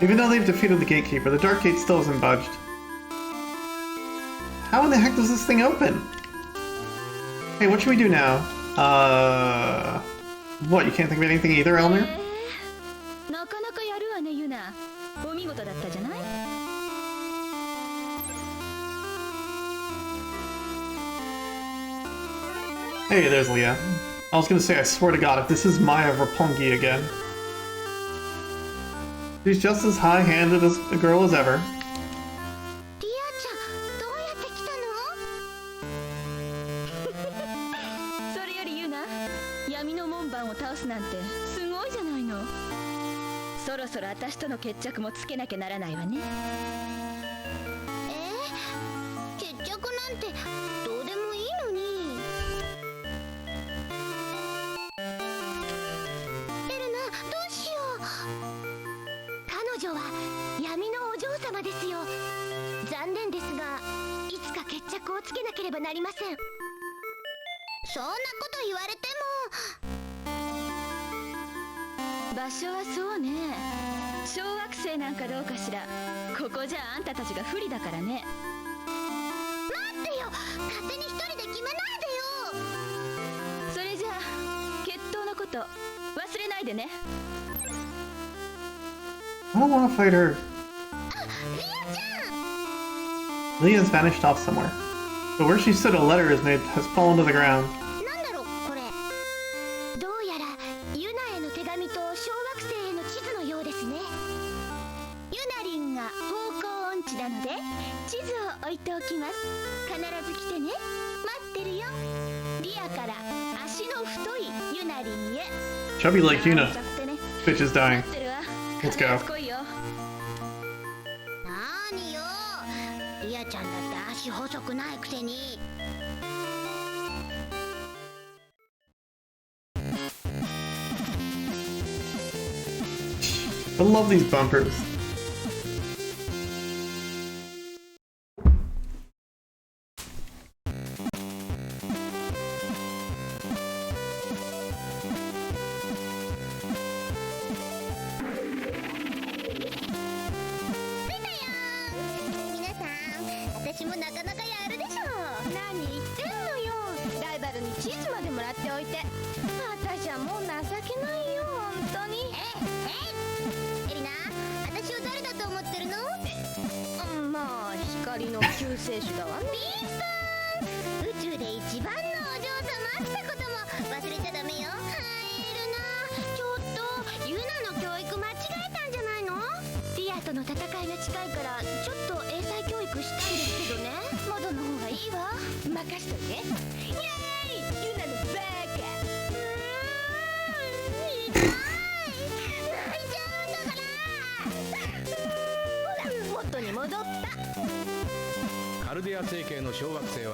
Even though they've defeated the gatekeeper, the dark gate still hasn't budged. How in the heck does this thing open? Hey, what should we do now? What, you can't think of anything either, Elner? なかなかやるわね、ユナ。お見事だったじゃない？ Hey, there's Leah. I was gonna say, I swear to God, if this is Maya Rapongi again. She's just as high-handed as a girl as ever. リアちゃん、どうやって来たの？それよりユナ、闇の門番を倒すなんてすごいじゃないの。そろそろ私との決着もつけなきゃならないわね。決着なんてどうでもいいのに。エルナ、どうしよう。彼女は闇のお嬢様ですよ。残念ですが、いつか決着をつけなければなりません。そんなこと言われても。場所はそうね。小惑星なんかどうかしら。ここじゃあんたたちが不利だからね。待ってよ、勝手に一人で決めないでよ。それじゃあ決闘のこと忘れないでね。 I don't want to fight her. リアちゃん。 Leah's vanished off somewhere. But where she stood, a letter has fallen to the ground. なんだろうこれ。どうやらユナへの手紙と小惑星への地図のようですね。ユナリンが方向音痴なので地図を置いておきます。必ず来てね。待ってるよ。リアから足の太いユナリンへ。 Chubby like Yuna. ちゃってね。 Bitch is dying. 待ってるわ。 Let's go. 必ず来いよ。なーによ。リアちゃんだって足細くないくせに。 I love these bumpers.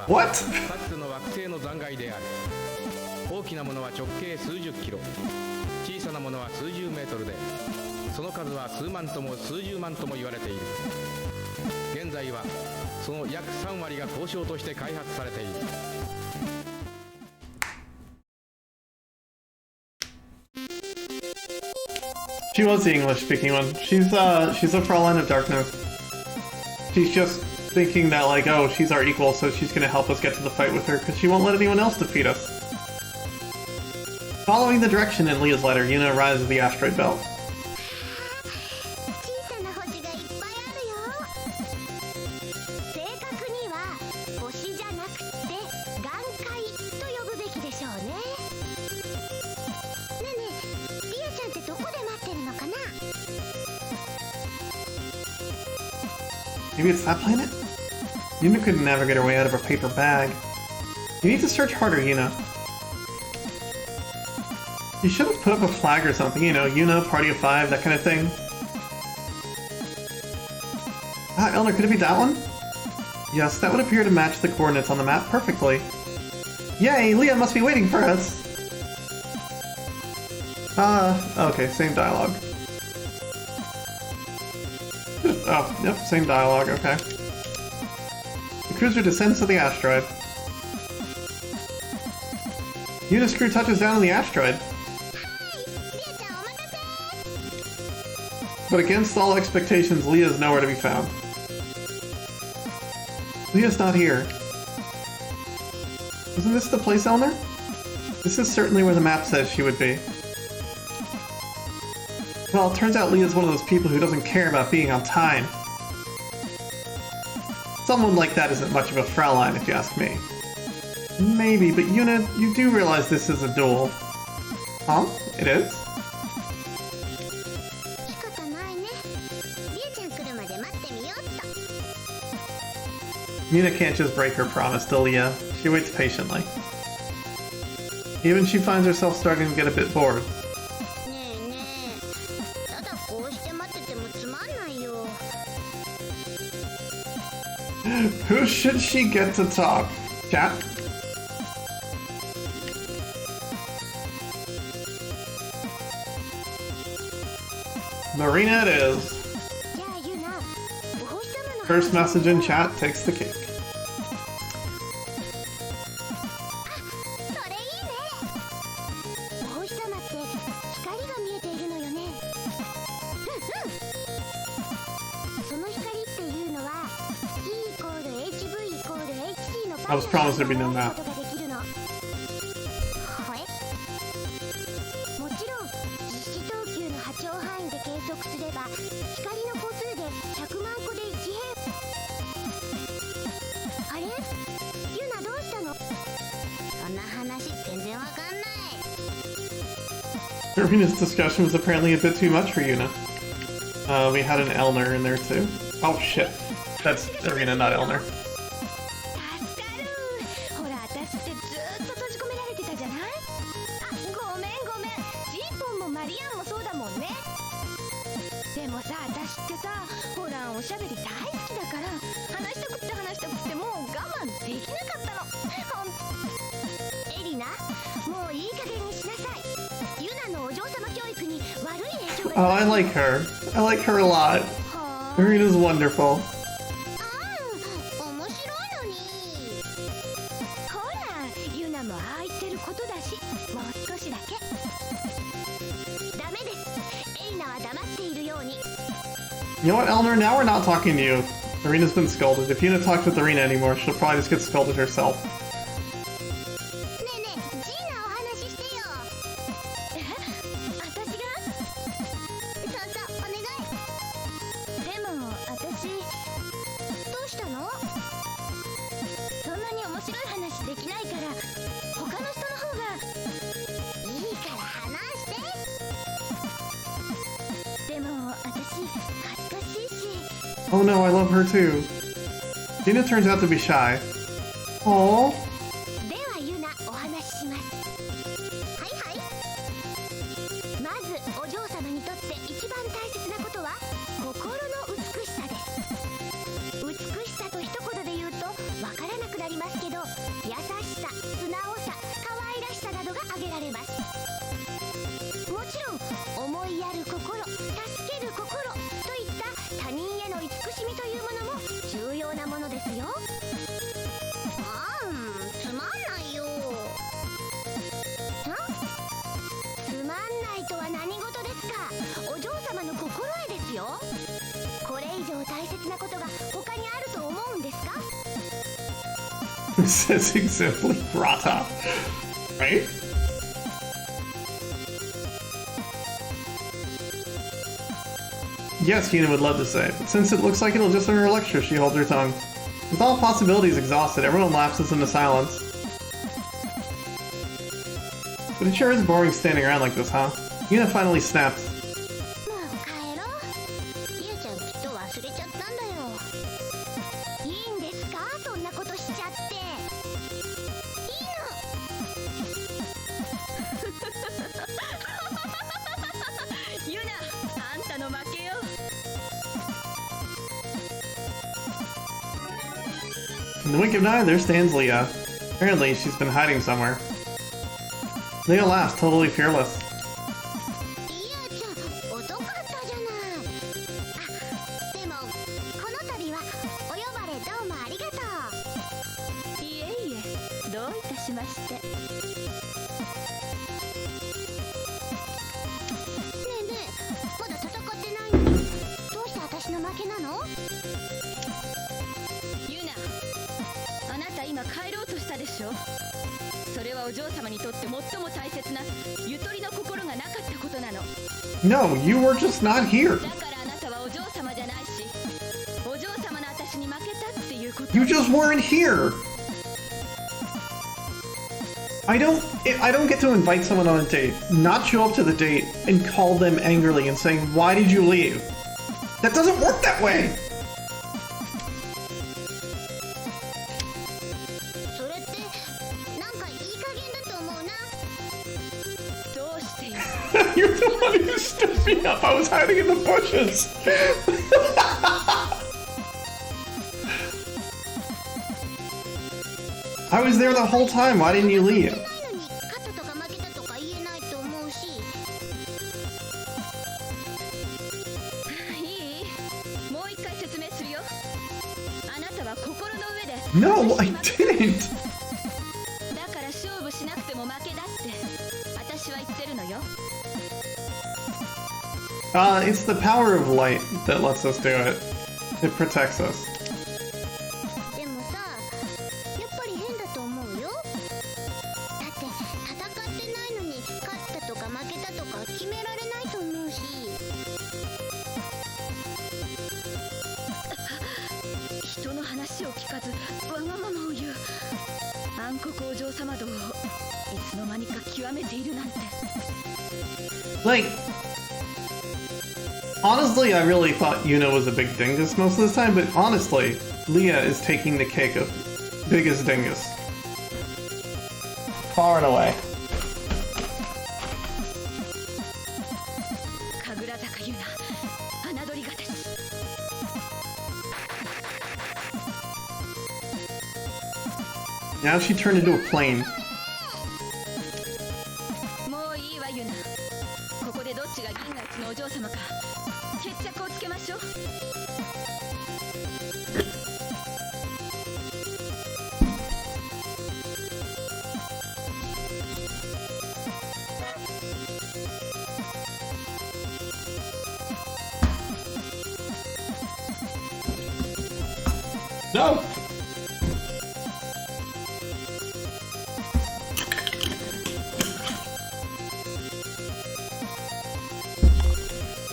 What? かつての惑星の残骸である。大きなものは直径数十キロ、小さなものは数十メートルで、その数は数万とも数十万とも言われている。現在はその約3割が交渉として開発されている。 She was the English-speaking one. She's a Fraulein of Darkness. She's just thinking that, like, oh, she's our equal, so she's gonna help us get to the fight with her, because she won't let anyone else defeat us. Following the direction in Leah's letter, Yuna arrives at the asteroid belt. 小さな星がいっぱいあるよ。正確には星じゃなくて岩塊と呼ぶべきでしょうね。ねえねえ、リアちゃんってどこで待ってるのかな。 Maybe it's that planet? Yuna couldn't navigate her way out of her paper bag. You need to search harder, Yuna. You should have put up a flag or something, you know, Yuna, party of 5, that kind of thing. Ah, Elner, could it be that one? Yes, that would appear to match the coordinates on the map perfectly. Yay, Leah must be waiting for us! Okay, same dialogue. Oh, yep, same dialogue, okay. The cruiser descends to the asteroid. Yuna's crew touches down on the asteroid. But against all expectations, Leah is nowhere to be found. Leah's not here. Isn't this the place, Elner? This is certainly where the map says she would be. Well, it turns out Leah's one of those people who doesn't care about being on time. Someone like that isn't much of a Fraulein, if you ask me. Maybe, but Yuna, you do realize this is a duel. Huh? It is? Yuna can't just break her promise to Leah. She waits patiently. Even she finds herself starting to get a bit bored. Who should she get to talk? Chat? Marina it is. First message in chat takes the cake. I was promised there'd be no map. Arena's discussion was apparently a bit too much for Yuna. We had an Elner in there too. Oh shit. That's Arena, not Elner. Oh, I like her. I like her a lot. Arena's wonderful. You know what, Elner? Now we're not talking to you. Arena's been scolded. If Yuna talks with Arena anymore, she'll probably just get scolded herself. Oh no, I love her too. Yuna turns out to be shy. Aww. Says exemplary grata, right? Yes, Yuna would love to say, but since it looks like it'll just earn her lecture, she holds her tongue. With all possibilities exhausted, everyone lapses into silence. But it sure is boring standing around like this, huh? Yuna finally snaps. In the wink of an eye, there stands Leah. Apparently, she's been hiding somewhere. Leah laughs, totally fearless. しょ。それはお嬢様にとって最も大切なゆとりの心がなかったことなの。 No, you were just not here. だからあなたはお嬢様じゃないし、お嬢様の私に負けたっていうこと。 You just weren't here. I don't get to invite someone on a date, not show up to the date, and call them angrily and saying, "Why did you leave?" That doesn't work that way. それってなんかいい加減だと思うな。どうしてよ。 You're the one who stood me up. I was hiding in the bushes. I was there the whole time. Why didn't you leave? ないのに勝ったとか負けたとか言えないと思うし。いい？もう一回説明するよ。あなたは心の上で。 No, I didn't. だから勝負しなくても負けだって私は言ってるのよ。 It's the power of light that lets us do it. It protects us. でもさ、やっぱり変だと思うよ。だって戦ってないのに勝ったとか負けたとか決められないと思うし。人の話を聞かずわがままを言う暗黒お嬢様道をいつの間にか極めているなんて。 Like, honestly, I really thought Yuna was a big dingus most of the time, but honestly, Leah is taking the cake of biggest dingus. Far and away. 神楽坂ユナ侮りがたし。 Now she turned into a plane. もういいわユナ。ここでどっちが銀河一のお嬢様か決着をつけましょう。 No!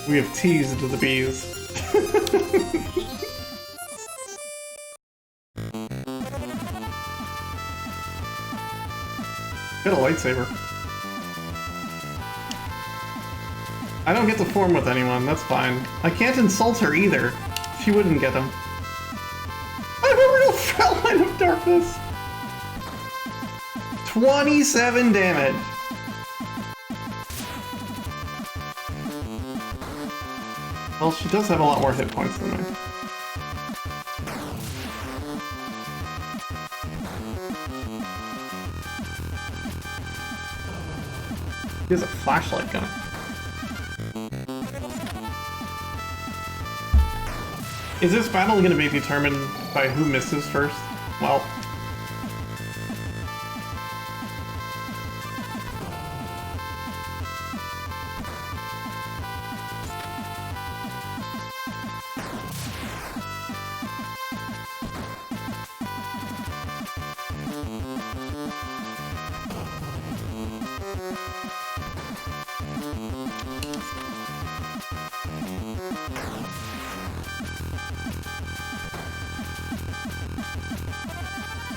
We have teased the bees. Get a lightsaber. I don't get to form with anyone, that's fine. I can't insult her either. She wouldn't get them. I'm a real Fraulein of Darkness! 27 damage! Well, she does have a lot more hit points than me. He has a flashlight gun. Is this battle going to be determined by who misses first? Well...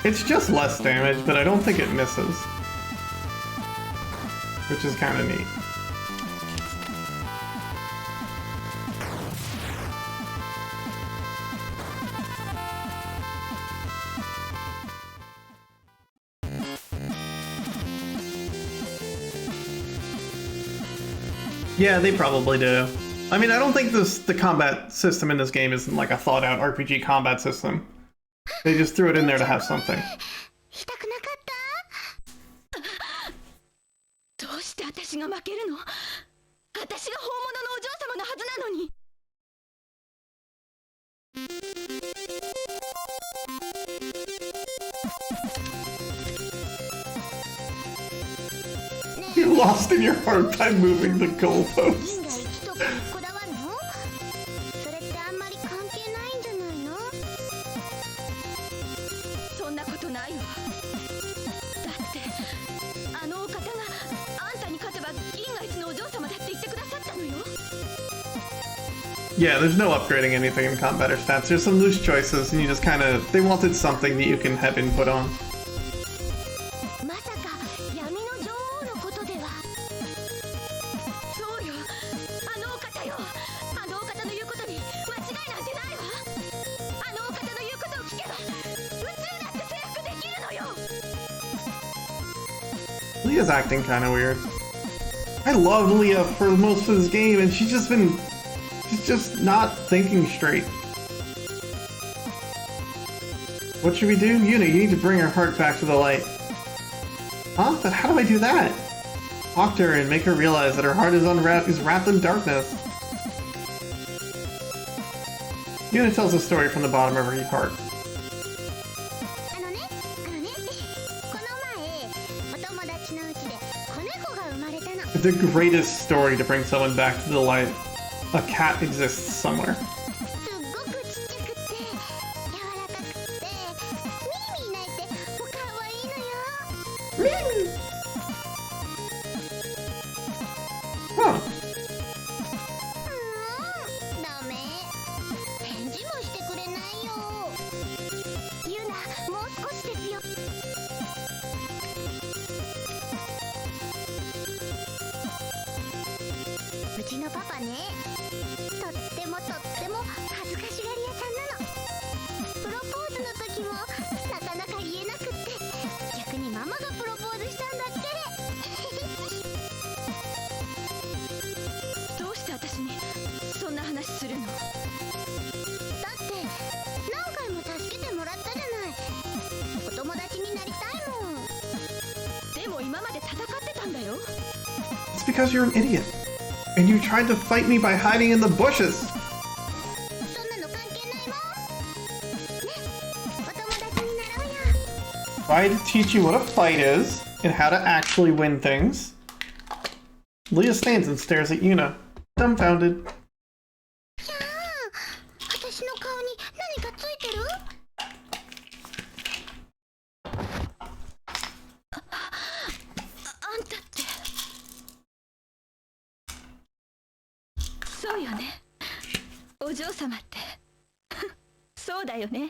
It's just less damage, but I don't think it misses. Which is kind of neat. Yeah, they probably do. I mean, I don't think the combat system in this game isn't like a thought-out RPG combat system. They just threw it in there to have something. 痛くなかった？どうして私が負けるの？私が本物のお嬢様のはずなのに。 You lost in your heart by moving the goalposts. 銀河一とかにこだわるの？それってあんまり関係ないんじゃないの？そんなことないわ。Yeah, there's no upgrading anything in combat or stats. There's some loose choices, and you just kind of... They wanted something that you can have input on. まさか闇の女王のことでは。そうよ、あのお方よ。あのお方の言うことに間違いなんてないわ。あのお方の言うことを聞けば宇宙だって征服できるのよ。 Leah's acting kind of weird. I love Leah for most of this game, and she's just not thinking straight. What should we do? Yuna, you need to bring her heart back to the light. Huh? But how do I do that? Talk to her and make her realize that her heart is wrapped in darkness. Yuna tells a story from the bottom of her heart. あのね、この前お友達のうちで子猫が生まれたの。 The greatest story to bring someone back to the light. A cat exists somewhere. すっごくちっちゃくて柔らかくてミーミー鳴いてもうかわいいのよ。 Huh. ダメ。返事もしてくれないよ。ユナ、もう少しですよ。うちのパパね、とっても恥ずかしがり屋さんなの。プロポーズの時もなかなか言えなくって、逆にママがプロポーズしたんだっけれ。どうして私にそんな話するの？だって何回も助けてもらったじゃない。お友達になりたいもん。でも今まで戦ってたんだよ。 It's because you're an idiot. And you tried to fight me by hiding in the bushes. そんなの関係ないもん。ね、お友達になろうよ。 Try to teach you what a fight is and how to actually win things. Leah stands and stares at Yuna, dumbfounded. じゃあ、私の顔に何かついてる？あんたってそうよね。お嬢様ってそうだよね。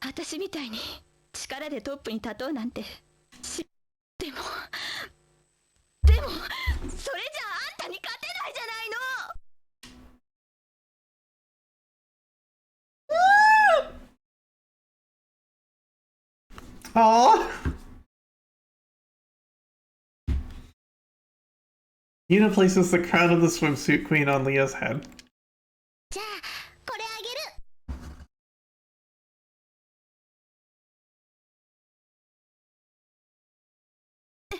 私みたいに力でトップに立とうなんてでもそれじゃああんたに勝てないじゃないの。 Aww. Yuna places the crown of the swimsuit queen on Leah's head. じゃあ、これあ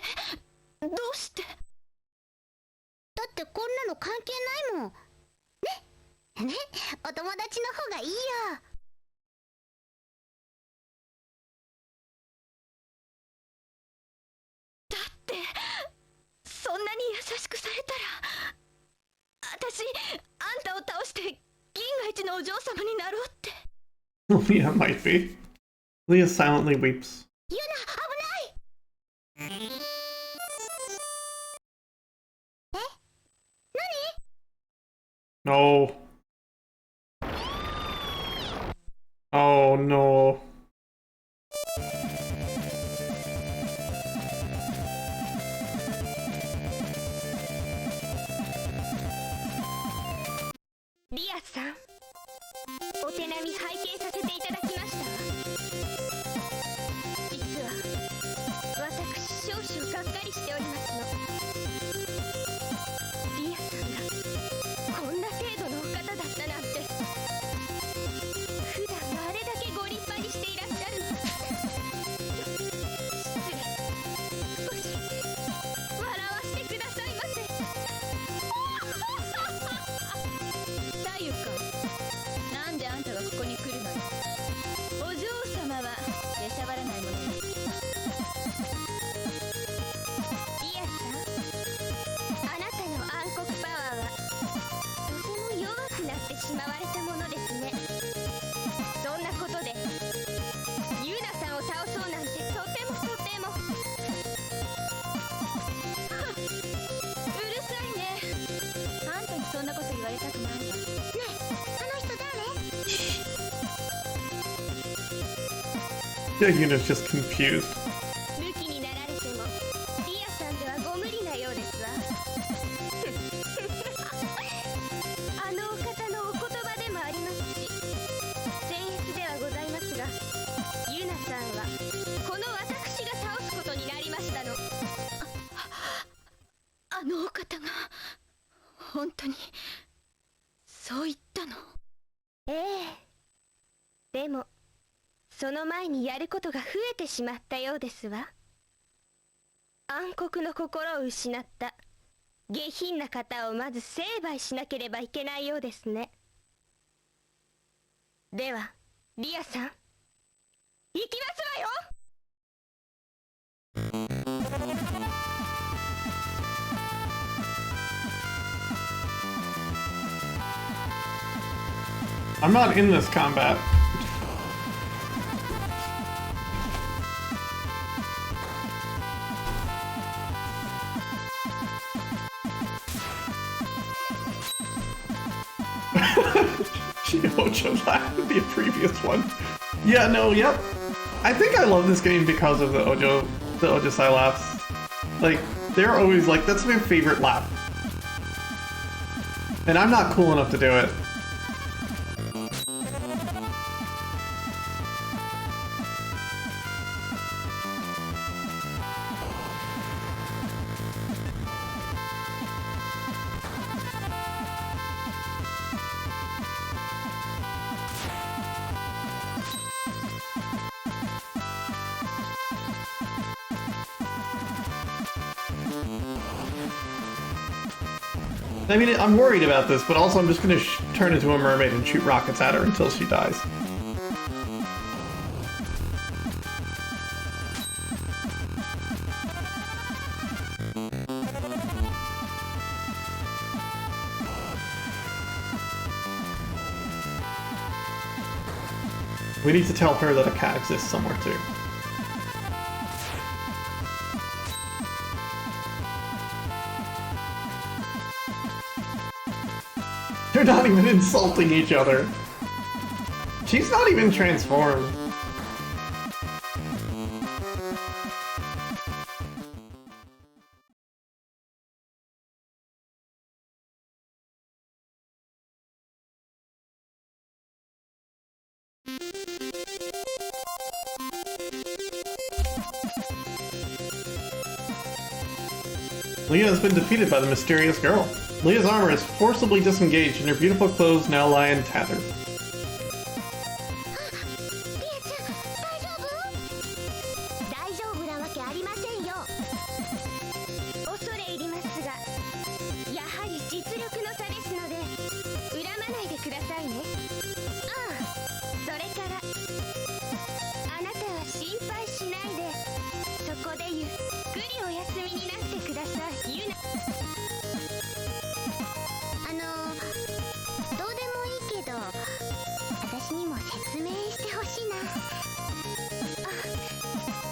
げる。どうして？だってこんなの関係ないもん。ね、お友達の方がいいよ。だってそんなに優しくされたら私あんたを倒して銀河一のお嬢様になろうって。 Leah might be. Leah silently weeps. ユナ、危ない。え？何？ No. Oh no. リアさん、お手並み拝見させていただきましたわ。実は私少々がっかりしておりますの。リアさんがこんな程度のお方だったなんて。普段はあれだけご立派にしていらっしゃるの。失礼。少し笑わせてくださいませ。さゆか、Yeah, Yuna's just confused. 武器になられてもリアさんではご無理なようですわ。あのお方のお言葉でもありますし、僭越ではございますが、ユナさんはこの私が倒すことになりましたの。あのお方が本当にそう言ったの？ええ。でもその前にやることが増えてしまったようですわ。暗黒の心を失った下品な方をまず成敗しなければいけないようですね。ではリアさん、行きますわよ。I'm not in this combat. Ojo laughed at the previous one. Yeah, no, yep. I think I love this game because of the Ojo-sai laughs. Like, they're always like, that's my favorite laugh. And I'm not cool enough to do it. I mean, I'm worried about this, but also I'm just gonna turn into a mermaid and shoot rockets at her until she dies. We need to tell her that a cat exists somewhere too. They're not even insulting each other. She's not even transformed. Leah has been defeated by the mysterious girl. Leah's armor is forcibly disengaged and her beautiful clothes now lie in tatters. 大丈夫なわけありませんよ。恐れ入りますが、やはり実力の差ですので恨まないでくださいね。それからあなたは心配しないで、そこでゆっくりお休みになってください。ユナ、どうでもいいけど、私にも説明してほしいな。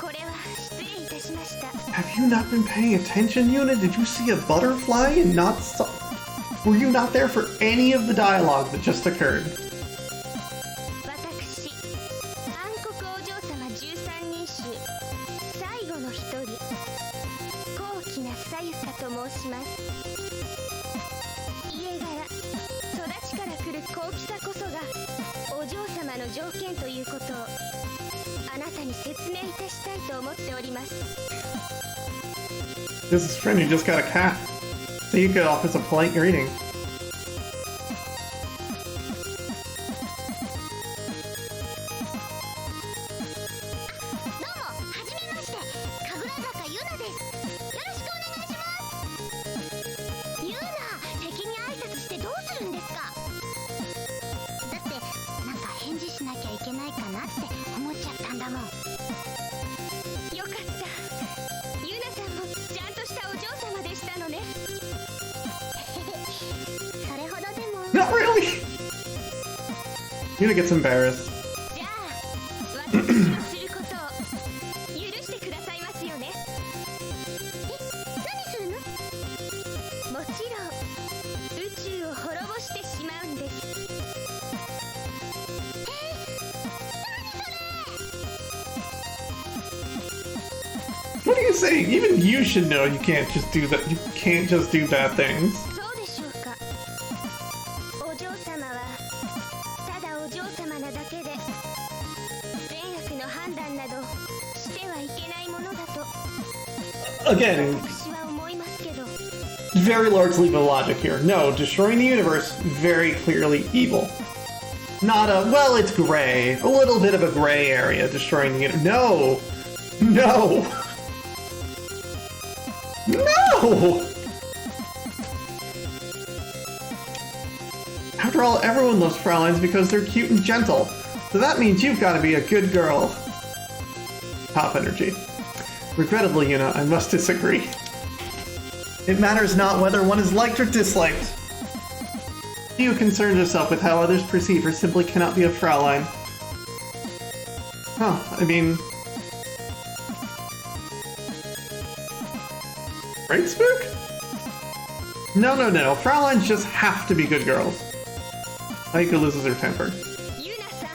これは失礼いたしました。 Have you not been paying attention, Yuna? Did you see a butterfly and not Were you not there for any of the dialogue that just occurred? 私、暗黒お嬢様13人衆最後の一人、高貴なさゆかと申します。家柄、育ちから来る高貴さこそがお嬢様の条件ということをあなたに説明いたしたいと思っております。 This is friend who just got a cat. Sayuka offers a polite greeting. どうも、はじめまして、神楽坂ゆなです。よろしくお願いします。ゆな、敵に挨拶してどうするんですか？だって、なんか返事しなきゃいけないかなって思っちゃったんだもん。よかった。ユナさんもちゃんとしたお嬢様でしたのね。それほどでも。Not really! Yuna gets embarrassed. じゃあ、私のすることを許してくださいますよね。何するの？もちろん宇宙を滅ぼしてしまうんです。何それ？ you saying? Even you should know you can't just do that. You can't just do bad things. そうでしょうか。お嬢様はただお嬢様なだけで善悪の判断などしてはいけないものだと Again, 私は思いますけど。 very large leap of logic here. No, destroying the universe, very clearly evil. Not a, well, it's gray. A little bit of a gray area, destroying the universe. No! No! No! After all, everyone loves Frauleins because they're cute and gentle. So that means you've got to be a good girl. Top energy. Regrettably, Yuna, I must disagree. It matters not whether one is liked or disliked. You concern yourself with how others perceive her simply cannot be a Fraulein. Huh, I mean... Right, Spook? No. Frauleins just have to be good girls. Aika loses her temper. ユナさん、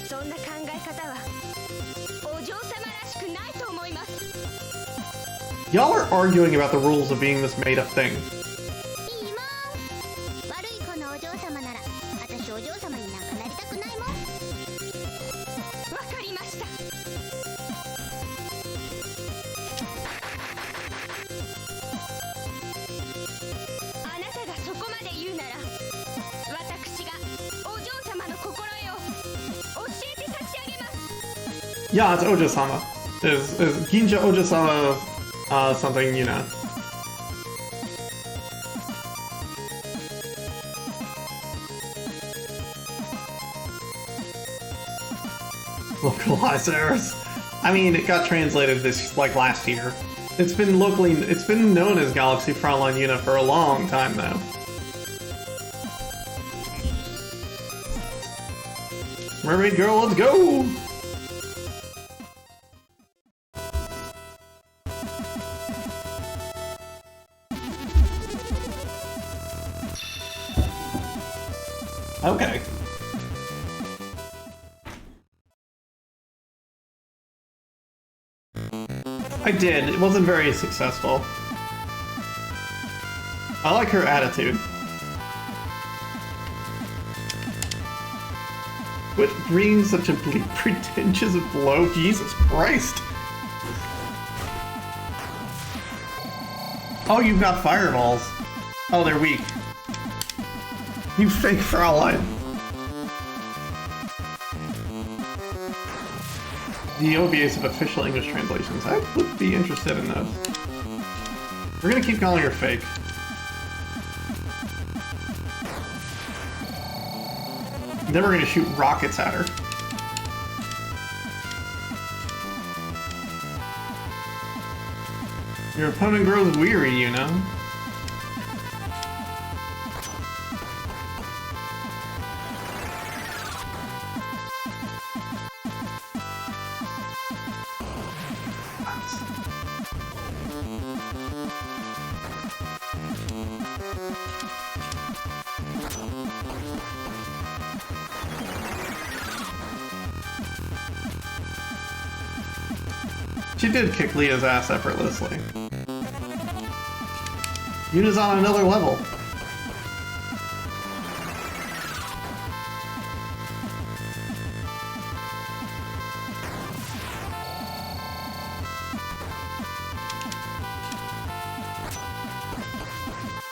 そんな考え方はお嬢様らしくないと思います。 Y'all are arguing about the rules of being this made-up thing. いいもん。悪い子のお嬢様なら私お嬢様になんかなりたくないもん。わかりました。あなたがそこまで言うなら、私がお嬢様の心得を教えて差し上げます。 Yeah, it's Ojo-sama. Is Ginja Ojo-sama something, you know? Localizers. I mean, it got translated this, like, last year. It's been known as Galaxy Fraulein Yuna for a long time now. Mermaid Girl, let's go! Okay. I did. It wasn't very successful. I like her attitude. Quit bringing such a pretentious blow. Jesus Christ. Oh, you've got fireballs. Oh, they're weak. You fake Fraulein. The OVAs of official English translations. I would be interested in those. We're gonna keep calling her fake. Then we're gonna shoot rockets at her. Your opponent grows weary, you know? She did kick Leah's ass effortlessly. Yuna's on another level.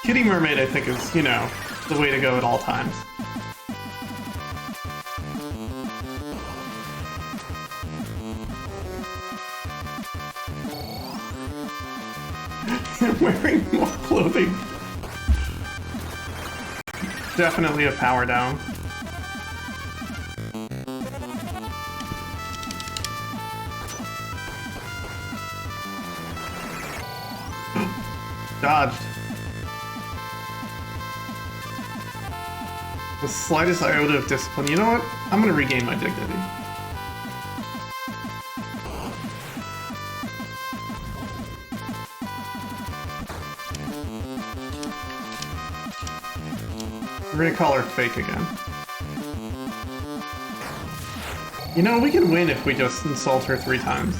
Kitty Mermaid, I think, is, you know, the way to go at all times. Wearing more clothing. Definitely a power down. Dodged. The slightest iota of discipline. You know what? I'm gonna regain my dignity. We're gonna call her fake again. You know, we can win if we just insult her 3 times.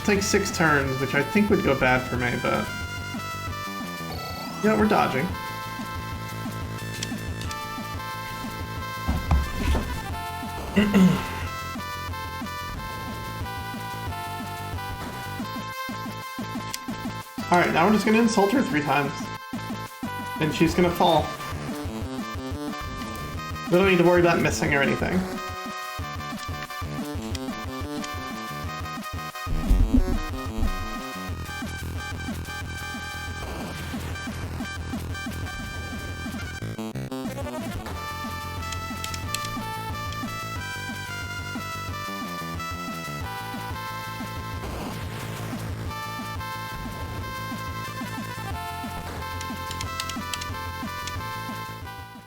take 6 turns, which I think would go bad for me, but... Yeah, we're dodging. Alright, now we're just gonna insult her 3 times. And she's gonna fall. We don't need to worry about missing or anything.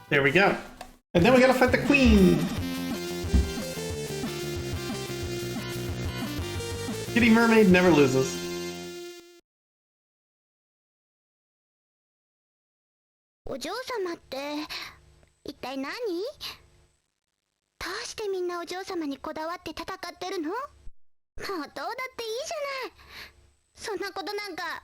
There we go. And then we gotta fight the queen! Kitty Mermaid never loses.お嬢様って一体何？どうしてみんなお嬢様にこだわって戦ってるの？もうどうだっていいじゃない。そんなことなんか。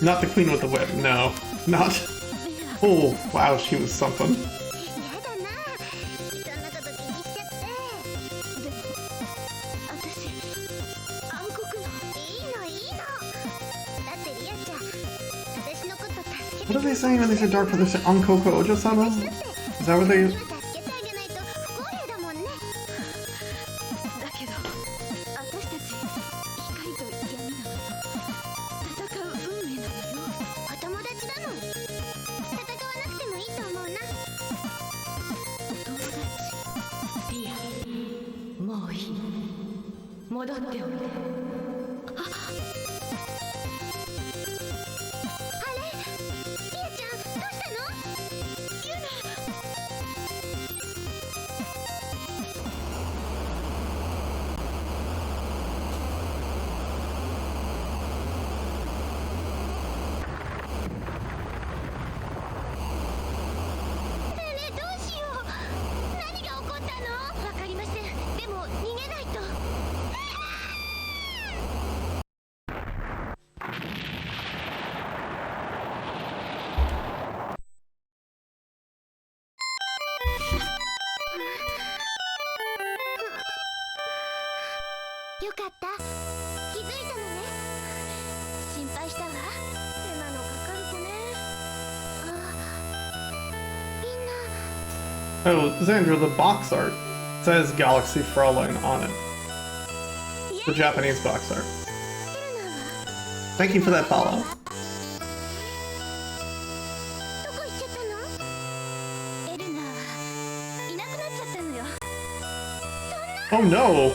Not the queen with the whip, no. Not. Oh, wow, she was something. What are they saying when they say dark for this Ankoko Ojo-sama? Is that what they... Oh, Xandra, the box art says Galaxy Fraulein on it. The Japanese box art. Thank you for that follow. Oh no!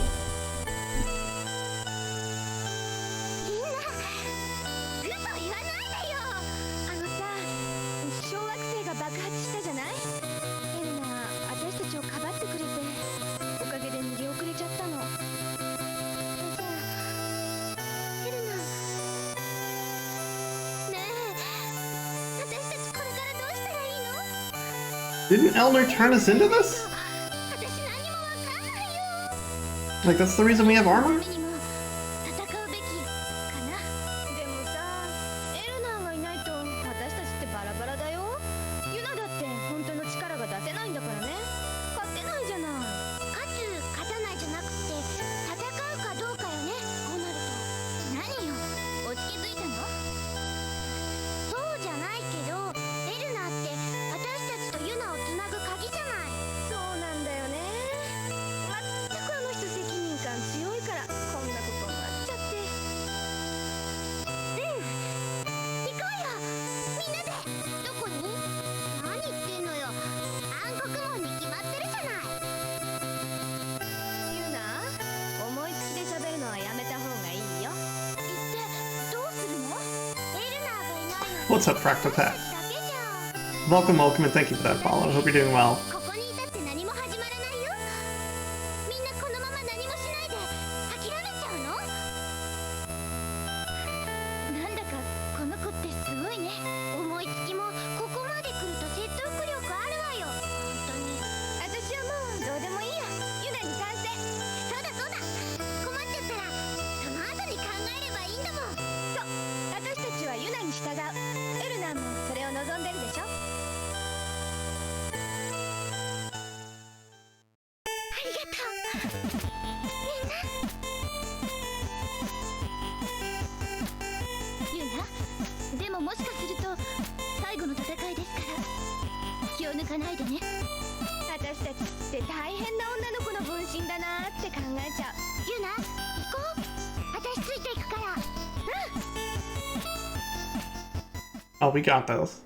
Didn't Elner turn us into this? Like, that's the reason we have armor? What's up, FractalKat? Welcome, welcome, and thank you for that follow. Hope you're doing well. ここにいたって何も始まらないよ。みんなこのまま何もしないで諦めちゃうの？なんだかこの子ってすごいね。思いつきもここまで来ると説得力あるわよ。本当に。私はもうどうでもいいや。ユナに賛成。そうだそうだ。困っちゃったらその後に考えればいいんだもん。そう。私たちはユナに従う。エルナもそれを望んでるでしょ。でももしかすると最後の戦いですから気を抜かないでね。私たちって大変な女の子の分身だなって考えちゃう。ユナ行こう。私ついていくから。Oh, we got those.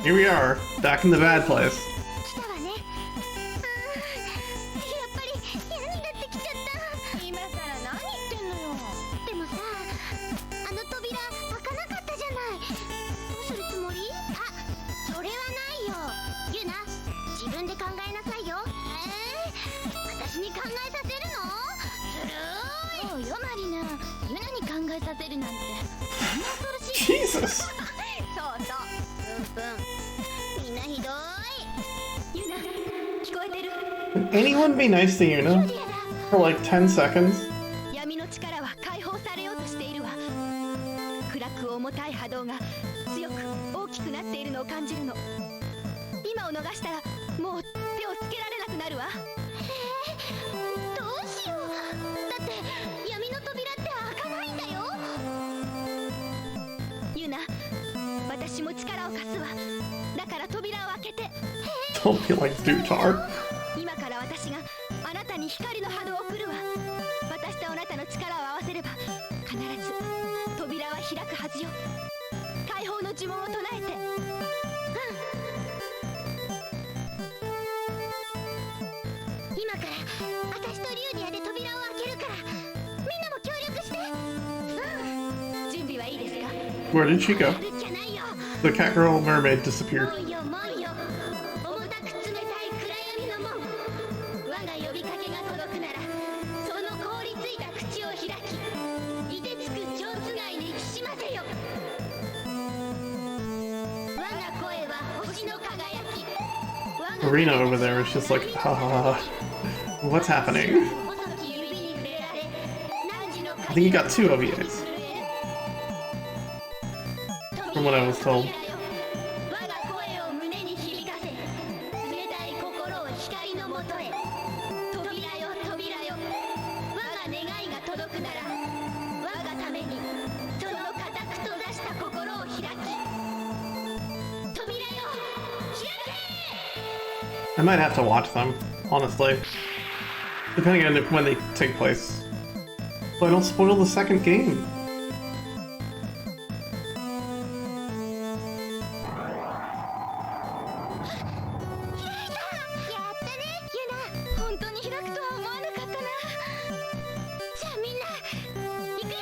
Here we are, back in the bad place. 来たわね。やっぱり嫌になってきちゃった。今さら何言ってんのよ。でもさ、あの扉開かなかったじゃない。どうするつもり？あ、それはないよ。ユナ、自分で考えなさいよ。私に考えさせるの？ずるーい。そうよマリナ。ユナに考えさせるなんてそんな恐ろしい。Jesus! そうそう。プンプン。みんなひどい。ユナ、聞こえてる？ Can anyone be nice to Yuna? For like 10 seconds? 闇の力は解放されようとしているわ。暗く重たい波動が強く大きくなっているのを感じるの。今を逃したらもう手をつけられなくなるわ。どうしよう。だって闇の扉って開かないんだよ。ユナ、私も力を貸すわ。だから扉を開けて。 Don't be like Dutar. 今から私があなたに光の波動を送るわ。私とあなたの力を合わせれば必ず扉は開くはずよ。解放の呪文を唱えて。今から私とリュウディアで扉を開けるからみんなも協力して。準備はいいですか？ Where did she go? やるっきゃないよ。 The cat girl mermaid disappeared. もうよもうよ。重たく冷たい暗闇の門。我が呼びかけが届くならその凍りついた口を開き、凍てつく上手街にひしませよ。我が声は星の輝き。 Arena over there is just like, what's happening? I think he got 2 OVAs. From what I was told. 我が声を胸に響かせ、冷たい心を光のもとへ。扉よ扉よ、我が願いが届くなら我がためにその固く閉ざした心を開き。扉よ開け。 I might have to watch them, honestly. Depending on when they take place. So I don't spoil the second game. 本当に開くとは思わなかったな。じゃあみんな行くよ。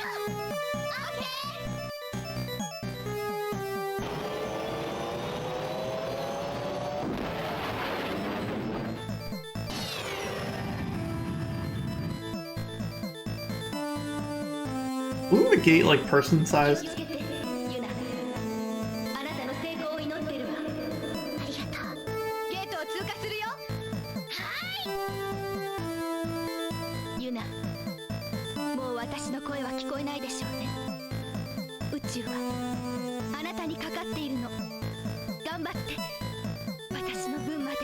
オッケー。 Wasn't the gate like person sized? 気をつけてユナ。あなたの成功を祈ってるわ。ありがとう。ゲートを通過するよ。ユナ、もう私の声は聞こえないでしょうね。宇宙はあなたにかかっているの。頑張って私の分まで。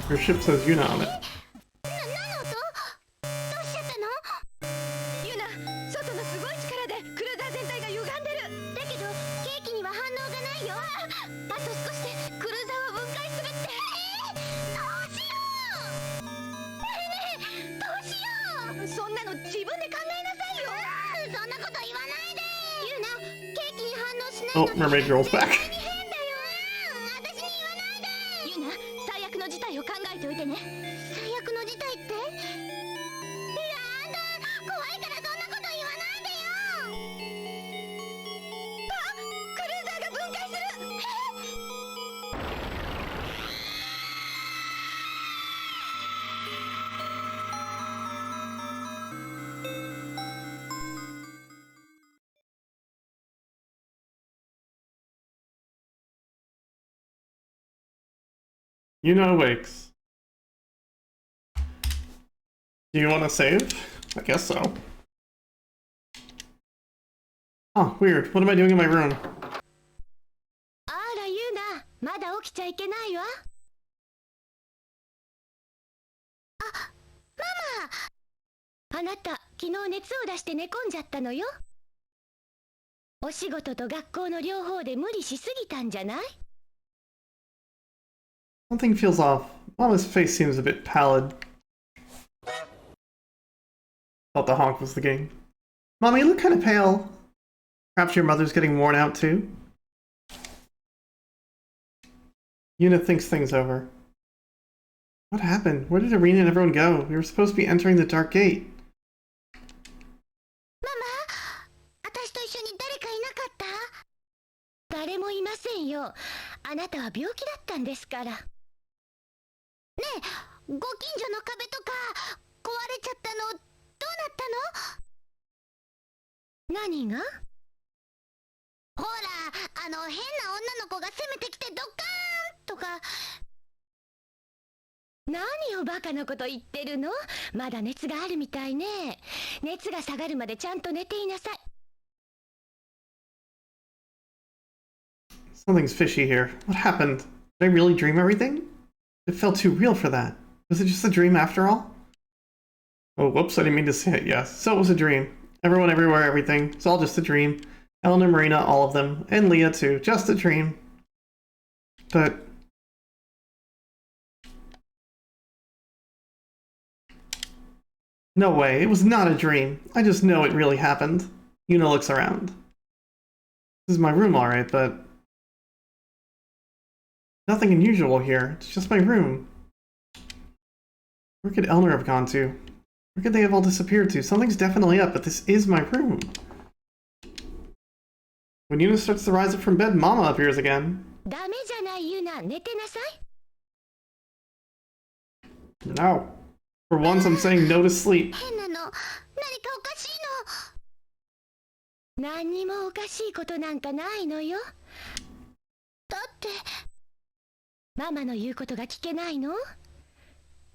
Your ship says Yuna on it. 何の音？どうしちゃったの？ユナ、外のすごい力でクルーザー全体が歪んでる。だけどケーキには反応がないよ。あと少しでクルーザーは分解するって。どうしよう。ねえどうしよう。そんなの自分で考えなさいよ。そんなこと言わないで。ユナ、ケーキに反応しない Oh, mermaid girl's back. 変だよ。私に言わないで。ユナ、Yuna awakes. Do you want to save? I guess so. Oh, weird. What am I doing in my room? あらユナ、まだ起きちゃいけないわ。あなた、昨日熱を出して寝込んじゃったのよ。お仕事と学校の両方で無理しすぎたんじゃない？ Something feels off. Mama's face seems a bit pallid. Thought the honk was the game. Mama, you look kind of pale. Perhaps your mother's getting worn out too? Yuna thinks things over. What happened? Where did Arena and everyone go? We were supposed to be entering the dark gate. ママ、私と一緒に誰かいなかった？誰もいませんよ。あなたは病気だったんですから。ねえ、ご近所の壁とか壊れちゃったのどうなったの？何が？ほら、変な女の子が攻めてきてドッカーンとか。何をバカなこと言ってるの？まだ熱があるみたいね。熱が下がるまでちゃんと寝ていなさい。Something's fishy here. What happened? Did I really dream everything? It felt too real for that. Was it just a dream after all? Oh, whoops, I didn't mean to say it, yes. So it was a dream. Everyone, everywhere, everything. It's all just a dream. Eleanor, Marina, all of them. And Leah, too. Just a dream. But... no way, it was not a dream. I just know it really happened. Yuna looks around. This is my room, alright, but... nothing unusual here. It's just my room. Where could Eleanor have gone to? Where could they have all disappeared to? Something's definitely up, but this is my room. When Yuna starts to rise up from bed, Mama appears again. ダメじゃないユナ、寝てなさい。 No. For once, I'm saying no to sleep. 変なの、何かおかしいの。何にもおかしいことなんかないのよ。だってママの言うことが聞けないの？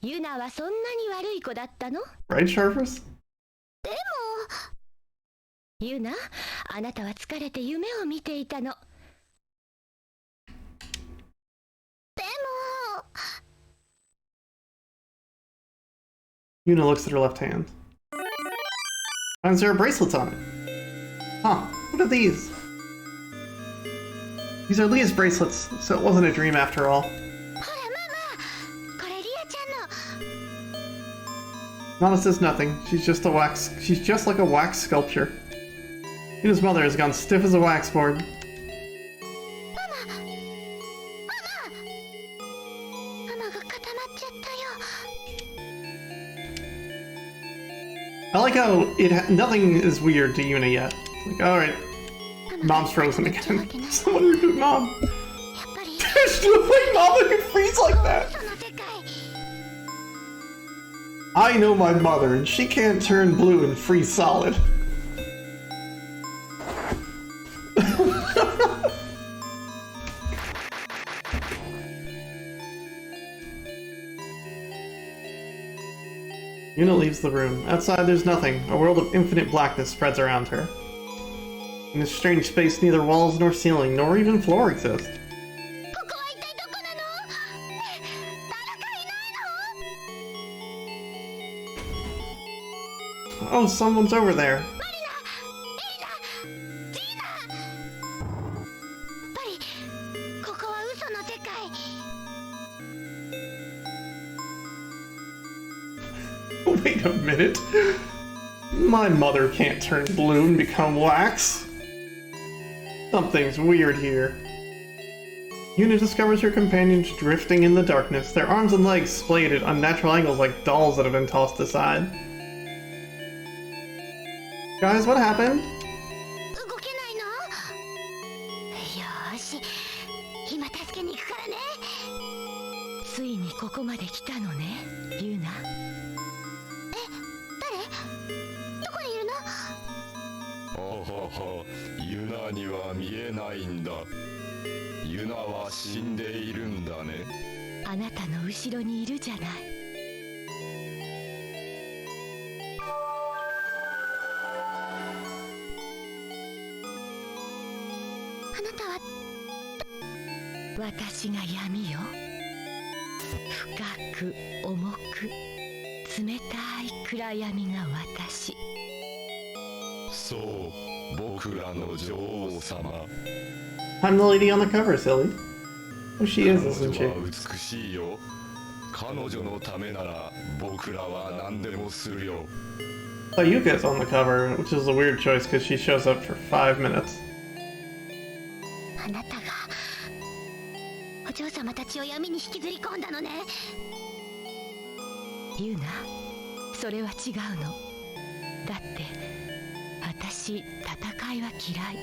ユナはそんなに悪い子だったの？ Right, Sharpers? でもユナ、あなたは疲れて夢を見ていたの。でも Yuna looks at her left hand. Why is there a bracelet on it? Huh, what are these? These are Leah's bracelets, so it wasn't a dream after all. ほらママ、これリアちゃんの。 Mama says nothing. She's just like a wax sculpture. Yuna's mother has gone stiff as a wax board. ママが固まっちゃったよ。 I like how nothing is weird to Yuna yet. Like, alright, Mom's frozen again. Someone reboot Mom. やっぱり There's no way Mama could freeze like that! その世界。 I know my mother, and she can't turn blue and freeze solid. Yuna leaves the room. Outside, there's nothing. A world of infinite blackness spreads around her. In this strange space, neither walls nor ceiling, nor even floor exist. ここは一体どこなの？誰かいないの？ Oh, someone's over there. マリナ、エリナ、ジーナ。やっぱりここは嘘の世界。 Wait a minute. My mother can't turn blue and become wax. Something's weird here. Yuna discovers her companions drifting in the darkness, their arms and legs splayed at unnatural angles like dolls that have been tossed aside. Guys, what happened? 動けないの？よーし、今助けに行くからね。ついにここまで来たのね、ユナ。え、誰？どこにいるの？ほほほ、ユナには見えないんだ。ユナは死んでいるんだね。あなたの後ろにいるじゃない。あなたは私が闇よ。深く重く冷たい暗闇が私。そう、僕らの女王様。 I'm the lady on the cover, silly. Oh, she is, isn't she? 彼女は美しいよ。彼女のためなら僕らは何でもするよ。 Oh, Yuka's on the cover, which is a weird choice because she shows up for 5 minutes. あなたがお嬢様たちを闇に引きずり込んだのね。ユナ、それは違うの。だって私戦いは嫌い。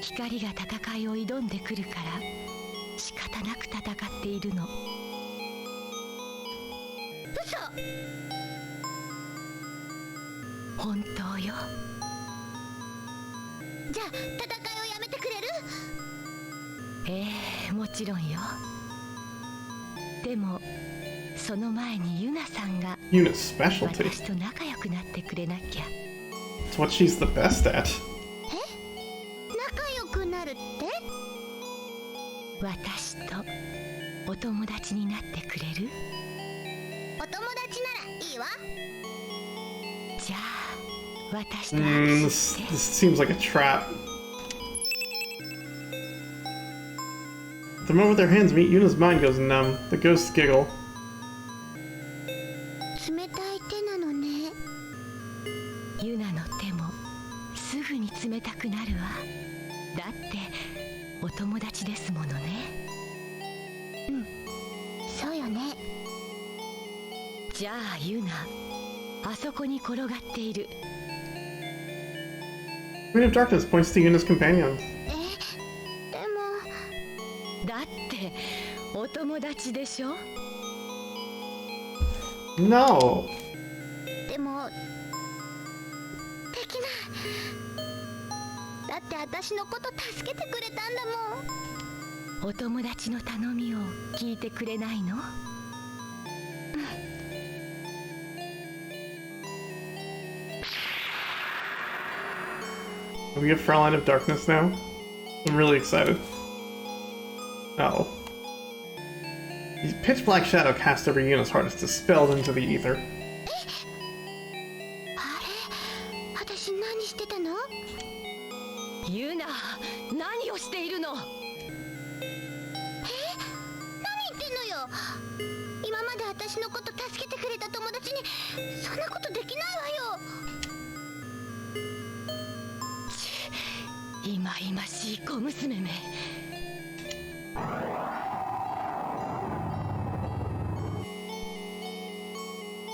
光が戦いを挑んでくるから仕方なく戦っているの。嘘。本当よ。じゃあ戦いをやめてくれる？ええ、もちろんよ。でもその前にユナさんが Yuna's specialty. 私と仲良くなってくれなきゃ。 It's what she's the best at. 仲良くなるって？私とお友達になってくれる？お友達ならいいわ。じゃあ私と This 握手して。 seems like a trap. The moment their hands meet, Yuna's mind goes numb. The ghosts giggle. 冷たい手なのね。ユナの手もすぐに冷たくなるわ。だってお友達ですものね。そうよね。じゃあユナ、あそこに転がっている。 Queen of Darkness points to Yuna's companions. でもだってお友達でしょ。 No! でもできない。だって私のこと助けてくれたんだもん。お友達の頼みを聞いてくれないの？ We get Fraulein of Darkness now. I'm really excited. Oh. The pitch black shadow cast over Yuna's heart is dispelled into the ether. あれ、私何してたの？ユナ、何をしているの？何言ってんのよ。今まで私のこと助けてくれた友達にそんなことできないわよ。いまいましい小娘め。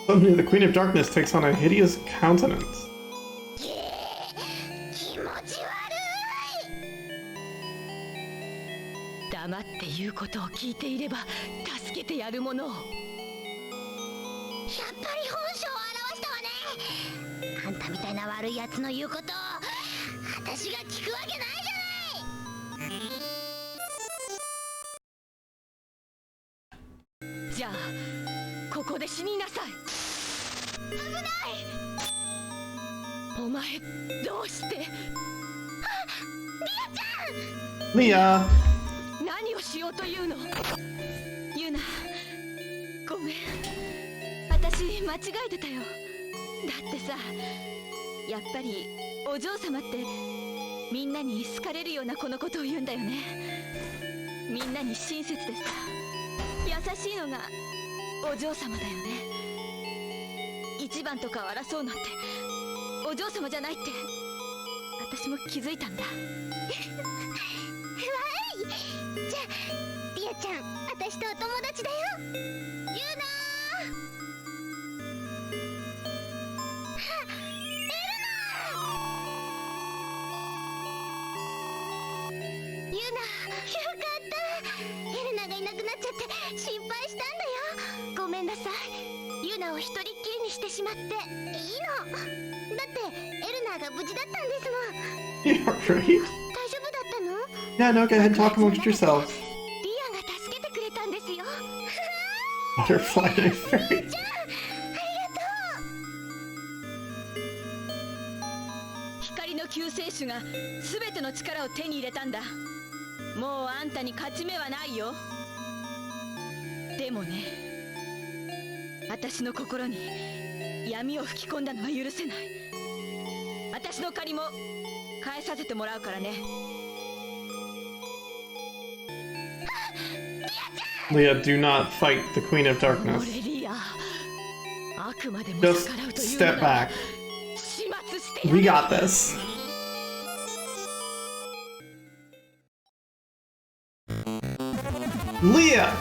Suddenly, the Queen of Darkness takes on a hideous countenance. 気持ち悪い。黙って言うことを聞いていれば助けてやるものを。やっぱり本性を表したわね。あんたみたいな悪いやつの言うことを私が聞くわけないじゃない。じゃあここで死になさい。危ない。お前どうして？リアちゃん。 Leah! 何をしようというの？ユナ、ごめん。私間違えてたよ。だってさ、やっぱりお嬢様ってみんなに好かれるような子のことを言うんだよね。みんなに親切でさ、優しいのがお嬢様だよね。一番とかを争うなんてお嬢様じゃないって私も気づいたんだ。わい。じゃあリアちゃん、私とお友達だよ。ユナユナ、よかった。エルナがいなくなっちゃって心配したんだよ。ごめんなさい。ユナを一人っきりにしてしまって。いいの。だってエルナが無事だったんですもん。 Yeah, right? 大丈夫だったの？ Yeah, no, go ahead and talk amongst yourselves. リアが助けてくれたんです。Butterfly and fairy. 光の救世主が全ての力を手に入れたんだ。もうあんたに勝ち目はないよ。でもね、私の心に闇を吹き込んだのは許せない。私の借りも返させてもらうからね。Leah, do not fight the Queen of Darkness. 俺リア、あくまでも Just 逆らうという step なら back. 始末してや We る。 got this. Leah!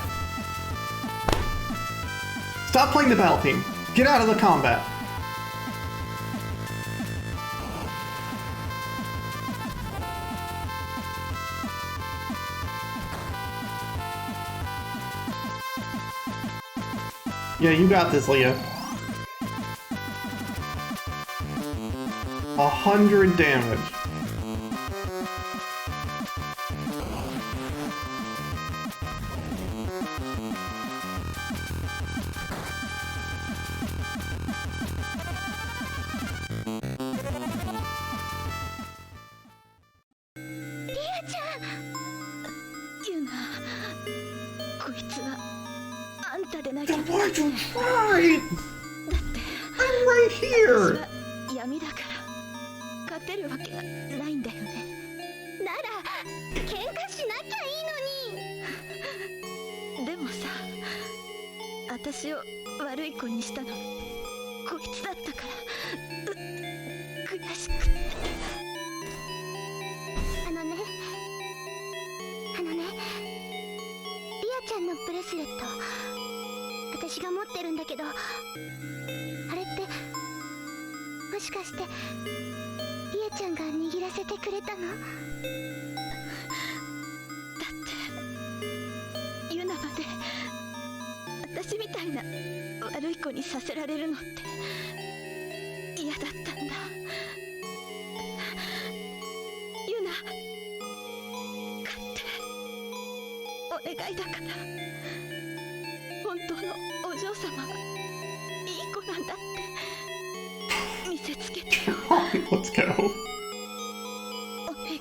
Stop playing the battle theme. Get out of the combat. Yeah, you got this, Leah. 100 damage. Then why'd you try? I'm right here! 闇だから勝てるわけがないんだよね。なら喧嘩しなきゃいいのに。でもさ、私を悪い子にしたのこいつだったから悔しくって。あのねリアちゃんのブレスレット私が持ってるんだけど、あれってもしかしてリアちゃんが握らせてくれたの？だってユナまで私みたいな悪い子にさせられるのって嫌だったんだ。ユナ、勝ってお願いだから。本当のお嬢様はいい子なんだって見せつけてよ。Let's go. お願い。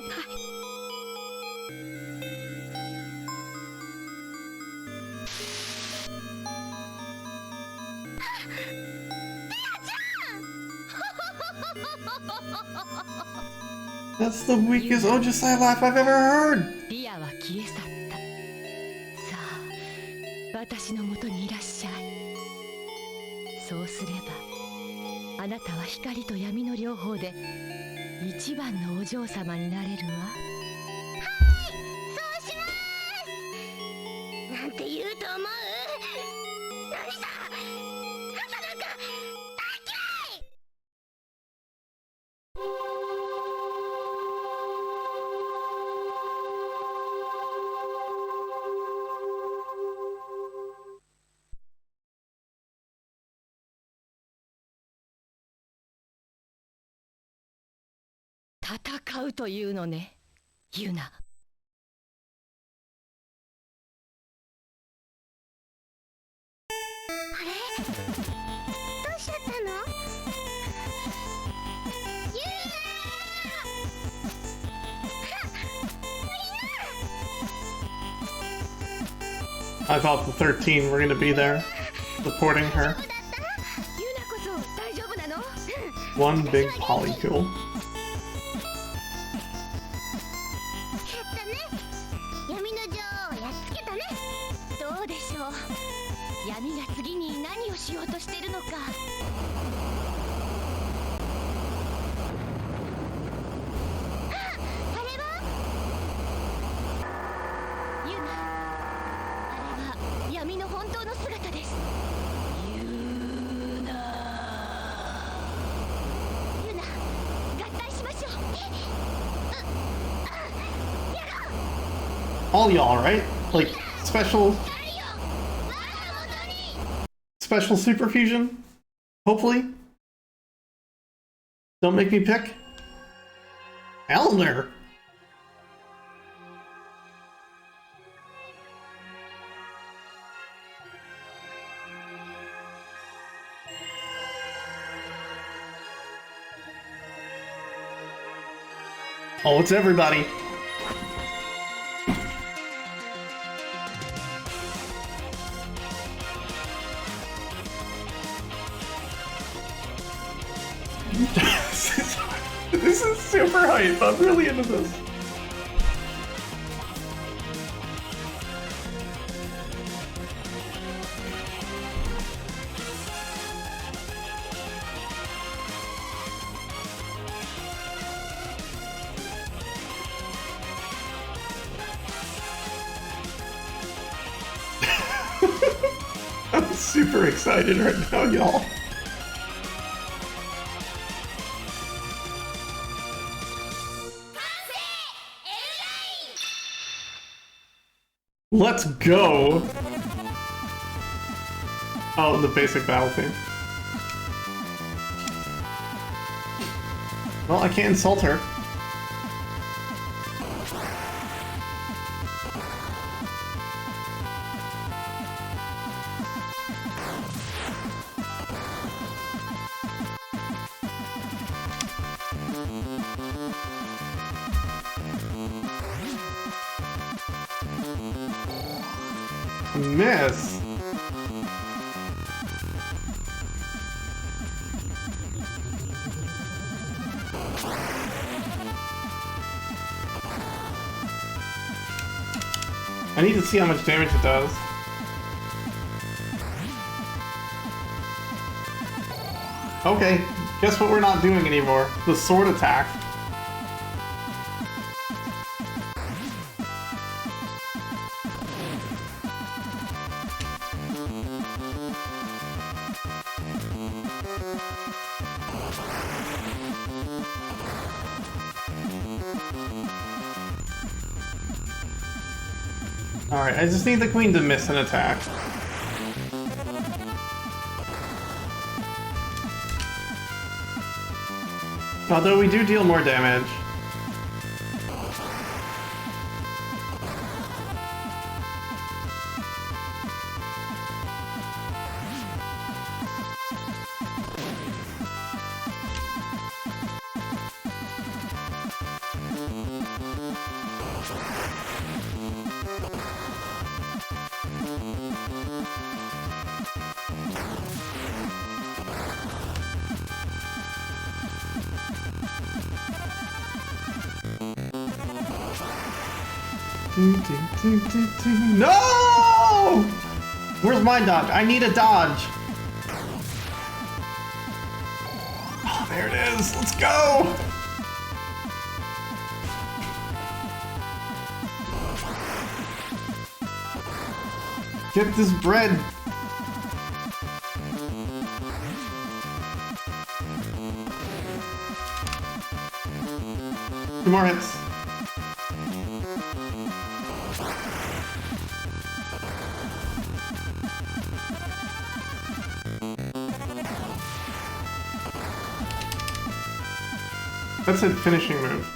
That's the weakest Ojusai laugh I've ever heard! リアは消え去った。さあ、私のもとにいらっしゃい。そうすればあなたは光と闇の両方で一番のお嬢様になれるわ。そうします。なんて言うと思う？何さ、あんたなんか大嫌い。戦うというのね、ユナ。あれ？どうしちゃったの？ユーナ！ I thought the 13 were gonna be there, supporting her. ユナこそ大丈夫なの？ One big polycule. 闇の女王をやっつけたね。どうでしょう。闇が次に何をしようとしてるのか。あれは？ユナ、あれは闇の本当の姿です。ユナ、合体しましょう。All y'all, right? Like, special super fusion? Hopefully? Don't make me pick? Elner! Oh, it's everybody. This is super hype. I'm really into this. I'm super excited right now, y'all. Let's go! Oh, the basic battle theme. Well, I can't insult her. Miss! I need to see how much damage it does. Okay, guess what we're not doing anymore? The sword attack. Alright, I just need the queen to miss an attack. Although we do deal more damage. No! Where's my dodge? I need a dodge. Oh, there it is. Let's go. Get this bread. Two more hits. That's a finishing move.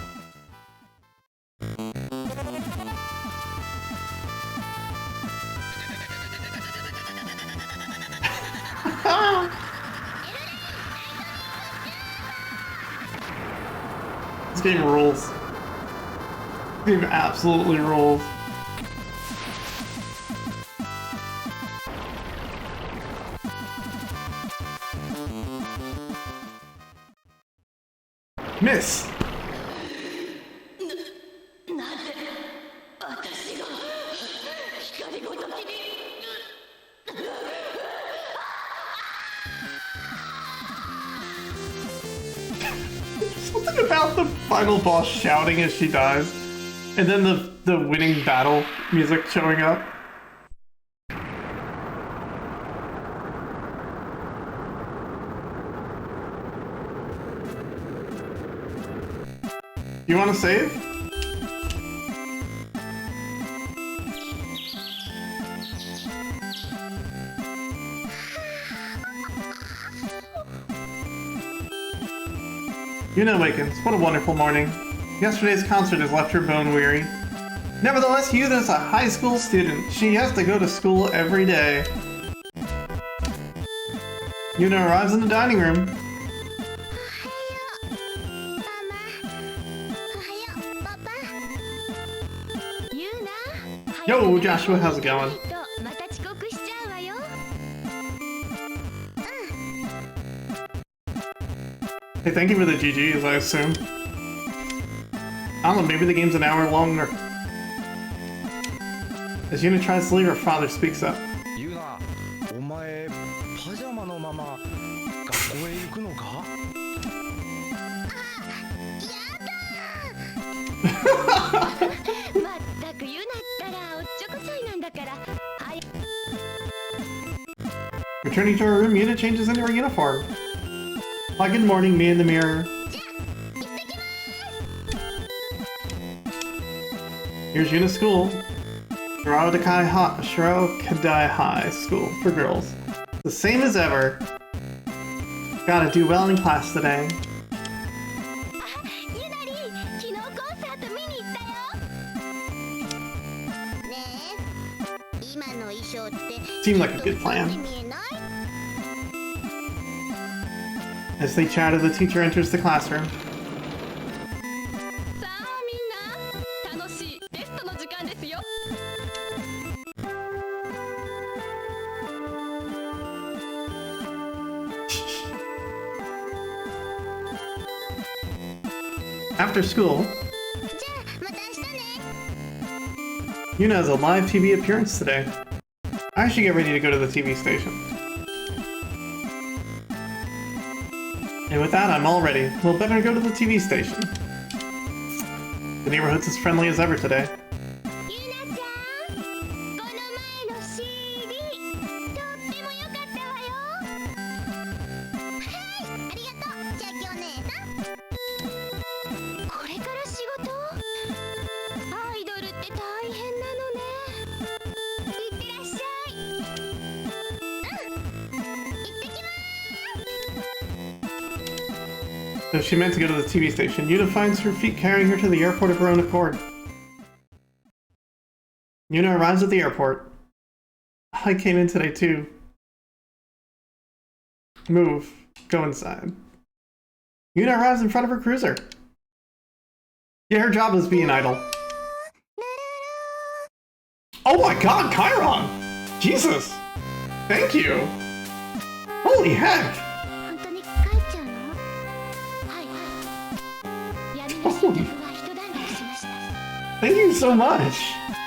This game rules. This game absolutely rules. Miss! Something about the final boss shouting as she dies, and then the winning battle music showing up. You want to save? Yuna awakens. What a wonderful morning. Yesterday's concert has left her bone weary. Nevertheless, Yuna is a high school student. She has to go to school every day. Yuna arrives in the dining room. Yo, Joshua, how's it going? また遅刻しちゃうわよ。Hey, thank you for the GGs, I assume. I don't know, maybe the game's an hour longer. As Yuna tries to leave, her father speaks up. ユナ、お前パジャマのまま学校へ行くのか？まったくユナったらおっちょこちょいなんだから。Returning to her room, Yuna changes into her uniform. Hi, good morning, me in the mirror. Here's Yuna's school. Shirokadai High School for girls. The same as ever. Gotta do well in class today. ユナリー、昨日コンサート見に行ったよ。ねえ、今の衣装って Seemed like a good plan. 見えない？ As they chatted, the teacher enters the classroom. さあみんな、楽しいテストの時間ですよ。After school, じゃあまた明日ね。 Yuna has a live TV appearance today. I should get ready to go to the TV station. And with that, I'm all ready. We'll better go to the TV station. The neighborhood's as friendly as ever today. ユナちゃん、この前の CD とっても良かったわよ。はい、ありがとう、千秋お姉さん。これから仕事？アイドルって大変なのね。いってらっしゃい。行ってきまーす。 So she meant to go to the TV station. Yuna finds her feet carrying her to the airport of her own accord. Yuna arrives at the airport. I came in today too. Move. Go inside. Yuna arrives in front of her cruiser. Yeah, her job is being idle. Oh my god, Chiron! Jesus! Thank you! Holy heck! 本当に帰っちゃうの？はいはい。闇の侵略は一段落しました。 Thank you so much!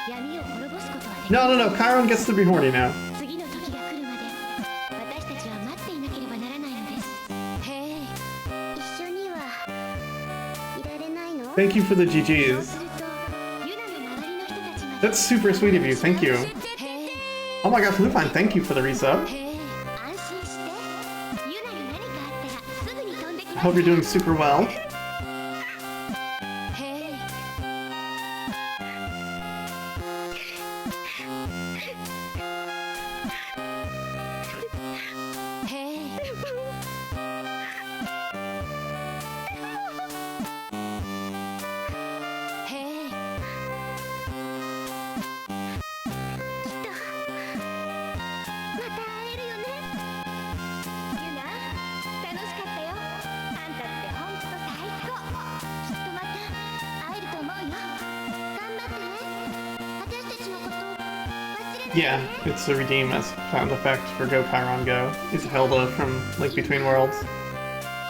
闇を滅ぼすことはでき No, no, no, Chiron gets to be horny now. 次の時が来るまで私たちは待っていなければならないのです。へえ、一緒にはいられないの？ Thank you for the そう GGs. するとユナの周りの人たちまで That's super sweet of you, thank you. へえ Oh my gosh, Lupine, thank you for the resub. へえ、安心してユナに何かあったらすぐに飛んでき I ます。 hope you're doing super well. へえ。へえ。へえ。きっとまた会えるよね。ユナ、楽しかったよ。あんたってほんと最高。きっとまた会えると思うよ。頑張ってね。私たちのこと忘れないでね。 Yeah, it's the redeem as sound effect for Go Chiron Go. It's Hilda from Link Between Worlds.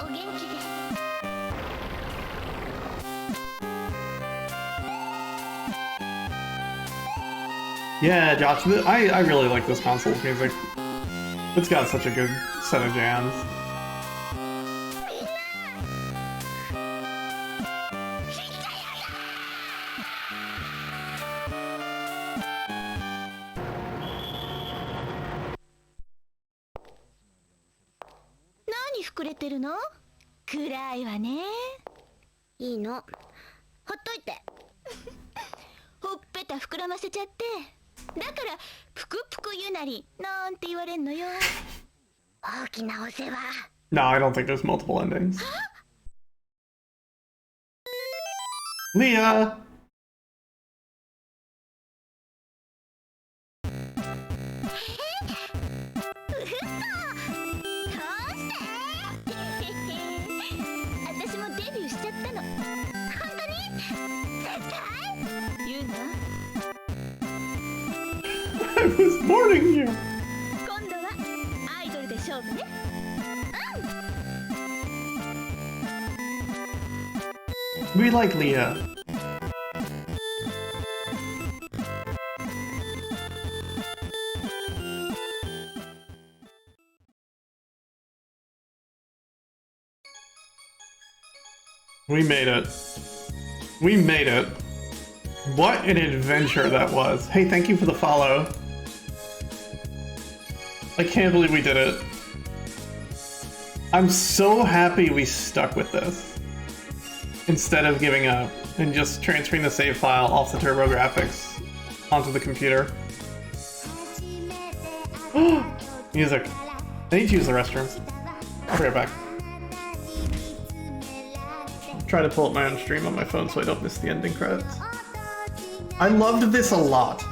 お元気で。 Yeah, Josh, I really like this console's music. It's got such a good set of jams.何膨れてるの？暗いわね。いいの。ほっといて。ほっぺた膨らませちゃって。だからぷくぷくゆなりなんて言われんのよ。大きなお世話。 No, I don't think there's multiple endings. Leah! 私もデビューしちゃったの。本当に？絶対？ユナ？ I was warning you. 今度はアイドルで勝負ね。We like Leah. We made it. We made it. What an adventure that was. Hey, thank you for the follow. I can't believe we did it. I'm so happy we stuck with this. Instead of giving up and just transferring the save file off the Turbografx onto the computer. Music. I need to use the restroom. I'll be right back. Try to pull up my own stream on my phone so I don't miss the ending credits. I loved this a lot.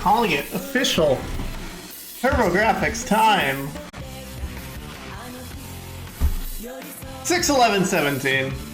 Calling it official. Turbografx time. 6/11/17.